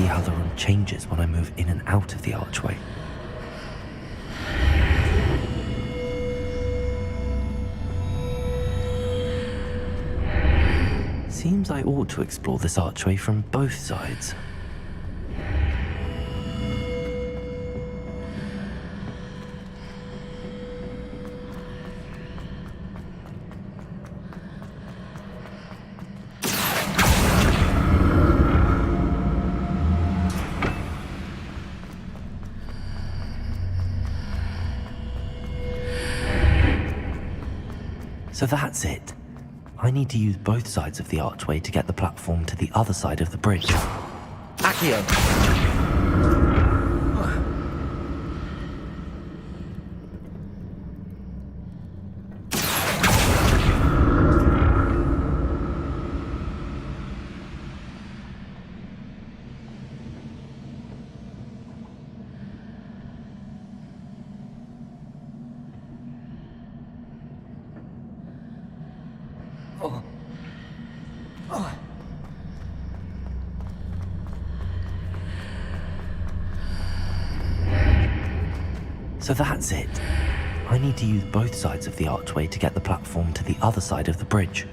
see how the room changes when I move in and out of the archway. Seems I ought to explore this archway from both sides. So that's it. I need to use both sides of the archway to get the platform to the other side of the bridge. Accio. So that's it. I need to use both sides of the archway to get the platform to the other side of the bridge.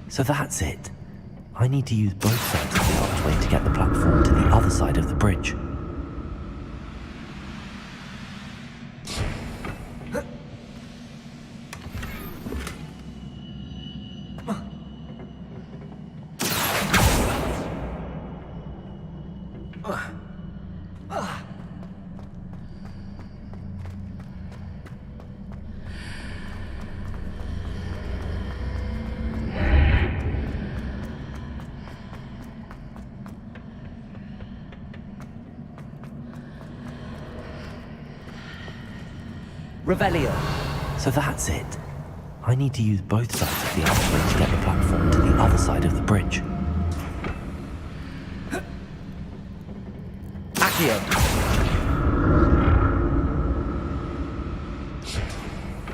So that's it. I need to use both sides of the archway to get the platform to the other side of the bridge. Revelio. So that's it. I need to use both sides of the archway to get the platform to the other side of the bridge. Accio.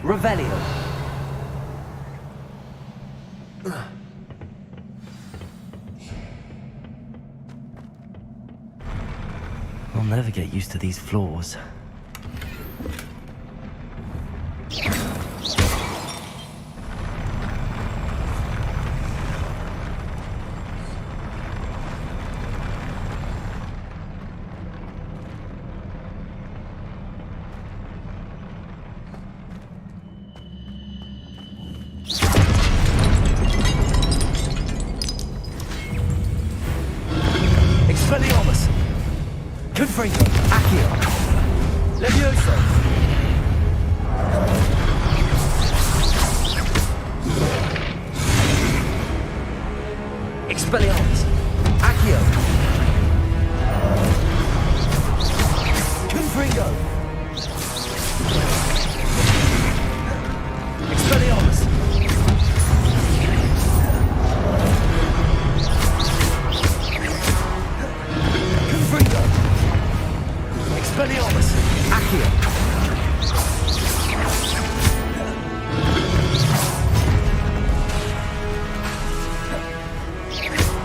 Revelio. I'll never get used to these floors. Expelliarmus. Confringo. Accio. Levioso. Expelliarmus. Accio. Confringo. Expelliarmus. Confringo. Expelliarmus. Accio.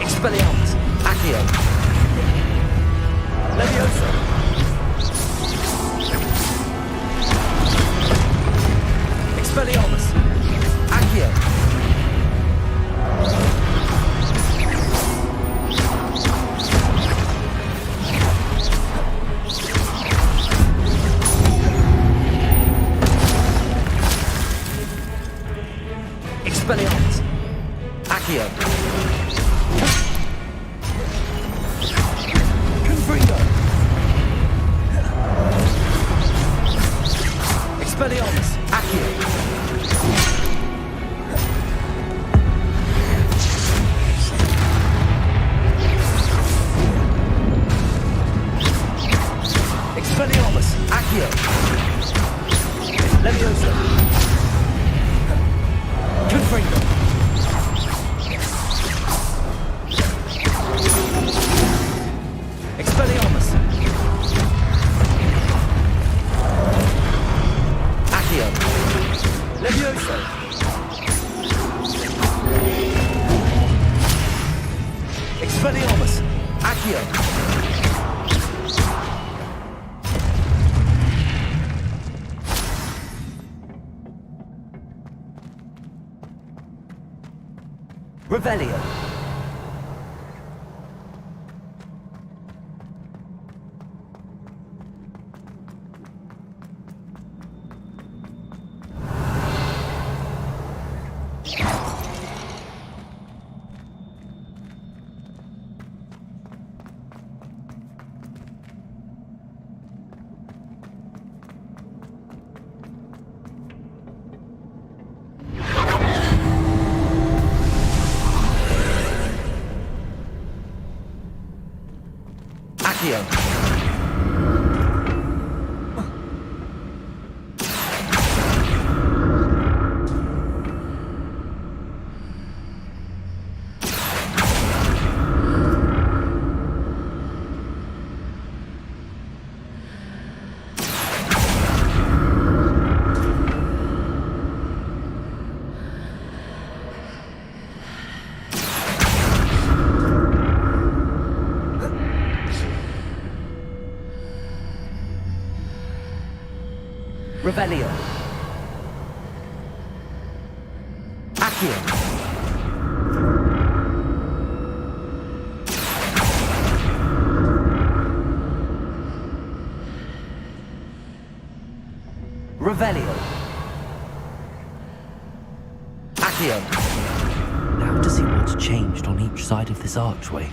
Expelliarmus. Accio. Levioso. Expelliarmus. Accio. Expelliarmus. Accio. Confringo. Expelliarmus. Accio. Leviosa! Confringo! Expelliarmus! Accio! Leviosa! Expelliarmus! Accio! Revelio! Accio! Revelio! Accio! Revelio! Accio! Now to see what's changed on each side of this archway.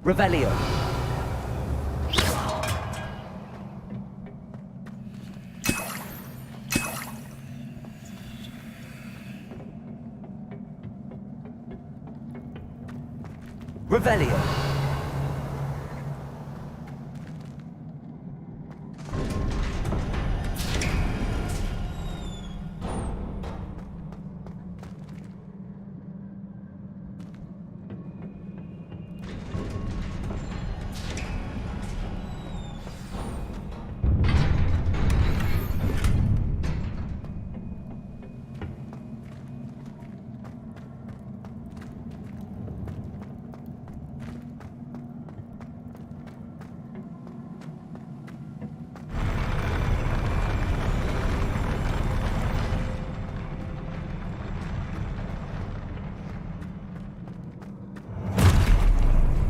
Revelio! Revelio!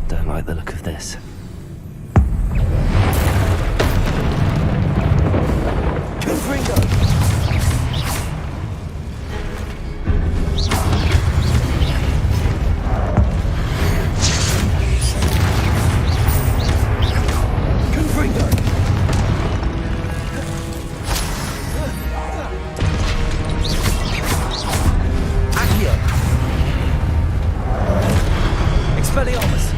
Don't like the look of this. Confringo! Confringo! Accio! Expelliarmus!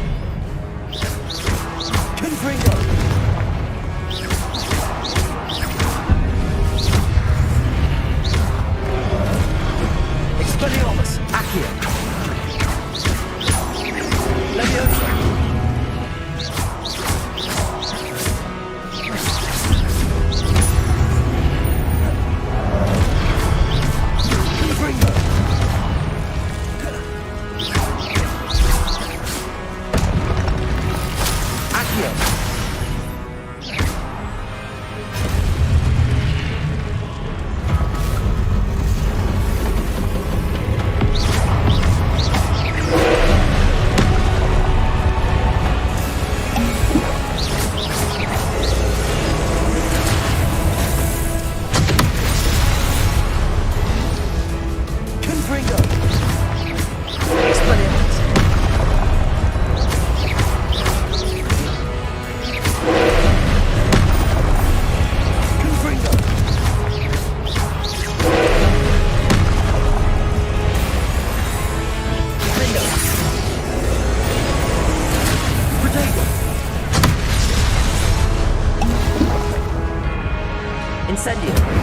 Incendio.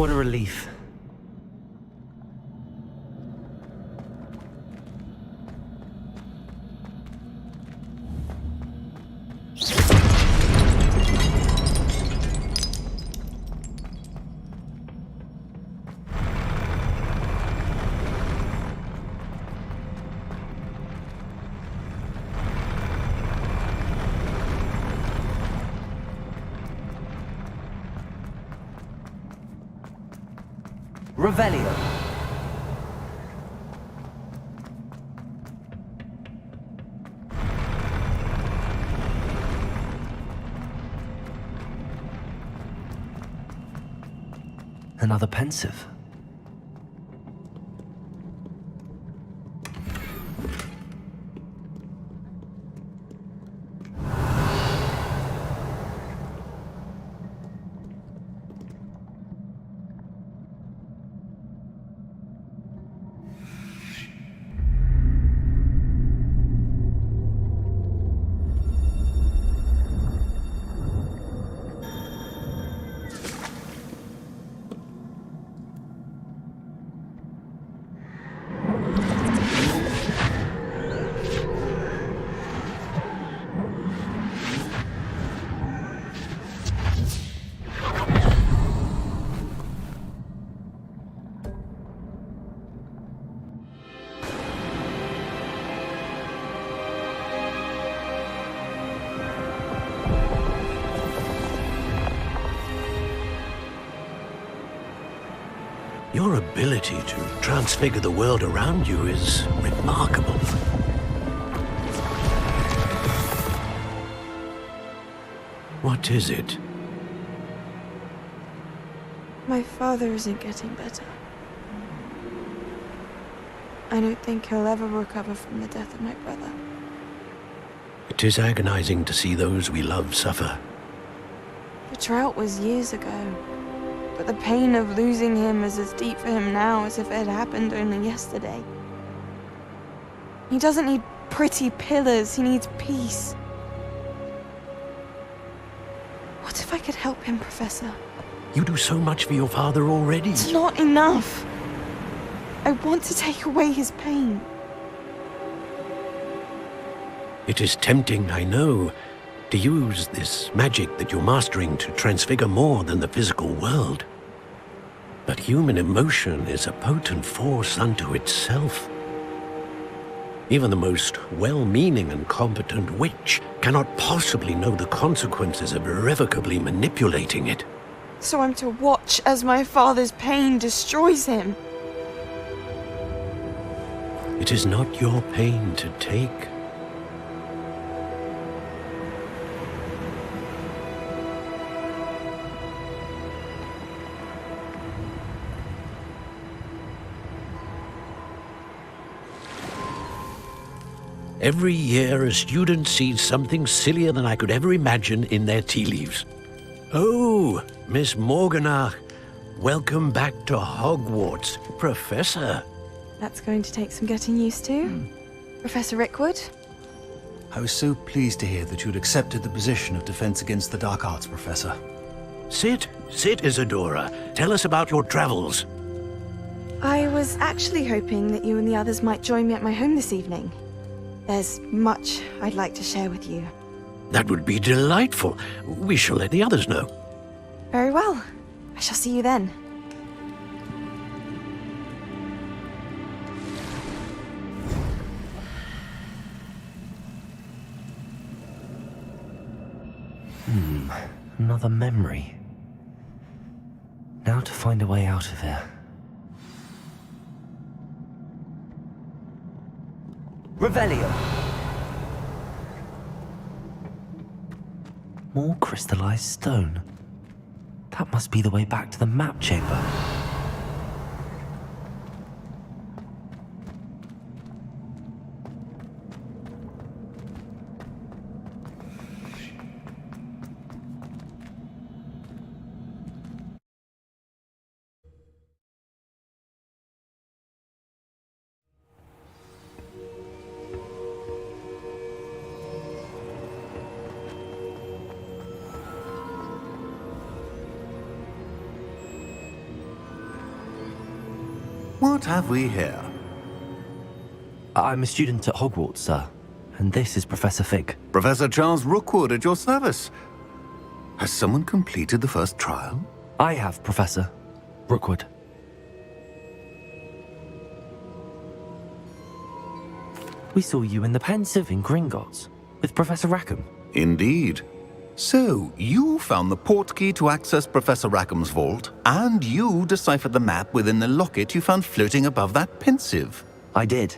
What a relief. Revelio. Another pensive. Your ability to transfigure the world around you is remarkable. What is it? My father isn't getting better. I don't think he'll ever recover from the death of my brother. It is agonizing to see those we love suffer. The drought was years ago. But the pain of losing him is as deep for him now as if it had happened only yesterday. He doesn't need pretty pillars, he needs peace. What if I could help him, Professor? You do so much for your father already. It's not enough. I want to take away his pain. It is tempting, I know, to use this magic that you're mastering to transfigure more than the physical world. But human emotion is a potent force unto itself. Even the most well-meaning and competent witch cannot possibly know the consequences of irrevocably manipulating it. So I'm to watch as my father's pain destroys him. It is not your pain to take. Every year, a student sees something sillier than I could ever imagine in their tea leaves. Oh, Miss Morganach, welcome back to Hogwarts, Professor. That's going to take some getting used to. Professor Rickwood? I was so pleased to hear that you'd accepted the position of Defense Against the Dark Arts, Professor. Sit, Isadora. Tell us about your travels. I was actually hoping that you and the others might join me at my home this evening. There's much I'd like to share with you. That would be delightful. We shall let the others know. Very well. I shall see you then. Another memory. Now to find a way out of here. Revelio. More crystallized stone. That must be the way back to the map chamber. What have we here? I'm a student at Hogwarts, sir. And this is Professor Fig. Professor Charles Rookwood at your service. Has someone completed the first trial? I have, Professor Rookwood. We saw you in the Pensive in Gringotts with Professor Rackham. Indeed. So, you found the portkey to access Professor Rackham's vault, and you deciphered the map within the locket you found floating above that Pensive. I did.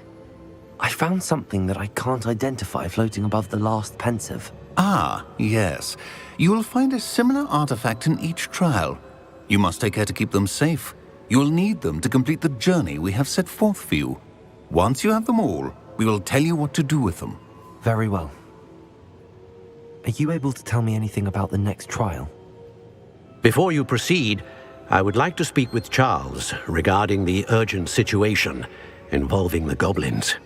I found something that I can't identify floating above the last Pensive. Ah, yes. You will find a similar artifact in each trial. You must take care to keep them safe. You will need them to complete the journey we have set forth for you. Once you have them all, we will tell you what to do with them. Very well. Are you able to tell me anything about the next trial? Before you proceed, I would like to speak with Charles regarding the urgent situation involving the goblins.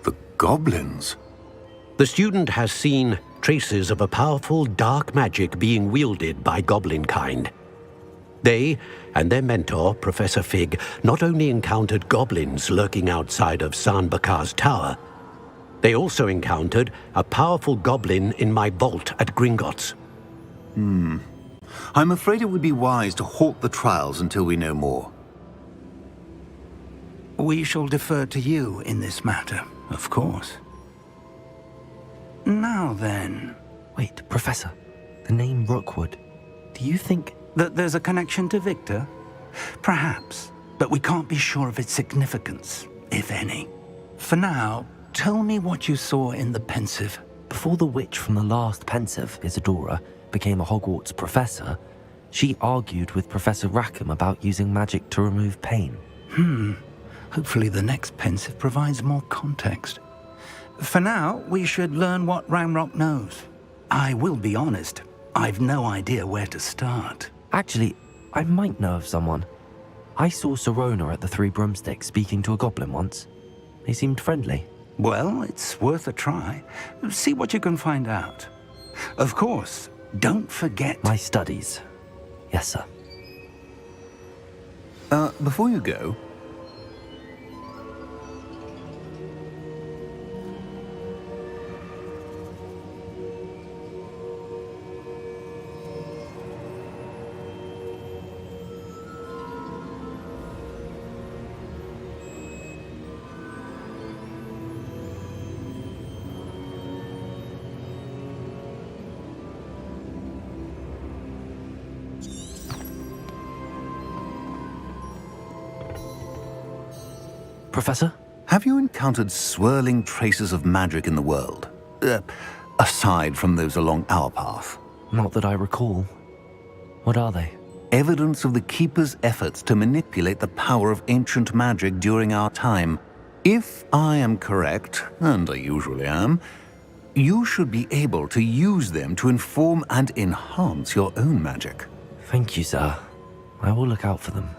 The goblins? The student has seen traces of a powerful dark magic being wielded by goblin kind. They and their mentor, Professor Fig, not only encountered goblins lurking outside of San Bakar's tower, they also encountered a powerful goblin in my vault at Gringotts. I'm afraid it would be wise to halt the trials until we know more. We shall defer to you in this matter, of course. Now then... Wait, Professor. The name Rookwood. Do you think... that there's a connection to Victor? Perhaps, but we can't be sure of its significance, if any. For now, tell me what you saw in the Pensive. Before the witch from the last Pensive, Isadora, became a Hogwarts professor, she argued with Professor Rackham about using magic to remove pain. Hopefully the next Pensive provides more context. For now, we should learn what Ranrock knows. I will be honest, I've no idea where to start. Actually, I might know of someone. I saw Sirona at the Three Broomsticks speaking to a goblin once. They seemed friendly. Well, it's worth a try. See what you can find out. Of course, don't forget... My studies. Yes, sir. Before you go... Professor? Have you encountered swirling traces of magic in the world? Aside from those along our path? Not that I recall. What are they? Evidence of the Keeper's efforts to manipulate the power of ancient magic during our time. If I am correct, and I usually am, you should be able to use them to inform and enhance your own magic. Thank you, sir. I will look out for them.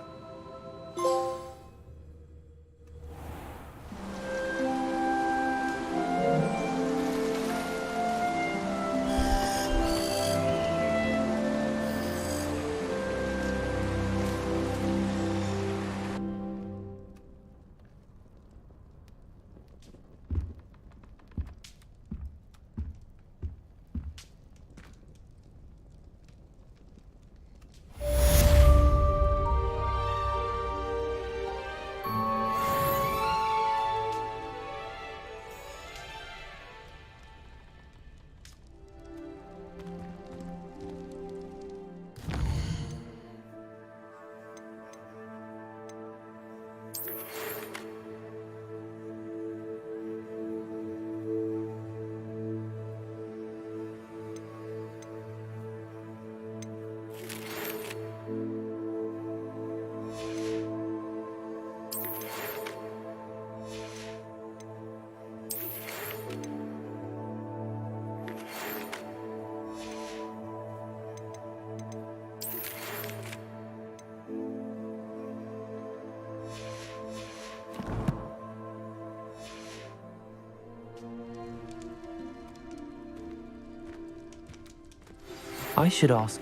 I should ask.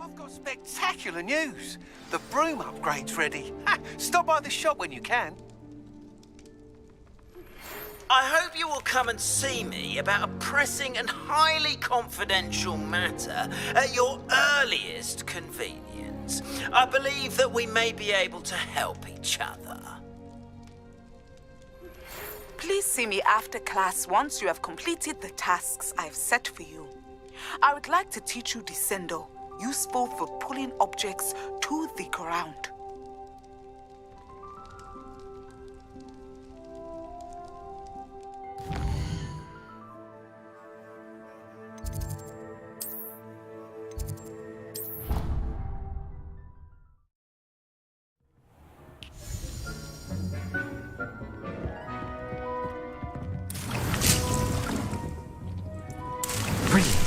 I've got spectacular news. The broom upgrade's ready. Ha, stop by the shop when you can. I hope you will come and see me about a pressing and highly confidential matter at your earliest convenience. I believe that we may be able to help each other. Please see me after class once you have completed the tasks I've set for you. I would like to teach you Descendo, useful for pulling objects to the ground. Brilliant.